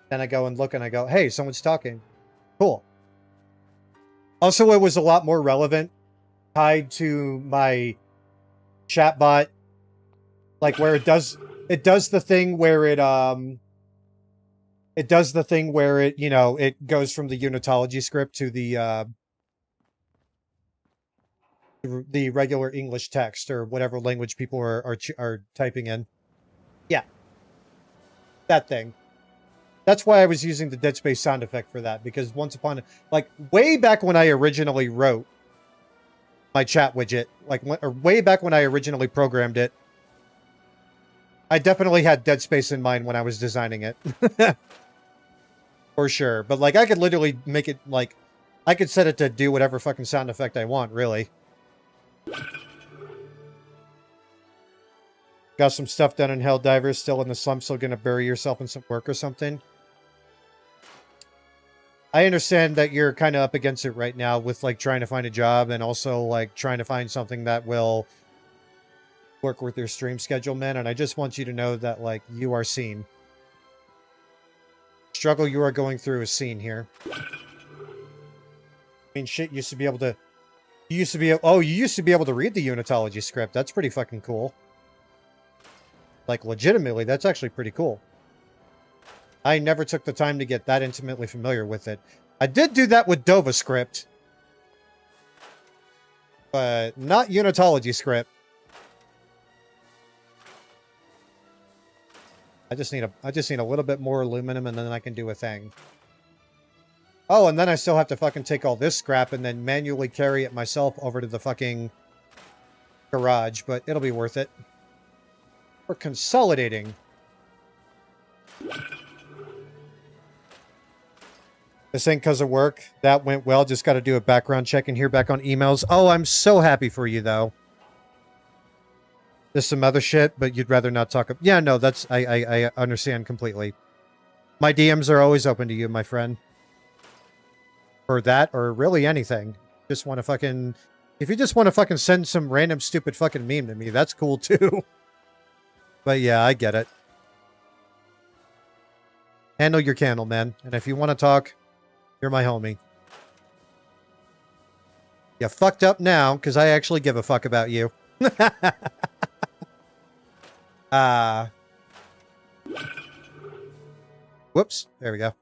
Then I go and look and I go, hey, someone's talking. Cool. Also, it was a lot more relevant tied to my chatbot, like where it does the thing where it you know, it goes from the unitology script to the regular English text or whatever language people are typing in. Yeah. That thing. That's why I was using the Dead Space sound effect for that, because once upon, like, way back when I originally wrote my chat widget, like, way back when I originally programmed it, I definitely had Dead Space in mind when I was designing it. For sure. But, like, I could literally make it, like, I could set it to do whatever fucking sound effect I want, really. Got some stuff done in Helldivers, still in the slump, so gonna bury yourself in some work or something. I understand that you're kind of up against it right now with, like, trying to find a job and also, like, trying to find something that will work with your stream schedule, man, and I just want you to know that, like, you are seen. Struggle you are going through is seen here. I mean, shit, you used to be able to you used to be able to read the Unitology script. That's pretty fucking cool. Like, legitimately, that's actually pretty cool. I never took the time to get that intimately familiar with it. I did do that with Dova script. But not Unitology script. I just need a little bit more aluminum and then I can do a thing. Oh, and then I still have to fucking take all this scrap and then manually carry it myself over to the fucking garage, but it'll be worth it. We're consolidating. This ain't because of work. That went well. Just got to do a background check and hear back on emails. Oh, I'm so happy for you, though. There's some other shit, but you'd rather not talk. Yeah, no, that's... I understand completely. My DMs are always open to you, my friend. For that, or really anything. Just want to fucking... If you just want to fucking send some random stupid fucking meme to me, that's cool, too. But yeah, I get it. Handle your candle, man. And if you want to talk, you're my homie. You fucked up now, because I actually give a fuck about you. Whoops. There we go.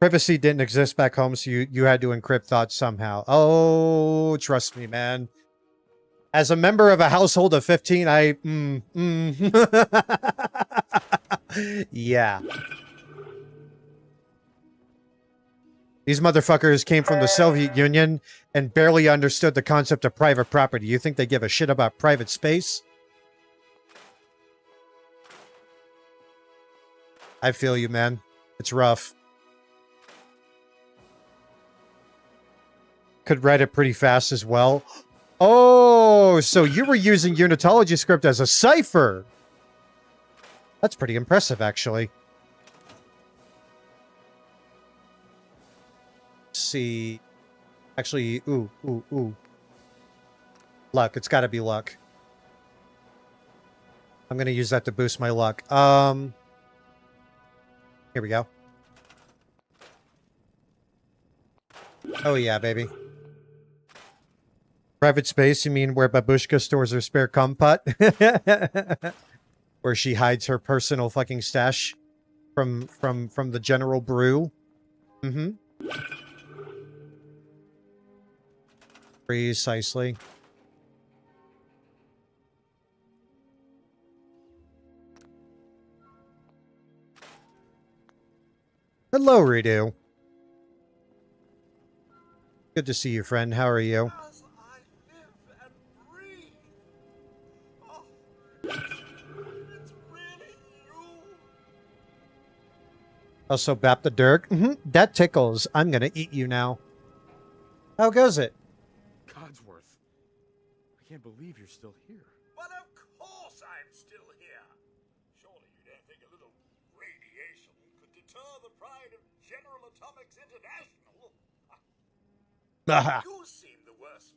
Privacy didn't exist back home, so you had to encrypt thoughts somehow. Oh, trust me, man. As a member of a household of 15, yeah. These motherfuckers came from the Soviet Union and barely understood the concept of private property. You think they give a shit about private space? I feel you, man. It's rough. Could write it pretty fast as well. Oh, so you were using Unitology script as a cipher. That's pretty impressive, actually. Let's see. Actually, ooh. Luck. It's got to be luck. I'm going to use that to boost my luck. Here we go. Oh, yeah, baby. Private space, you mean where Babushka stores her spare cum pot? Where she hides her personal fucking stash from the general brew? Mm-hmm. Precisely. Hello, Redo. Good to see you, friend. How are you? Also, Bap the Dirk. That tickles. I'm gonna eat you now. How goes it? Codsworth. I can't believe you're still here. But of course I'm still here. Surely you don't think a little radiation could deter the pride of General Atomics International? You seem the worst.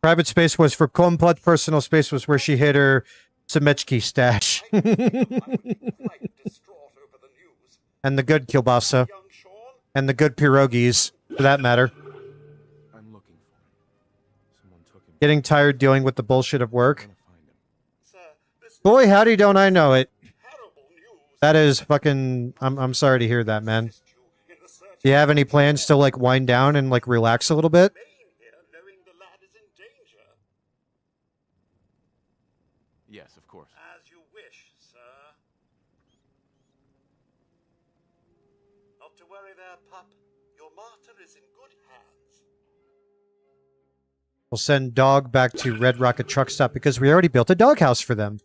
Private space was for Kompot. Personal space was where she hid her Semechki stash. And the good kielbasa. And the good pierogies, for that matter. I'm looking for him. Someone took him. Getting tired dealing with the bullshit of work. Boy, howdy don't I know it. That is fucking... I'm sorry to hear that, man. Do you have any plans to, like, wind down and, like, relax a little bit? Yes, of course. As you wish, sir. Not to worry there, pup. Your martyr is in good hands. We'll send Dog back to Red Rocket Truck Stop because we already built a doghouse for them.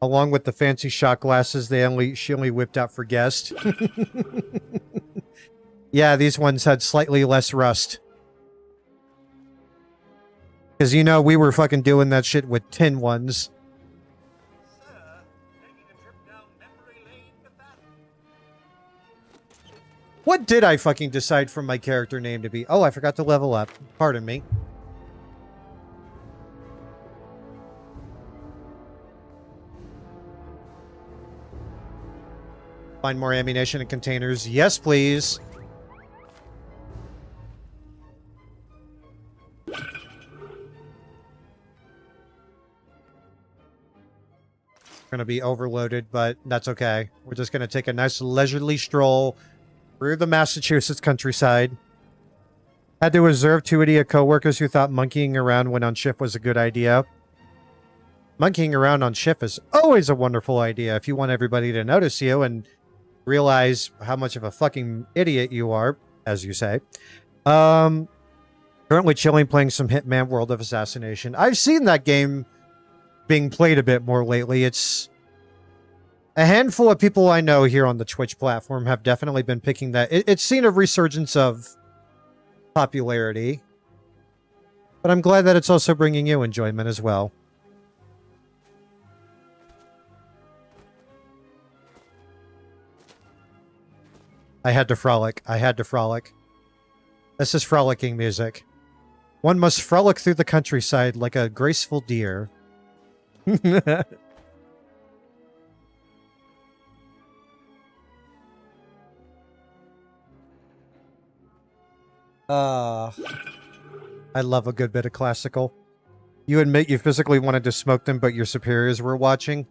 Along with the fancy shot glasses she only whipped out for guest. Yeah, these ones had slightly less rust. Because, you know, we were fucking doing that shit with tin ones. What did I fucking decide for my character name to be? Oh, I forgot to level up. Pardon me. Find more ammunition and containers. Yes, please. Going to be overloaded, but that's okay. We're just going to take a nice leisurely stroll through the Massachusetts countryside. Had to observe 2 idiot coworkers who thought monkeying around when on shift was a good idea. Monkeying around on shift is always a wonderful idea if you want everybody to notice you and realize how much of a fucking idiot you are, as you say. Currently chilling, playing some Hitman World of Assassination. I've seen that game being played a bit more lately. It's a handful of people I know here on the Twitch platform have definitely been picking that. It's seen a resurgence of popularity, but I'm glad that it's also bringing you enjoyment as well. I had to frolic. I had to frolic. This is frolicking music. One must frolic through the countryside like a graceful deer. I love a good bit of classical. You admit you physically wanted to smoke them, but your superiors were watching?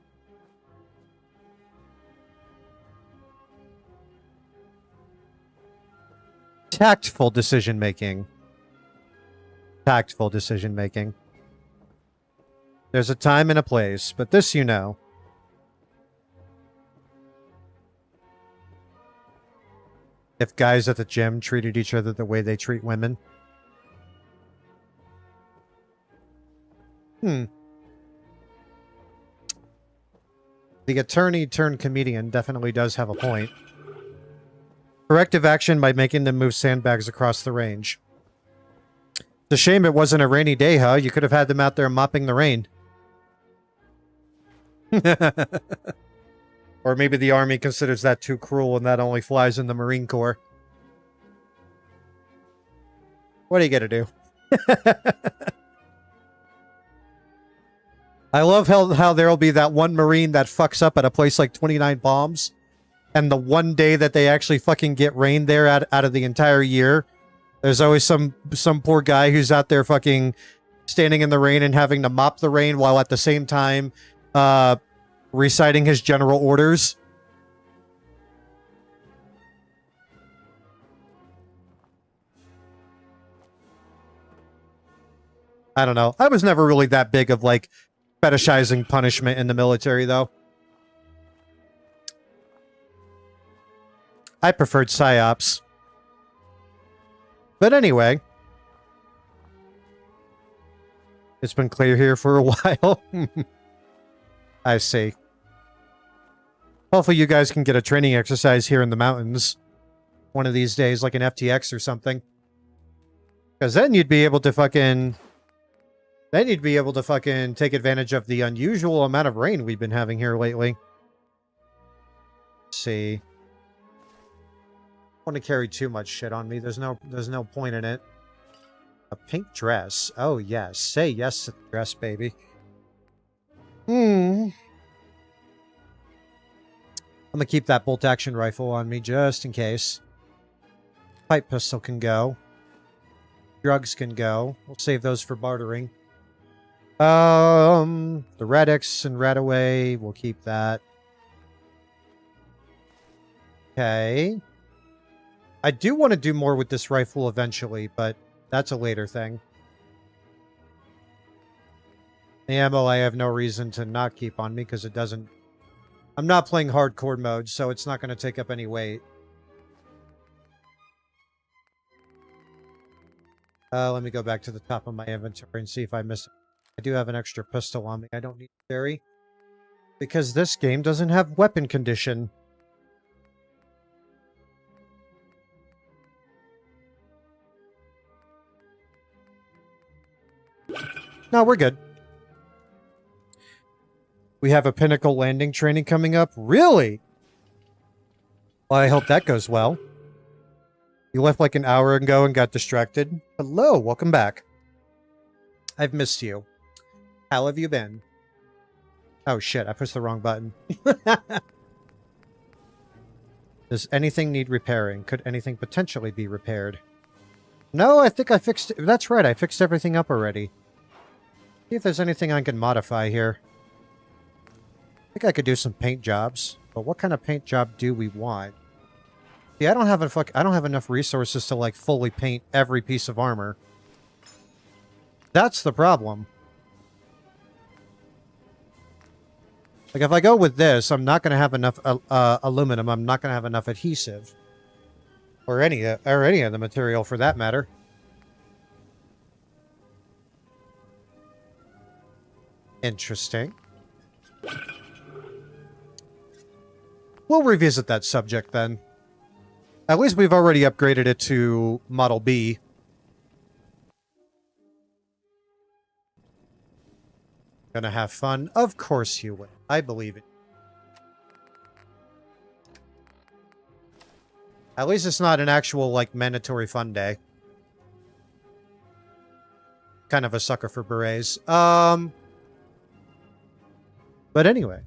Tactful decision-making. Tactful decision-making. There's a time and a place, but this you know. If guys at the gym treated each other the way they treat women. The attorney turned comedian definitely does have a point. Corrective action by making them move sandbags across the range. It's a shame it wasn't a rainy day, huh? You could have had them out there mopping the rain. Or maybe the Army considers that too cruel and that only flies in the Marine Corps. What are you gonna do? I love how there'll be that one Marine that fucks up at a place like 29 Palms, and the one day that they actually fucking get rain there out of the entire year, there's always some poor guy who's out there fucking standing in the rain and having to mop the rain while at the same time reciting his general orders. I don't know. I was never really that big of, like, fetishizing punishment in the military, though. I preferred psyops. But anyway. It's been clear here for a while. I see. Hopefully you guys can get a training exercise here in the mountains. One of these days, like an FTX or something. Because then you'd be able to fucking... Then you'd be able to fucking take advantage of the unusual amount of rain we've been having here lately. Let's see. I don't want to carry too much shit on me. There's no point in it. A pink dress. Oh, yes. Say yes to the dress, baby. I'm gonna keep that bolt-action rifle on me just in case. Pipe pistol can go. Drugs can go. We'll save those for bartering. The Radix and Radaway, we'll keep that. Okay. I do want to do more with this rifle eventually, but that's a later thing. The ammo I have no reason to not keep on me because it doesn't... I'm not playing hardcore mode, so it's not going to take up any weight. Let me go back to the top of my inventory and see if I missed it. I do have an extra pistol on me. I don't need to carry. Because this game doesn't have weapon condition. No, we're good. We have a pinnacle landing training coming up. Really? Well, I hope that goes well. You left like an hour ago and got distracted. Hello, welcome back. I've missed you. How have you been? Oh shit, I pushed the wrong button. Does anything need repairing? Could anything potentially be repaired? No, I think I fixed it. That's right, I fixed everything up already. See if there's anything I can modify here. I think I could do some paint jobs, but what kind of paint job do we want? See, I don't have enough resources to like fully paint every piece of armor. That's the problem. Like, if I go with this, I'm not going to have enough aluminum. I'm not going to have enough adhesive. Or any of the material, for that matter. Interesting. We'll revisit that subject, then. At least we've already upgraded it to Model B. Gonna have fun? Of course you will. I believe it. At least it's not an actual, like, mandatory fun day. kind of a sucker for berets. But anyway.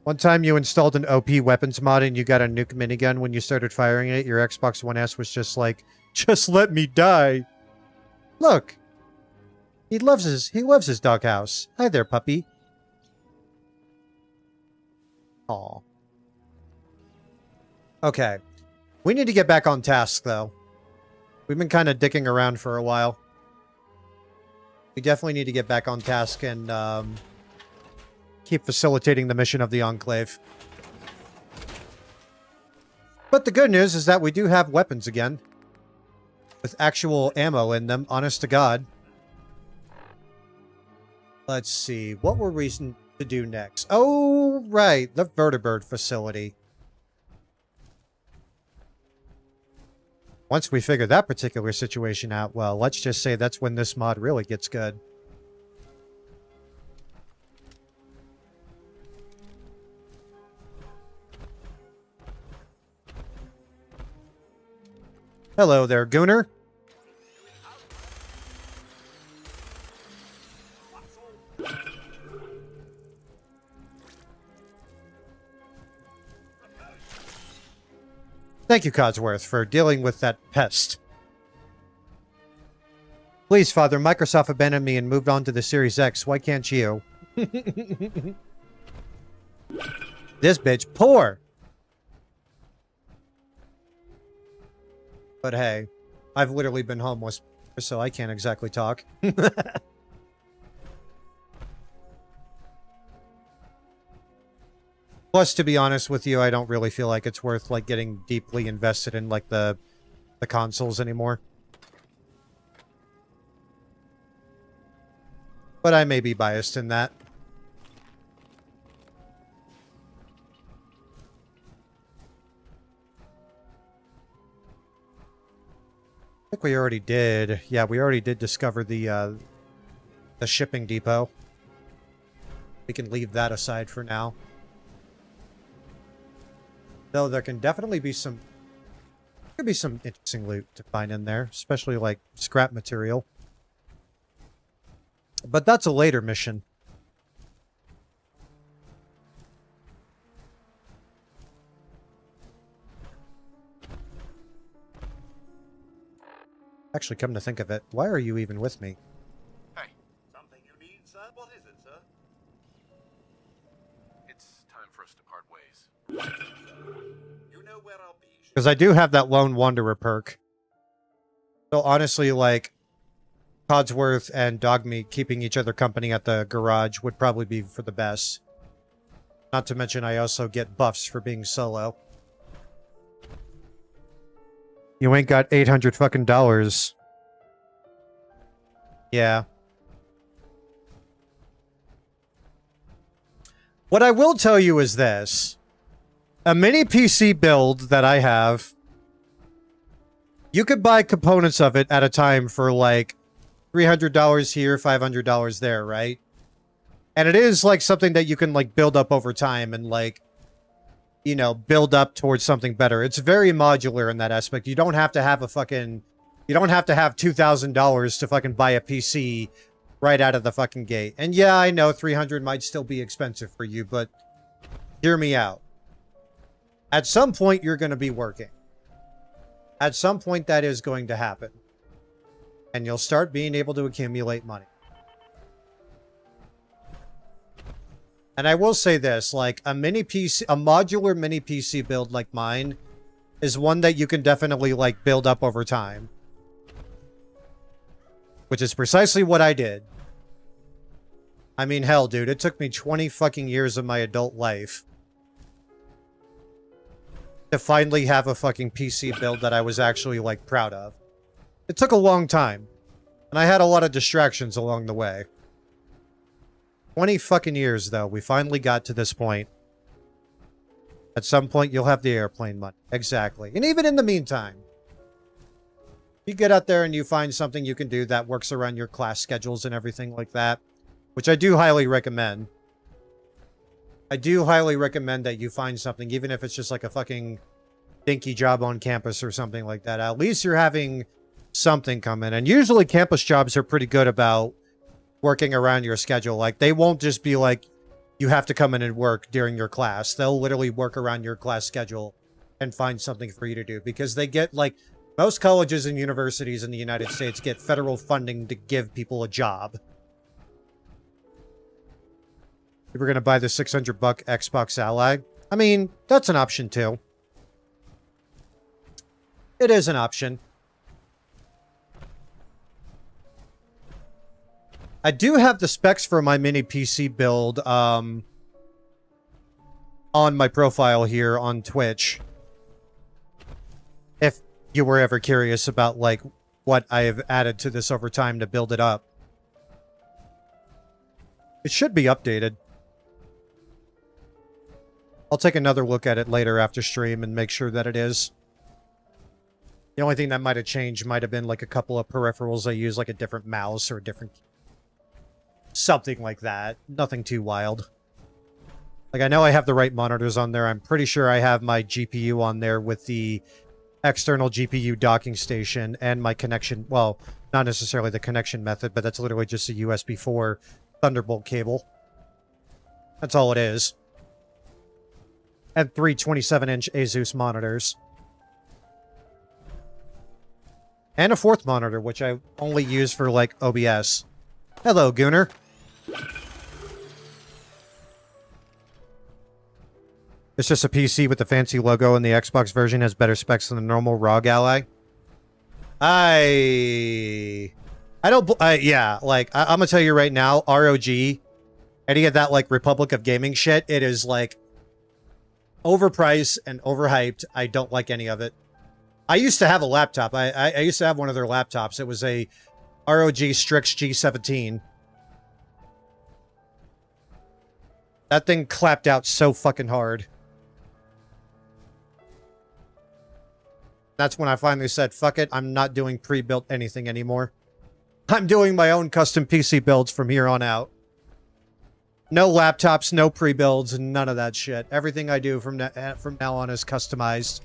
One time you installed an OP weapons mod and you got a nuke minigun. When you started firing it, your Xbox One S was just like, just let me die. Look. He loves his doghouse. Hi there, puppy. Aw. Okay. We need to get back on task, though. We've been kind of dicking around for a while. We definitely need to get back on task and keep facilitating the mission of the Enclave. But the good news is that we do have weapons again. With actual ammo in them, honest to God. Let's see. What were we to do next? Oh, right. The vertibird facility. Once we figure that particular situation out, well, let's just say that's when this mod really gets good. Hello there, Gooner. Thank you, Codsworth, for dealing with that pest. Please, Father, Microsoft abandoned me and moved on to the Series X. Why can't you? This bitch poor. But hey, I've literally been homeless, so I can't exactly talk. Plus, to be honest with you, I don't really feel like it's worth, like, getting deeply invested in, like, the consoles anymore. But I may be biased in that. I think we already did. Yeah, we already did discover the shipping depot. We can leave that aside for now. Though there can definitely be some... There could be some interesting loot to find in there. Especially, like, scrap material. But that's a later mission. Actually, come to think of it, why are you even with me? Hey. Something you need, sir? What is it, sir? It's time for us to part ways. You know where I'll be. Because I do have that Lone Wanderer perk. So honestly, like, Codsworth and Dogmeat keeping each other company at the garage would probably be for the best. Not to mention I also get buffs for being solo. You ain't got 800 fucking dollars. Yeah. What I will tell you is this. A mini PC build that I have, you could buy components of it at a time for like $300 here, $500 there, right? And it is like something that you can like build up over time and like, you know, build up towards something better. It's very modular in that aspect. You don't have to have a fucking... You don't have to have $2,000 to fucking buy a PC right out of the fucking gate. And yeah, I know $300 might still be expensive for you, but hear me out. At some point, you're going to be working. At some point, that is going to happen. And you'll start being able to accumulate money. And I will say this, like, a modular mini PC build like mine is one that you can definitely, like, build up over time. Which is precisely what I did. I mean, hell, dude, it took me 20 fucking years of my adult life to finally have a fucking PC build that I was actually, like, proud of. It took a long time. And I had a lot of distractions along the way. 20 fucking years, though. We finally got to this point. At some point, you'll have the airplane money. Exactly. And even in the meantime, you get out there and you find something you can do that works around your class schedules and everything like that, which I do highly recommend. I do highly recommend that you find something, even if it's just like a fucking dinky job on campus or something like that. At least you're having something coming. And usually campus jobs are pretty good about working around your schedule. Like, they won't just be like, you have to come in and work during your class. They'll literally work around your class schedule and find something for you to do, because they get, like, most colleges and universities in the United States get federal funding to give people a job. If we're going to buy the $600 Xbox Ally, I mean, that's an option too. It is an option. I do have the specs for my mini PC build on my profile here on Twitch. If you were ever curious about, like, what I have added to this over time to build it up. It should be updated. I'll take another look at it later after stream and make sure that it is. The only thing that might have changed might have been, like, a couple of peripherals I use, like a different mouse or a different... something like that. Nothing too wild. Like, I know I have the right monitors on there. I'm pretty sure I have my GPU on there with the external GPU docking station and my connection. Well, not necessarily the connection method, but that's literally just a USB 4 Thunderbolt cable. That's all it is. And 3 27-inch Asus monitors. And a fourth monitor, which I only use for, like, OBS. Hello, Gooner. It's just a PC with the fancy logo, and the Xbox version has better specs than the normal ROG Ally. Yeah, like, I'm gonna tell you right now, ROG, any of that, like, Republic of Gaming shit, it is, like, overpriced and overhyped. I don't like any of it. I used to have a laptop. I used to have one of their laptops. It was a ROG Strix G17. That thing clapped out so fucking hard. That's when I finally said, fuck it, I'm not doing pre-built anything anymore. I'm doing my own custom PC builds from here on out. No laptops, no pre-builds, none of that shit. Everything I do from now on is customized.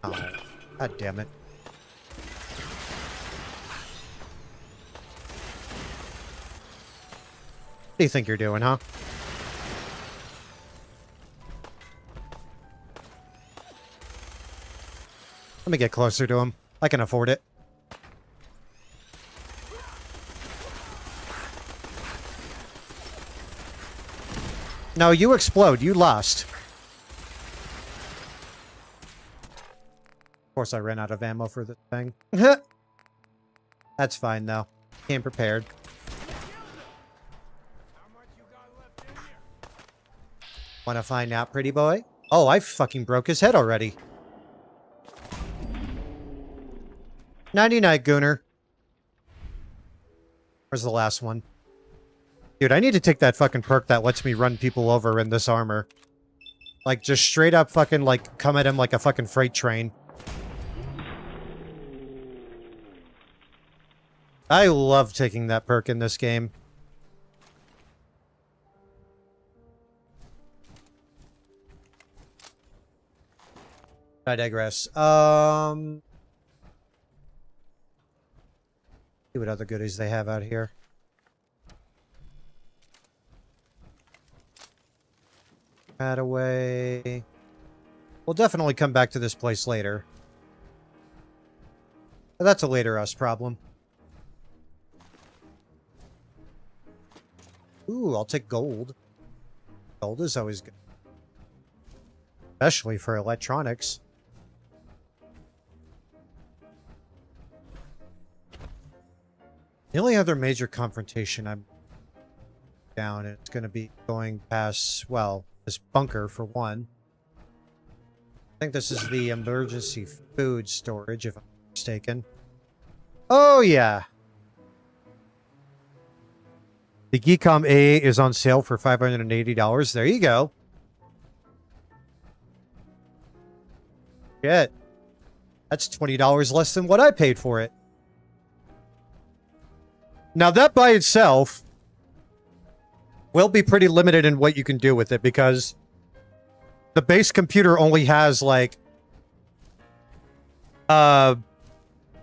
Oh, god damn it. What do you think you're doing, huh? Let me get closer to him. I can afford it. No, you explode. You lost. Of course I ran out of ammo for this thing. That's fine, though. Came prepared. Wanna find out, pretty boy? Oh, I fucking broke his head already. 99, Gooner. Where's the last one? Dude, I need to take that fucking perk that lets me run people over in this armor. Like, just straight up fucking, like, come at him like a fucking freight train. I love taking that perk in this game. I digress. See what other goodies they have out here. Away. We'll definitely come back to this place later. But that's a later us problem. Ooh, I'll take gold. Gold is always good. Especially for electronics. The only other major confrontation I'm down, it's going to be going past, well, this bunker for one. I think this is the emergency food storage, if I'm not mistaken. Oh, yeah. The Geekom A is on sale for $580. There you go. Shit. That's $20 less than what I paid for it. Now, that by itself will be pretty limited in what you can do with it, because the base computer only has, like,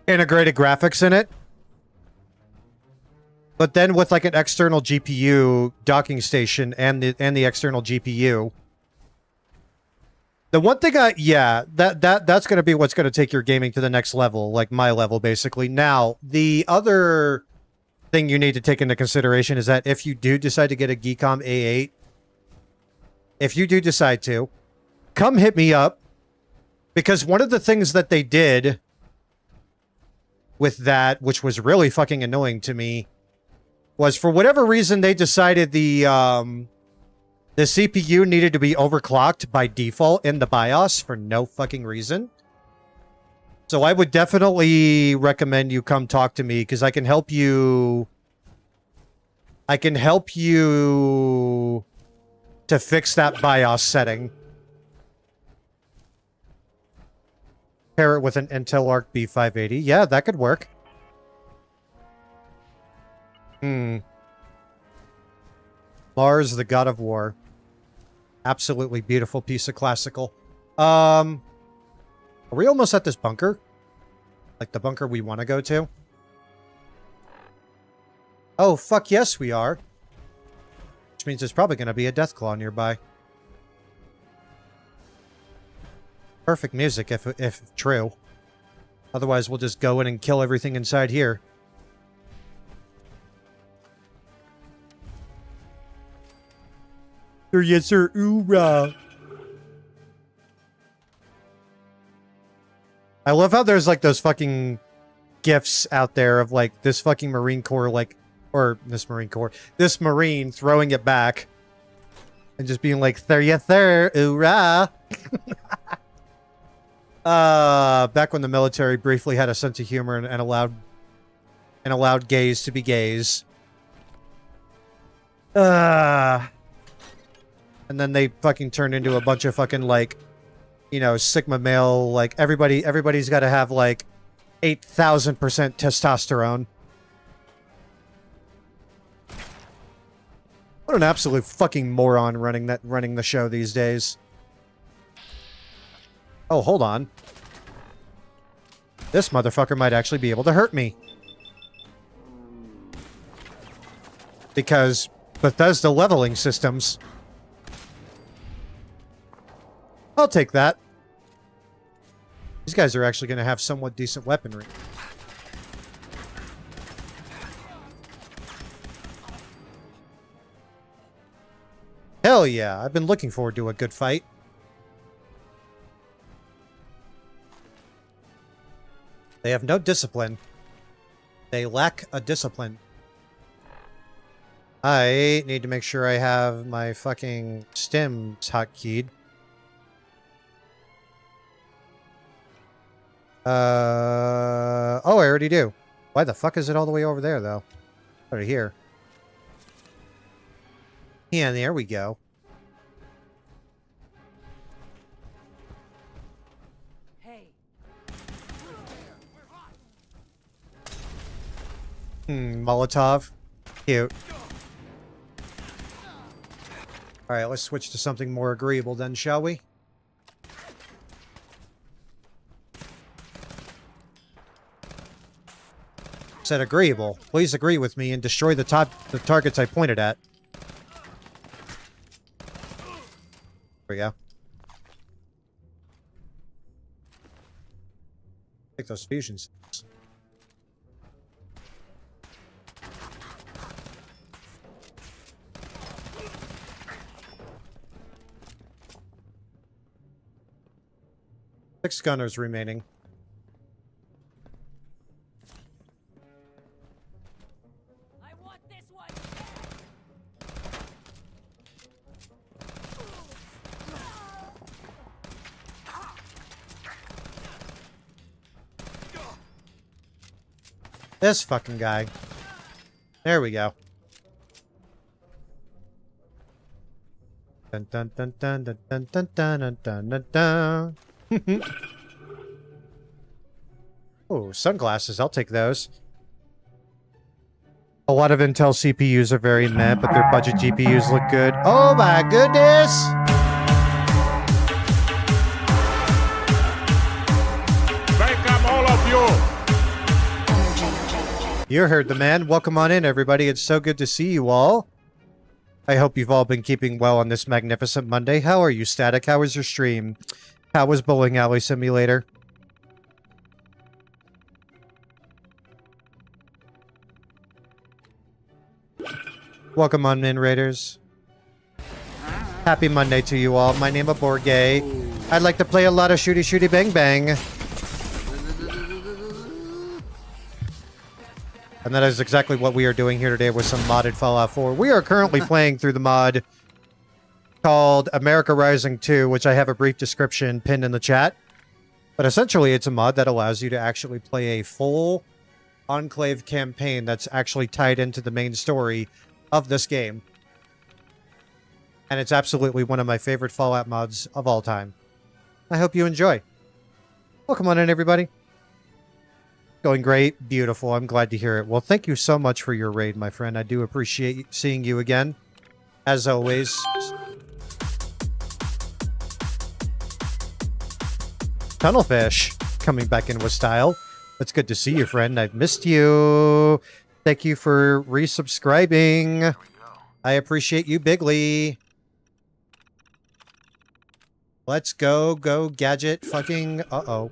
integrated graphics in it. But then with like an external GPU docking station and the external GPU. The one thing that's going to be what's going to take your gaming to the next level, like my level basically. Now, the other thing you need to take into consideration is that if you do decide to get a Geekom A8, if you do decide to, come hit me up, because one of the things that they did with that, which was really fucking annoying to me, was for whatever reason they decided the CPU needed to be overclocked by default in the BIOS for no fucking reason. So I would definitely recommend you come talk to me, because I can help you. I can help you to fix that BIOS setting. Pair it with an Intel Arc B580. Yeah, that could work. Mars, the God of War. Absolutely beautiful piece of classical. Are we almost at this bunker? Like the bunker we want to go to? Oh, fuck yes, we are. Which means there's probably going to be a Deathclaw nearby. Perfect music, if true. Otherwise, we'll just go in and kill everything inside here. Sir, yes, sir. Oorah. I love how there's like those fucking gifs out there of like this fucking Marine Corps, like, or this Marine throwing it back and just being like, there, yes, sir. Oorah. Back when the military briefly had a sense of humor and allowed gays to be gays. And then they fucking turned into a bunch of fucking, like, you know, Sigma male, like, everybody's got to have, like, 8,000% testosterone. What an absolute fucking moron running the show these days. Oh, hold on. This motherfucker might actually be able to hurt me. Because Bethesda leveling systems. I'll take that. These guys are actually going to have somewhat decent weaponry. Hell yeah, I've been looking forward to a good fight. They have no discipline. They lack a discipline. I need to make sure I have my fucking stims hotkeyed. Oh, I already do. Why the fuck is it all the way over there, though? Over here. Yeah, there we go. Molotov. Cute. Alright, let's switch to something more agreeable then, shall we? Said agreeable. Please agree with me and destroy the targets I pointed at. There we go. Take those fusions. Six gunners remaining. I want this one. This fucking guy. There we go. Dun dun dun dun dun dun dun dun dun dun dun. Oh, sunglasses. I'll take those. A lot of Intel CPUs are very meh, but their budget GPUs look good. Oh my goodness! Welcome all of you You heard the man. Welcome on in, everybody. It's so good to see you all. I hope you've all been keeping well on this magnificent Monday. How are you, Static? How was your stream? How was Bowling Alley Simulator? Welcome on in, Raiders. Happy Monday to you all. My name is Borgay. I'd like to play a lot of shooty shooty bang bang. And that is exactly what we are doing here today with some modded Fallout 4. We are currently playing through the mod called America Rising 2, which I have a brief description pinned in the chat. But essentially, it's a mod that allows you to actually play a full Enclave campaign that's actually tied into the main story of this game. And it's absolutely one of my favorite Fallout mods of all time. I hope you enjoy. Welcome on in, everybody. Going great. Beautiful. I'm glad to hear it. Well, thank you so much for your raid, my friend. I do appreciate seeing you again. As always. Tunnelfish coming back in with style. It's good to see you, friend. I've missed you. Thank you for resubscribing. I appreciate you bigly. Let's go gadget fucking uh-oh.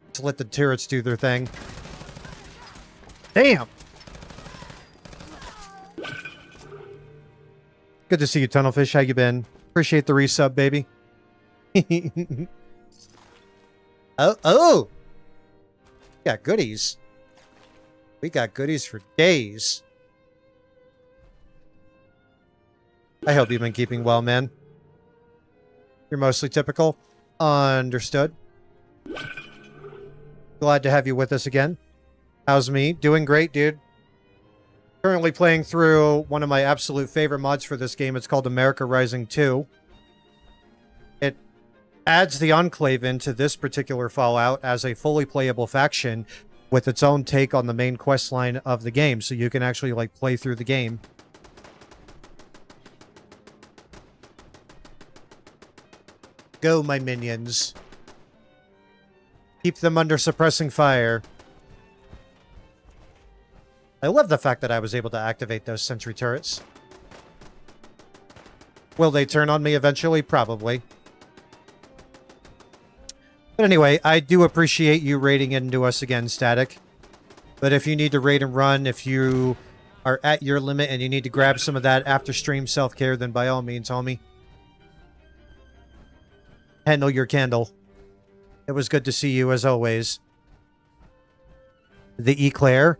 Let's let the turrets do their thing. Damn! Good to see you, Tunnelfish. How you been? Appreciate the resub, baby. Oh! Got goodies. We got goodies for days. I hope you've been keeping well, man. You're mostly typical. Understood. Glad to have you with us again. How's me? Doing great, dude. Currently playing through one of my absolute favorite mods for this game. It's called America Rising 2. It adds the Enclave into this particular Fallout as a fully playable faction with its own take on the main quest line of the game. So you can actually, like, play through the game. Go, my minions. Keep them under suppressing fire. I love the fact that I was able to activate those sentry turrets. Will they turn on me eventually? Probably. But anyway, I do appreciate you raiding into us again, Static. But if you need to raid and run, if you are at your limit and you need to grab some of that after stream self-care, then by all means, homie. Handle your candle. It was good to see you, as always. The Eclair.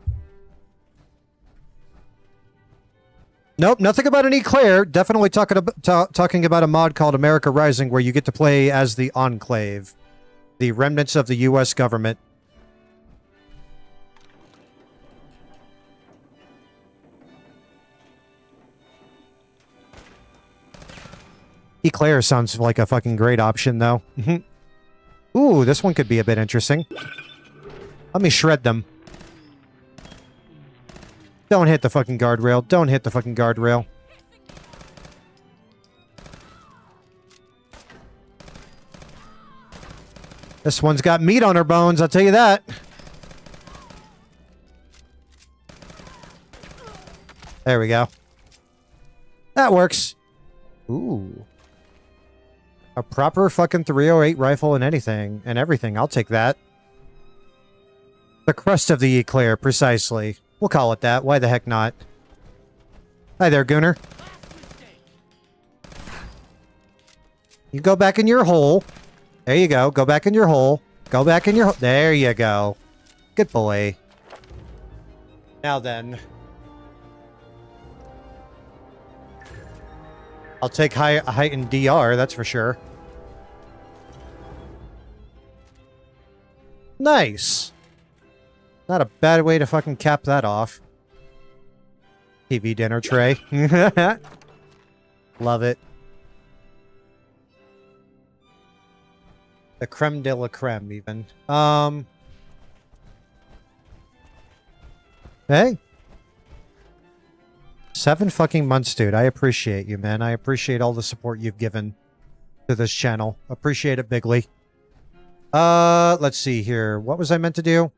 Nope, nothing about an Eclair. Definitely talking about a mod called America Rising, where you get to play as the Enclave. The remnants of the U.S. government. Eclair sounds like a fucking great option, though. Ooh, this one could be a bit interesting. Let me shred them. Don't hit the fucking guardrail. Don't hit the fucking guardrail. This one's got meat on her bones, I'll tell you that. There we go. That works. Ooh. A proper fucking 308 rifle and anything and everything. I'll take that. The crust of the Eclair, precisely. We'll call it that. Why the heck not? Hi there, Gooner. You go back in your hole. There you go. Go back in your hole. Go back in your hole. There you go. Good boy. Now then. I'll take heightened DR, that's for sure. Nice. Not a bad way to fucking cap that off. TV dinner tray. Love it. The creme de la creme, even. Hey. 7 fucking months, dude. I appreciate you, man. I appreciate all the support you've given to this channel. Appreciate it bigly. Let's see here. What was I meant to do?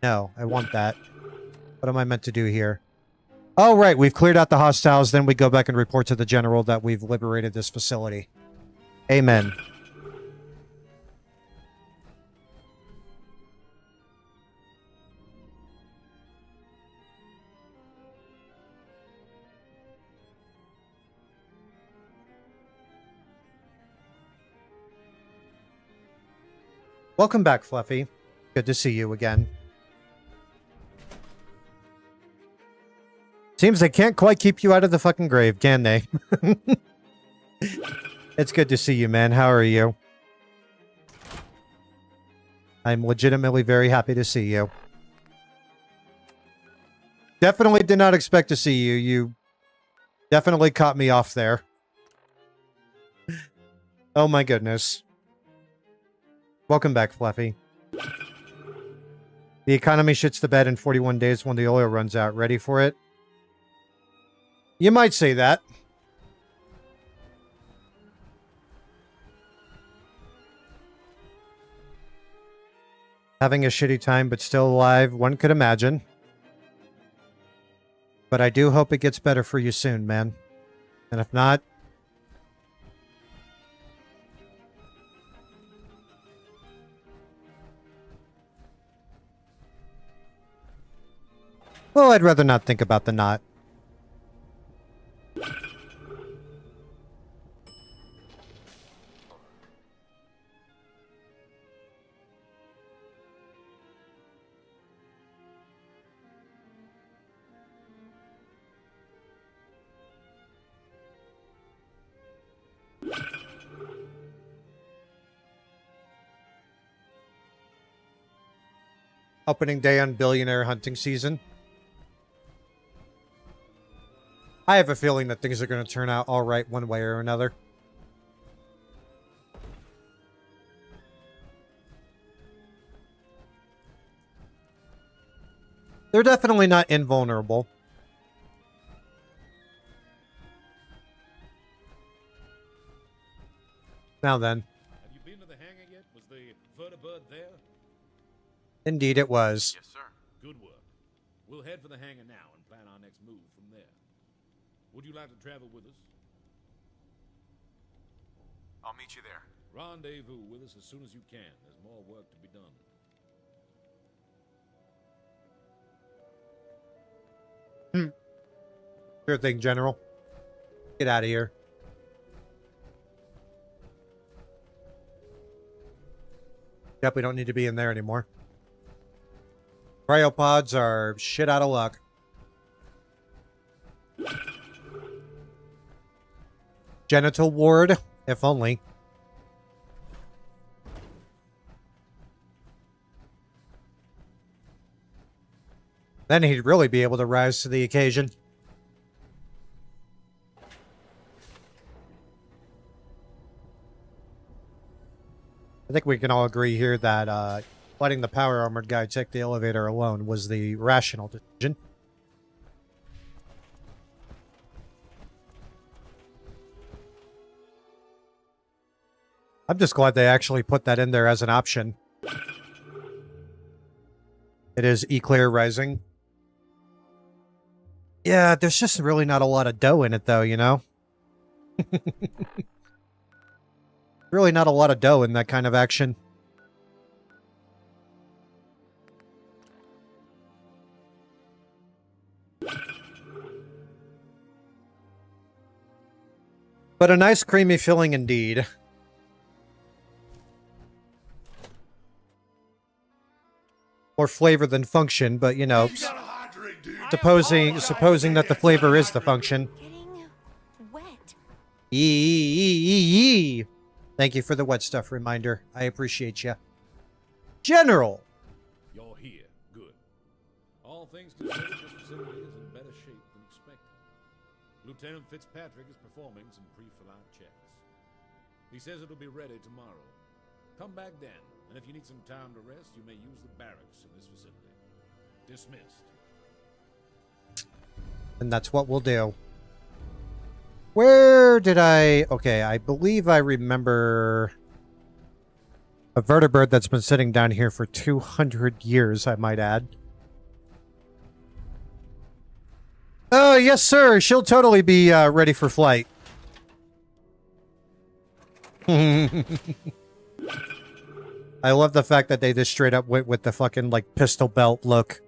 No, I want that. What am I meant to do here? Oh, right. We've cleared out the hostiles. Then we go back and report to the general that we've liberated this facility. Amen. Welcome back, Fluffy. Good to see you again. Seems they can't quite keep you out of the fucking grave, can they? It's good to see you, man. How are you? I'm legitimately very happy to see you. Definitely did not expect to see you. You definitely caught me off there. Oh my goodness. Welcome back, Fluffy. The economy shits the bed in 41 days when the oil runs out. Ready for it? You might say that. Having a shitty time, but still alive, one could imagine. But I do hope it gets better for you soon, man. And if not... well, I'd rather not think about the knot. Opening day on billionaire hunting season. I have a feeling that things are going to turn out all right one way or another. They're definitely not invulnerable. Now then. Have you been to the hangar yet? Was the vertibird there? Indeed it was. Yes, sir. Good work. We'll head for the hangar now and plan our next move from there. Would you like to travel with us? I'll meet you there. Rendezvous with us as soon as you can. There's more work to be done. Sure thing, General. Get out of here. Yep, we don't need to be in there anymore. Cryopods are shit out of luck. Genital ward, if only. Then he'd really be able to rise to the occasion. I think we can all agree here that letting the power armored guy take the elevator alone was the rational decision. I'm just glad they actually put that in there as an option. It is Eclair Rising. Yeah, there's just really not a lot of dough in it, though, you know? Really not a lot of dough in that kind of action. But a nice creamy filling indeed. More flavor than function, but you know, supposing that the flavor is the function. Yee. Thank you for the wet stuff reminder. I appreciate you. General! You're here. Good. All things considered, this facility is in better shape than expected. Lieutenant Fitzpatrick is performing some pre-flight checks. He says it'll be ready tomorrow. Come back then, and if you need some time to rest, you may use the barracks in this facility. Dismissed. And that's what we'll do. Where did I... okay, I believe I remember... A vertebrate that's been sitting down here for 200 years, I might add. Oh, yes, sir. She'll totally be ready for flight. I love the fact that they just straight up went with the fucking, like, pistol belt look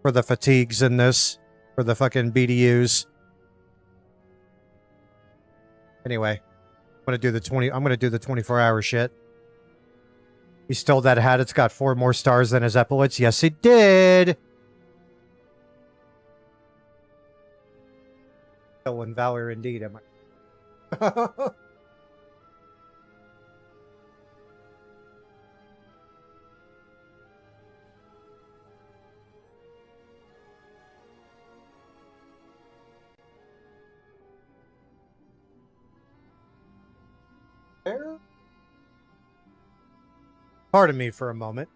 for the fatigues in this, for the fucking BDUs. Anyway, I'm gonna do the 24-hour shit. He stole that hat. It's got 4 more stars than his epaulets. Yes, it did. Stolen valor indeed, am I? Pardon me for a moment.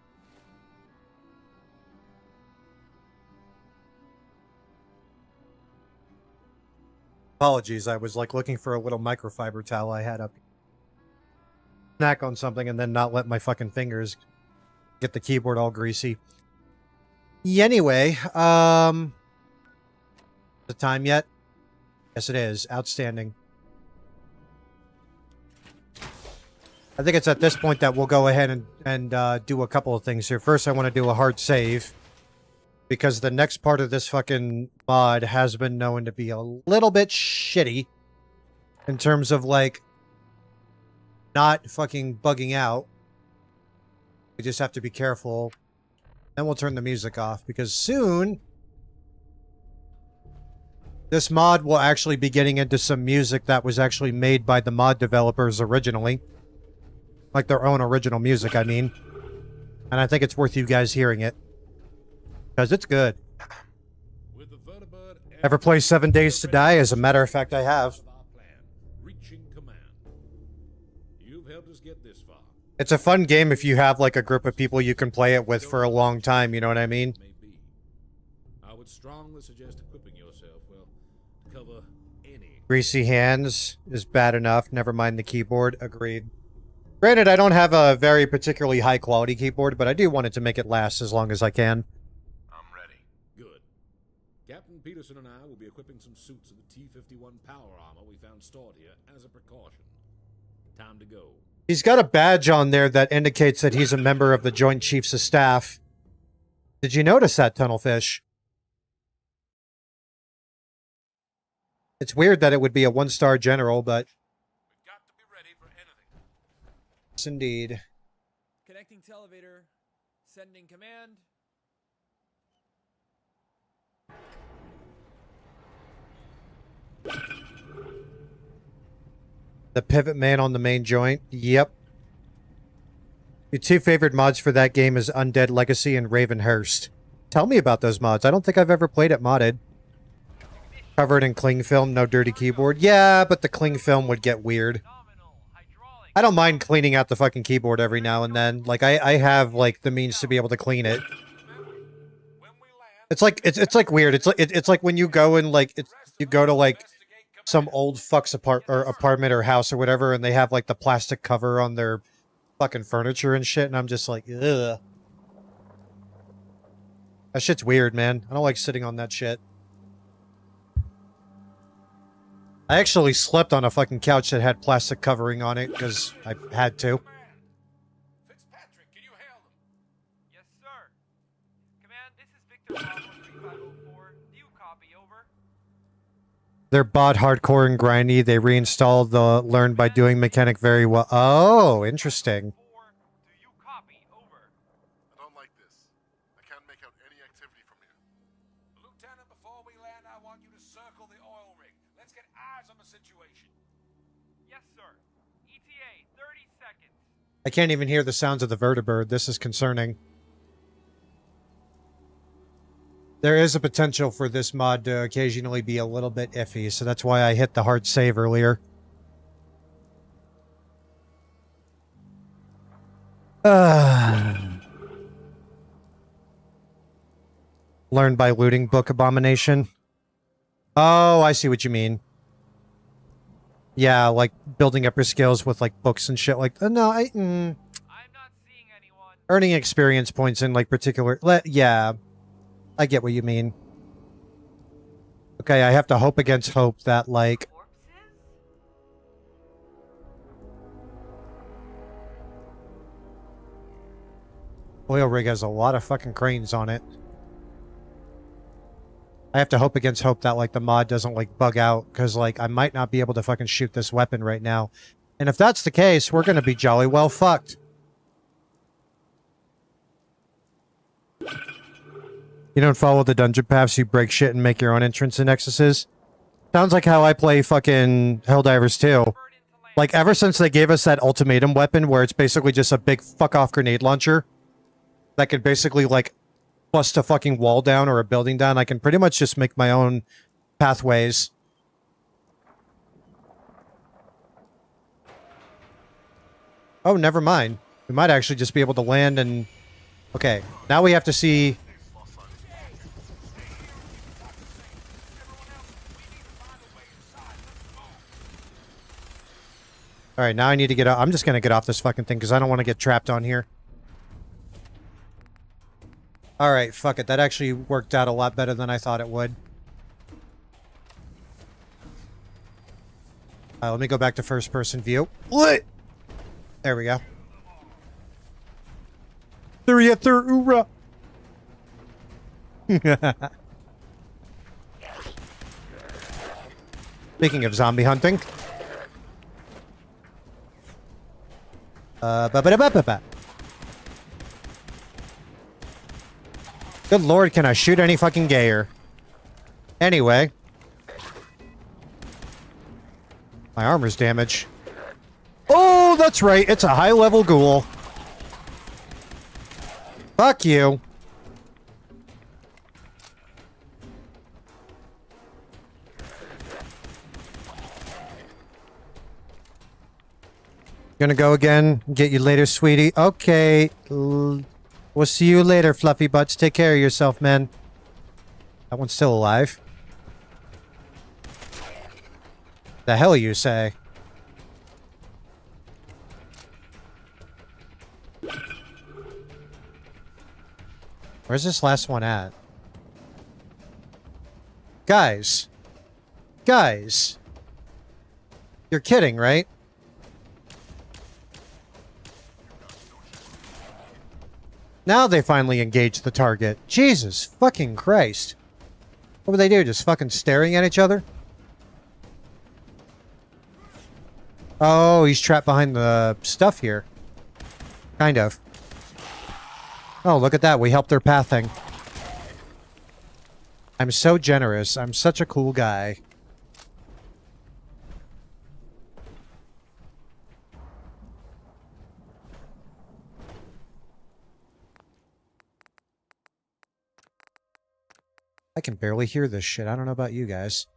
Apologies, I was like looking for a little microfiber towel I had up. Snack on something and then not let my fucking fingers get the keyboard all greasy. Anyway, the time yet? Yes, it is. Outstanding. I think it's at this point that we'll go ahead and do a couple of things here. First, I want to do a hard save. Because the next part of this fucking mod has been known to be a little bit shitty. In terms of, like, not fucking bugging out. We just have to be careful. Then we'll turn the music off. Because soon, this mod will actually be getting into some music that was actually made by the mod developers originally. Like their own original music, I mean. And I think it's worth you guys hearing it. Because it's good. Ever play 7 Days to Die? As a matter of fact, I have. It's a fun game if you have like a group of people you can play it with for a long time, you know what I mean? I would strongly suggest equipping yourself, well, to cover any. Greasy hands is bad enough, never mind the keyboard, agreed. Granted, I don't have a very particularly high quality keyboard, but I do want it to make it last as long as I can. Good. Captain Peterson and I will be equipping some suits of the T-51 power armor we found stored here as a precaution. Time to go. He's got a badge on there that indicates that he's a member of the Joint Chiefs of Staff. Did you notice that, Tunnelfish? It's weird that it would be a 1-star general, but... We've got to be ready for anything. Yes, indeed. Connecting to elevator. Sending command. The pivot man on the main joint. Yep. Your 2 favorite mods for that game is Undead Legacy and Ravenhurst. Tell me about those mods. I don't think I've ever played it modded. Covered in cling film, no dirty keyboard. Yeah, but the cling film would get weird. I don't mind cleaning out the fucking keyboard every now and then. Like, I have, like, the means to be able to clean it. It's like, it's like weird. It's like when you go and, like, you go to, like, some old fuck's apartment or house or whatever, and they have, like, the plastic cover on their fucking furniture and shit, and I'm just like, ugh. That shit's weird, man. I don't like sitting on that shit. I actually slept on a fucking couch that had plastic covering on it, because I had to. Fitzpatrick, can you hail them? Yes, sir. Command, this is Victor Bravo 3504. Do you copy? Over. They're bot hardcore and grindy. They reinstalled the learn by doing mechanic very well. Oh, interesting. I don't like this. I can't make out any activity from here. Lieutenant, before we land, I want you to circle the oil rig. Let's get eyes on the situation. Yes, sir. ETA, 30 seconds. I can't even hear the sounds of the vertibird. This is concerning. There is a potential for this mod to occasionally be a little bit iffy, so that's why I hit the hard save earlier. Learn by looting book abomination. Oh, I see what you mean. Yeah, like building up your skills with like books and shit like... no, Earning experience points in, like, particular... yeah. I get what you mean. Okay, I have to hope against hope that, like... Oil rig has a lot of fucking cranes on it. I have to hope against hope that, like, the mod doesn't, like, bug out, because, like, I might not be able to fucking shoot this weapon right now. And if that's the case, we're gonna be jolly well fucked. You don't follow the dungeon paths, you break shit and make your own entrance in Nexuses? Sounds like how I play fucking Helldivers 2. Like, ever since they gave us that ultimatum weapon, where it's basically just a big fuck-off grenade launcher, that can basically, like, bust a fucking wall down or a building down. I can pretty much just make my own pathways. Oh, never mind. We might actually just be able to land and... Okay, now we have to see... Alright, now I need to get out. I'm just gonna get off this fucking thing because I don't want to get trapped on here. Alright, fuck it. That actually worked out a lot better than I thought it would. Let me go back to first-person view. What? There we go. Hoorah! Speaking of zombie hunting. Ba-ba-da-ba-ba-ba. Good lord, can I shoot any fucking gayer? Anyway. My armor's damaged. Oh, that's right. It's a high-level ghoul. Fuck you. Gonna go again. Get you later, sweetie. Okay. We'll see you later, fluffy butts. Take care of yourself, man. That one's still alive. The hell you say? Where's this last one at? Guys. Guys. You're kidding, right? Now they finally engage the target. Jesus fucking Christ. What would they do? Just fucking staring at each other? Oh, he's trapped behind the stuff here. Kind of. Oh, look at that. We helped their pathing. I'm so generous. I'm such a cool guy. I can barely hear this shit. I don't know about you guys.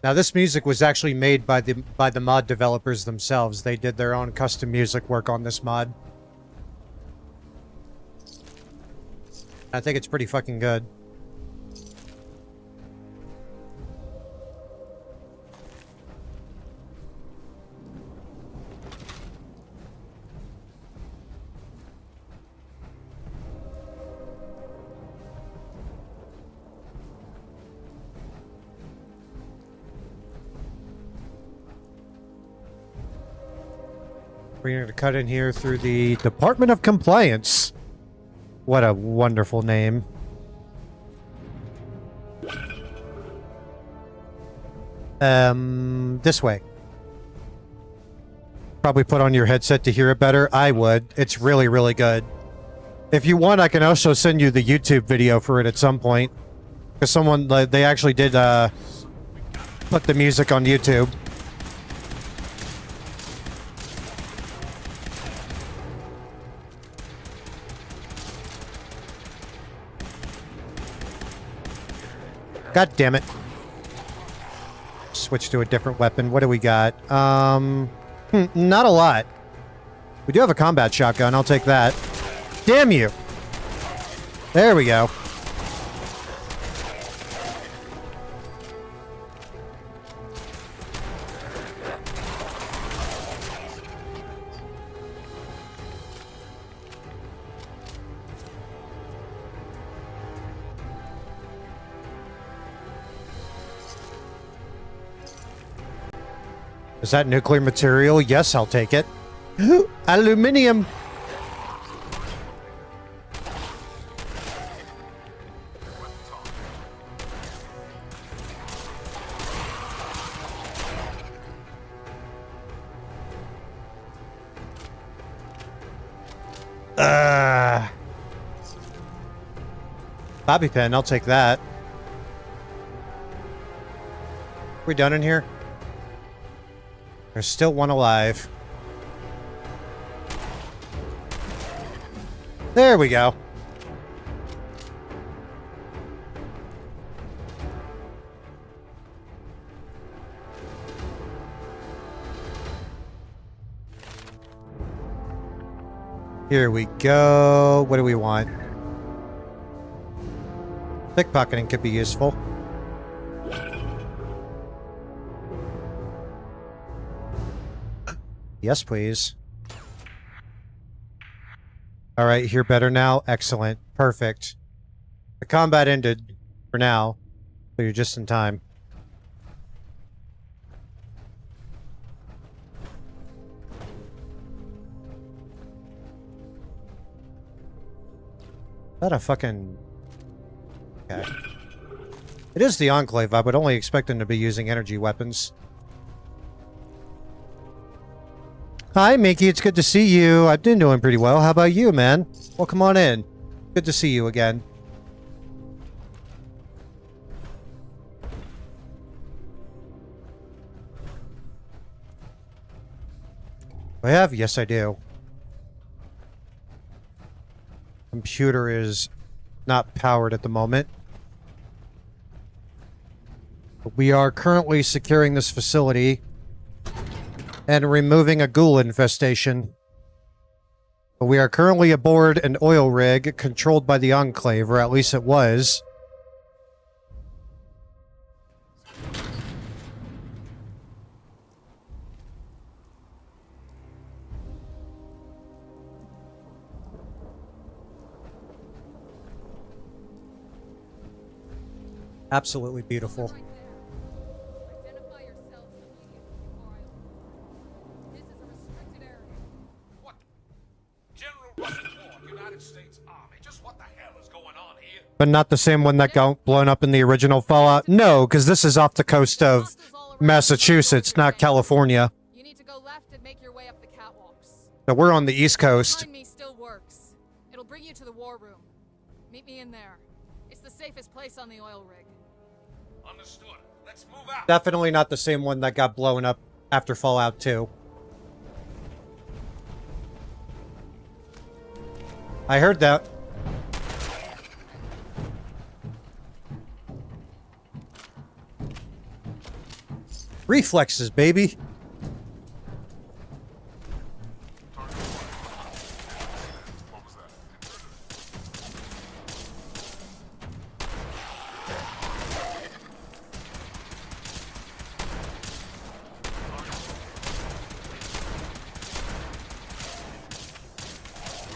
Now this music was actually made by the mod developers themselves. They did their own custom music work on this mod. I think it's pretty fucking good. We're going to cut in here through the Department of Compliance. What a wonderful name. This way. Probably put on your headset to hear it better. I would. It's really, really good. If you want, I can also send you the YouTube video for it at some point. Because someone, they actually did put the music on YouTube. God damn it. Switch to a different weapon. What do we got? Not a lot. We do have a combat shotgun. I'll take that. Damn you. There we go. Is that nuclear material? Yes, I'll take it. Aluminium! Bobby pin, I'll take that. We done in here? There's still one alive. There we go. Here we go. What do we want? Pickpocketing could be useful. Yes, please. All right, hear better now? Excellent. Perfect. The combat ended for now, so you're just in time. Is that a fucking... Okay. It is the Enclave. I would only expect them to be using energy weapons. Hi, Mickey. It's good to see you. I've been doing pretty well. How about you, man? Well, come on in. Good to see you again. I have? Yes, I do. Computer is not powered at the moment. But we are currently securing this facility and removing a ghoul infestation. But we are currently aboard an oil rig controlled by the Enclave, or at least it was. Absolutely beautiful. But not the same one that got blown up in the original Fallout? No, because this is off the coast of Massachusetts, not California. You need to go left and make your way up the catwalks. So we're on the East Coast. Find me still works. It'll bring you to the war room. Meet me in there. It's the safest place on the oil rig. Understood. Let's move out. Definitely not the same one that got blown up after Fallout 2. I heard that. Reflexes, baby.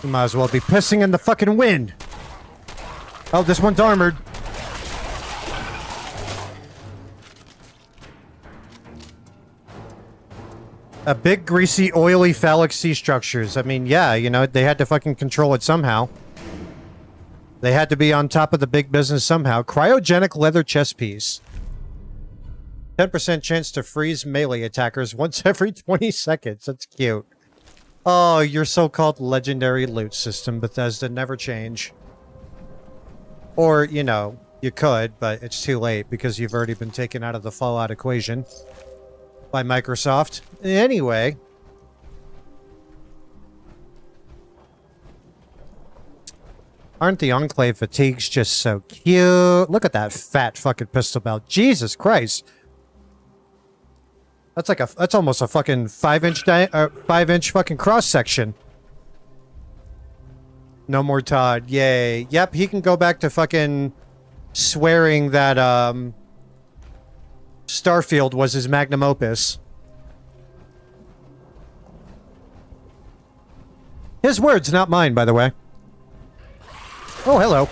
You might as well be pissing in the fucking wind. Oh, this one's armored. A big, greasy, oily, phallic sea structures. I mean, yeah, you know, they had to fucking control it somehow. They had to be on top of the big business somehow. Cryogenic leather chest piece. 10% chance to freeze melee attackers once every 20 seconds. That's cute. Oh, your so-called legendary loot system, Bethesda, never change. Or, you know, you could, but it's too late because you've already been taken out of the Fallout equation by Microsoft. Anyway. Aren't the Enclave fatigues just so cute? Look at that fat fucking pistol belt. Jesus Christ. That's almost a fucking 5-inch fucking cross section. No more Todd. Yay. Yep, he can go back to fucking swearing that Starfield was his magnum opus. His words, not mine, by the way. Oh, hello.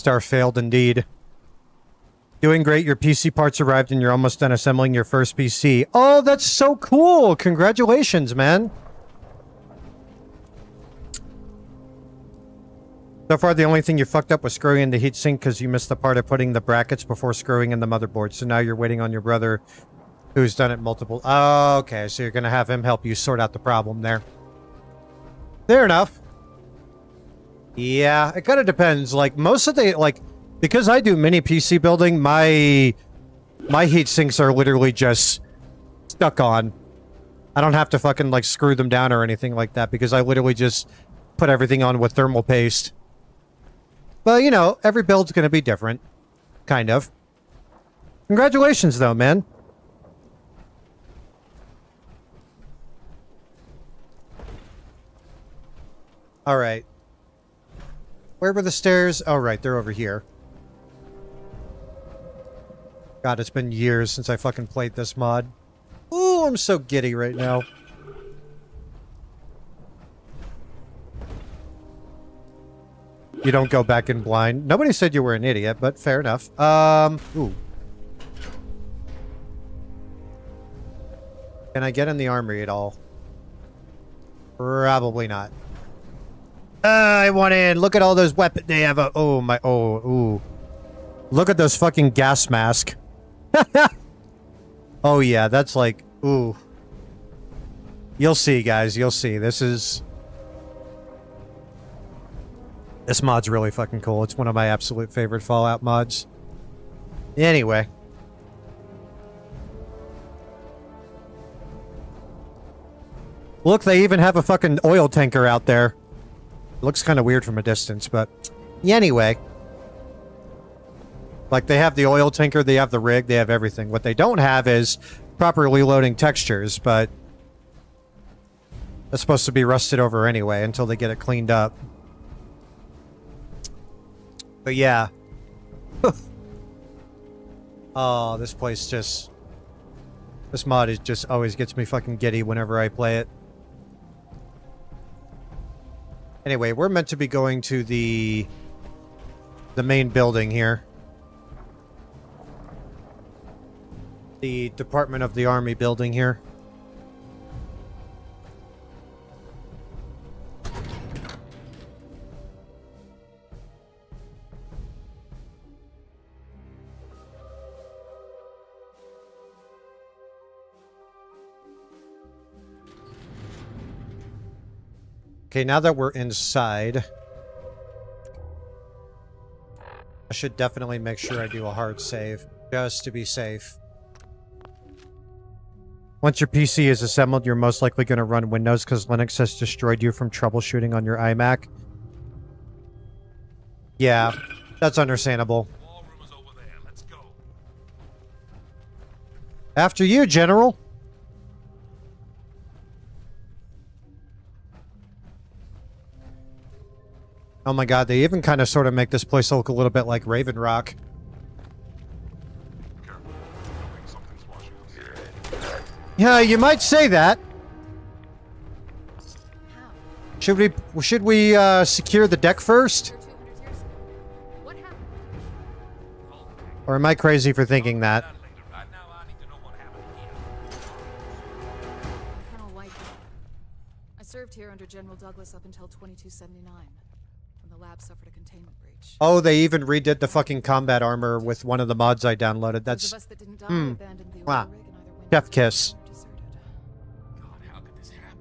Star failed indeed. Doing great. Your PC parts arrived and you're almost done assembling your first PC. Oh, that's so cool. Congratulations, man. So far, the only thing you fucked up was screwing in the heatsink because you missed the part of putting the brackets before screwing in the motherboard. So now you're waiting on your brother who's done it multiple... Oh, okay. So you're going to have him help you sort out the problem there. Fair enough. Yeah, it kind of depends. Like, most of the... Like, because I do mini PC building, my heat sinks are literally just stuck on. I don't have to fucking, like, screw them down or anything like that because I literally just put everything on with thermal paste. But, you know, every build's going to be different. Kind of. Congratulations, though, man. Alright. Where were the stairs? Oh, right, they're over here. God, it's been years since I fucking played this mod. Ooh, I'm so giddy right now. You don't go back in blind. Nobody said you were an idiot, but fair enough. Ooh. Can I get in the armory at all? Probably not. I want in. Look at all those weapons. They have a... Oh, my... Oh, ooh. Look at those fucking gas masks. Oh, yeah. That's like... Ooh. You'll see, guys. You'll see. This is... This mod's really fucking cool. It's one of my absolute favorite Fallout mods. Anyway. Look, they even have a fucking oil tanker out there. Looks kind of weird from a distance, but... Anyway. Like, they have the oil tanker, they have the rig, they have everything. What they don't have is properly loading textures, but... That's supposed to be rusted over anyway until they get it cleaned up. But yeah. Oh, this place just... This mod is just always gets me fucking giddy whenever I play it. Anyway, we're meant to be going to the main building here. The Department of the Army building here. Okay, now that we're inside, I should definitely make sure I do a hard save, just to be safe. Once your PC is assembled, you're most likely going to run Windows because Linux has destroyed you from troubleshooting on your iMac. Yeah, that's understandable. After you, General. Oh my god, they even kind of sort of make this place look a little bit like Raven Rock. Yeah, you might say that. Should we secure the deck first? Or am I crazy for thinking that? Colonel White. I served here under General Douglas up until 2279. The lab suffered a containment breach. Oh, they even redid the fucking combat armor with one of the mods I downloaded. That's... Wow. Chef kiss. God, how could this happen?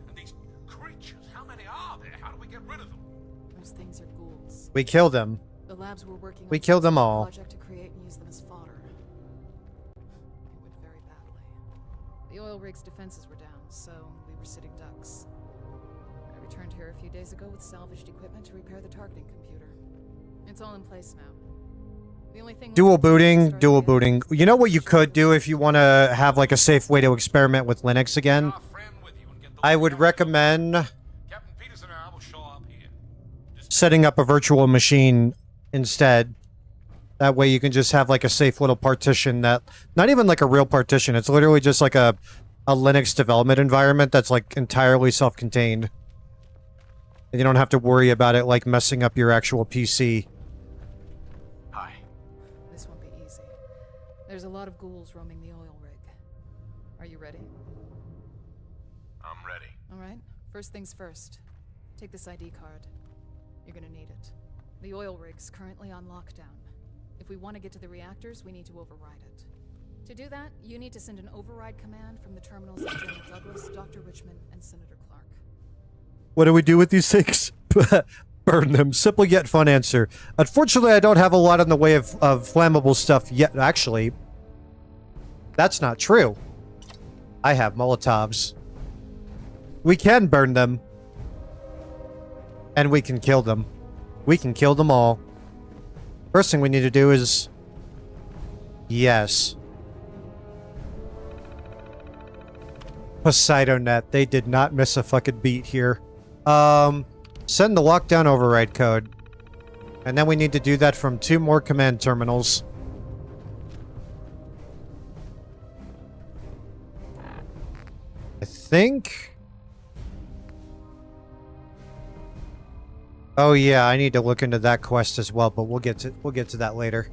And these creatures, how many are there? How do we get rid of them? Those things are ghouls. We killed them. The labs were working We killed them all. Project to create and use them as fodder. It went very badly. The oil rig's defenses were down, so we were sitting ducks. I returned here a few days ago with salvaged equipment to repair the targeting computer. It's all in place now. The only thing Dual booting, dual booting. You know what you could do if you want to have like a safe way to experiment with Linux again? I would recommend setting up a virtual machine instead. That way you can just have like a safe little partition that, not even like a real partition, it's literally just like a Linux development environment that's like entirely self-contained. And you don't have to worry about it like messing up your actual PC. lot of ghouls roaming the oil rig. Are you ready? I'm ready. All right. First things first. Take this ID card. You're gonna need it. The oil rig's currently on lockdown. If we want to get to the reactors, we need to override it. To do that, you need to send an override command from the terminals of General Douglas, Dr. Richmond, and Senator Clark. What do we do with these things? Burn them. Simple yet fun answer. Unfortunately, I don't have a lot in the way of flammable stuff yet. Actually, that's not true. I have Molotovs. We can burn them. And we can kill them. We can kill them all. First thing we need to do is... Yes. Poseidonet. They did not miss a fucking beat here. Send the lockdown override code. And then we need to do that from 2 more command terminals. I think... Oh yeah, I need to look into that quest as well, but we'll get to that later.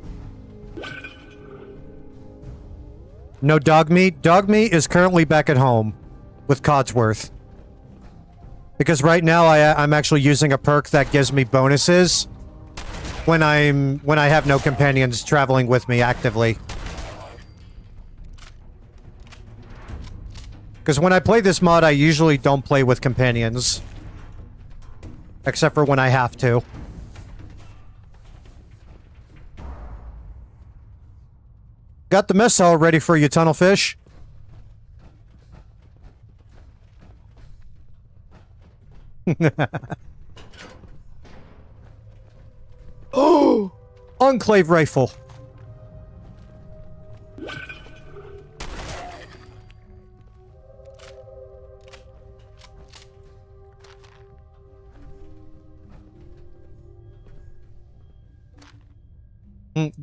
No dog meat. Dog meat is currently back at home with Codsworth. Because right now I'm actually using a perk that gives me bonuses when I have no companions traveling with me actively. Because when I play this mod, I usually don't play with companions. Except for when I have to. Got the mess all ready for you, Tunnelfish. Oh! Enclave rifle.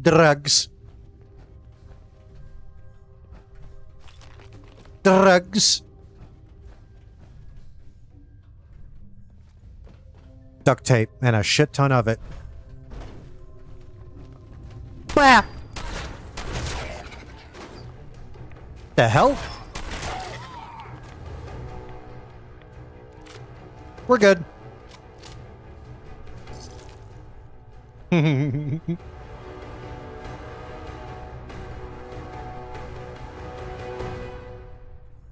Drugs. Drugs. Duct tape, and a shit ton of it. Bah! The hell? We're good.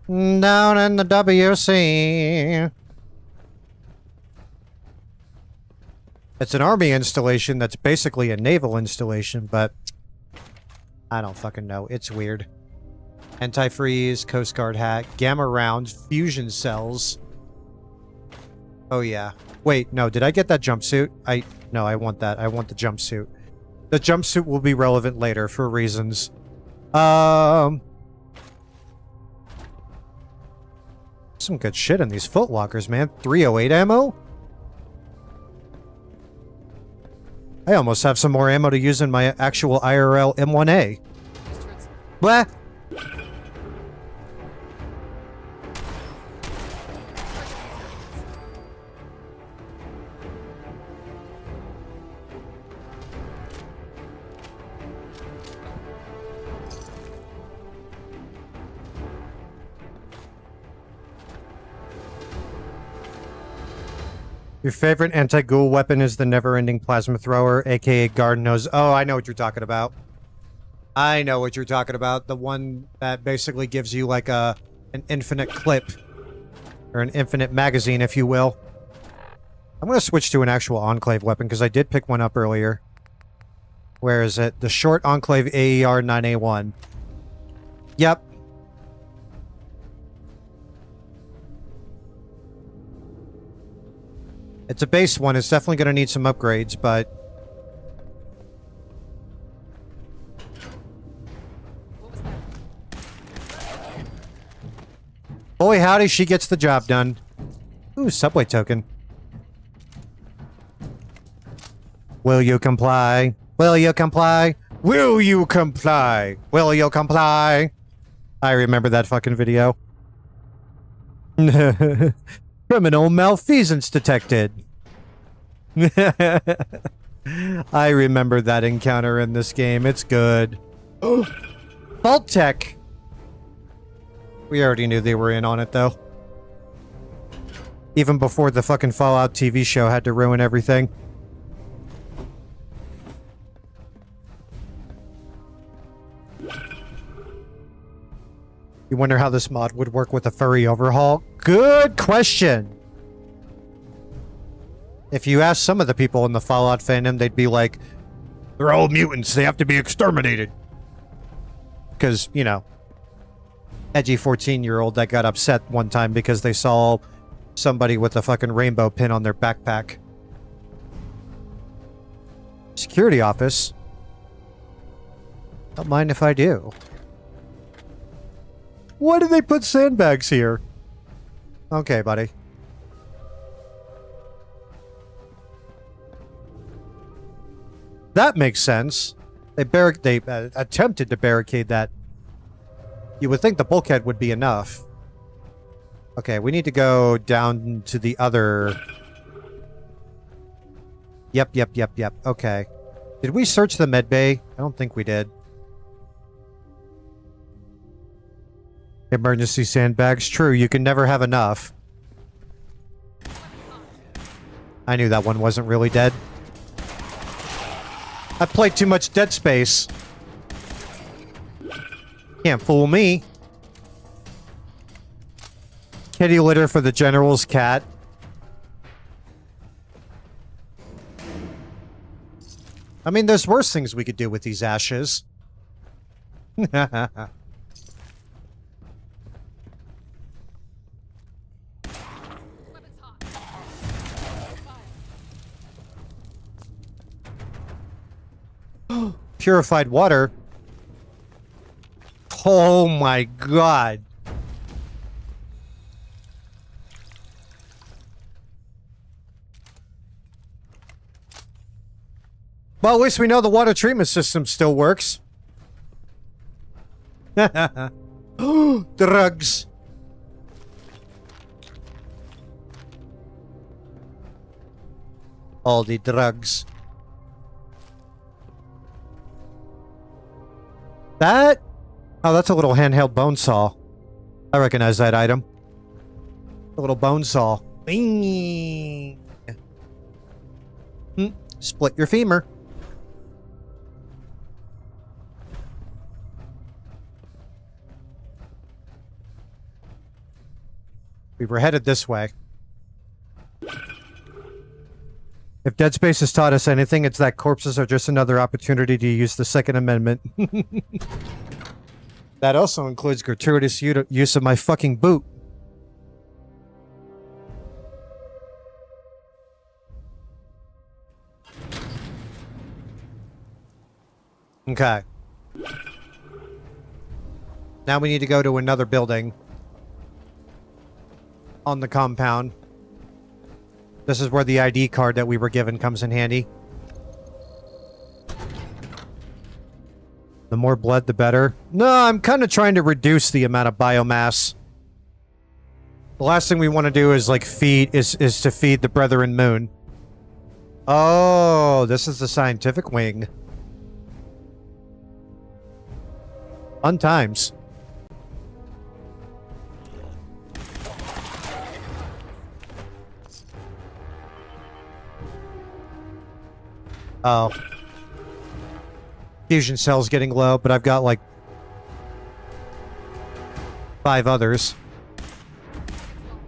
Down in the WC. It's an army installation that's basically a naval installation, but I don't fucking know. It's weird. Antifreeze, Coast Guard hat, gamma rounds, fusion cells. Oh yeah. Wait, no, did I get that jumpsuit? No, I want that. I want the jumpsuit. The jumpsuit will be relevant later for reasons. Some good shit in these footlockers, man. 308 ammo? I almost have some more ammo to use in my actual IRL M1A. Blah! Your favorite anti-ghoul weapon is the never-ending plasma thrower, aka garden hose. Oh, I know what you're talking about. I know what you're talking about. The one that basically gives you like an infinite clip. Or an infinite magazine, if you will. I'm going to switch to an actual Enclave weapon, because I did pick one up earlier. Where is it? The short Enclave AER 9A1. Yep. It's a base one. It's definitely going to need some upgrades, but... Boy, howdy, she gets the job done. Ooh, subway token. Will you comply? Will you comply? Will you comply? Will you comply? I remember that fucking video. Criminal malfeasance detected. I remember that encounter in this game. It's good. Vault Tech. We already knew they were in on it, though. Even before the fucking Fallout TV show had to ruin everything. You wonder how this mod would work with a furry overhaul? Good question! If you ask some of the people in the Fallout fandom, they'd be like, they're all mutants, they have to be exterminated. Because, you know, edgy 14-year-old that got upset one time because they saw somebody with a fucking rainbow pin on their backpack. Security office. Don't mind if I do. Why did they put sandbags here? Okay, buddy. That makes sense. They attempted to barricade that. You would think the bulkhead would be enough. Okay, we need to go down to the other... Yep. Okay. Did we search the med bay? I don't think we did. Emergency sandbags. True, you can never have enough. I knew that one wasn't really dead. I played too much Dead Space. Can't fool me. Kitty litter for the general's cat. I mean, there's worse things we could do with these ashes. Purified water. Oh my god. Well, at least we know the water treatment system still works. Drugs. All the drugs. That? Oh, that's a little handheld bone saw. I recognize that item. A little bone saw. Bing. Split your femur. We were headed this way. If Dead Space has taught us anything, it's that corpses are just another opportunity to use the Second Amendment. That also includes gratuitous use of my fucking boot. Okay. Now we need to go to another building on the compound. This is where the ID card that we were given comes in handy. The more blood, the better. No, I'm kind of trying to reduce the amount of biomass. The last thing we want to do is, like, is to feed the Brethren Moon. Oh, this is the scientific wing. Fun times. Oh. Fusion cell's getting low, but I've got like 5 others.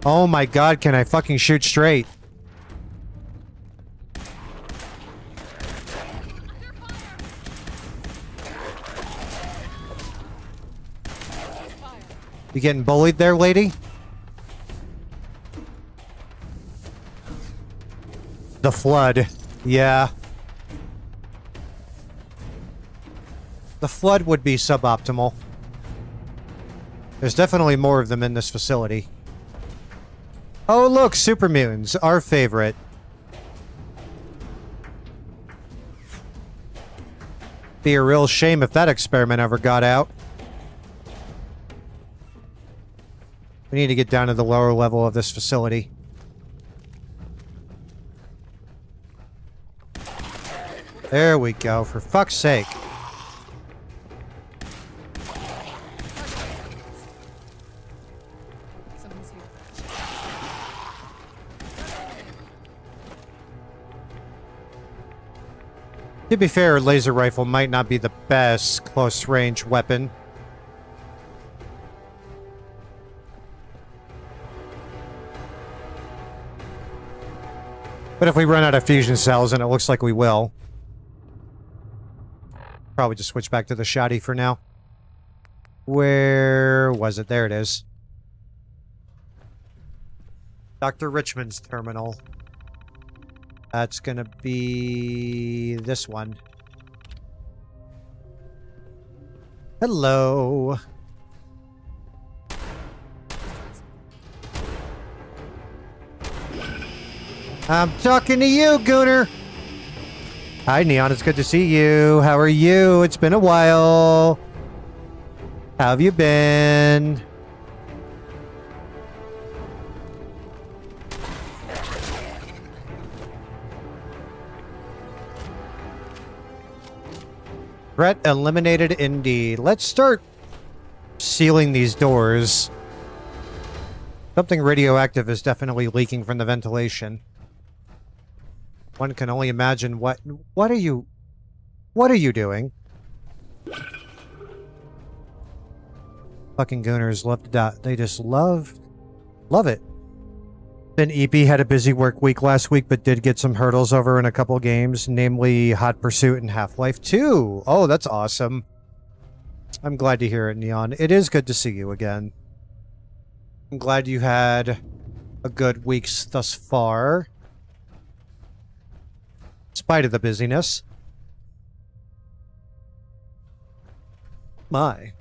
Oh my god, can I fucking shoot straight? You getting bullied there, lady? The flood. Yeah. The flood would be suboptimal. There's definitely more of them in this facility. Oh, look, super mutants, our favorite. Be a real shame if that experiment ever got out. We need to get down to the lower level of this facility. There we go, for fuck's sake. To be fair, laser rifle might not be the best close-range weapon. But if we run out of fusion cells, and it looks like we will, probably just switch back to the shotty for now. Where was it? There it is. Dr. Richmond's terminal. That's gonna be this one. Hello. I'm talking to you, Gooner. Hi, Neon. It's good to see you. How are you? It's been a while. How have you been? Threat eliminated indeed. Let's start sealing these doors. Something radioactive is definitely leaking from the ventilation. One can only imagine what are you doing? Fucking gooners love to die. They just love it. Then EP had a busy work week last week, but did get some hurdles over in a couple games, namely Hot Pursuit and Half-Life 2. Oh, that's awesome. I'm glad to hear it, Neon. It is good to see you again. I'm glad you had a good week thus far. In spite of the busyness. My.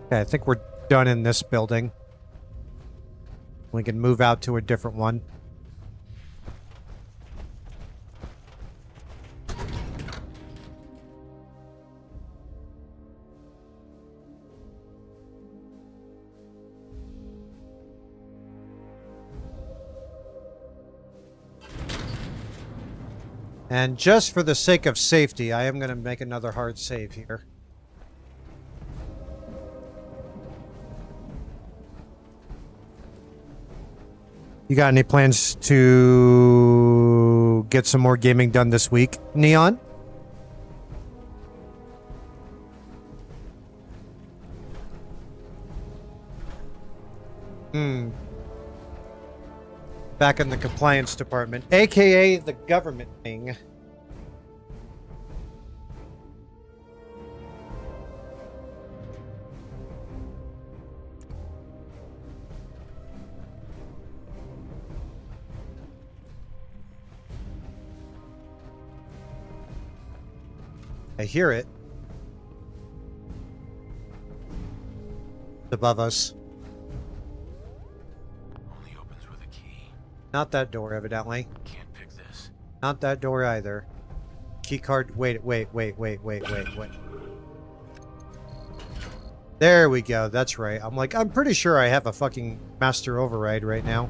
Okay, I think we're done in this building. We can move out to a different one. And just for the sake of safety, I am going to make another hard save here. You got any plans to get some more gaming done this week, Neon? Back in the compliance department, aka the government wing. I hear it. It's above us. Only opens with a key. Not that door, evidently. Can't pick this. Not that door either. Key card. Wait. There we go. That's right. I'm like, I'm pretty sure I have a fucking master override right now.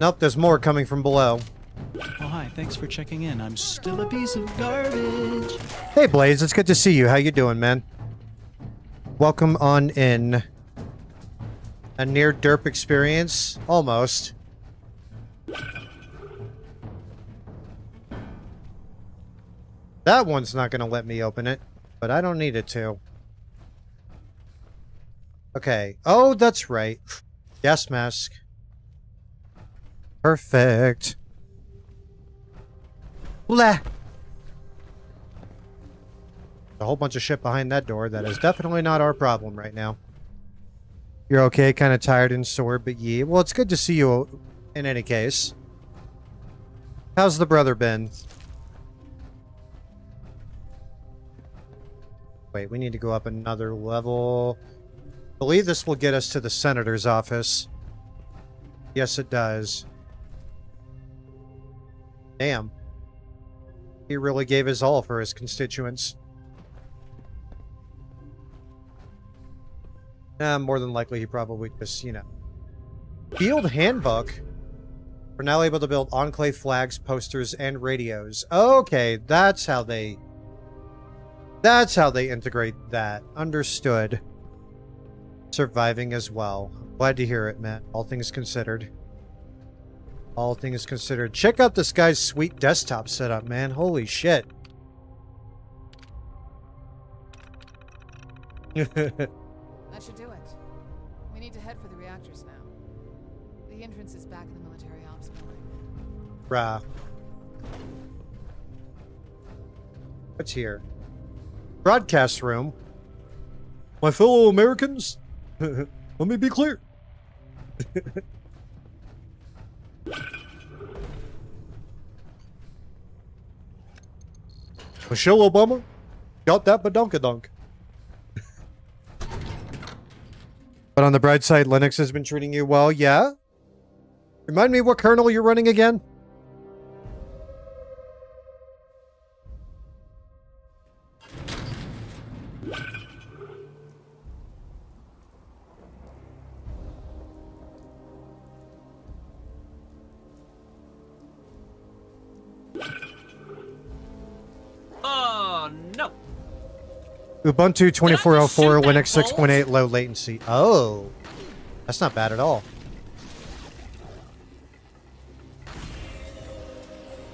Nope, there's more coming from below. Oh, hi. Thanks for checking in. I'm still a piece of garbage. Hey, Blaze. It's good to see you. How you doing, man? Welcome on in. A near derp experience? Almost. That one's not going to let me open it, but I don't need it to. Okay. Oh, that's right. Gas mask. Perfect. Blah. A whole bunch of shit behind that door. That is definitely not our problem right now. You're okay, kind of tired and sore, but yeah. Well, it's good to see you in any case. How's the brother been? Wait, we need to go up another level. I believe this will get us to the senator's office. Yes, it does. Damn. He really gave his all for his constituents. More than likely he probably just, you know. Field handbook. We're now able to build enclave flags, posters, and radios. Okay, that's how they That's how they integrate that. Understood. Surviving as well. Glad to hear it, man. All things considered. All things considered. Check out this guy's sweet desktop setup, man. Holy shit. That should do it. We need to head for the reactors now. The entrance is back in the military ops building. Rah. What's here? Broadcast room. My fellow Americans, let me be clear. Michelle Obama got that badonkadonk. But on the bright side, Linux has been treating you well, yeah? Remind me what kernel you're running again? Oh, no. Ubuntu 2404, Linux 6.8, low latency. Oh, that's not bad at all.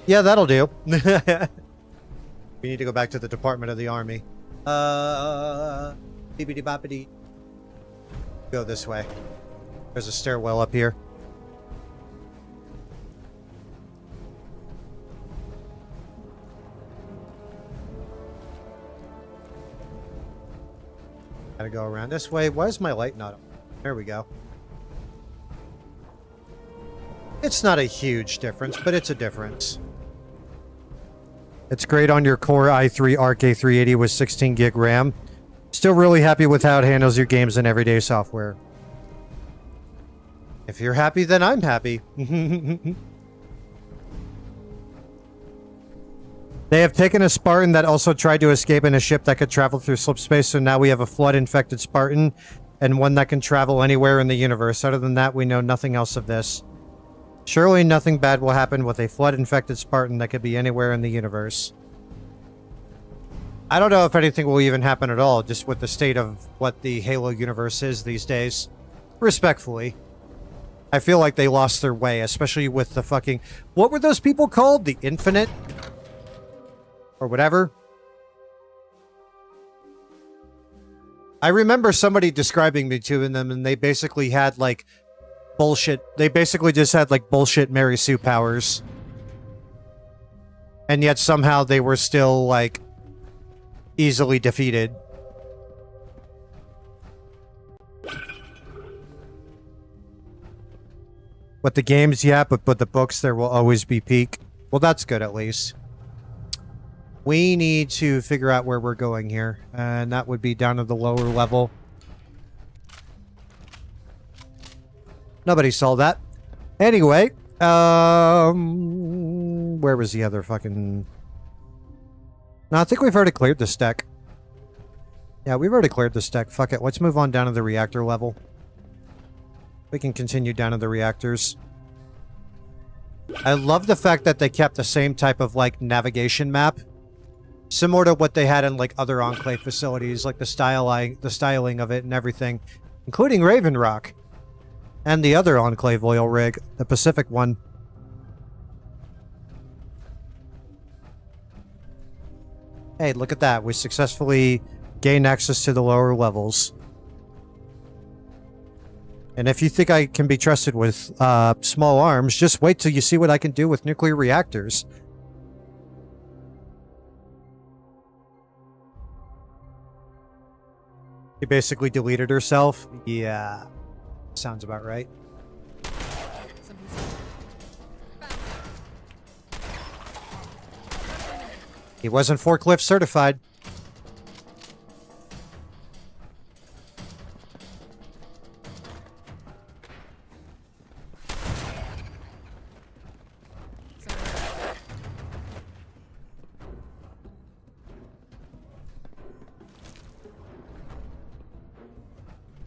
Yeah, that'll do. We need to go back to the Department of the Army. Bibbidi boppity. Go this way. There's a stairwell up here. Gotta go around this way. Why is my light not on? There we go. It's not a huge difference, but it's a difference. It's great on your Core i3 Arc A380 with 16 gig RAM. Still really happy with how it handles your games and everyday software. If you're happy, then I'm happy. They have taken a Spartan that also tried to escape in a ship that could travel through slipspace, so now we have a flood-infected Spartan and one that can travel anywhere in the universe. Other than that, we know nothing else of this. Surely nothing bad will happen with a flood-infected Spartan that could be anywhere in the universe. I don't know if anything will even happen at all, just with the state of what the Halo universe is these days. Respectfully. I feel like they lost their way, especially with the fucking... What were those people called? The Infinite? Or whatever. I remember somebody describing me to them, and they basically had, like, bullshit. They basically just had, like, bullshit Mary Sue powers. And yet somehow they were still, like, easily defeated. With the games, yeah, but the books, there will always be peak. Well, that's good, at least. We need to figure out where we're going here, and that would be down to the lower level. Nobody saw that. Anyway, where was the other fucking... No, I think we've already cleared this deck. Yeah, we've already cleared this deck. Fuck it, let's move on down to the reactor level. We can continue down to the reactors. I love the fact that they kept the same type of, like, navigation map. Similar to what they had in, like, other Enclave facilities, like the styling of it and everything. Including Raven Rock. And the other Enclave oil rig, the Pacific one. Hey, look at that. We successfully gained access to the lower levels. And if you think I can be trusted with small arms, just wait till you see what I can do with nuclear reactors. She basically deleted herself? Yeah. Sounds about right. He wasn't forklift certified.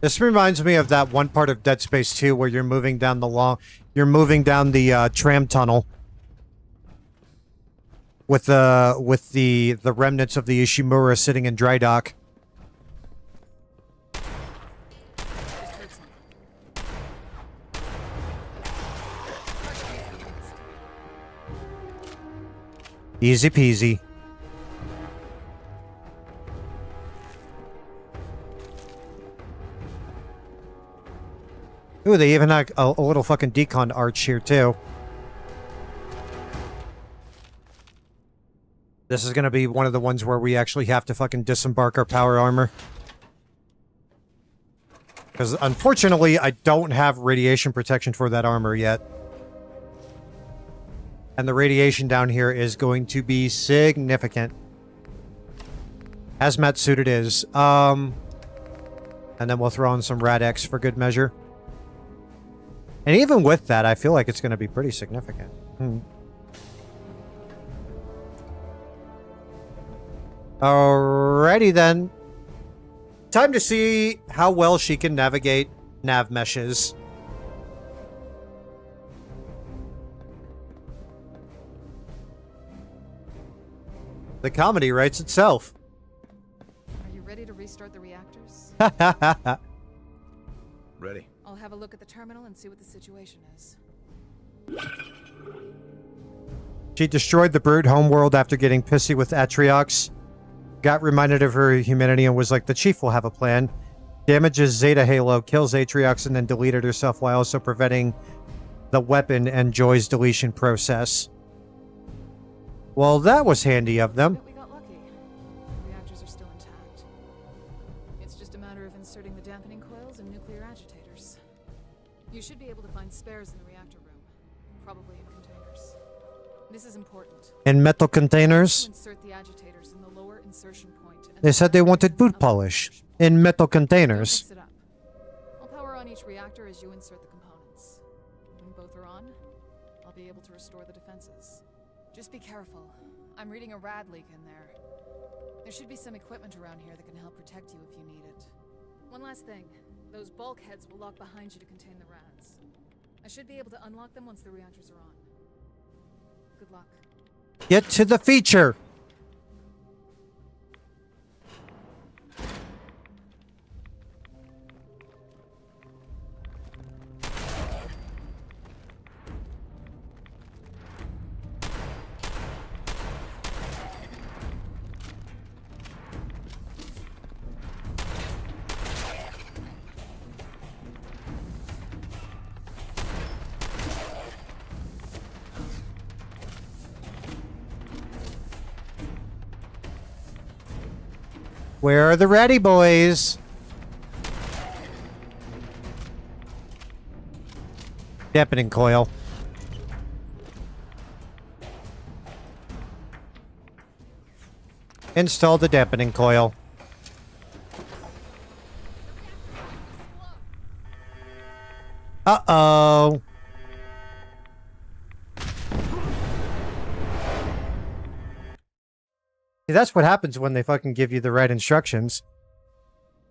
This reminds me of that one part of Dead Space 2 where you're moving down the tram tunnel. with the remnants of the Ishimura sitting in dry dock. Easy peasy. Ooh, they even had a little fucking decon arch here, too. This is gonna be one of the ones where we actually have to fucking disembark our power armor. Because, unfortunately, I don't have radiation protection for that armor yet. And the radiation down here is going to be significant. Hazmat suit it is. And then we'll throw in some Rad-X for good measure. And even with that, I feel like it's going to be pretty significant. Alrighty then. Time to see how well she can navigate nav meshes. The comedy writes itself. Are you ready to restart the reactors? Ready. I'll have a look at the terminal and see what the situation is. She destroyed the Brute homeworld after getting pissy with Atriox. Got reminded of her humanity and was like, the Chief will have a plan. Damages Zeta Halo, kills Atriox, and then deleted herself while also preventing the weapon and Joy's deletion process. Well, that was handy of them. We got lucky. The reactors are still intact. It's just a matter of inserting the dampening coils and nuclear agitators. You should be able to find spares in the reactor room, probably in containers. This is important. In metal containers? Insert the agitators in the lower insertion point. They said they wanted boot polish. In metal containers. Mix it up. I'll power on each reactor as you insert the components. When both are on, I'll be able to restore the defenses. Just be careful. I'm reading a rad leak in there. There should be some equipment around here that can help protect you if you need it. One last thing. Those bulkheads will lock behind you to contain the rads. I should be able to unlock them once the reactors are on. Good luck. Get to the feature. Where are the ready boys? Dampening coil. Install the dampening coil. Uh-oh. See, that's what happens when they fucking give you the right instructions.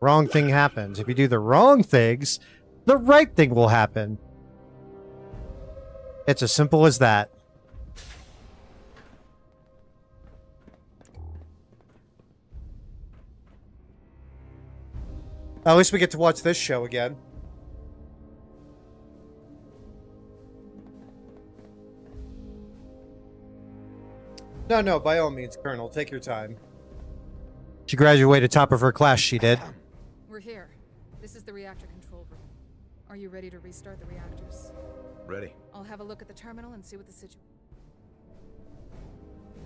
Wrong thing happens. If you do the wrong things, the right thing will happen. It's as simple as that. At least we get to watch this show again. No, by all means, Colonel, take your time. She graduated top of her class, she did. We're here. This is the reactor control room. Are you ready to restart the reactors? Ready. I'll have a look at the terminal and see what the situation...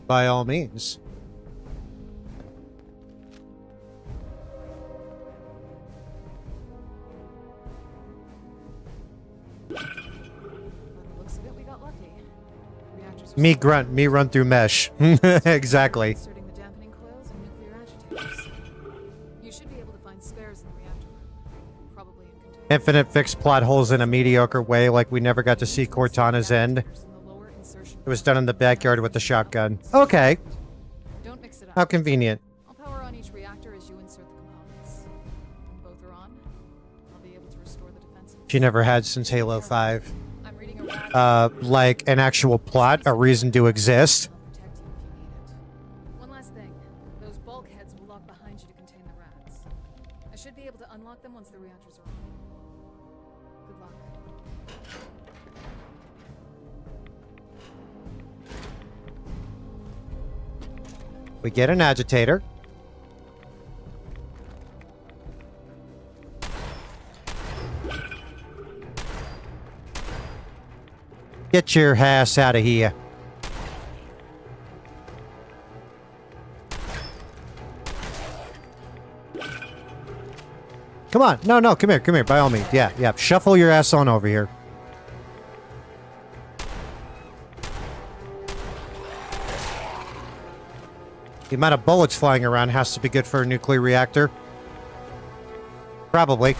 By all means. Looks of it, we got lucky. Reactors are Me grunt, me run through mesh. Exactly. inserting the dampening coils and nuclear agitators. You should be able to find spares in the reactor room, probably in containers. Infinite fixed plot holes in a mediocre way, like we never got to see Cortana's end. It was done in the backyard with the shotgun. Okay. Don't mix it up. How convenient. I'll power on each reactor as you insert the components. When both are on, I'll be able to restore the defenses. She never had since Halo 5. I'm reading a Like an actual plot, a reason to exist. protect you if you need once the reactors are on. Good luck. We get an agitator. Get your ass out of here. Come on. No, no, come here, come here, by all means. Yeah, yeah. Shuffle your ass on over here. The amount of bullets flying around has to be good for a nuclear reactor. Probably.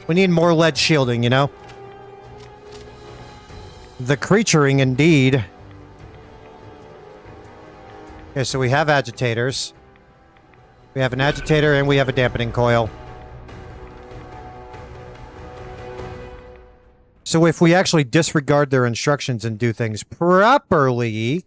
We need more lead shielding, you know? The creaturing, indeed. Okay, so we have agitators. We have an agitator and we have a dampening coil. So if we actually disregard their instructions and do things properly...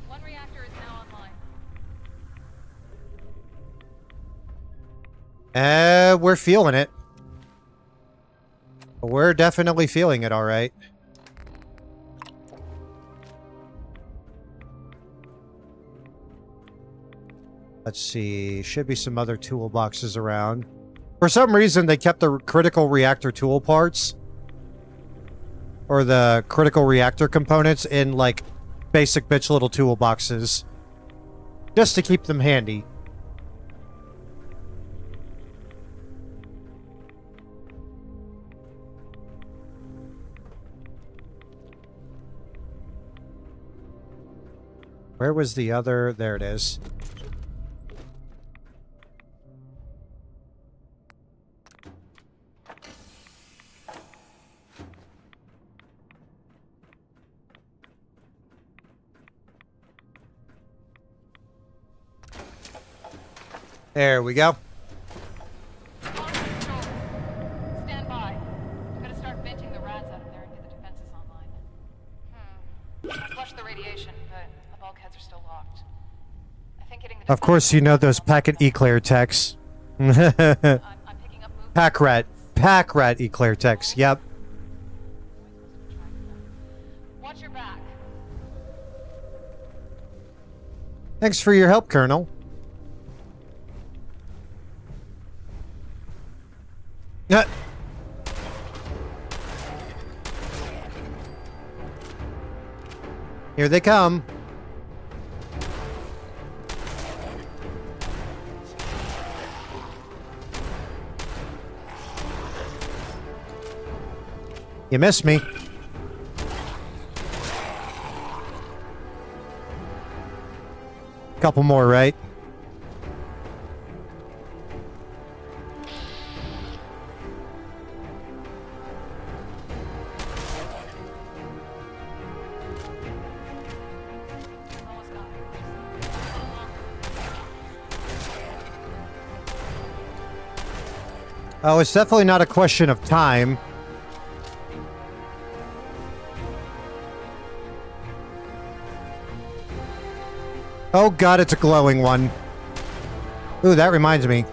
One reactor is now online. We're feeling it. We're definitely feeling it, all right. Let's see. Should be some other toolboxes around. For some reason, they kept the critical reactor tool parts. Or the critical reactor components in, like, basic bitch little toolboxes. Just to keep them handy. Where was the other? There it is. There we go. Stand by. I'm gonna start venting the rats out of there and get the defenses online. I flushed the radiation, but the bulkheads are still locked. I think getting the Of course, you know those packet eclair techs. Pack rat eclair techs. Yep. Watch your back. Thanks for your help, Colonel. Here they come. You missed me. Couple more, right? Oh, it's definitely not a question of time. Oh god, it's a glowing one. Ooh, that reminds me.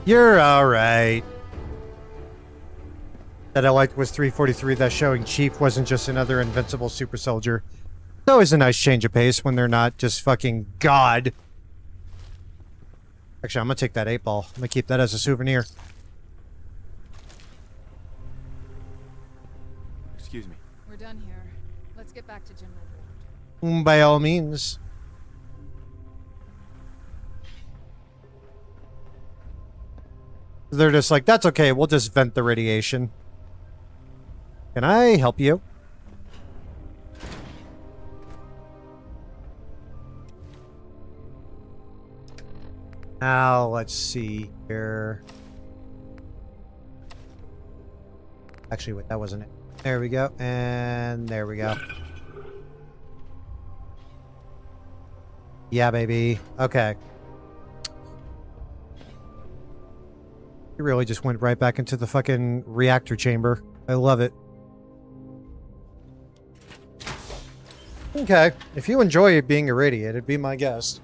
You're alright. That I liked was 343, that showing Chief wasn't just another invincible super soldier. It's always a nice change of pace when they're not just fucking God. Actually, I'm gonna take that 8-ball. I'm gonna keep that as a souvenir. Excuse me. We're done here. Let's get back to General Ward. By all means. They're just like, that's okay, we'll just vent the radiation. Can I help you? Now, let's see here. Actually, wait, that wasn't it. There we go, and there we go. Yeah, baby. Okay. He really just went right back into the fucking reactor chamber. I love it. Okay. If you enjoy being irradiated, be my guest.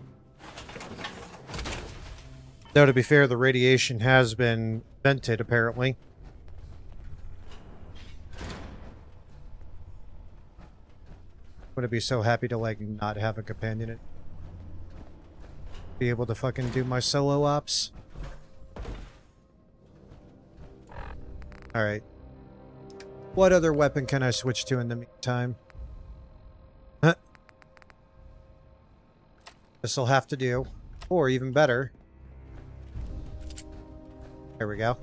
Though, to be fair, the radiation has been vented, apparently. Would be so happy to, like, not have a companion. Be able to fucking do my solo ops. Alright. What other weapon can I switch to in the meantime? Huh. This'll have to do. Or even better. There we go.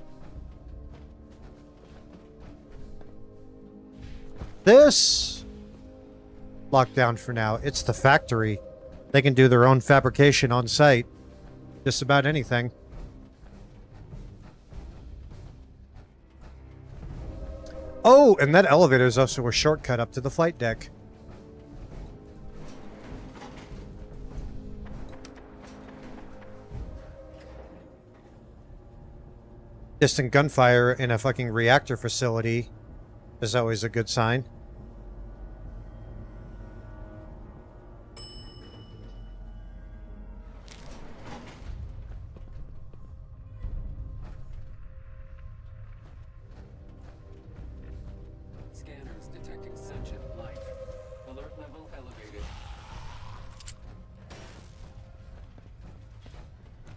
This... locked down for now. It's the factory. They can do their own fabrication on site. Just about anything. Oh, and that elevator is also a shortcut up to the flight deck. Distant gunfire in a fucking reactor facility is always a good sign. Scanners detecting sentient life. Alert level elevated.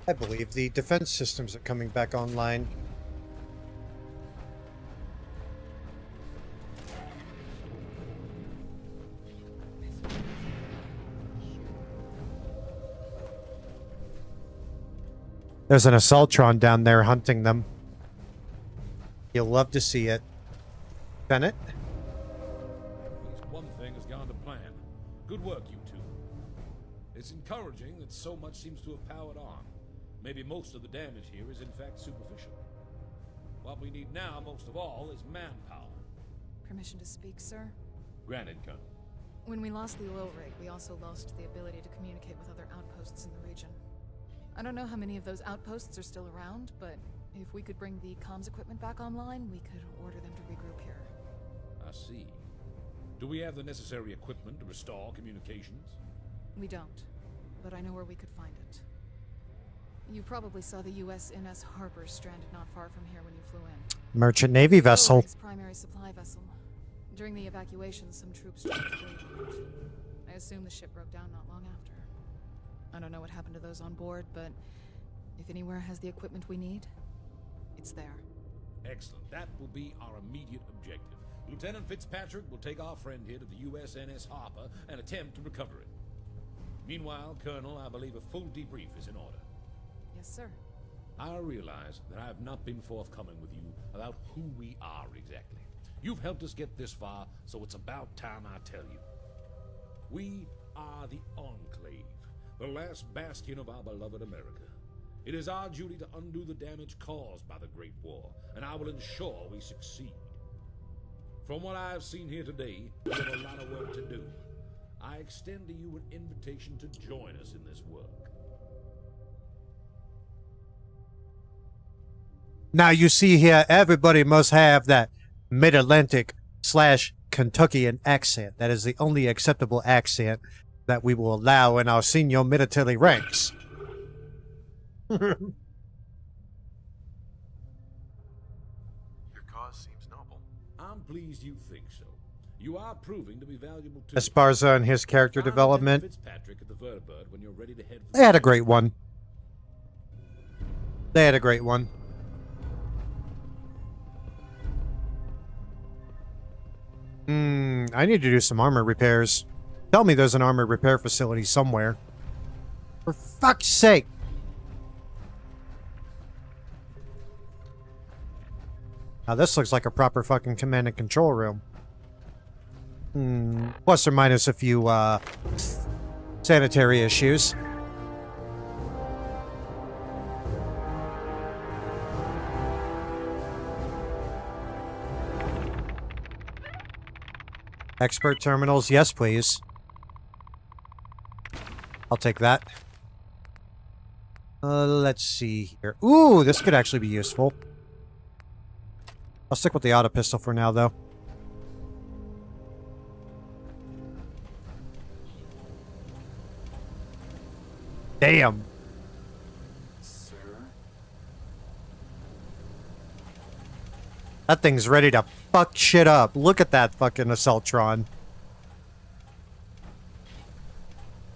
I believe the defense systems are coming back online. There's an Assaultron down there hunting them. You'll love to see it. Bennett? At least one thing has gone to plan. Good work, you two. It's encouraging that so much seems to have powered on. Maybe most of the damage here is in fact superficial. What we need now, most of all, is manpower. Permission to speak, sir? Granted, Colonel. When we lost the oil rig, we also lost the ability to communicate with other outposts in the region. I don't know how many of those outposts are still around, but if we could bring the comms equipment back online, we could order them to regroup here. I see. Do we have the necessary equipment to restore communications? We don't, but I know where we could find it. You probably saw the USNS Harper stranded not far from here when you flew in. Merchant Navy vessel. It's primary supply vessel. During the evacuation, some troops tried to flee on it. I assume the ship broke down not long after. I don't know what happened to those on board, but if anywhere has the equipment we need, it's there. Excellent. That will be our immediate objective. Lieutenant Fitzpatrick will take our friend here to the USNS Harper and attempt to recover it. Meanwhile, Colonel, I believe a full debrief is in order. Yes, sir. I realize that I have not been forthcoming with you about who we are exactly. You've helped us get this far, so it's about time I tell you. We are the Enclave, the last bastion of our beloved America. It is our duty to undo the damage caused by the Great War, and I will ensure we succeed. From what I have seen here today, we have a lot of work to do. I extend to you an invitation to join us in this work. Now you see here, everybody must have that Mid-Atlantic / Kentuckian accent. That is the only acceptable accent that we will allow in our senior military ranks. You are proving to be valuable too. Esparza and his character development. Fitzpatrick at the Vertibird when you're ready to head for They had a great one. They had a great one. I need to do some armor repairs. Tell me there's an armor repair facility somewhere. For fuck's sake. Now this looks like a proper fucking command and control room. Plus or minus a few, sanitary issues. Expert terminals, yes please. I'll take that. Let's see here. Ooh, this could actually be useful. I'll stick with the auto pistol for now, though. Damn. Sir? That thing's ready to fuck shit up. Look at that fucking Assaultron.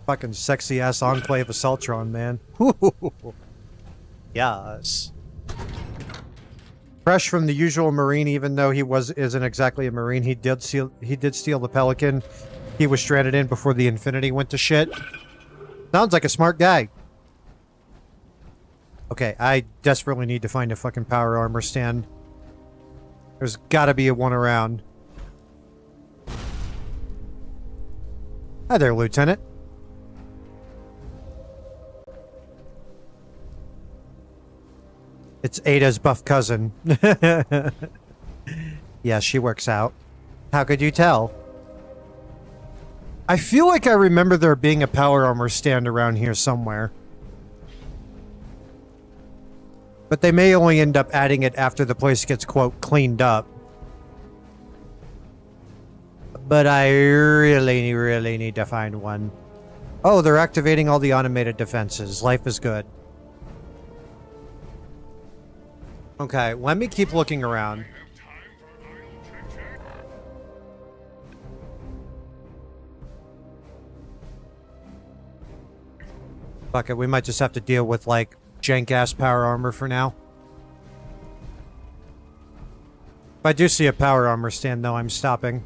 Fucking sexy ass Enclave Assaultron, man. Yes. Fresh from the usual Marine, even though he isn't exactly a Marine, he did steal the Pelican he was stranded in before the Infinity went to shit. Sounds like a smart guy. Okay, I desperately need to find a fucking power armor stand. There's gotta be a one around. Hi there, Lieutenant. It's Ada's buff cousin. Yeah, she works out. How could you tell? I feel like I remember there being a power armor stand around here somewhere. But they may only end up adding it after the place gets, quote, cleaned up. But I really need to find one. Oh, they're activating all the automated defenses. Life is good. Okay, let me keep looking around. Fuck it, we might just have to deal with, like, jank-ass power armor for now. If I do see a power armor stand, though, I'm stopping.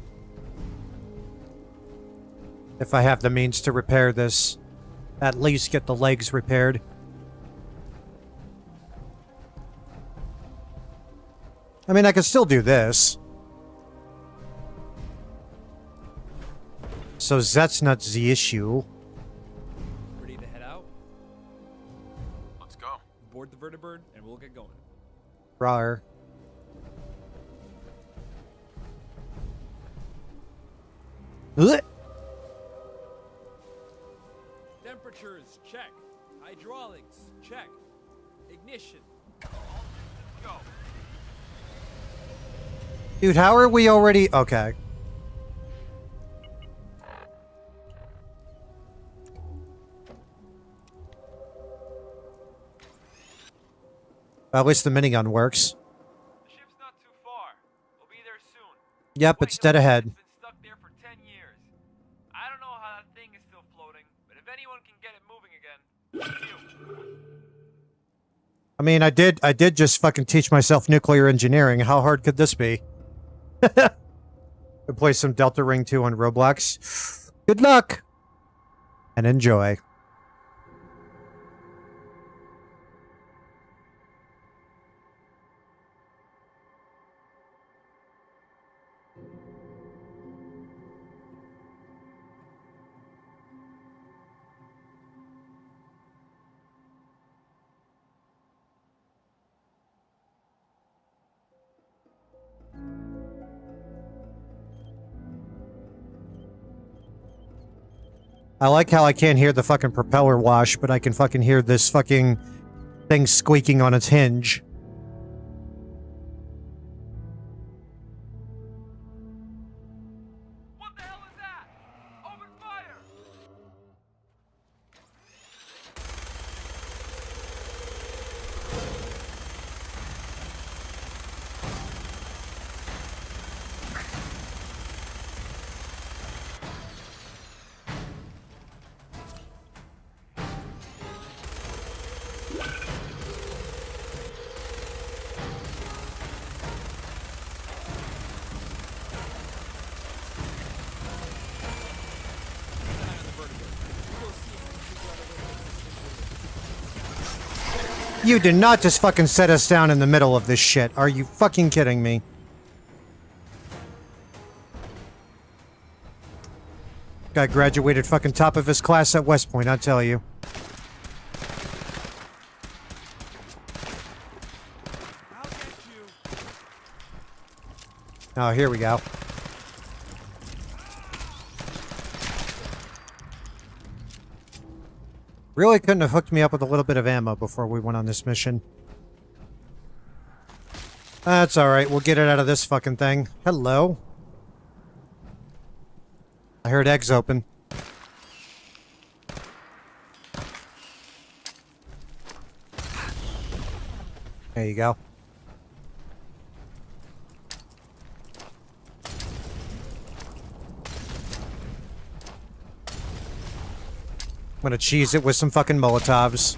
If I have the means to repair this, at least get the legs repaired. I mean, I could still do this. So that's not the issue. Ready to head out? Let's go. Board the Vertibird and we'll get going. Rawr. Ugh. Temperatures, check. Hydraulics, check. Ignition. Go. Dude, how are we already... Okay. At least the minigun works. The ship's not too far. We'll be there soon. Yep, it's dead ahead. It's been stuck there for 10 years. I don't know how that thing is still floating, but if anyone can get it moving again, it's you. I mean, I did just fucking teach myself nuclear engineering. How hard could this be? Play some Delta Ring 2 on Roblox. Good luck! And enjoy. I like how I can't hear the fucking propeller wash, but I can fucking hear this fucking thing squeaking on its hinge. What the hell is that? Open fire! You did not just fucking set us down in the middle of this shit. Are you fucking kidding me? Guy graduated fucking top of his class at West Point, I tell you. Oh, here we go. Really couldn't have hooked me up with a little bit of ammo before we went on this mission. That's alright, we'll get it out of this fucking thing. Hello? I heard eggs open. There you go. I'm gonna cheese it with some fucking Molotovs.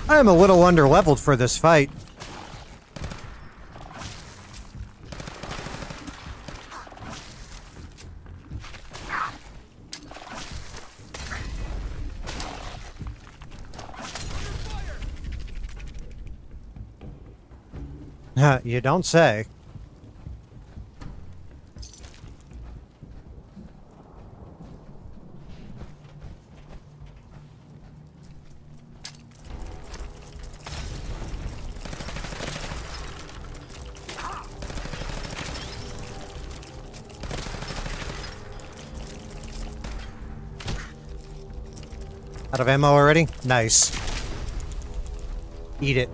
I'm a little underleveled for this fight. You don't say. Out of ammo already? Nice. Eat it.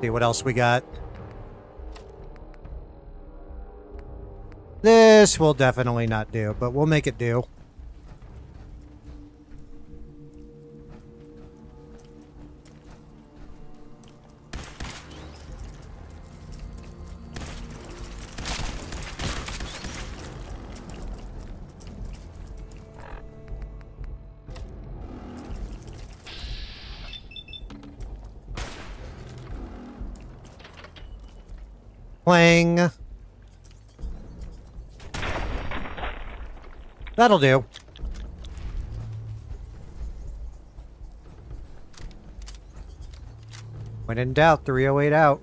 See what else we got. This will definitely not do, but we'll make it do. Clang. That'll do. When in doubt, 308 out.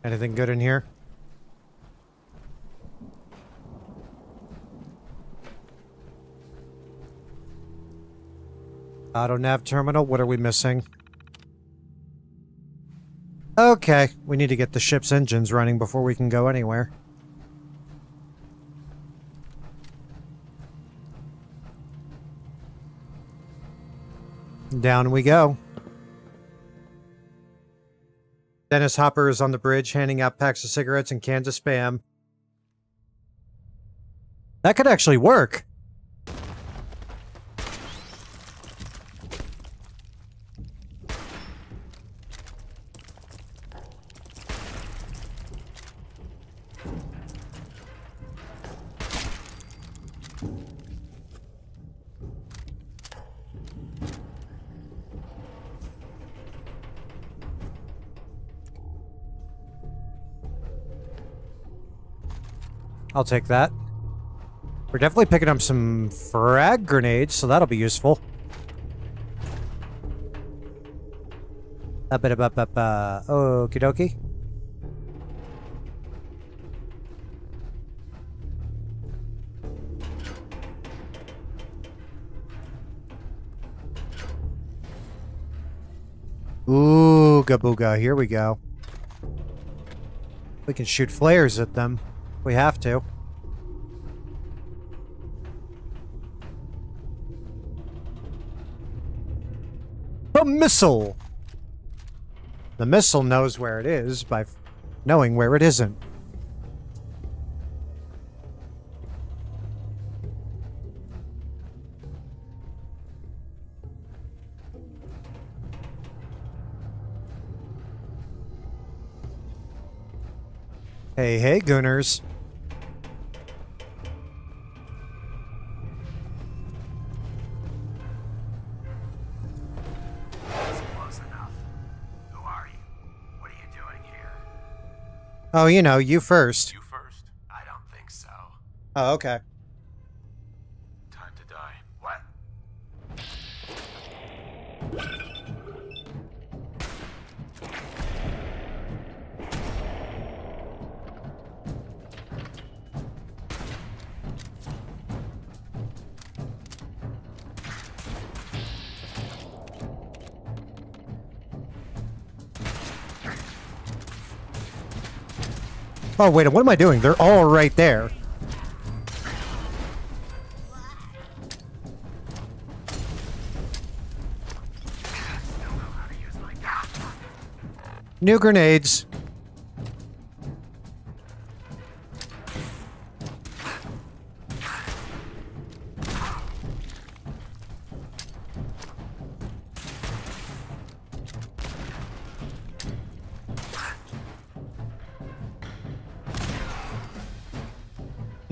Anything good in here? Auto nav terminal, what are we missing? Okay, we need to get the ship's engines running before we can go anywhere. Down we go. Dennis Hopper is on the bridge handing out packs of cigarettes and cans of Spam. That could actually work. I'll take that. We're definitely picking up some frag grenades, so that'll be useful. Okie dokie. Ooga booga, here we go. We can shoot flares at them. We have to. A missile! The missile knows where it is by knowing where it isn't. Hey, hey, Gooners. That's close enough. Who are you? What are you doing here? Oh, you know, you first. You first? I don't think so. Oh, okay. Time to die. What? Oh, wait, what am I doing? They're all right there. New grenades.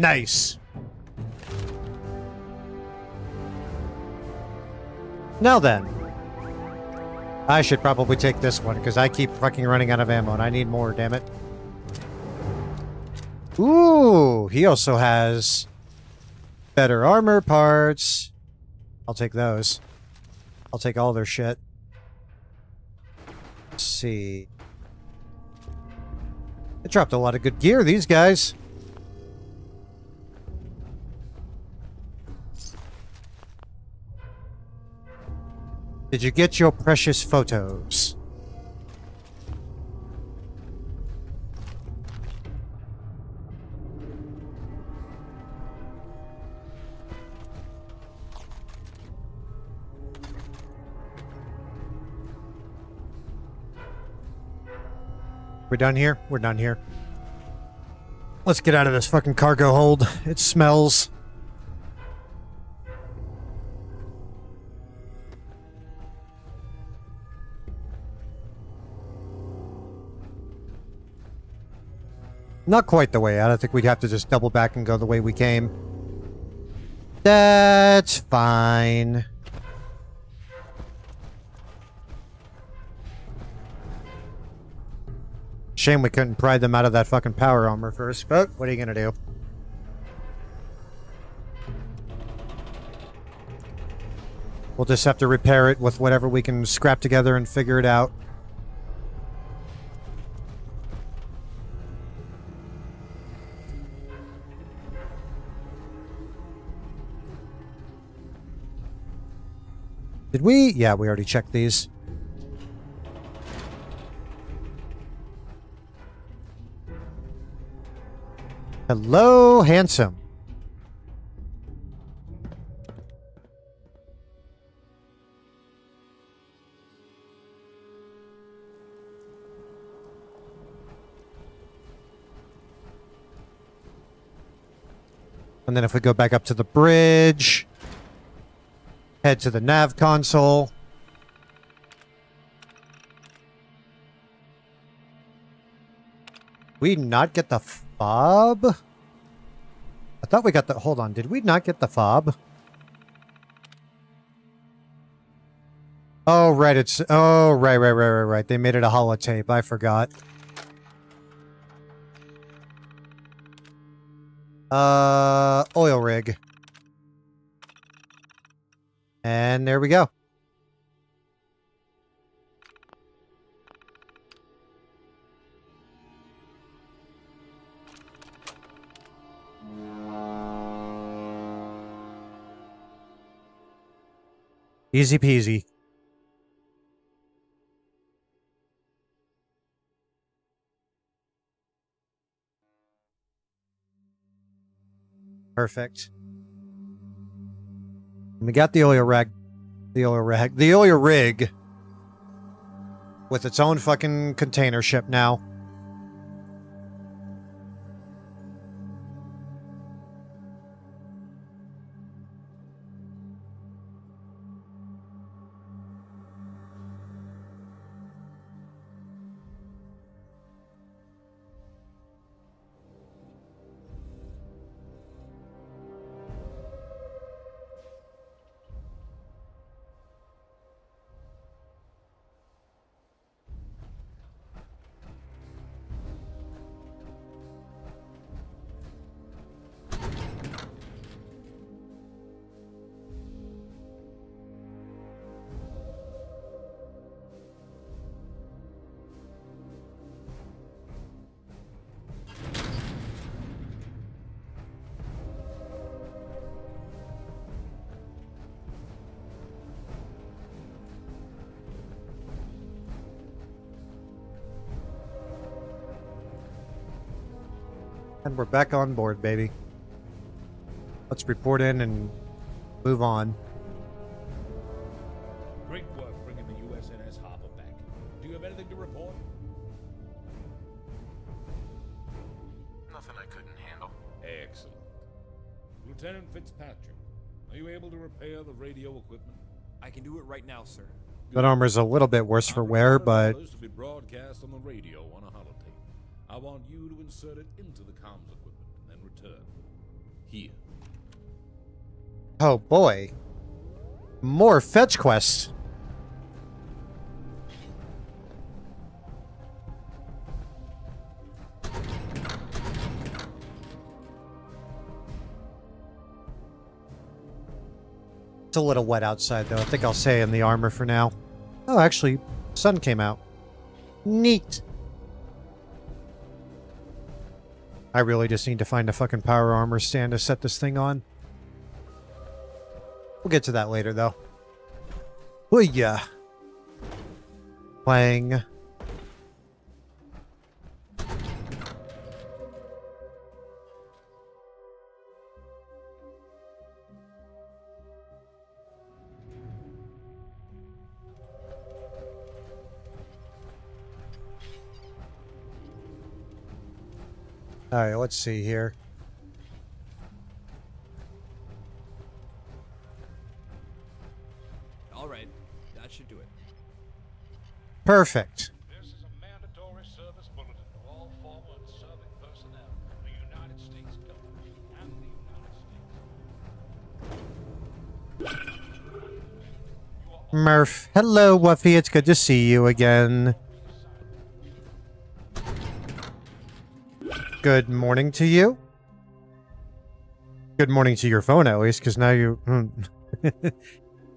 Nice. Now then. I should probably take this one, because I keep fucking running out of ammo, and I need more, damn it. Ooh, he also has better armor parts. I'll take those. I'll take all their shit. Let's see. They dropped a lot of good gear, these guys. Did you get your precious photos? We're done here? We're done here. Let's get out of this fucking cargo hold. It smells. Not quite the way out. I think we'd have to just double back and go the way we came. That's fine. Shame we couldn't pry them out of that fucking power armor first, but what are you gonna do? We'll just have to repair it with whatever we can scrap together and figure it out. Did we? Yeah, we already checked these. Hello, handsome. And then if we go back up to the bridge, head to the nav console. We not get the fob? I thought we got the... Hold on. Did we not get the fob? Oh, right. It's... Oh, right. They made it a holotape. I forgot. Oil rig. And there we go. Easy peasy. Perfect. We got the oil rig. The oil rig with its own fucking container ship now. And we're back on board, baby. Let's report in and move on. Great work bringing the USNS Harper back. Do you have anything to report? Nothing I couldn't handle. Excellent. Lieutenant Fitzpatrick, are you able to repair the radio equipment? I can do it right now, sir. That armor's a little bit worse for wear, but To be broadcast on the radio on a holotape. I want you to insert it into the comms equipment and then return. Here. oh boy. More fetch quests. It's a little wet outside, though. I think I'll stay in the armor for now. Oh, actually, sun came out. Neat. I really just need to find a fucking power armor stand to set this thing on. We'll get to that later, though. Oh, yeah. Playing. All right, let's see here. All right, that should do it. Perfect. This is a mandatory service bulletin to all former and serving personnel of the United States government and the United States. Murph. Hello, Wuffy. It's good to see you again. Good morning to you. Good morning to your phone, at least, because now you...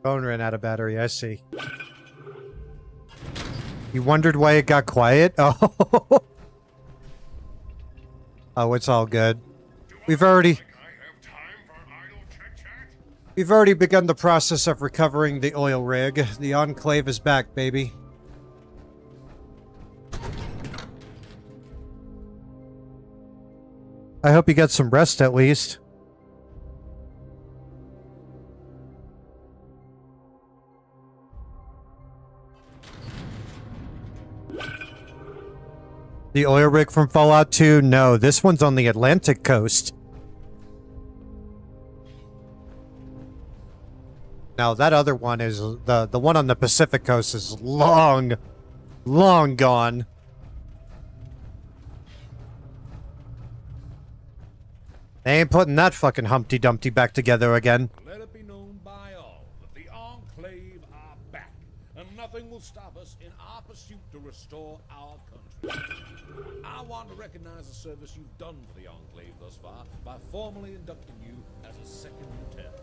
phone ran out of battery, I see. You wondered why it got quiet? Oh, oh, it's all good. We've already begun the process of recovering the oil rig. The Enclave is back, baby. I hope you got some rest at least. The oil rig from Fallout 2? No, this one's on the Atlantic coast. Now, that other one is... The one on the Pacific coast is long gone. They ain't putting that fucking Humpty Dumpty back together again. Let it be known by all that the Enclave are back, and nothing will stop us in our pursuit to restore our country. I want to recognize the service you've done for the Enclave thus far by formally inducting you as a second lieutenant.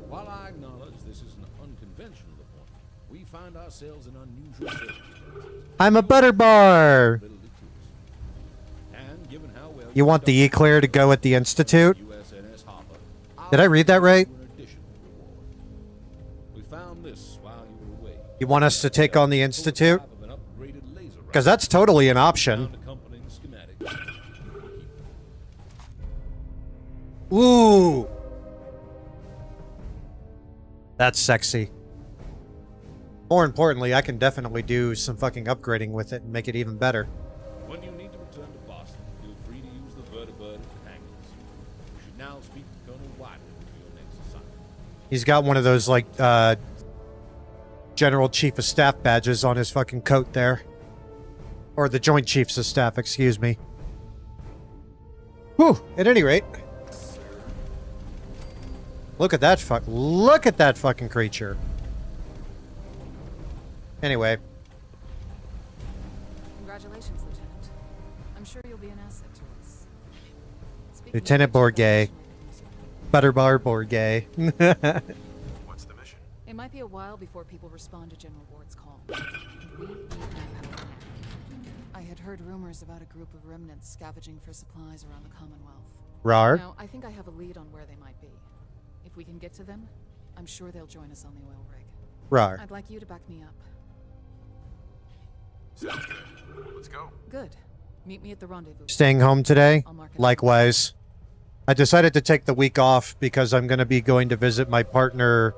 While I acknowledge this is an unconventional appointment, we find ourselves in unusual circumstances. I'm a butter bar! And given how well You want the eclair to go at the Institute? USNS Harper, Did I read that right? we found this while you were away. You want us to take on the Institute? Because that's totally an option. Ooh! That's sexy. More importantly, I can definitely do some fucking upgrading with it and make it even better. When you need to return to Boston, feel free to use the vertibird hangars. You should now speak to Colonel White for your next assignment. He's got one of those, like, General Chief of Staff badges on his fucking coat there. Or the Joint Chiefs of Staff, excuse me. Whew, at any rate. Look at that fucking creature. Anyway. Congratulations, Lieutenant. I'm sure you'll be an asset to us. Lieutenant Bourget. Butterbar Bourget. What's the mission? It might be a while before people respond to General Ward's call. We need manpower now. I had heard rumors about a group of remnants scavenging for supplies around the Commonwealth. Rar. Now, I think I have a lead on where they might be. If we can get to them, I'm sure they'll join us on the oil rig. Rar. I'd like you to back me up. Sounds good. Let's go. Good. Meet me at the rendezvous. Staying home today? I'll mark it. Likewise. I decided to take the week off because I'm going to be going to visit my partner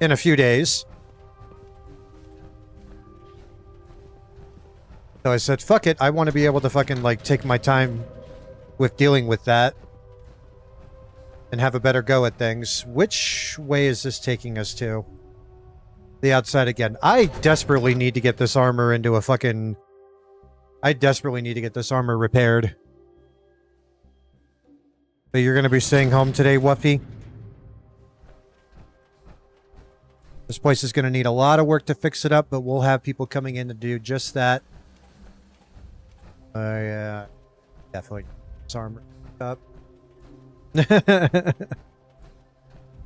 in a few days. So I said, fuck it. I want to be able to fucking, like, take my time with dealing with that. And have a better go at things. Which way is this taking us to? The outside again. I desperately need to get this armor into a fucking... I desperately need to get this armor repaired. But you're going to be staying home today, Wuffy? This place is going to need a lot of work to fix it up, but we'll have people coming in to do just that. Yeah. Definitely. This armor up.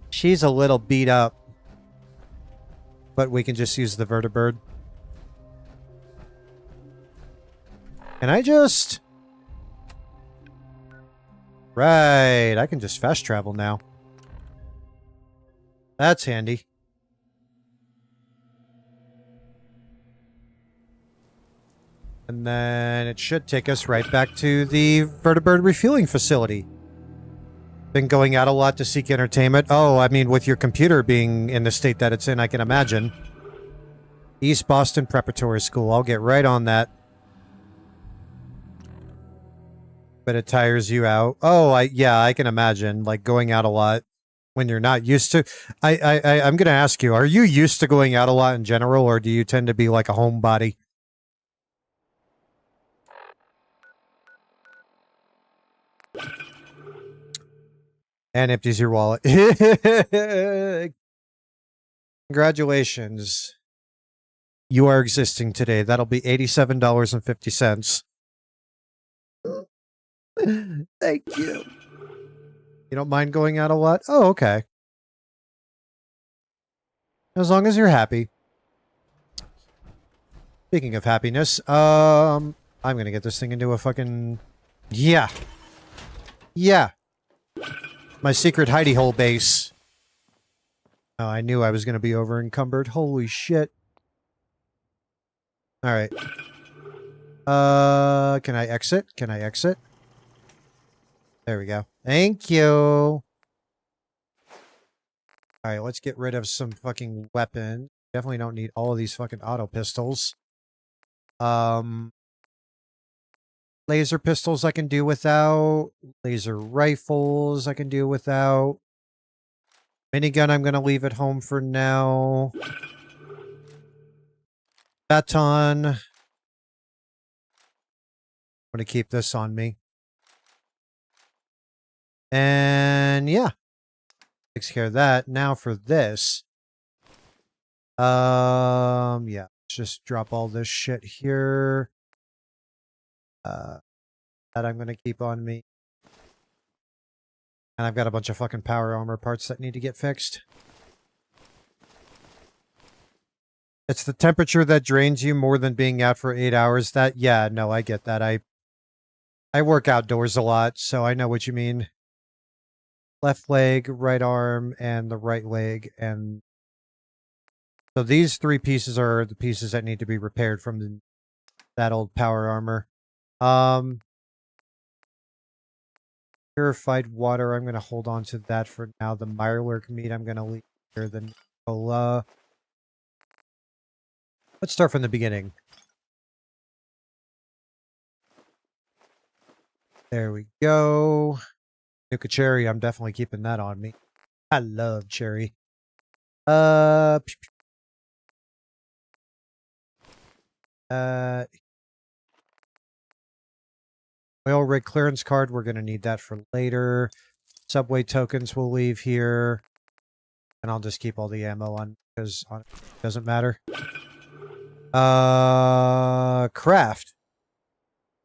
She's a little beat up. But we can just use the vertibird. Can I just... Right, I can just fast travel now. That's handy. And then it should take us right back to the vertibird refueling facility. Been going out a lot to seek entertainment. Oh, I mean, with your computer being in the state that it's in, I can imagine. East Boston Preparatory School. I'll get right on that. But it tires you out. Oh, yeah, I can imagine. Like, going out a lot when you're not used to... I'm going to ask you, are you used to going out a lot in general, or do you tend to be like a homebody? And empties your wallet. Congratulations. You are existing today. That'll be $87.50. Thank you. You don't mind going out a lot? Oh, okay. As long as you're happy. Speaking of happiness, I'm gonna get this thing into a fucking... Yeah. Yeah. My secret hidey hole base. Oh, I knew I was gonna be over encumbered. Holy shit. Alright. Can I exit? Can I exit? There we go. Thank you. Alright, let's get rid of some fucking weapon. Definitely don't need all of these fucking auto pistols. Laser pistols I can do without. Laser rifles I can do without. Minigun I'm gonna leave at home for now. Baton. I'm gonna keep this on me. And yeah. Takes care of that. Now for this. Yeah. Let's just drop all this shit here. That I'm gonna keep on me. And I've got a bunch of fucking power armor parts that need to get fixed. It's the temperature that drains you more than being out for 8 hours. That, yeah, no, I get that. I work outdoors a lot, so I know what you mean. Left leg, right arm, and the right leg, and so these three pieces are the pieces that need to be repaired from that old power armor. Purified water, I'm going to hold on to that for now. The Mirelurk meat, I'm going to leave here. The Nicola. Let's start from the beginning. There we go. Nuka Cherry, I'm definitely keeping that on me. I love cherry. Oil rig clearance card, we're going to need that for later. Subway tokens we'll leave here. And I'll just keep all the ammo on, because it doesn't matter. Craft.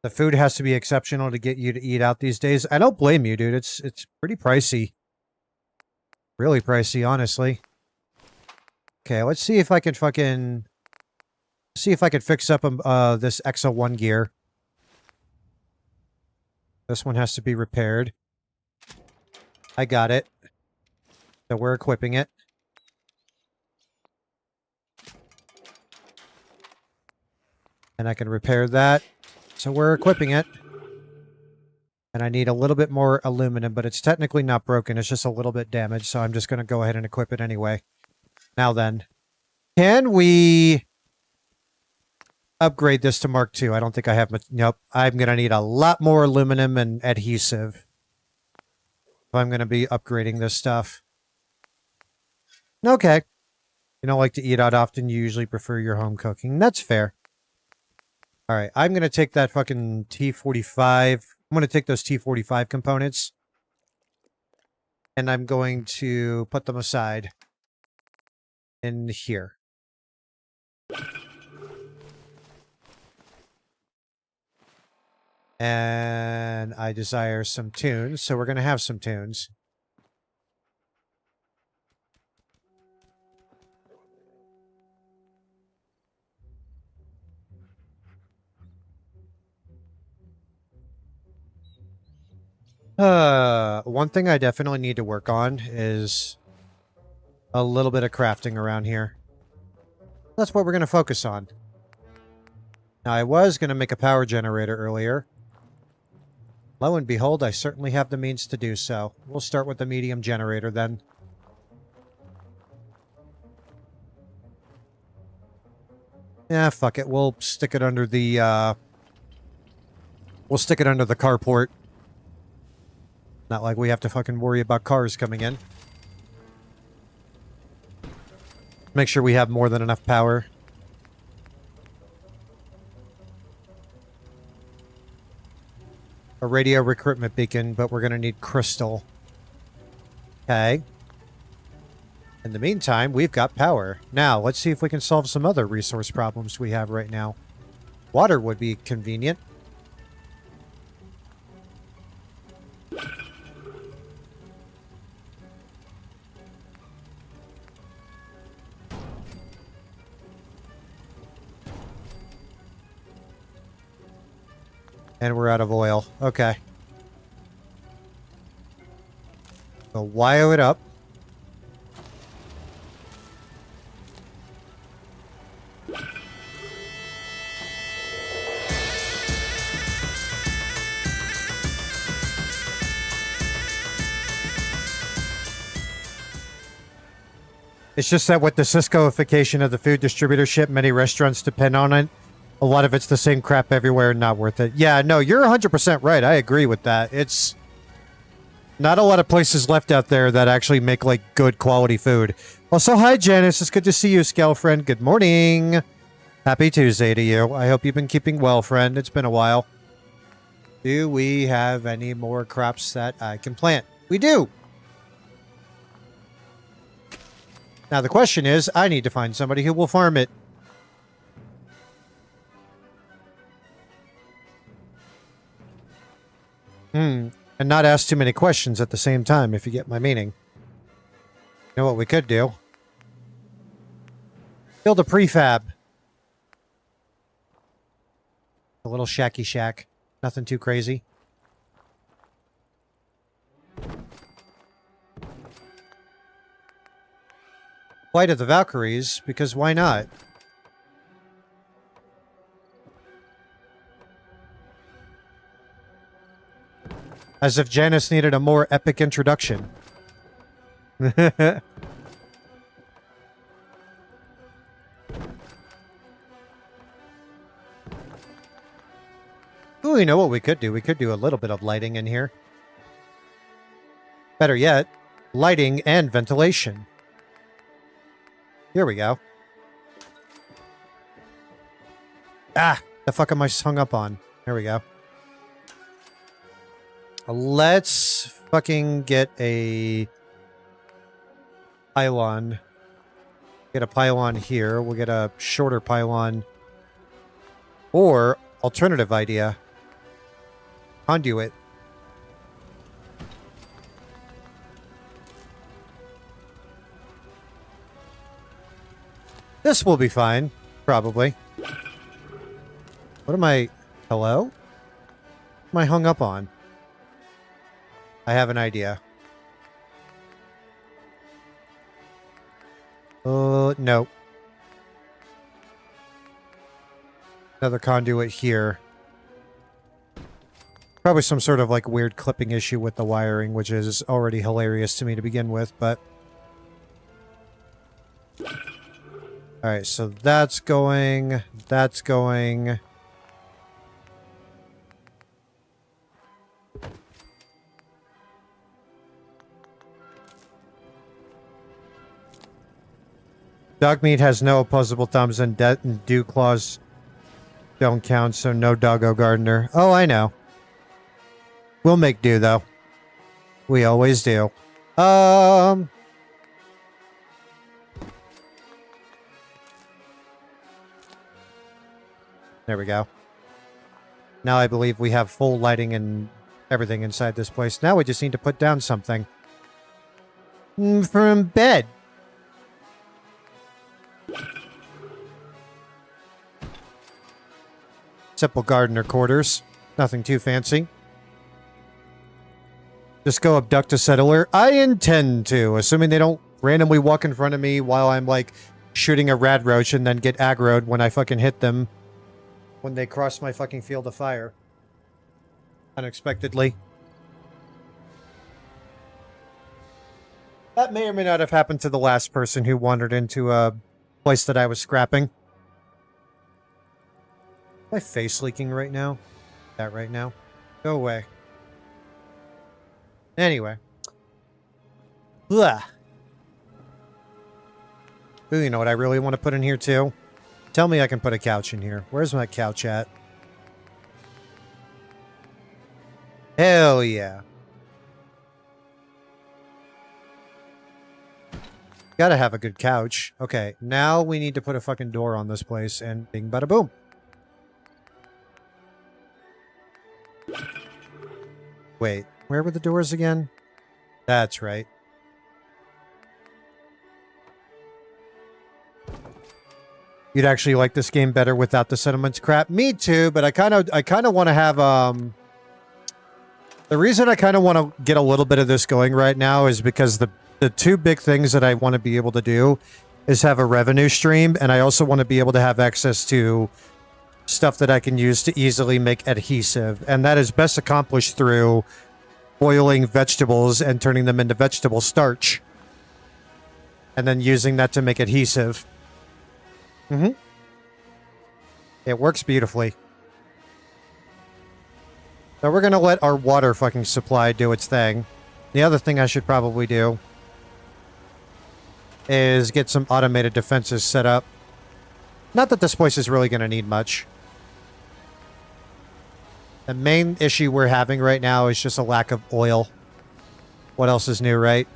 The food has to be exceptional to get you to eat out these days. I don't blame you, dude. It's pretty pricey. Really pricey, honestly. Okay, let's see if I can fucking... See if I can fix up this Exo 1 gear. This one has to be repaired. I got it. So we're equipping it. And I can repair that. So we're equipping it. And I need a little bit more aluminum, but it's technically not broken. It's just a little bit damaged, so I'm just going to go ahead and equip it anyway. Now then, can we upgrade this to Mark II? I don't think I have much. Nope. I'm going to need a lot more aluminum and adhesive if I'm going to be upgrading this stuff. Okay. You don't like to eat out often. You usually prefer your home cooking. That's fair. All right. I'm going to take that fucking T45. I'm going to take those T45 components. And I'm going to put them aside in here. And I desire some tunes, so we're going to have some tunes. One thing I definitely need to work on is a little bit of crafting around here. That's what we're going to focus on. Now, I was going to make a power generator earlier. Lo and behold, I certainly have the means to do so. We'll start with the medium generator then. Yeah, fuck it. We'll stick it under the, we'll stick it under the carport. Not like we have to fucking worry about cars coming in. Make sure we have more than enough power. A radio recruitment beacon, but we're going to need crystal. Okay. In the meantime, we've got power. Now, let's see if we can solve some other resource problems we have right now. Water would be convenient. And we're out of oil. Okay. So wire it up. It's just that with the Ciscoification of the food distributorship, many restaurants depend on it. A lot of it's the same crap everywhere, not worth it. Yeah, no, you're 100% right. I agree with that. It's not a lot of places left out there that actually make, like, good quality food. Also, hi, Janice. It's good to see you, Scale Friend. Good morning. Happy Tuesday to you. I hope you've been keeping well, friend. It's been a while. Do we have any more crops that I can plant? We do. Now, the question is, I need to find somebody who will farm it. And not ask too many questions at the same time, if you get my meaning. You know what we could do? Build a prefab. A little shacky shack. Nothing too crazy. Flight of the Valkyries, because why not? As if Janice needed a more epic introduction. Ooh, you know what we could do? We could do a little bit of lighting in here. Better yet, lighting and ventilation. Here we go. Ah! The fuck am I hung up on? There we go. Let's fucking get a pylon. Get a pylon here. We'll get a shorter pylon. Or, alternative idea. Conduit. This will be fine. Probably. What am I... Hello? What am I hung up on? I have an idea. No. Another conduit here. Probably some sort of like weird clipping issue with the wiring, which is already hilarious to me to begin with, but... Alright, so that's going... That's going... Dog meat has no opposable thumbs and dew claws don't count, so no doggo gardener. Oh, I know. We'll make do, though. We always do. There we go. Now I believe we have full lighting and everything inside this place. Now we just need to put down something. From bed. Simple gardener quarters. Nothing too fancy. Just go abduct a settler. I intend to, assuming they don't randomly walk in front of me while I'm, like, shooting a rad roach and then get aggroed when I fucking hit them when they cross my fucking field of fire. Unexpectedly. That may or may not have happened to the last person who wandered into a place that I was scrapping. My face leaking right now? That right now? Go away. Anyway. Ugh. Ooh, you know what I really want to put in here too? Tell me I can put a couch in here. Where's my couch at? Hell yeah. Gotta have a good couch. Okay, now we need to put a fucking door on this place and bing bada boom. Wait, where were the doors again? That's right. You'd actually like this game better without the settlements crap? Me too, but I kind of want to have, the reason I kind of want to get a little bit of this going right now is because the two big things that I want to be able to do is have a revenue stream, and I also want to be able to have access to stuff that I can use to easily make adhesive, and that is best accomplished through boiling vegetables and turning them into vegetable starch, and then using that to make adhesive. It works beautifully. So we're gonna let our water fucking supply do its thing. The other thing I should probably do is get some automated defenses set up. Not that this place is really gonna need much. The main issue we're having right now is just a lack of oil. What else is new, right?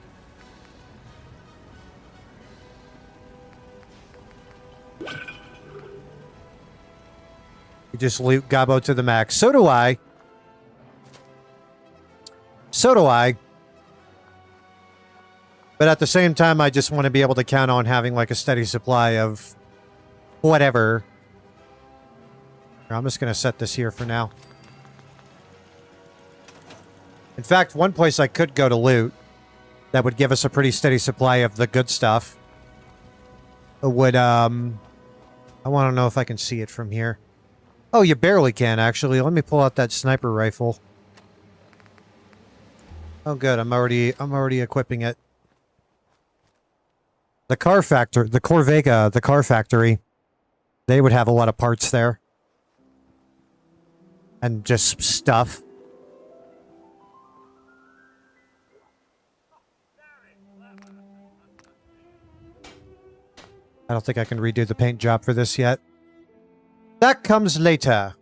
You just loot Gabo to the max. So do I. So do I. But at the same time, I just want to be able to count on having like a steady supply of whatever. I'm just going to set this here for now. In fact, one place I could go to loot that would give us a pretty steady supply of the good stuff would, I want to know if I can see it from here. Oh, you barely can, actually. Let me pull out that sniper rifle. Oh, good. I'm already equipping it. The car factory, the Corvega, the car factory, they would have a lot of parts there. And just stuff. I don't think I can redo the paint job for this yet. That comes later.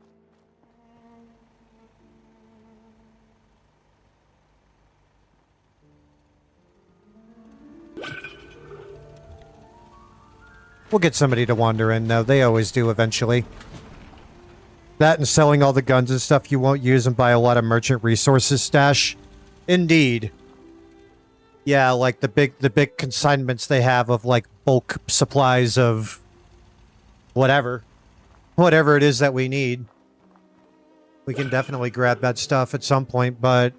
We'll get somebody to wander in, though. They always do eventually. That and selling all the guns and stuff you won't use and buy a lot of merchant resources stash. Indeed. Yeah, like the big consignments they have of like bulk supplies of whatever it is that we need. We can definitely grab that stuff at some point, but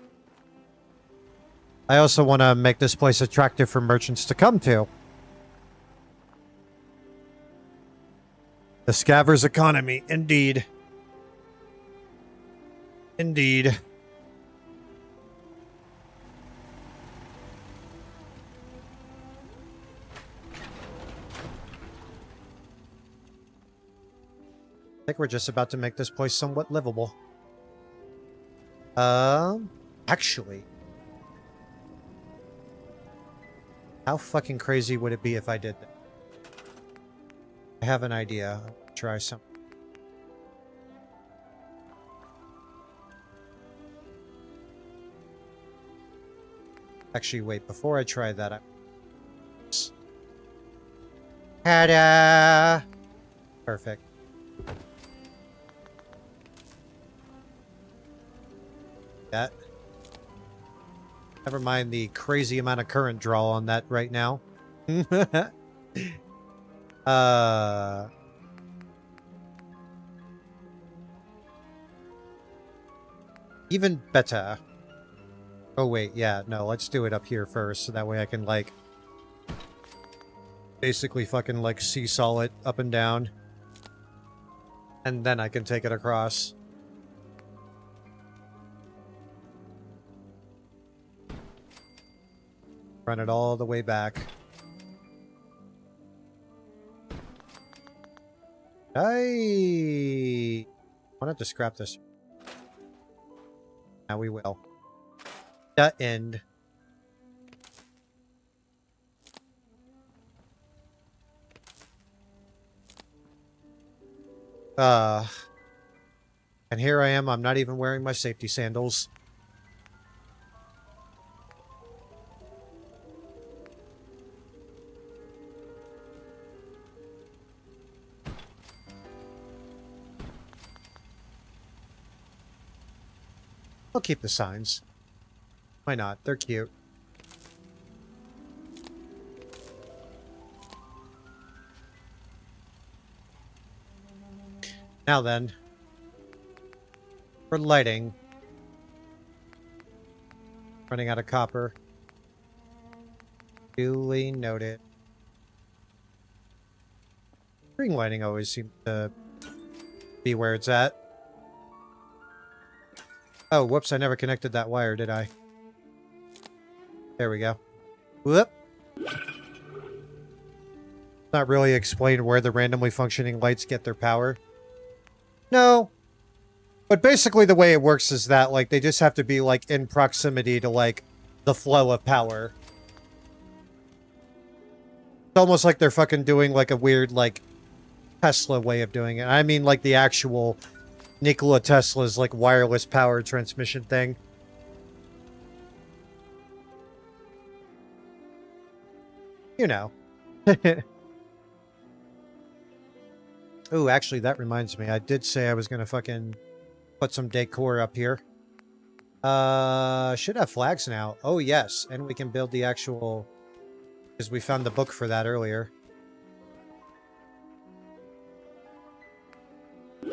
I also want to make this place attractive for merchants to come to. The Scaver's economy, indeed. Indeed. think we're just about to make this place somewhat livable. Actually, how fucking crazy would it be if I did that? I have an idea. I'll try some. Actually, wait, before I try that, ta-da! Perfect. That. Never mind the crazy amount of current draw on that right now. Even better. Oh wait, yeah, no, let's do it up here first, so that way I can, like, basically fucking, like, seesaw it up and down. And then I can take it across. Run it all the way back. I wanted to scrap this. Now we will. The end. And here I am, I'm not even wearing my safety sandals. I'll keep the signs. Why not? They're cute. Now then, for lighting, running out of copper. Duly noted. Ring lighting always seems to be where it's at. Oh, whoops, I never connected that wire, did I? There we go. Whoop. Not really explained where the randomly functioning lights get their power. No. But basically the way it works is that, like, they just have to be, like, in proximity to, like, the flow of power. It's almost like they're fucking doing, like, a weird, like, Tesla way of doing it. I mean, like, the actual Nikola Tesla's, like, wireless power transmission thing. You know. Ooh, actually, that reminds me. I did say I was gonna fucking put some decor up here. Should have flags now. Oh, yes. And we can build the actual... Because we found the book for that earlier.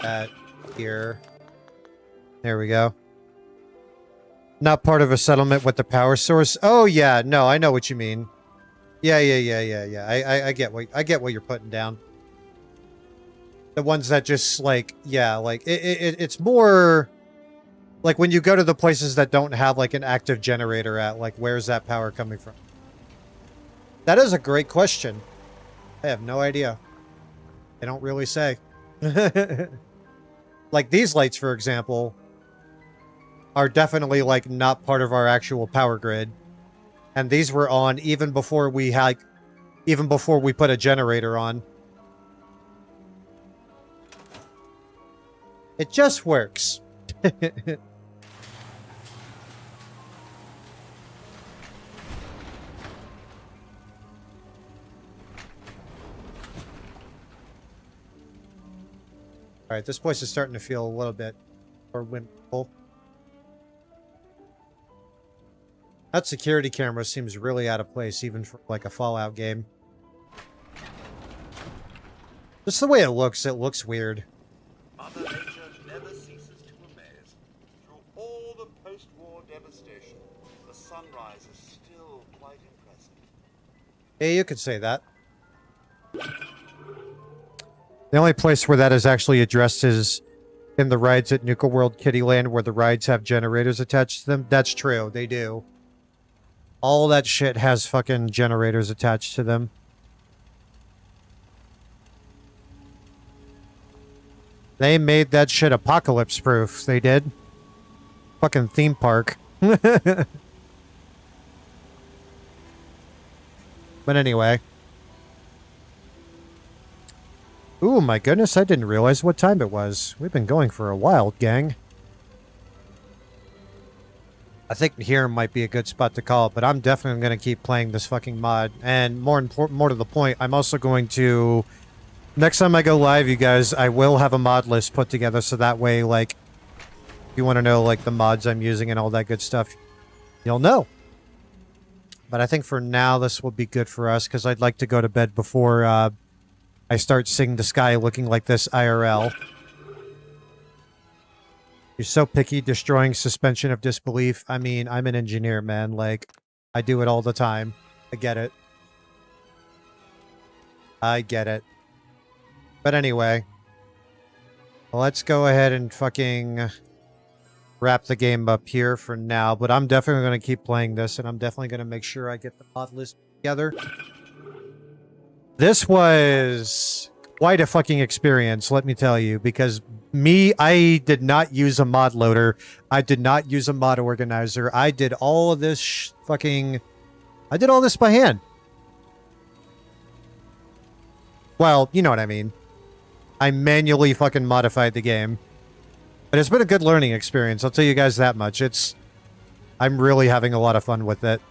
That here. There we go. Not part of a settlement with the power source. Oh, yeah. No, I know what you mean. Yeah. I get what you're putting down. The ones that just, like, yeah, like, it's more... Like, when you go to the places that don't have, like, an active generator at, like, where's that power coming from? That is a great question. I have no idea. They don't really say. Like, these lights, for example, are definitely, like, not part of our actual power grid. And these were on even before we had... Even before we put a generator on. It just works. Alright, this place is starting to feel a little bit more whimsical. That security camera seems really out of place, even for, like, a Fallout game. Just the way it looks weird. Mother Nature never ceases to amaze. Through all the post-war devastation, the sunrise is still quite impressive. Yeah, you could say that. The only place where that is actually addressed is in the rides at Nuka World Kittyland, where the rides have generators attached to them. That's true, they do. All that shit has fucking generators attached to them. They made that shit apocalypse proof. They did. Fucking theme park. But anyway. Ooh, my goodness, I didn't realize what time it was. We've been going for a while, gang. I think here might be a good spot to call it, but I'm definitely going to keep playing this fucking mod. And more to the point, I'm also going to... Next time I go live, you guys, I will have a mod list put together, so that way, like, if you want to know, like, the mods I'm using and all that good stuff, you'll know. But I think for now, this will be good for us, because I'd like to go to bed before I start seeing the sky looking like this IRL. You're so picky, destroying suspension of disbelief. I mean, I'm an engineer, man. Like, I do it all the time. I get it. I get it. But anyway, let's go ahead and fucking wrap the game up here for now. But I'm definitely going to keep playing this, and I'm definitely going to make sure I get the mod list together. This was quite a fucking experience, let me tell you, because I did not use a mod loader. I did not use a mod organizer. I did all of this I did all this by hand. Well, you know what I mean. I manually fucking modified the game. But it's been a good learning experience, I'll tell you guys that much. I'm really having a lot of fun with it.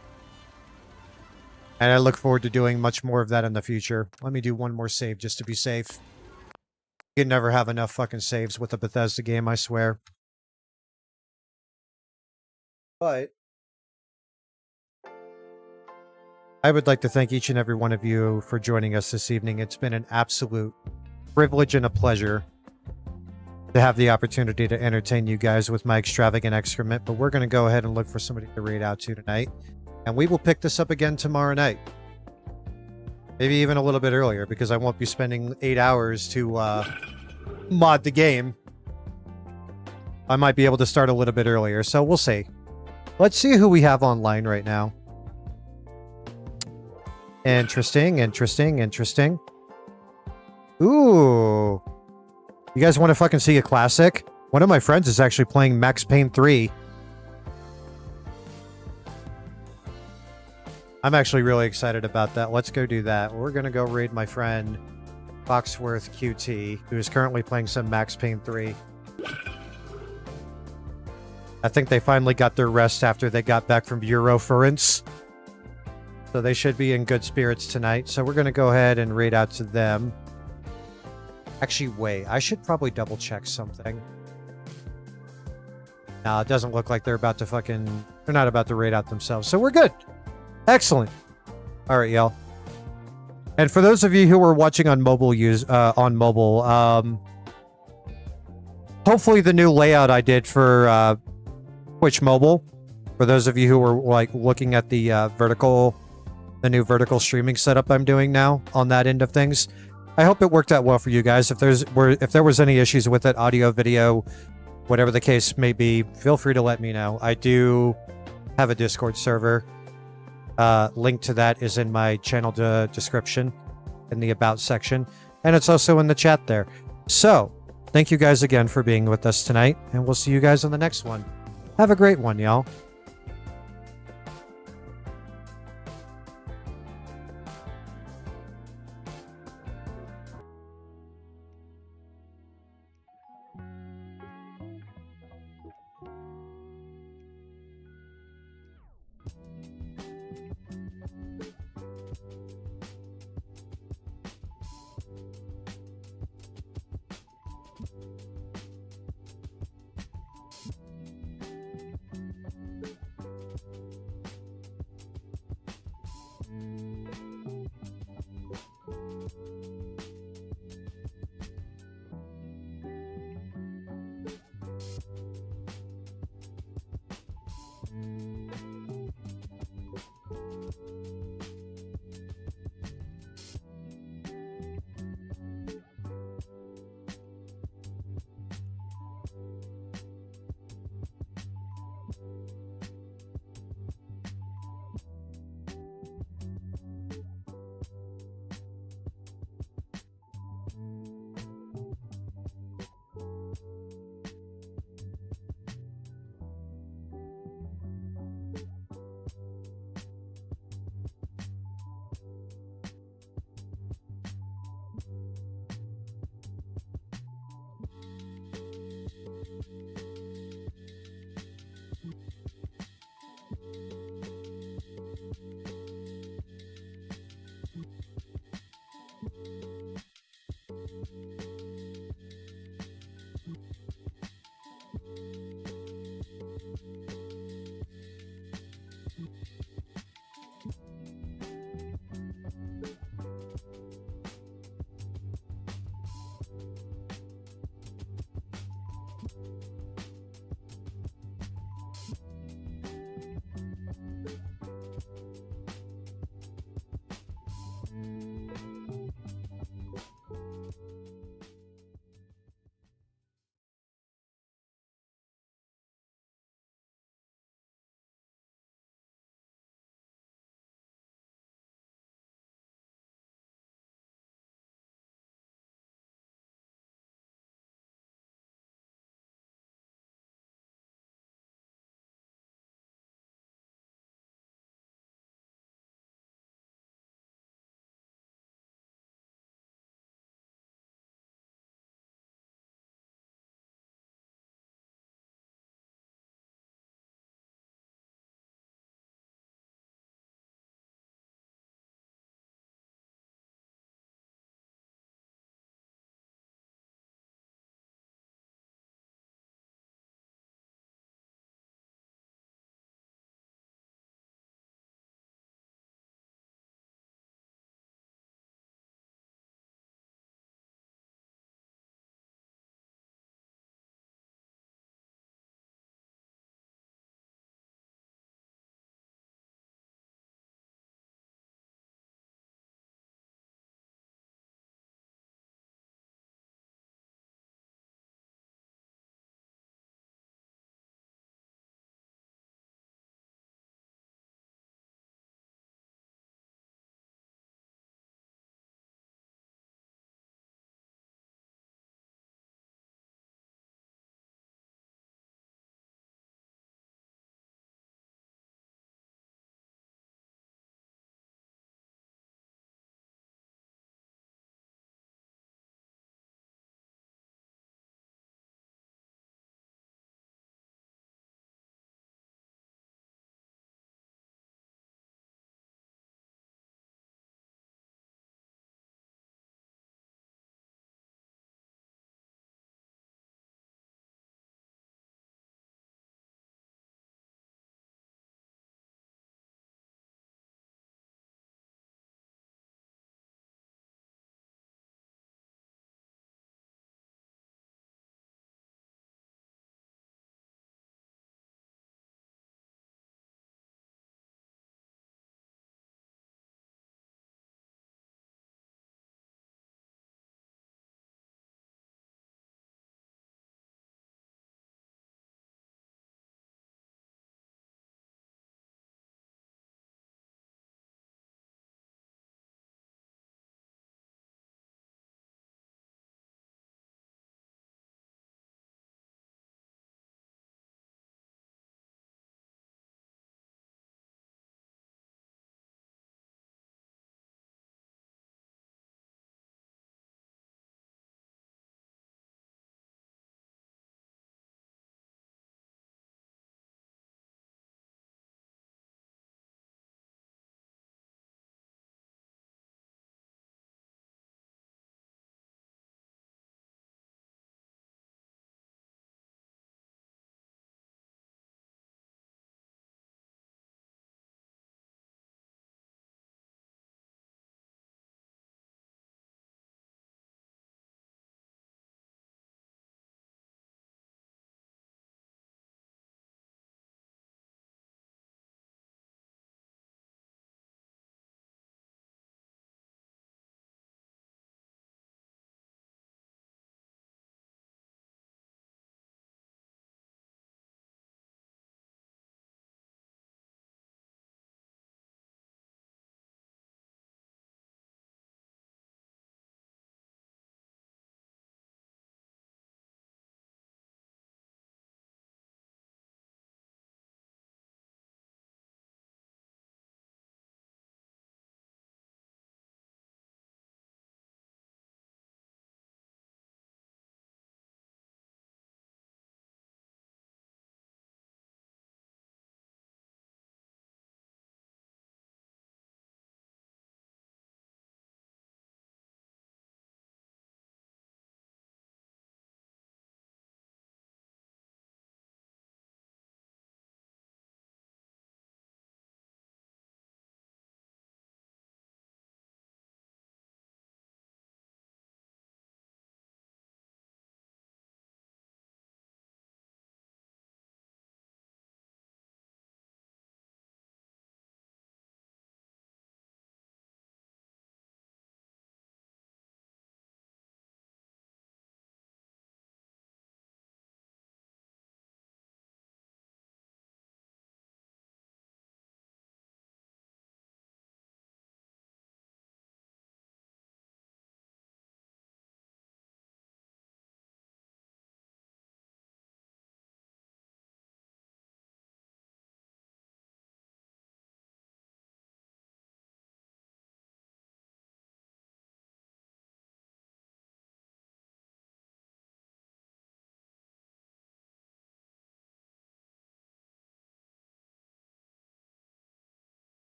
And I look forward to doing much more of that in the future. Let me do one more save just to be safe. You can never have enough fucking saves with a Bethesda game, I swear. But I would like to thank each and every one of you for joining us this evening. It's been an absolute privilege and a pleasure to have the opportunity to entertain you guys with my extravagant excrement. But we're going to go ahead and look for somebody to raid out to tonight. And we will pick this up again tomorrow night. Maybe even a little bit earlier, because I won't be spending 8 hours to mod the game. I might be able to start a little bit earlier, so we'll see. Let's see who we have online right now. Interesting, interesting, interesting. Ooh. You guys want to fucking see a classic? One of my friends is actually playing Max Payne 3. I'm actually really excited about that. Let's go do that. We're going to go raid my friend, Foxworth QT, who is currently playing some Max Payne 3. I think they finally got their rest after they got back from Euroference. So they should be in good spirits tonight. So we're going to go ahead and raid out to them. Actually, wait. I should probably double check something. No, it doesn't look like they're about to fucking... They're not about to raid out themselves. So we're good. Excellent. All right, y'all. And for those of you who are watching on mobile, hopefully the new layout I did for Twitch Mobile, for those of you who are like looking at the the new vertical streaming setup I'm doing now on that end of things, I hope it worked out well for you guys. If there was any issues with it, audio, video, whatever the case may be, feel free to let me know. I do have a Discord server. Link to that is in my channel description in the About section, and it's also in the chat there. So, thank you guys again for being with us tonight, and we'll see you guys on the next one. Have a great one, y'all.